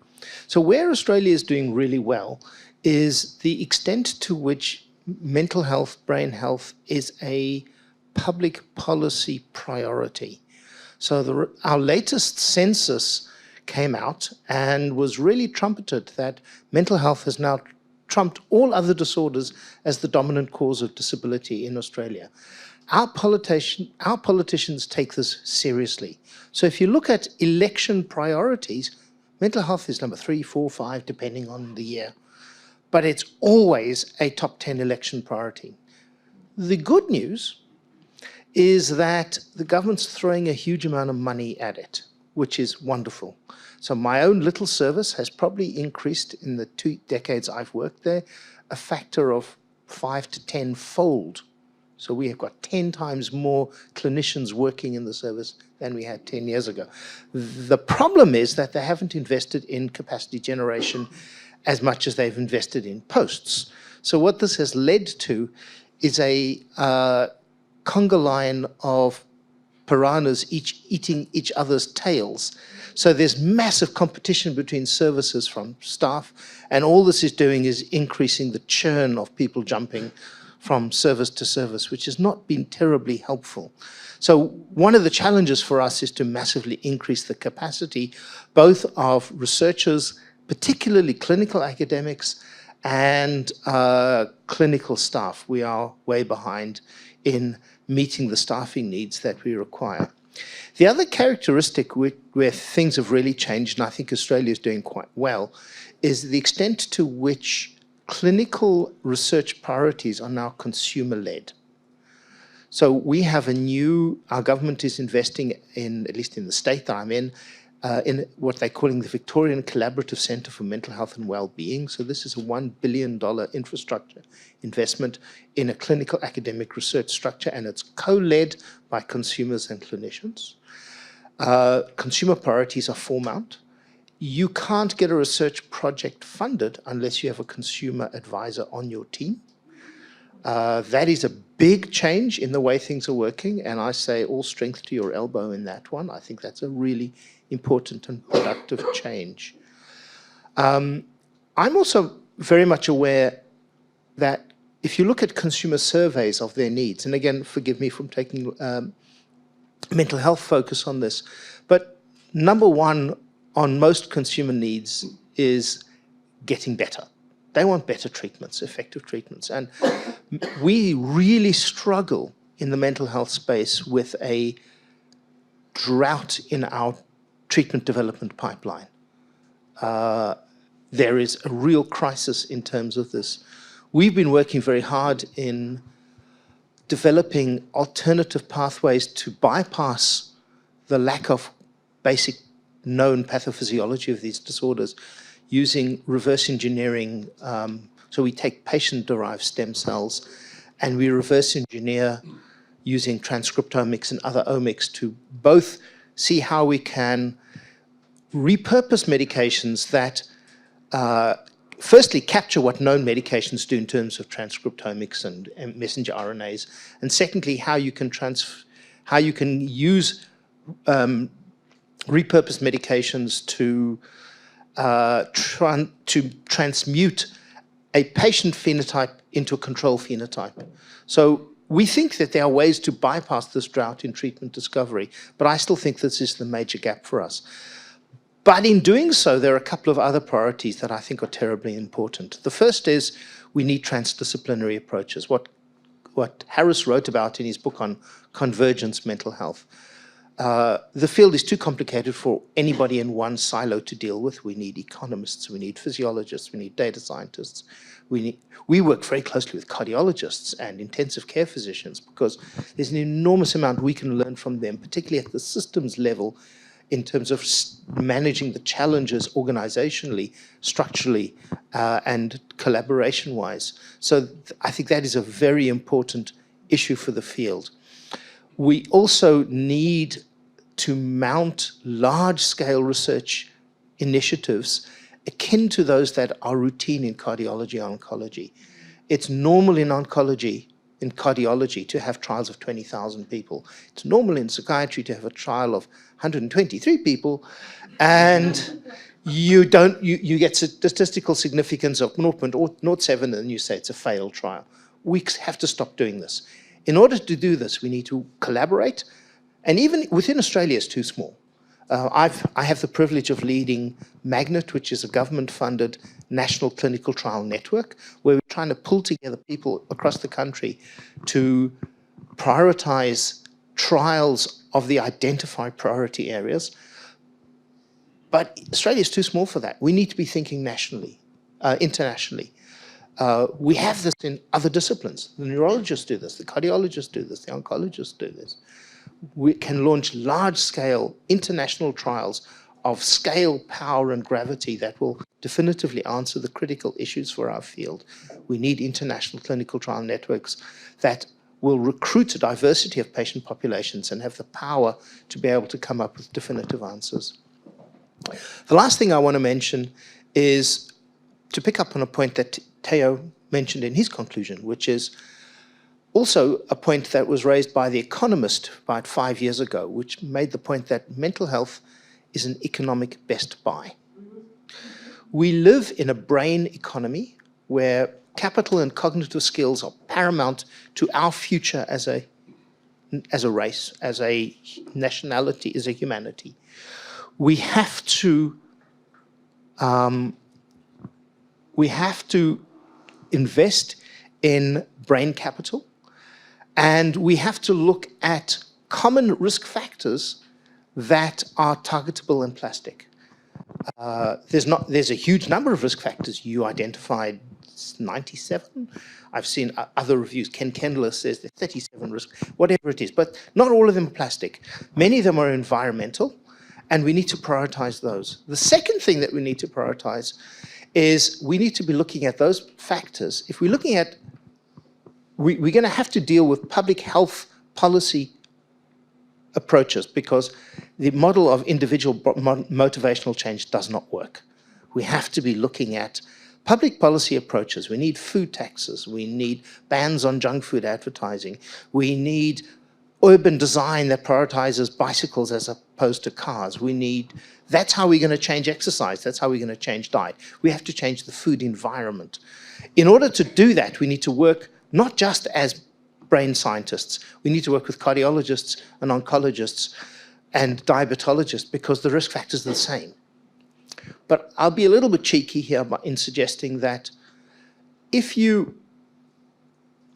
So where Australia is doing really well is the extent to which mental health, brain health is a public policy priority. So our latest census came out and was really trumpeted that mental health has now trumped all other disorders as the dominant cause of disability in Australia. Our politicians take this seriously. So if you look at election priorities, mental health is number 3, 4, 5, depending on the year. But it's always a top 10 election priority. The good news is that the government's throwing a huge amount of money at it, which is wonderful. So my own little service has probably increased in the 2 decades I've worked there, a factor of 5 to 10-fold. So we have got 10 times more clinicians working in the service than we had 10 years ago. The problem is that they haven't invested in capacity generation as much as they've invested in posts. So what this has led to is a conga line of piranhas each eating each other's tails. So there's massive competition between services from staff, and all this is doing is increasing the churn of people jumping from service to service, which has not been terribly helpful. So one of the challenges for us is to massively increase the capacity, both of researchers, particularly clinical academics, and clinical staff. We are way behind in meeting the staffing needs that we require. The other characteristic where things have really changed, and I think Australia is doing quite well, is the extent to which clinical research priorities are now consumer-led. So we have our government is investing in, at least in the state that I'm in what they're calling the Victorian Collaborative Centre for Mental Health and Wellbeing. So this is a $1 billion infrastructure investment in a clinical academic research structure, and it's co-led by consumers and clinicians. Consumer priorities are foremount. You can't get a research project funded unless you have a consumer advisor on your team. That is a big change in the way things are working, and I say all strength to your elbow in that one. I think that's a really important and productive change. I'm also very much aware that if you look at consumer surveys of their needs, and again, forgive me from taking mental health focus on this, but number one on most consumer needs is getting better. They want better treatments, effective treatments. And we really struggle in the mental health space with a drought in our treatment development pipeline. There is a real crisis in terms of this. We've been working very hard in developing alternative pathways to bypass the lack of basic known pathophysiology of these disorders using reverse engineering. So we take patient-derived stem cells and we reverse engineer using transcriptomics and other omics to both see how we can repurpose medications that firstly capture what known medications do in terms of transcriptomics and messenger RNAs, and secondly how you can use repurposed medications to transmute a patient phenotype into a control phenotype. So we think that there are ways to bypass this drought in treatment discovery, but I still think this is the major gap for us. But in doing so, there are a couple of other priorities that I think are terribly important. The first is we need transdisciplinary approaches, what Harris wrote about in his book on convergence mental health. The field is too complicated for anybody in one silo to deal with. We need economists, we need physiologists, we need data scientists. We work very closely with cardiologists and intensive care physicians because there's an enormous amount we can learn from them, particularly at the systems level, in terms of managing the challenges organizationally, structurally, and collaboration-wise. So I think that is a very important issue for the field. We also need to mount large-scale research initiatives akin to those that are routine in cardiology and oncology. It's normal in oncology, in cardiology, to have trials of 20,000 people. It's normal in psychiatry to have a trial of 123 people, and you get statistical significance of 0.07, and then you say it's a failed trial. We have to stop doing this. In order to do this, we need to collaborate, and even within Australia, it's too small. I have the privilege of leading Magnet, which is a government-funded national clinical trial network, where we're trying to pull together people across the country to prioritize trials of the identified priority areas. But Australia is too small for that. We need to be thinking nationally, internationally. We have this in other disciplines. The neurologists do this, the cardiologists do this, the oncologists do this. We can launch large-scale international trials of scale, power, and gravity that will definitively answer the critical issues for our field. We need international clinical trial networks that will recruit a diversity of patient populations and have the power to be able to come up with definitive answers. The last thing I want to mention is to pick up on a point that Theo mentioned in his conclusion, which is also a point that was raised by The Economist about 5 years ago, which made the point that mental health is an economic best buy. We live in a brain economy where capital and cognitive skills are paramount to our future as a race, as a nationality, as a humanity. We have to invest in brain capital, and we have to look at common risk factors that are targetable in plastic. There's a huge number of risk factors. You identified 97. I've seen other reviews. Ken Kendler says there's 37 risks, whatever it is, but not all of them are plastic. Many of them are environmental, and we need to prioritize those. The second thing that we need to prioritize is we need to be looking at those factors. If we're looking at, we're going to have to deal with public health policy approaches because the model of individual motivational change does not work. We have to be looking at public policy approaches. We need food taxes. We need bans on junk food advertising. We need urban design that prioritizes bicycles as opposed to cars. That's how we're going to change exercise. That's how we're going to change diet. We have to change the food environment. In order to do that, we need to work not just as brain scientists. We need to work with cardiologists and oncologists and diabetologists because the risk factors are the same. But I'll be a little bit cheeky here in suggesting that if you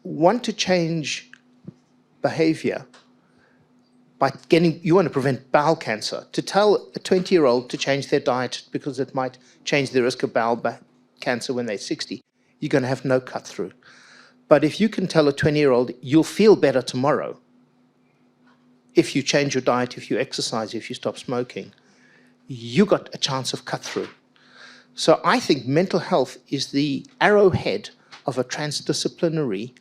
want to change behavior you want to prevent bowel cancer, to tell a 20-year-old to change their diet because it might change the risk of bowel cancer when they're 60, you're going to have no cut through. But if you can tell a 20-year-old, you'll feel better tomorrow if you change your diet, if you exercise, if you stop smoking, you got a chance of cut through. So I think mental health is the arrowhead of a transdisciplinary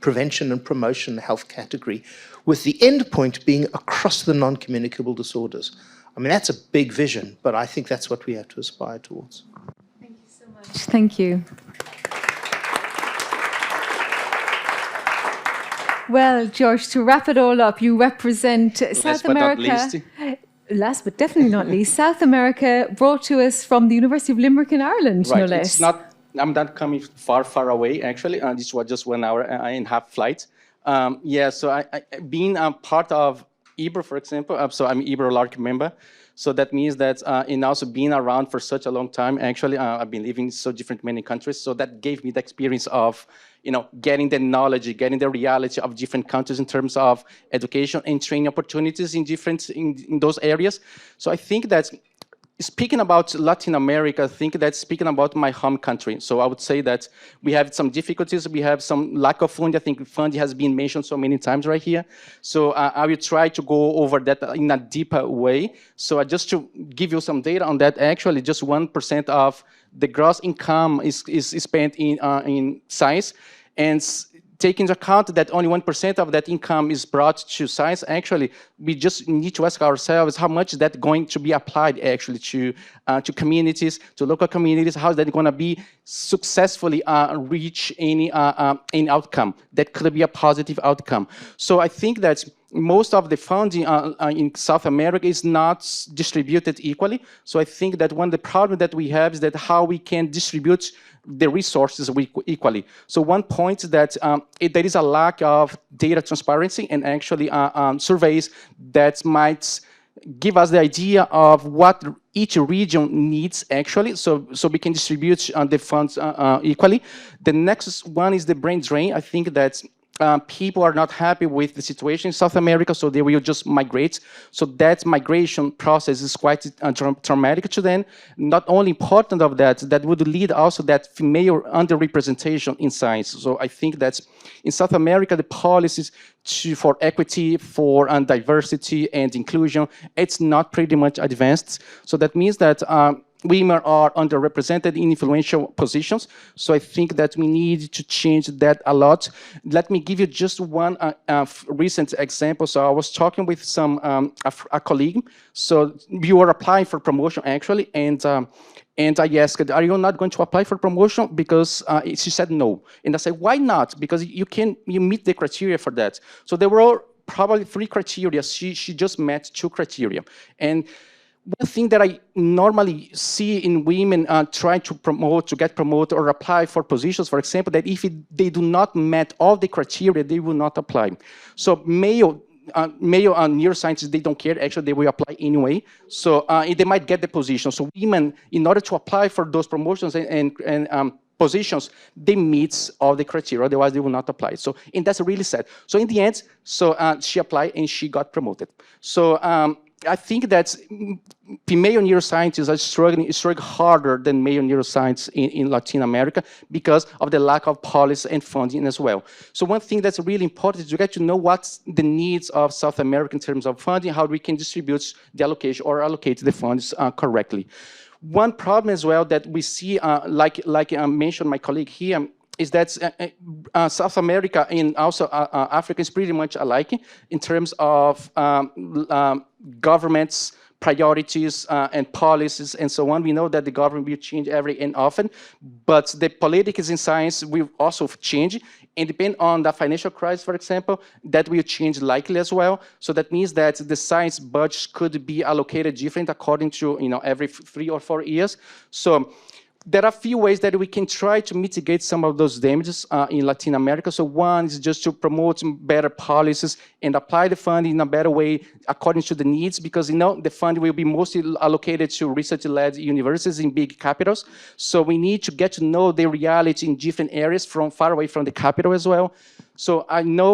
prevention and promotion health category, with the end point being across the non-communicable disorders. I mean, that's a big vision, but I think that's what we have to aspire towards. Thank you so much. Thank you. Well, George, to wrap it all up, you represent South America. Last but definitely not least, South America, brought to us from the University of Limerick in Ireland, right. no less. It's not, I'm not coming far away, actually. This was just 1 hour and a half flight. Yeah, so I being part of IBRO, for example, so I'm IBRO LARC member. So that means that, and also being around for such a long time, actually, I've been living in so different many countries. So that gave me the experience of, getting the knowledge, getting the reality of different countries in terms of education and training opportunities in those areas. So I think that speaking about Latin America, I think that's speaking about my home country. So I would say that we have some difficulties. We have some lack of funding. I think funding has been mentioned so many times right here. So I will try to go over that in a deeper way. So just to give you some data on that, actually just 1% of the gross income is spent in science. And take into account that only 1% of that income is brought to science, actually, we just need to ask ourselves how much is that going to be applied actually to communities, to local communities, how is that going to be successfully reach any outcome that could be a positive outcome. So I think that most of the funding in South America is not distributed equally. So I think that one of the problems that we have is that how we can distribute the resources equally. So one point is that there is a lack of data transparency and actually surveys that might give us the idea of what each region needs actually, so we can distribute the funds equally. The next one is the brain drain. I think that people are not happy with the situation in South America, so they will just migrate. So that migration process is quite traumatic to them. Not only important of that would lead also that female underrepresentation in science. So I think that in South America, the policies for equity, for diversity and inclusion, it's not pretty much advanced. So that means that women are underrepresented in influential positions. So I think that we need to change that a lot. Let me give you just one recent example. So I was talking with a colleague. So we were applying for promotion actually, and I asked, are you not going to apply for promotion? Because she said no. And I said, why not? Because you meet the criteria for that. So there were probably 3 criteria. She just met 2 criteria. And one thing that I normally see in women trying to get promoted or apply for positions, for example, that if they do not meet all the criteria, they will not apply. So male neuroscientists, they don't care. Actually, they will apply anyway. So they might get the position. So women, in order to apply for those promotions and positions, they meet all the criteria. Otherwise, they will not apply. So, and that's really sad. So in the end, she applied and she got promoted. So I think that female neuroscientists are struggling harder than male neuroscience in Latin America because of the lack of policy and funding as well. So one thing that's really important is to get to know what's the needs of South America in terms of funding, how we can distribute the allocation or allocate the funds correctly. One problem as well that we see, like I mentioned my colleague here, is that South America and also Africa is pretty much alike in terms of governments priorities and policies and so on. We know that the government will change every and often, but the politics in science will also change. And depend on the financial crisis, for example, that will change likely as well. So that means that the science budget could be allocated different according to every 3 or 4 years. So there are a few ways that we can try to mitigate some of those damages in Latin America. So one is just to promote better policies and apply the fund in a better way according to the needs, because the fund will be mostly allocated to research-led universities in big capitals. So we need to get to know the reality in different areas from far away from the capital as well. So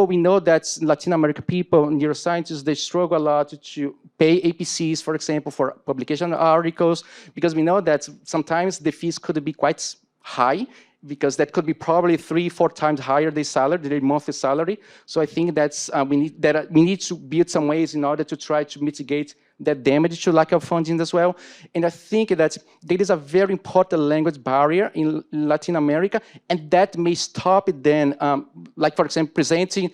we know that Latin American people, neuroscientists, they struggle a lot to pay APCs, for example, for publication articles, because we know that sometimes the fees could be quite high, because that could be probably 3-4 times higher their salary, their monthly salary. So I think that's we need to build some ways in order to try to mitigate that damage to lack of funding as well. And I think that there is a very important language barrier in Latin America, and that may stop it then, like for example, presenting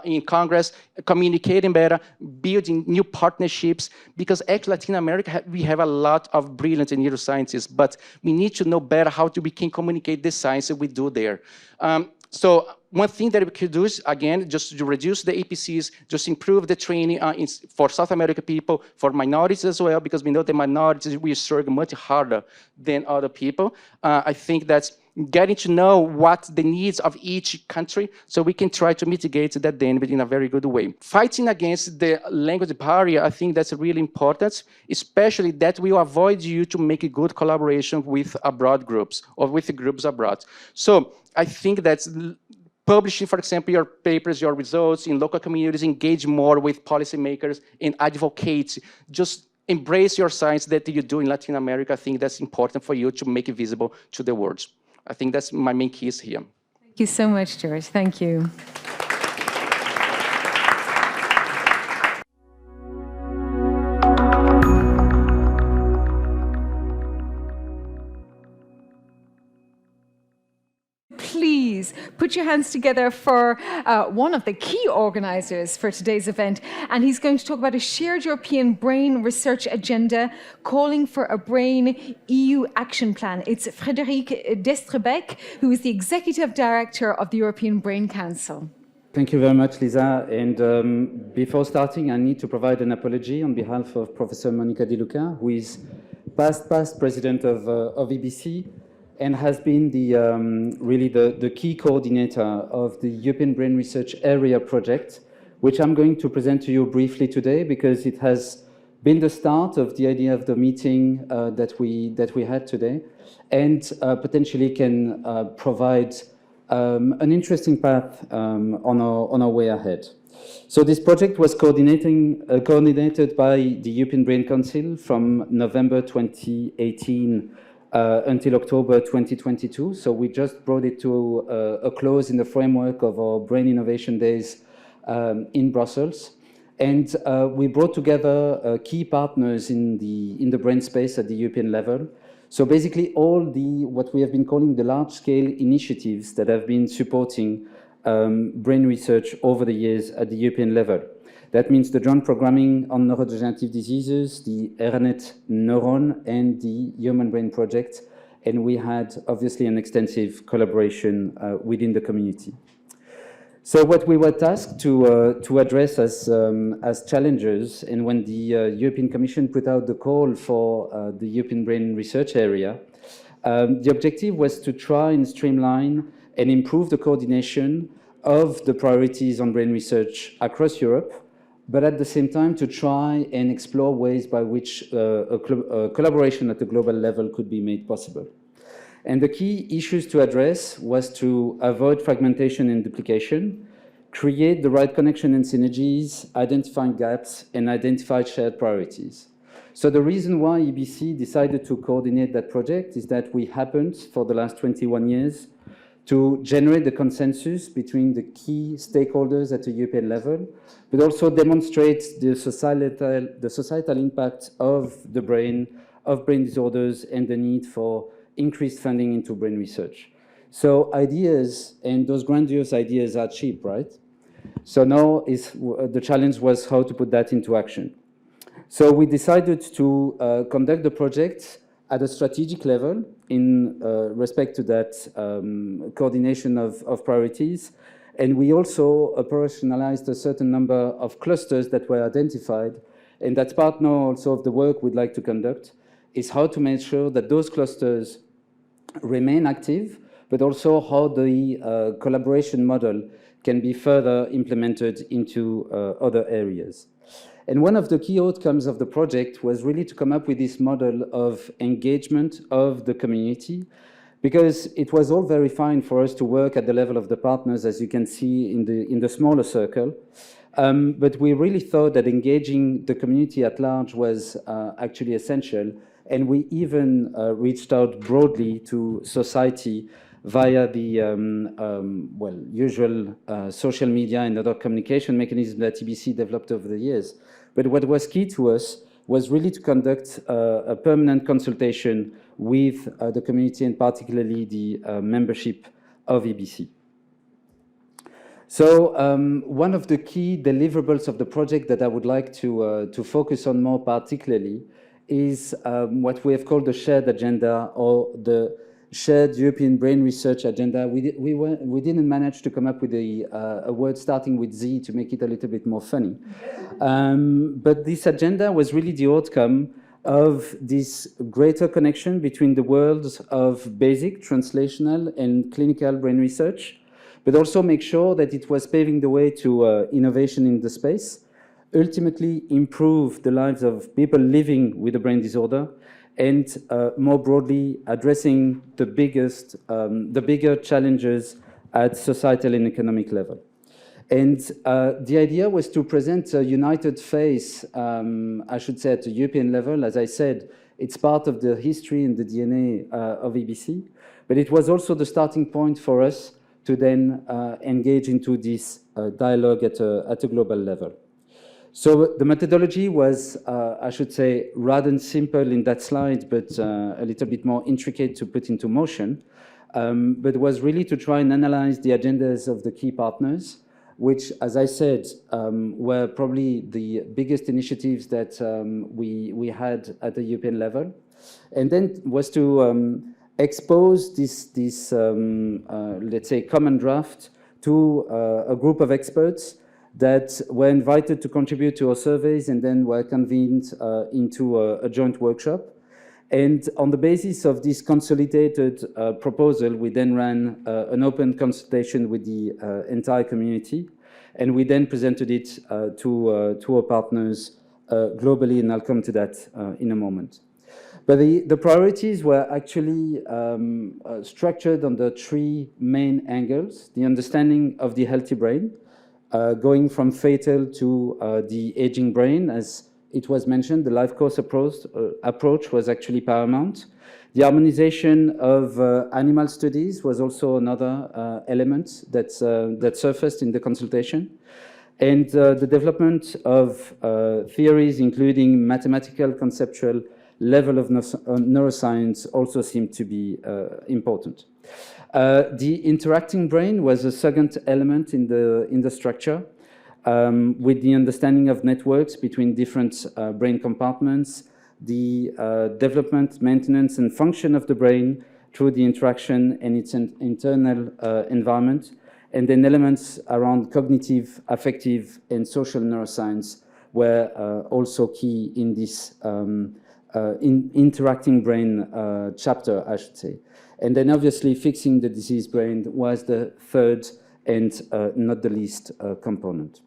in Congress, communicating better, building new partnerships, because actually Latin America, we have a lot of brilliant neuroscientists, but we need to know better how we can communicate the science that we do there. So one thing that we could do is, again, just to reduce the APCs, just improve the training for South American people, for minorities as well, because we know the minorities, we struggle much harder than other people. I think that's getting to know what the needs of each country, so we can try to mitigate that damage in a very good way. Fighting against the language barrier, I think that's really important, especially that will avoid you to make a good collaboration with abroad groups or with the groups abroad. So I think that's publishing, for example, your papers, your results in local communities, engage more with policymakers and advocate. Just embrace your science that you do in Latin America. I think that's important for you to make it visible to the world. I think that's my main keys here. Thank you so much, George. Thank you. Please put your hands together for one of the key organizers for today's event. And he's going to talk about a shared European brain research agenda, calling for a brain EU action plan. It's Frédéric Destrebec, who is the executive director of the European Brain Council. Thank you very much, Lisa. And before starting, I need to provide an apology on behalf of Professor Monica Di Luca, who is past president of EBC, and has been really the key coordinator of the European Brain Research Area project, which I'm going to present to you briefly today, because it has been the start of the idea of the meeting that we had today, and potentially can provide an interesting path on our way ahead. So this project was coordinated by the European Brain Council from November 2018 until October 2022. So we just brought it to a close in the framework of our Brain Innovation Days in Brussels. And we brought together key partners in the brain space at the European level. So basically all what we have been calling the large-scale initiatives that have been supporting brain research over the years at the European level. That means the joint programming on neurodegenerative diseases, the RNet Neuron, and the Human Brain Project. And we had obviously an extensive collaboration within the community. So what we were tasked to address as challenges, and when the European Commission put out the call for the European Brain Research Area, the objective was to try and streamline and improve the coordination of the priorities on brain research across Europe, but at the same time to try and explore ways by which a collaboration at the global level could be made possible. And the key issues to address was to avoid fragmentation and duplication, create the right connection and synergies, identify gaps, and identify shared priorities. So the reason why EBC decided to coordinate that project is that we happened, for the last 21 years, to generate the consensus between the key stakeholders at the European level, but also demonstrate the societal impact of the brain, of brain disorders, and the need for increased funding into brain research. So ideas, and those grandiose ideas are cheap, right? So now the challenge was how to put that into action. So we decided to conduct the project at a strategic level in respect to that coordination of priorities. And we also operationalized a certain number of clusters that were identified. And that's part now also of the work we'd like to conduct, is how to make sure that those clusters remain active, but also how the collaboration model can be further implemented into other areas. And one of the key outcomes of the project was really to come up with this model of engagement of the community, because it was all very fine for us to work at the level of the partners, as you can see in the smaller circle. But we really thought that engaging the community at large was actually essential. And we even reached out broadly to society via the usual social media and other communication mechanisms that EBC developed over the years. But what was key to us was really to conduct a permanent consultation with the community and particularly the membership of EBC. So one of the key deliverables of the project that I would like to focus on more particularly is what we have called the shared agenda, or the shared European brain research agenda. We didn't manage to come up with a word starting with Z to make it a little bit more funny. But this agenda was really the outcome of this greater connection between the worlds of basic, translational, and clinical brain research, but also make sure that it was paving the way to innovation in the space, ultimately improve the lives of people living with a brain disorder, and more broadly addressing the bigger challenges at societal and economic level. And the idea was to present a united face, I should say, at the European level. As I said, it's part of the history and the DNA of EBC, but it was also the starting point for us to then engage into this dialogue at a global level. So the methodology was, I should say, rather simple in that slide, but a little bit more intricate to put into motion, but was really to try and analyze the agendas of the key partners, which, as I said, were probably the biggest initiatives that we had at the European level. And then was to expose this let's say, common draft to a group of experts that were invited to contribute to our surveys and then were convened into a joint workshop. And on the basis of this consolidated proposal, we then ran an open consultation with the entire community, and we then presented it to our partners globally, and I'll come to that in a moment. But the priorities were actually structured on the three main angles: the understanding of the healthy brain, going from fatal to the aging brain. As it was mentioned, the life course approach was actually paramount. The harmonization of animal studies was also another element that surfaced in the consultation. And the development of theories, including mathematical, conceptual level of neuroscience, also seemed to be important. The interacting brain was a second element in the structure, with the understanding of networks between different brain compartments, the development, maintenance, and function of the brain through the interaction and its internal environment, and then elements around cognitive, affective, and social neuroscience were also key in this interacting brain chapter, I should say. And then obviously fixing the diseased brain was the third and not the least component.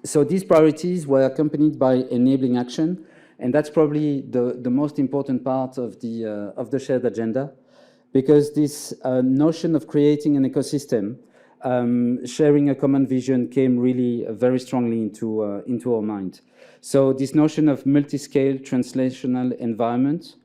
So these priorities were accompanied by enabling action, and that's probably the most important part of the shared agenda, because this notion of creating an ecosystem, sharing a common vision, came really very strongly into our mind. So this notion of multi-scale translational environment,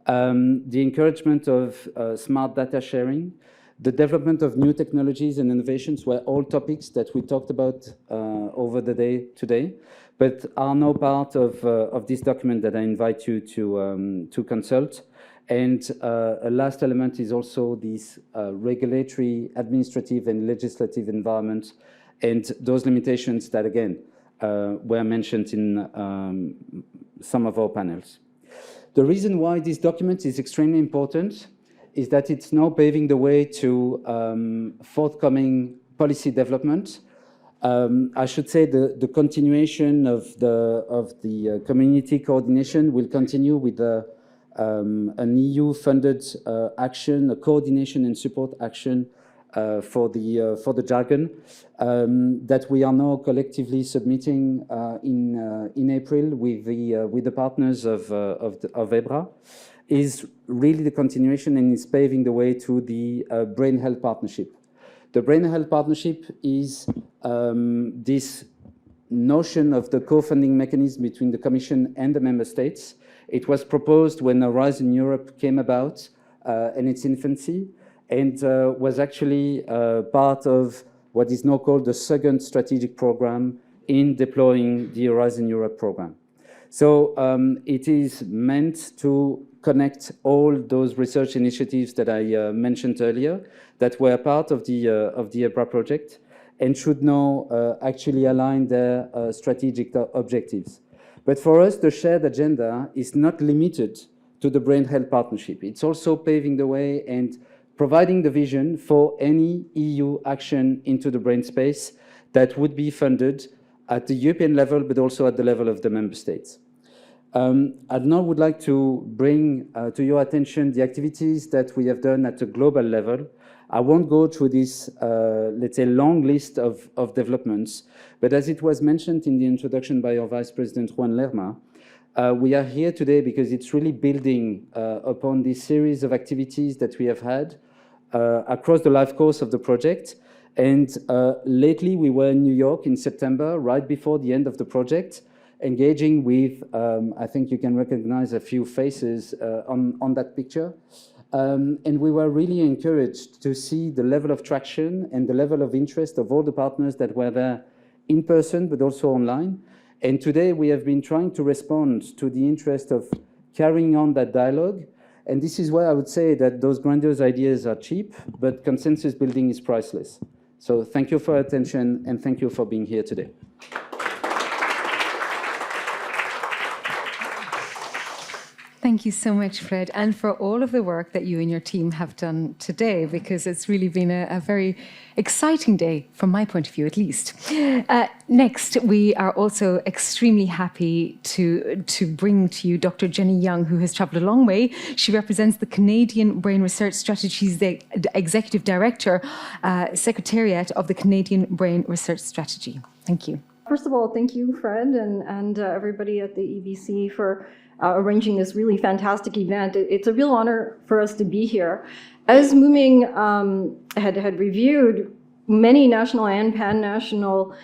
the encouragement of smart data sharing, the development of new technologies and innovations were all topics that we talked about over the day today, but are now part of this document that I invite you to consult. And a last element is also this regulatory, administrative, and legislative environment, and those limitations that, again, were mentioned in some of our panels. The reason why this document is extremely important is that it's now paving the way to forthcoming policy development. I should say the continuation of the community coordination will continue with an EU-funded action, a coordination and support action for the jargon that we are now collectively submitting in April with the partners of EBRA, is really the continuation and is paving the way to the Brain Health Partnership. The Brain Health Partnership is this notion of the co-funding mechanism between the Commission and the Member States. It was proposed when Horizon Europe came about in its infancy, and was actually part of what is now called the second strategic program in deploying the Horizon Europe program. So it is meant to connect all those research initiatives that I mentioned earlier that were part of the EBRA project and should now actually align their strategic objectives. But for us, the shared agenda is not limited to the Brain Health Partnership. It's also paving the way and providing the vision for any EU action into the brain space that would be funded at the European level, but also at the level of the member states. I now would like to bring to your attention the activities that we have done at a global level. I won't go through this, let's say, long list of developments, but as it was mentioned in the introduction by our Vice President Juan Lerma, we are here today because it's really building upon this series of activities that we have had across the life course of the project. And lately we were in New York in September, right before the end of the project, engaging with, I think you can recognize a few faces on that picture. And we were really encouraged to see the level of traction and the level of interest of all the partners that were there in person, but also online. And today we have been trying to respond to the interest of carrying on that dialogue. And this is where I would say that those grandiose ideas are cheap, but consensus building is priceless. So thank you for your attention, and thank you for being here today. Thank you so much, Fred, and for all of the work that you and your team have done today, because it's really been a very exciting day, from my point of view at least. Next, we are also extremely happy to bring to you Dr. Jenny Young, who has travelled a long way. She represents the Canadian Brain Research Strategies, the Executive Director, Secretariat of the Canadian Brain Research Strategy. Thank you. First of all, thank you, Fred, and everybody at the EBC for arranging this really fantastic event. It's a real honor for us to be here. As Muming had reviewed, many national and pan-national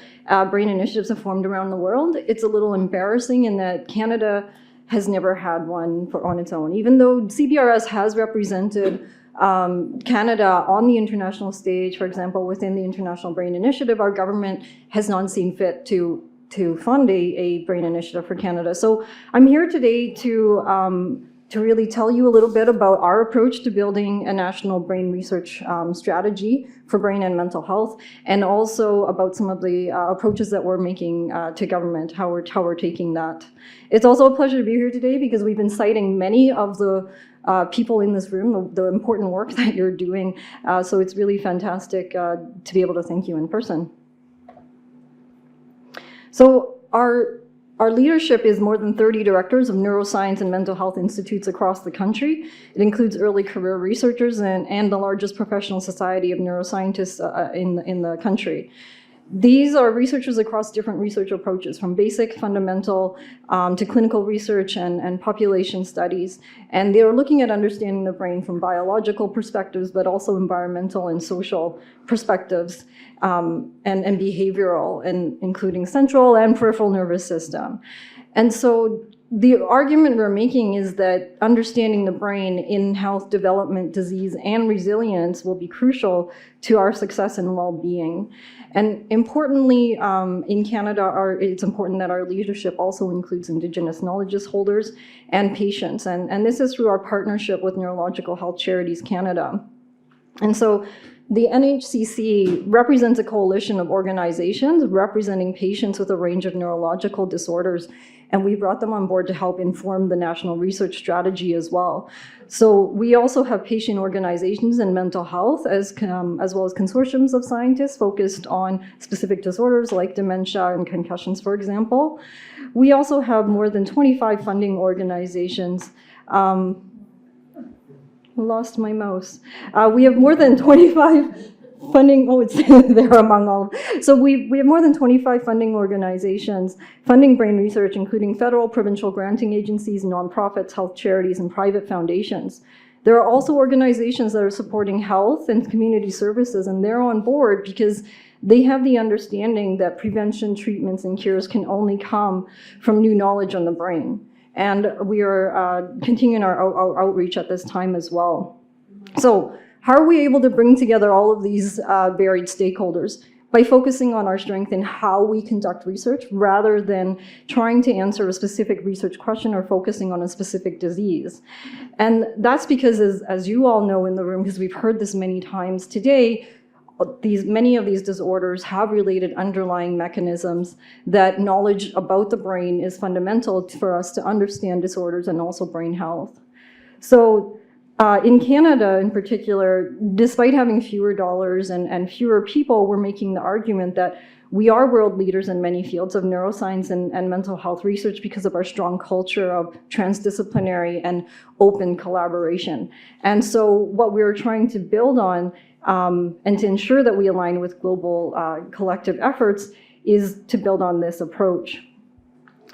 brain initiatives have formed around the world. It's a little embarrassing in that Canada has never had one on its own. Even though CBRS has represented Canada on the international stage, for example, within the International Brain Initiative, our government has not seen fit to fund a brain initiative for Canada. So I'm here today to really tell you a little bit about our approach to building a national brain research strategy for brain and mental health, and also about some of the approaches that we're making to government, how we're taking that. It's also a pleasure to be here today because we've been citing many of the people in this room, the important work that you're doing. So it's really fantastic to be able to thank you in person. So our leadership is more than 30 directors of neuroscience and mental health institutes across the country. It includes early career researchers and the largest professional society of neuroscientists in the country. These are researchers across different research approaches, from basic, fundamental, to clinical research and population studies. And they are looking at understanding the brain from biological perspectives, but also environmental and social perspectives, and behavioral, and including central and peripheral nervous system. And so the argument we're making is that understanding the brain in health, development, disease, and resilience will be crucial to our success and well-being. And importantly, in Canada, it's important that our leadership also includes Indigenous knowledge holders and patients. And this is through our partnership with Neurological Health Charities Canada. And so The NHCC represents a coalition of organizations representing patients with a range of neurological disorders, and we brought them on board to help inform the national research strategy as well. So we also have patient organizations in mental health as well as consortiums of scientists focused on specific disorders like dementia and concussions, for example. We also have more than 25 funding organizations. Lost my mouse. We have more than 25 funding, oh, it's there among all. So we have more than 25 funding organizations funding brain research, including federal, provincial granting agencies, nonprofits, health charities, and private foundations. There are also organizations that are supporting health and community services, and they're on board because they have the understanding that prevention, treatments, and cures can only come from new knowledge on the brain. And we are continuing our outreach at this time as well. So how are we able to bring together all of these varied stakeholders? By focusing on our strength in how we conduct research rather than trying to answer a specific research question or focusing on a specific disease. And that's because, as you all know in the room, because we've heard this many times today, many of these disorders have related underlying mechanisms that knowledge about the brain is fundamental for us to understand disorders and also brain health. So in Canada in particular, despite having fewer dollars and fewer people, we're making the argument that we are world leaders in many fields of neuroscience and mental health research because of our strong culture of transdisciplinary and open collaboration. And so what we're trying to build on and to ensure that we align with global collective efforts is to build on this approach.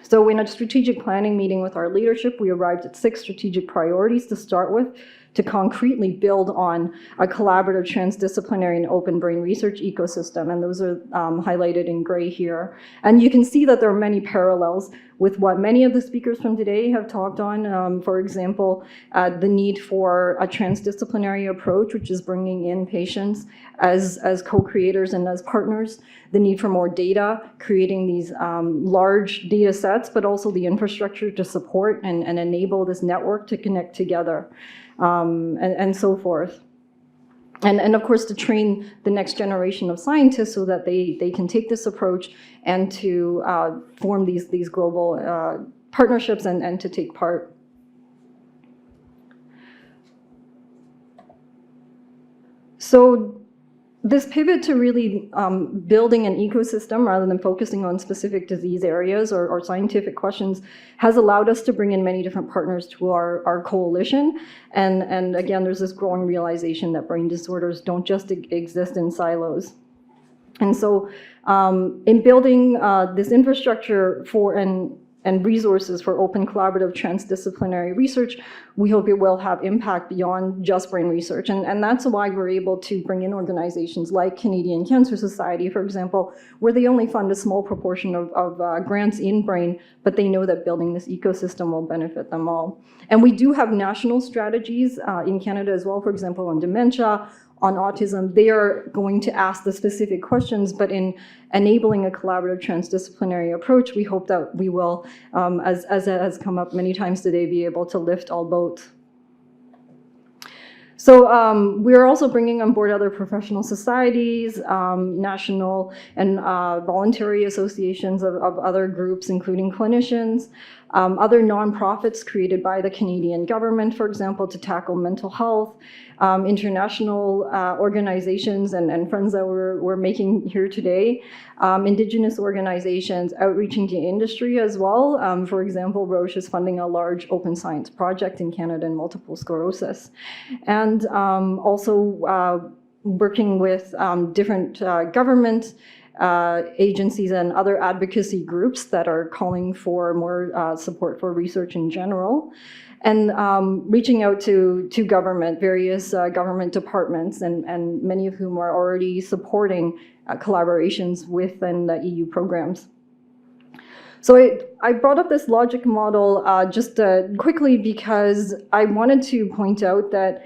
So in a strategic planning meeting with our leadership, we arrived at 6 strategic priorities to start with to concretely build on a collaborative, transdisciplinary, and open brain research ecosystem, and those are highlighted in gray here. And you can see that there are many parallels with what many of the speakers from today have talked on. For example, the need for a transdisciplinary approach, which is bringing in patients as co-creators and as partners, the need for more data, creating these large data sets, but also the infrastructure to support and enable this network to connect together, and so forth. And of course, to train the next generation of scientists so that they can take this approach and to form these global partnerships and to take part. So this pivot to really building an ecosystem rather than focusing on specific disease areas or scientific questions has allowed us to bring in many different partners to our coalition. And again, there's this growing realization that brain disorders don't just exist in silos. And so in building this infrastructure and resources for open, collaborative, transdisciplinary research, we hope it will have impact beyond just brain research. And that's why we're able to bring in organizations like Canadian Cancer Society, for example, where they only fund a small proportion of grants in brain, but they know that building this ecosystem will benefit them all. And we do have national strategies in Canada as well, for example, on dementia, on autism. They are going to ask the specific questions, but in enabling a collaborative transdisciplinary approach, we hope that we will, as it has come up many times today, be able to lift all boats. So we're also bringing on board other professional societies, national and voluntary associations of other groups, including clinicians, other nonprofits created by the Canadian government, for example, to tackle mental health, international organizations and friends that we're making here today, Indigenous organizations outreaching to industry as well. For example, Roche is funding a large open science project in Canada in multiple sclerosis. And also working with different government agencies and other advocacy groups that are calling for more support for research in general. And reaching out to government, various government departments, and many of whom are already supporting collaborations within the EU programs. So I brought up this logic model just quickly because I wanted to point out that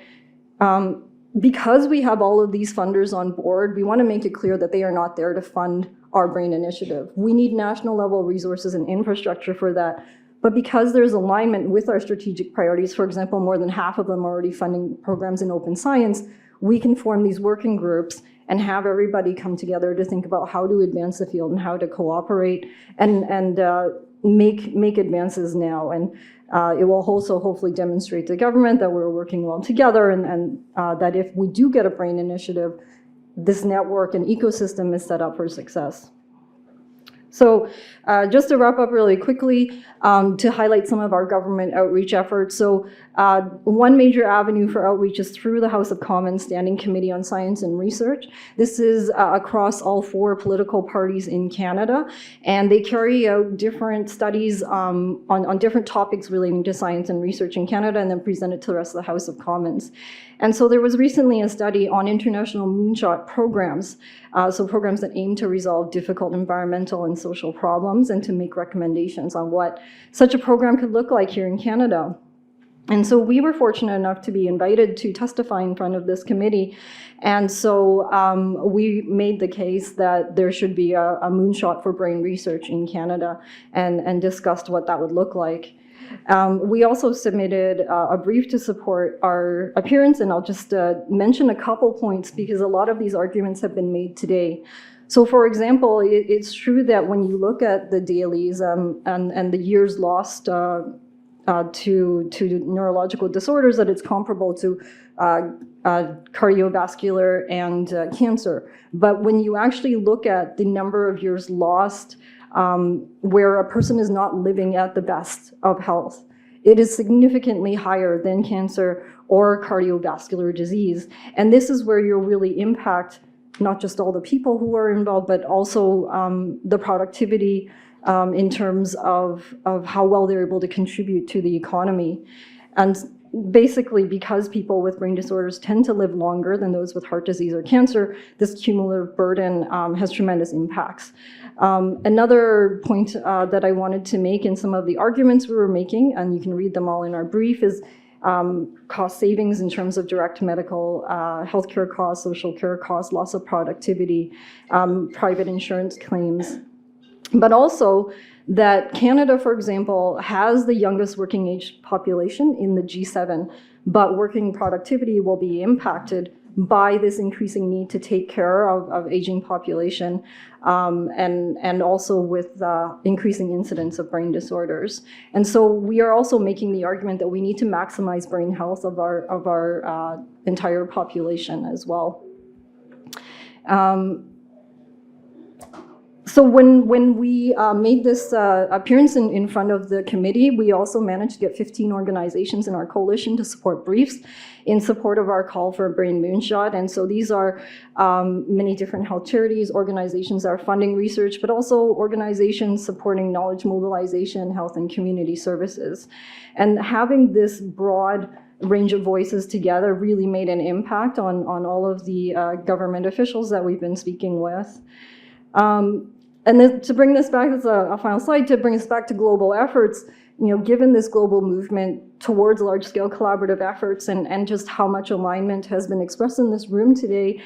because we have all of these funders on board, we want to make it clear that they are not there to fund our brain initiative. We need national level resources and infrastructure for that. But because there's alignment with our strategic priorities, for example, more than half of them are already funding programs in open science, we can form these working groups and have everybody come together to think about how to advance the field and how to cooperate and make advances now. And it will also hopefully demonstrate to the government that we're working well together and that if we do get a brain initiative, this network and ecosystem is set up for success. So just to wrap up really quickly, to highlight some of our government outreach efforts. So one major avenue for outreach is through the House of Commons Standing Committee on Science and Research. This is across all 4 political parties in Canada, and they carry out different studies on different topics relating to science and research in Canada and then present it to the rest of the House of Commons. And so there was recently a study on international moonshot programs, so programs that aim to resolve difficult environmental and social problems and to make recommendations on what such a program could look like here in Canada. And so we were fortunate enough to be invited to testify in front of this committee. And so we made the case that there should be a moonshot for brain research in Canada and discussed what that would look like. We also submitted a brief to support our appearance, and I'll just mention a couple points because a lot of these arguments have been made today. So for example, it's true that when you look at the dailies and the years lost to neurological disorders, that it's comparable to cardiovascular and cancer. But when you actually look at the number of years lost where a person is not living at the best of health, it is significantly higher than cancer or cardiovascular disease. And this is where you'll really impact not just all the people who are involved, but also the productivity in terms of how well they're able to contribute to the economy. And basically, because people with brain disorders tend to live longer than those with heart disease or cancer, this cumulative burden has tremendous impacts. Another point that I wanted to make in some of the arguments we were making, and you can read them all in our brief, is cost savings in terms of direct medical healthcare costs, social care costs, loss of productivity, private insurance claims. But also that Canada, for example, has the youngest working age population in the G7, but working productivity will be impacted by this increasing need to take care of aging population and also with increasing incidence of brain disorders. And so we are also making the argument that we need to maximize brain health of our entire population as well. So when we made this appearance in front of the committee, we also managed to get 15 organizations in our coalition to support briefs in support of our call for a brain moonshot. And so these are many different health charities, organizations that are funding research, but also organizations supporting knowledge mobilization, health and community services. And having this broad range of voices together really made an impact on all of the government officials that we've been speaking with. And then to bring this back as a final slide, to bring us back to global efforts, given this global movement towards large-scale collaborative efforts and just how much alignment has been expressed in this room today,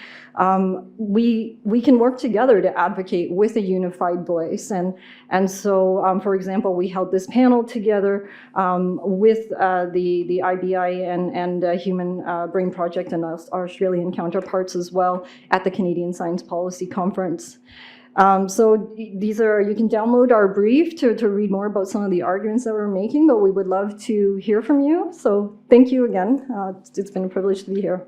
we can work together to advocate with a unified voice. And so, for example, we held this panel together with the IBI and Human Brain Project and our Australian counterparts as well at the Canadian Science Policy Conference. So you can download our brief to read more about some of the arguments that we're making, but we would love to hear from you. So thank you again. It's been a privilege to be here.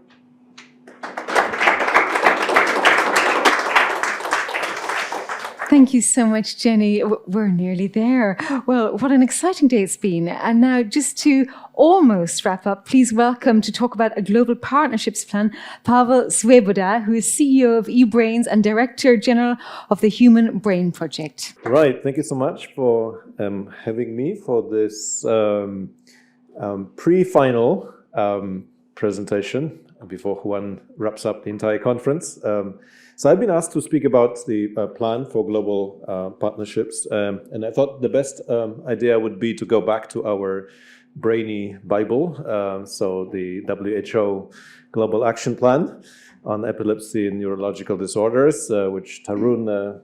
Thank you so much, Jenny. We're nearly there. Well, what an exciting day it's been. And now, just to almost wrap up, please welcome to talk about a global partnerships plan, Pavel Svoboda, who is CEO of eBrains and Director General of the Human Brain Project. Right. Thank you so much for having me for this pre-final presentation before Juan wraps up the entire conference. So I've been asked to speak about the plan for global partnerships, and I thought the best idea would be to go back to our brainy Bible, so the WHO Global Action Plan on Epilepsy and Neurological Disorders, which Tarun,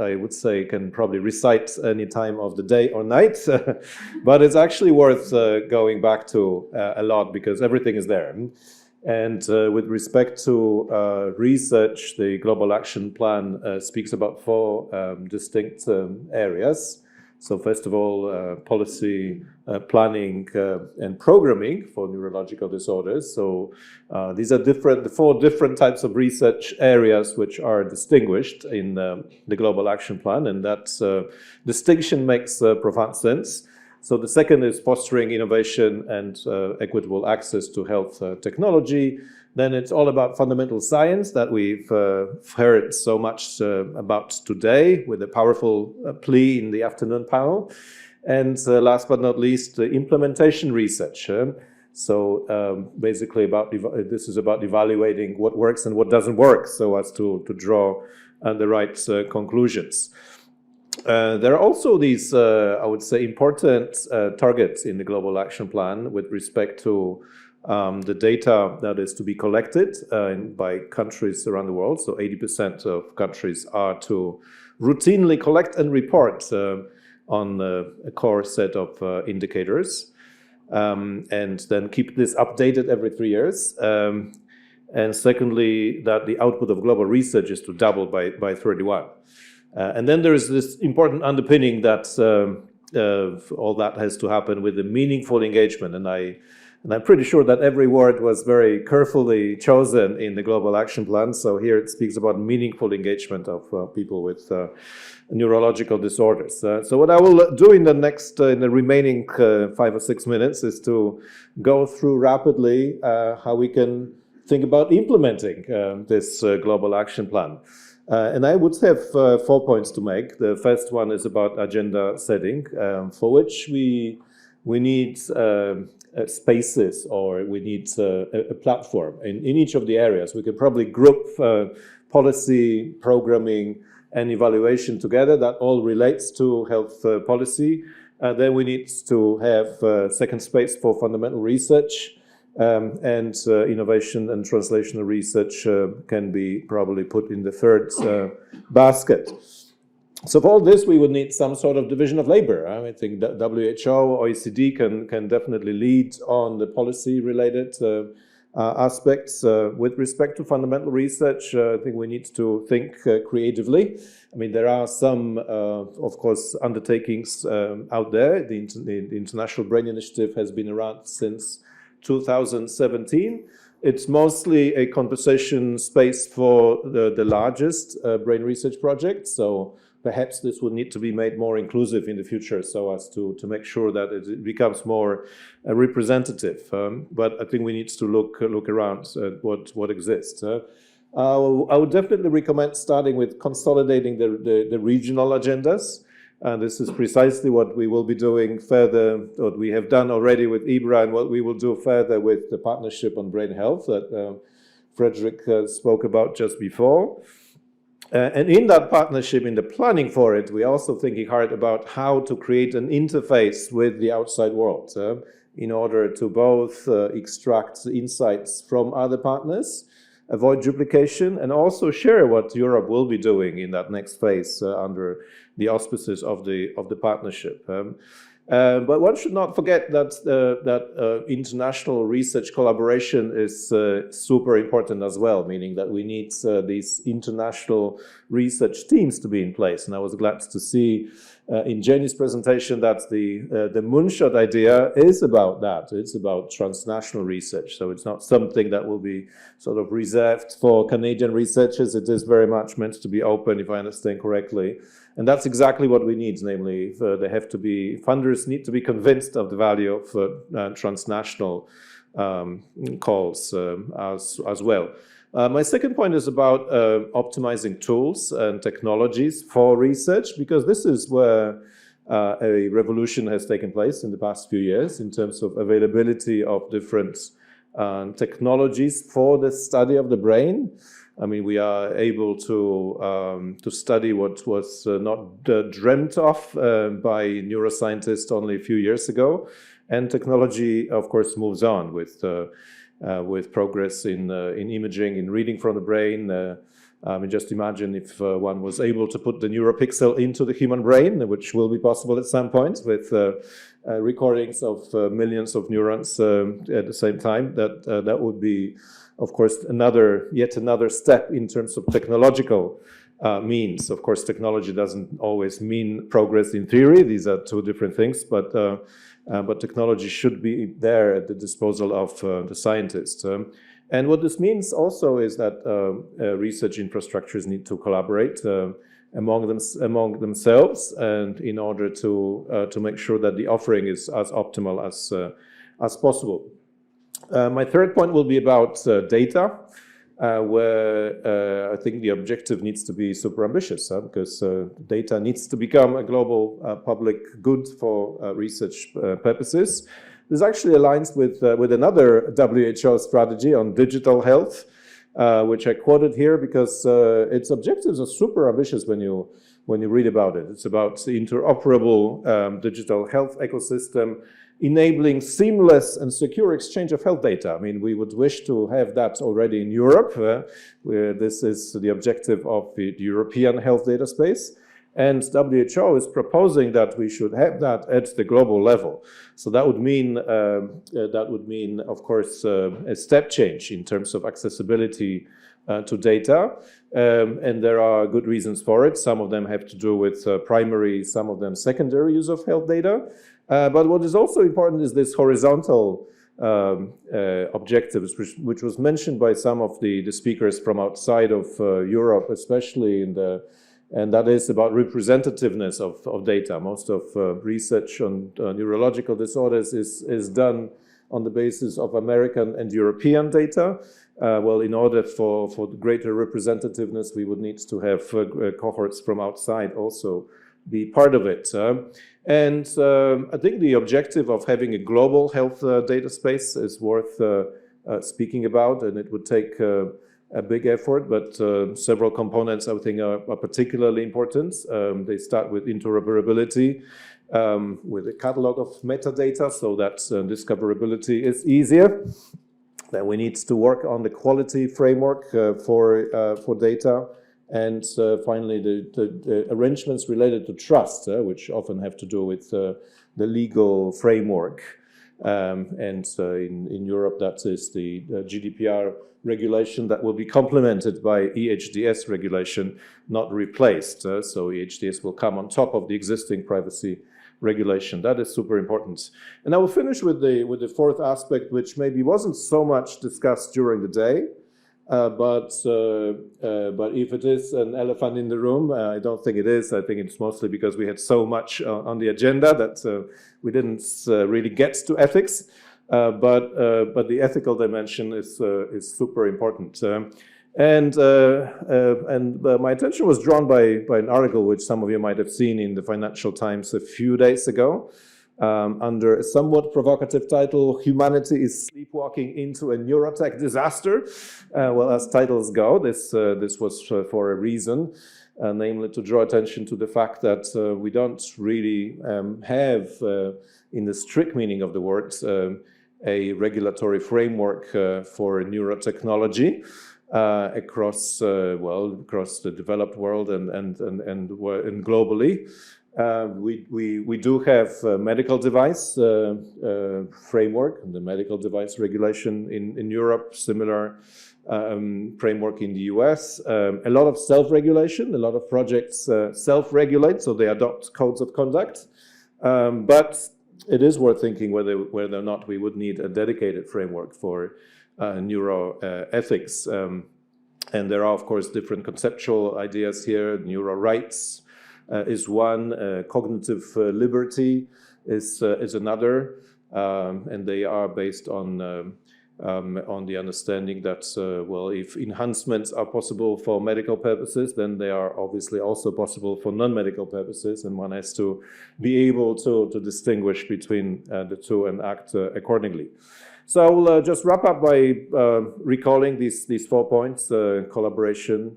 I would say, can probably recite any time of the day or night, but it's actually worth going back to a lot because everything is there. And with respect to research, the Global Action Plan speaks about 4 distinct areas. So first of all, policy planning and programming for neurological disorders. So these are the 4 different types of research areas which are distinguished in the Global Action Plan, and that distinction makes profound sense. So the second is fostering innovation and equitable access to health technology. Then it's all about fundamental science that we've heard so much about today with a powerful plea in the afternoon panel. And last but not least, the implementation research. So basically this is about evaluating what works and what doesn't work so as to draw the right conclusions. There are also these, I would say, important targets in the Global Action Plan with respect to the data that is to be collected by countries around the world. So 80% of countries are to routinely collect and report on a core set of indicators, and then keep this updated every 3 years. And secondly, that the output of global research is to double by 31. And then there is this important underpinning that all that has to happen with a meaningful engagement. And I'm pretty sure that every word was very carefully chosen in the Global Action Plan. So here it speaks about meaningful engagement of people with neurological disorders. So what I will do in the remaining 5 or 6 minutes is to go through rapidly how we can think about implementing this Global Action Plan. And I would have 4 points to make. The first one is about agenda setting, for which we need spaces, or we need a platform in each of the areas. We could probably group policy, programming, and evaluation together. That all relates to health policy. Then we need to have a second space for fundamental research. And innovation and translational research can be probably put in the third basket. So for all this, we would need some sort of division of labor. I think that WHO, OECD can definitely lead on the policy-related aspects. With respect to fundamental research, I think we need to think creatively. I mean, there are some, of course, undertakings out there. The International Brain Initiative has been around since 2017. It's mostly a conversation space for the largest brain research projects. So perhaps this would need to be made more inclusive in the future so as to make sure that it becomes more representative. But I think we need to look around at what exists. I would definitely recommend starting with consolidating the regional agendas. This is precisely what we will be doing further, what we have done already with IBRA, and what we will do further with the partnership on brain health that Frederick spoke about just before. And in that partnership, in the planning for it, we're also thinking hard about how to create an interface with the outside world in order to both extract insights from other partners, avoid duplication, and also share what Europe will be doing in that next phase under the auspices of the partnership. But one should not forget that international research collaboration is super important as well, meaning that we need these international research teams to be in place. And I was glad to see in Jenny's presentation that the moonshot idea is about that. It's about transnational research. So it's not something that will be sort of reserved for Canadian researchers. It is very much meant to be open, if I understand correctly. And that's exactly what we need, namely, funders need to be convinced of the value of transnational calls as well. My second point is about optimizing tools and technologies for research, because this is where a revolution has taken place in the past few years in terms of availability of different technologies for the study of the brain. I mean, we are able to study what was not dreamt of by neuroscientists only a few years ago, and technology, of course, moves on with progress in imaging, in reading from the brain, Just imagine if one was able to put the neuropixel into the human brain, which will be possible at some point with recordings of millions of neurons at the same time. That would be, of course, yet another step in terms of technological means. Of course, technology doesn't always mean progress in theory. These are two different things, but technology should be there at the disposal of the scientists. And what this means also is that research infrastructures need to collaborate among themselves, and in order to make sure that the offering is as optimal as possible. My third point will be about data, where I think the objective needs to be super ambitious, because data needs to become a global public good for research purposes. This actually aligns with another WHO strategy on digital health, which I quoted here because its objectives are super ambitious when you read about it. It's about the interoperable digital health ecosystem, enabling seamless and secure exchange of health data. I mean, we would wish to have that already in Europe, where this is the objective of the European health data space. And WHO is proposing that we should have that at the global level. So that would mean, of course, a step change in terms of accessibility to data. And there are good reasons for it. Some of them have to do with primary, some of them secondary use of health data. But what is also important is this horizontal objectives, which was mentioned by some of the speakers from outside of Europe, especially and that is about representativeness of data. Most of research on neurological disorders is done on the basis of American and European data. Well, in order for greater representativeness, we would need to have cohorts from outside also be part of it. And I think the objective of having a global health data space is worth speaking about, and it would take a big effort, but several components I think are particularly important. They start with interoperability, with a catalog of metadata so that discoverability is easier. Then we need to work on the quality framework for data. And finally, the arrangements related to trust, which often have to do with the legal framework. And in Europe, that is the GDPR regulation that will be complemented by EHDS regulation, not replaced. So EHDS will come on top of the existing privacy regulation. That is super important. And I will finish with the fourth aspect, which maybe wasn't so much discussed during the day. But if it is an elephant in the room, I don't think it is. I think it's mostly because we had so much on the agenda that we didn't really get to ethics. But the ethical dimension is super important. And my attention was drawn by an article which some of you might have seen in the Financial Times a few days ago. Under a somewhat provocative title, "Humanity is sleepwalking into a neurotech disaster." Well, as titles go, this was for a reason, namely to draw attention to the fact that we don't really have, in the strict meaning of the word, a regulatory framework for neurotechnology across the developed world and globally. We do have a medical device framework and the medical device regulation in Europe, similar framework in the US. A lot of self-regulation, a lot of projects self-regulate, so they adopt codes of conduct. But it is worth thinking whether or not we would need a dedicated framework for neuroethics. And there are, of course, different conceptual ideas here. Neuro rights is one, cognitive liberty is another, and they are based on the understanding that, well, if enhancements are possible for medical purposes, then they are obviously also possible for non-medical purposes, and one has to be able to distinguish between the two and act accordingly. So I will just wrap up by recalling these 4 points: collaboration,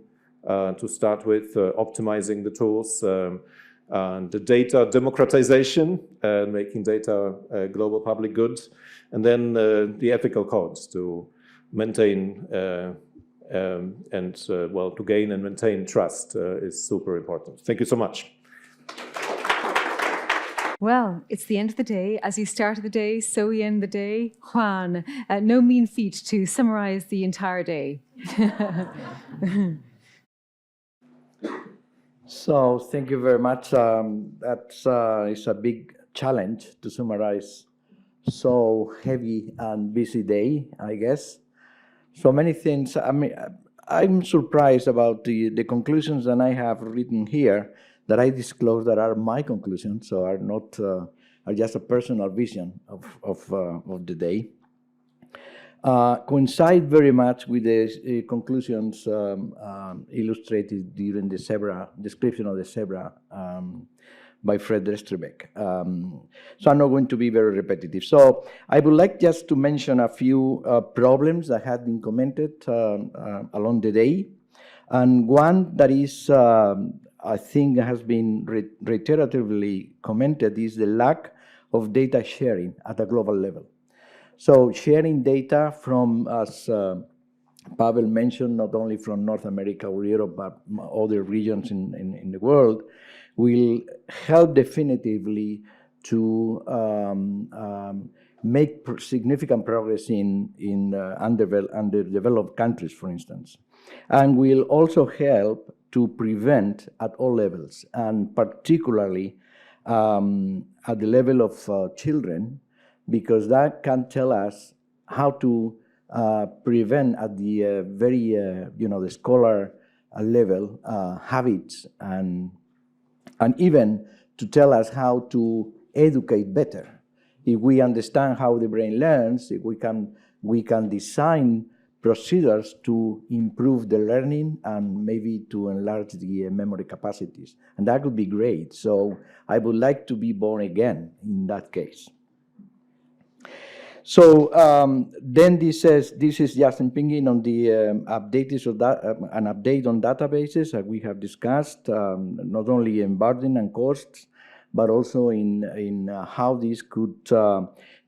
to start with, optimizing the tools, the data democratization, making data a global public good, and then the ethical codes to maintain well, to gain and maintain trust is super important. Thank you so much. Well, it's the end of the day. As you started the day, so we end the day. Juan, no mean feat to summarize the entire day. So thank you very much. That's it's a big challenge to summarize so heavy and busy day, I guess. So many things. I mean, I'm surprised about the conclusions that I have written here that I disclose that are my conclusions, so are not are just a personal vision of the day. Coincide very much with the conclusions illustrated during the zebra description of the zebra by Fred Strebeck. So I'm not going to be very repetitive. So I would like just to mention a few problems that have been commented along the day. And one that is, I think, has been reiteratively commented is the lack of data sharing at a global level. So sharing data from, as Pavel mentioned, not only from North America or Europe, but other regions in the world, will help definitively to make significant progress in underdeveloped countries, for instance, and will also help to prevent at all levels, and particularly at the level of children, because that can tell us how to prevent at the very, the scholar level habits and even to tell us how to educate better. If we understand how the brain learns, if we can design procedures to improve the learning and maybe to enlarge the memory capacities. And that would be great. So I would like to be born again in that case. So then this is just pinging on the updates of that, an update on databases that we have discussed, not only in burden and costs, but also in how this could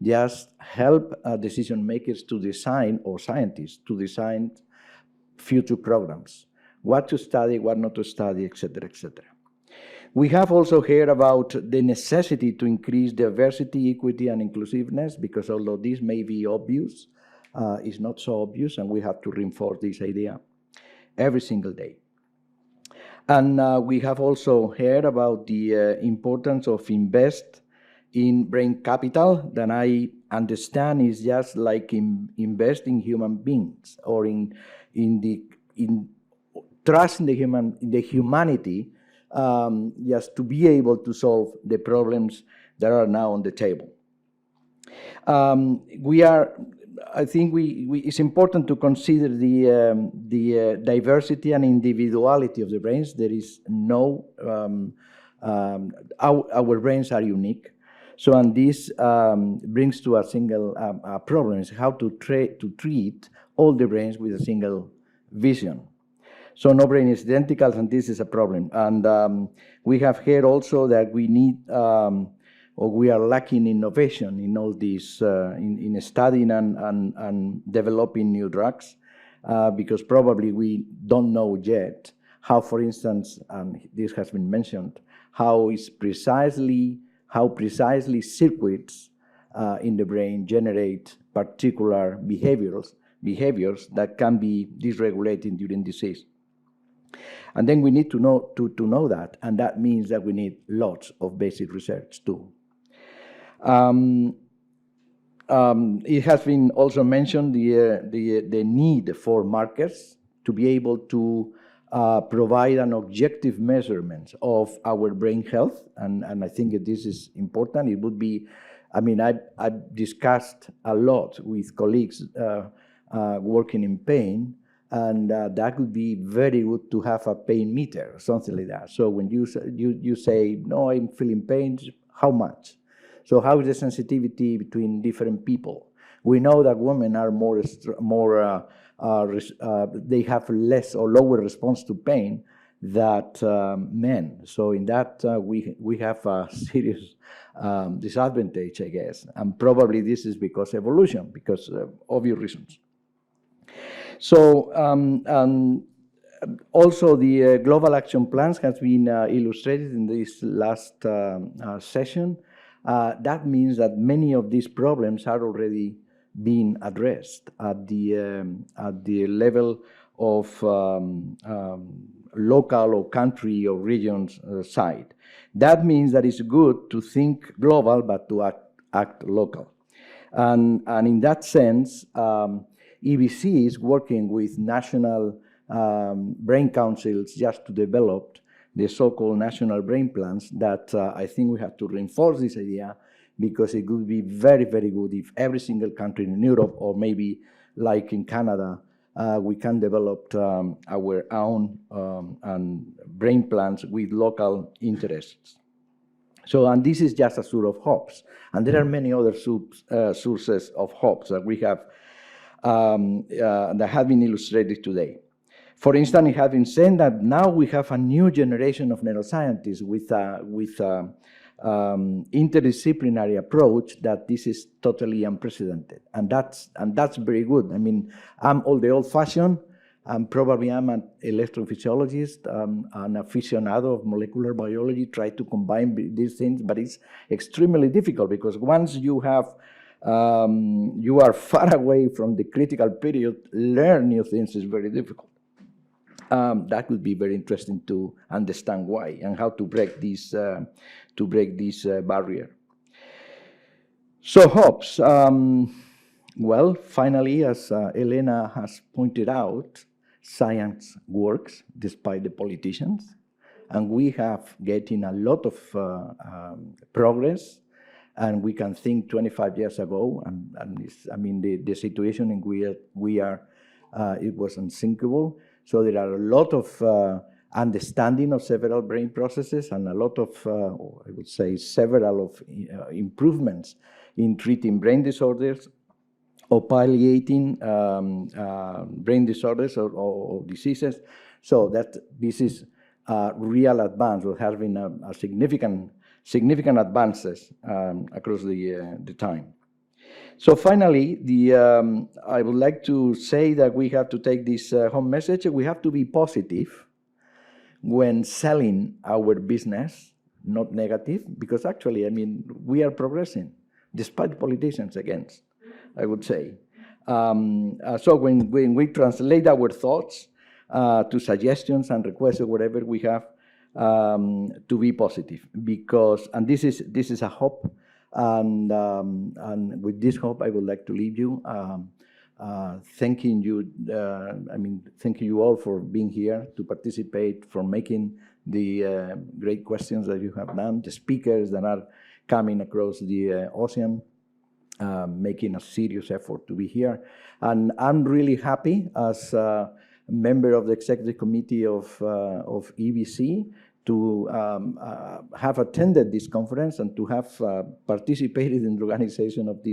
just help decision makers to design, or scientists to design future programs, what to study, what not to study, etc., etc. We have also heard about the necessity to increase diversity, equity, and inclusiveness, because although this may be obvious, it's not so obvious, and we have to reinforce this idea every single day. And we have also heard about the importance of invest in brain capital, that I understand is just like invest in human beings, or in trust in the humanity, just to be able to solve the problems that are now on the table. I think it's important to consider the diversity and individuality of the brains. There is no, our brains are unique. So, and this brings to a single problem, is how to treat all the brains with a single vision. So no brain is identical, and this is a problem. And we have heard also that we need, or we are lacking innovation in all this, in studying and developing new drugs, because probably we don't know yet how, for instance, this has been mentioned, how precisely circuits in the brain generate particular behaviors that can be dysregulated during disease. And then we need to know that, and that means that we need lots of basic research too. It has been also mentioned the need for markers to be able to provide an objective measurement of our brain health, and I think that this is important. It would be, I mean, I've discussed a lot with colleagues working in pain, and that would be very good to have a pain meter or something like that. So when you say, no, I'm feeling pain, how much? So how is the sensitivity between different people? We know that women are they have less or lower response to pain than men. So in that, we have a serious disadvantage, I guess. And probably this is because evolution, because of obvious reasons. So also the global action plans has been illustrated in this last session. That means that many of these problems are already being addressed at the level of local or country or regions side. That means that it's good to think global, but to act local. And in that sense, EBC is working with national brain councils just to develop the so-called national brain plans that I think we have to reinforce this idea, because it would be very, very good if every single country in Europe, or maybe like in Canada, we can develop our own brain plans with local interests. So, and this is just a source of hopes. And there are many other sources of hopes that we have, that have been illustrated today. For instance, it has been said that now we have a new generation of neuroscientists with interdisciplinary approach that this is totally unprecedented, and that's very good. I mean, I'm all the old-fashioned. Probably I'm an electrophysiologist, an aficionado of molecular biology, try to combine these things, but it's extremely difficult because once you have you are far away from the critical period, learn new things is very difficult. That would be very interesting to understand why and how to break this barrier. So hopes. Well, finally, as Elena has pointed out, science works despite the politicians, and we have getting a lot of progress. And we can think 25 years ago, and I mean the situation in which we are, it was unthinkable. So there are a lot of understanding of several brain processes and a lot of, I would say, several of improvements in treating brain disorders or palliating brain disorders or diseases. So that this is a real advance, or has been a significant advances across the time. So finally, I would like to say that we have to take this home message. We have to be positive when selling our business, not negative, because actually, I mean, we are progressing, despite politicians against, I would say. So when we translate our thoughts to suggestions and requests or whatever we have, to be positive, because, and this is a hope, and with this hope, I would like to leave you, thanking you. Thanking you all for being here to participate, for making the great questions that you have done, the speakers that are coming across the ocean, making a serious effort to be here, and I'm really happy as a member of the executive committee of EBC to have attended this conference and to have participated in the organization of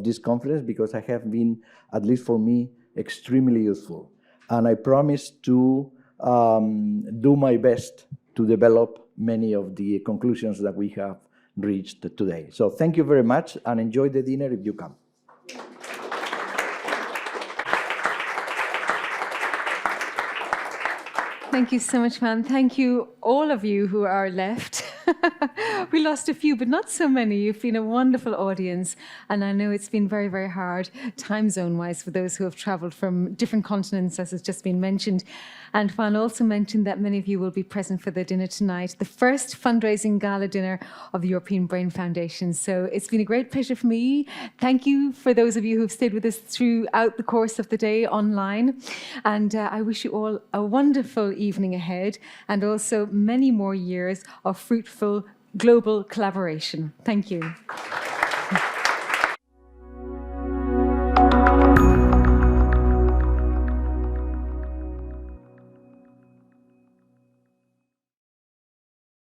this conference, because I have been, at least for me, extremely useful. And I promise to do my best to develop many of the conclusions that we have reached today. So thank you very much, and enjoy the dinner if you come. Thank you so much, man. Thank you, all of you who are left. We lost a few, but not so many. You've been a wonderful audience, and I know it's been very, very hard time zone-wise for those who have traveled from different continents, as has just been mentioned. And Juan also mentioned that many of you will be present for the dinner tonight, the first fundraising gala dinner of the European Brain Foundation. So it's been a great pleasure for me. Thank you for those of you who've stayed with us throughout the course of the day online. And I wish you all a wonderful evening ahead, and also many more years of fruitful global collaboration. Thank you.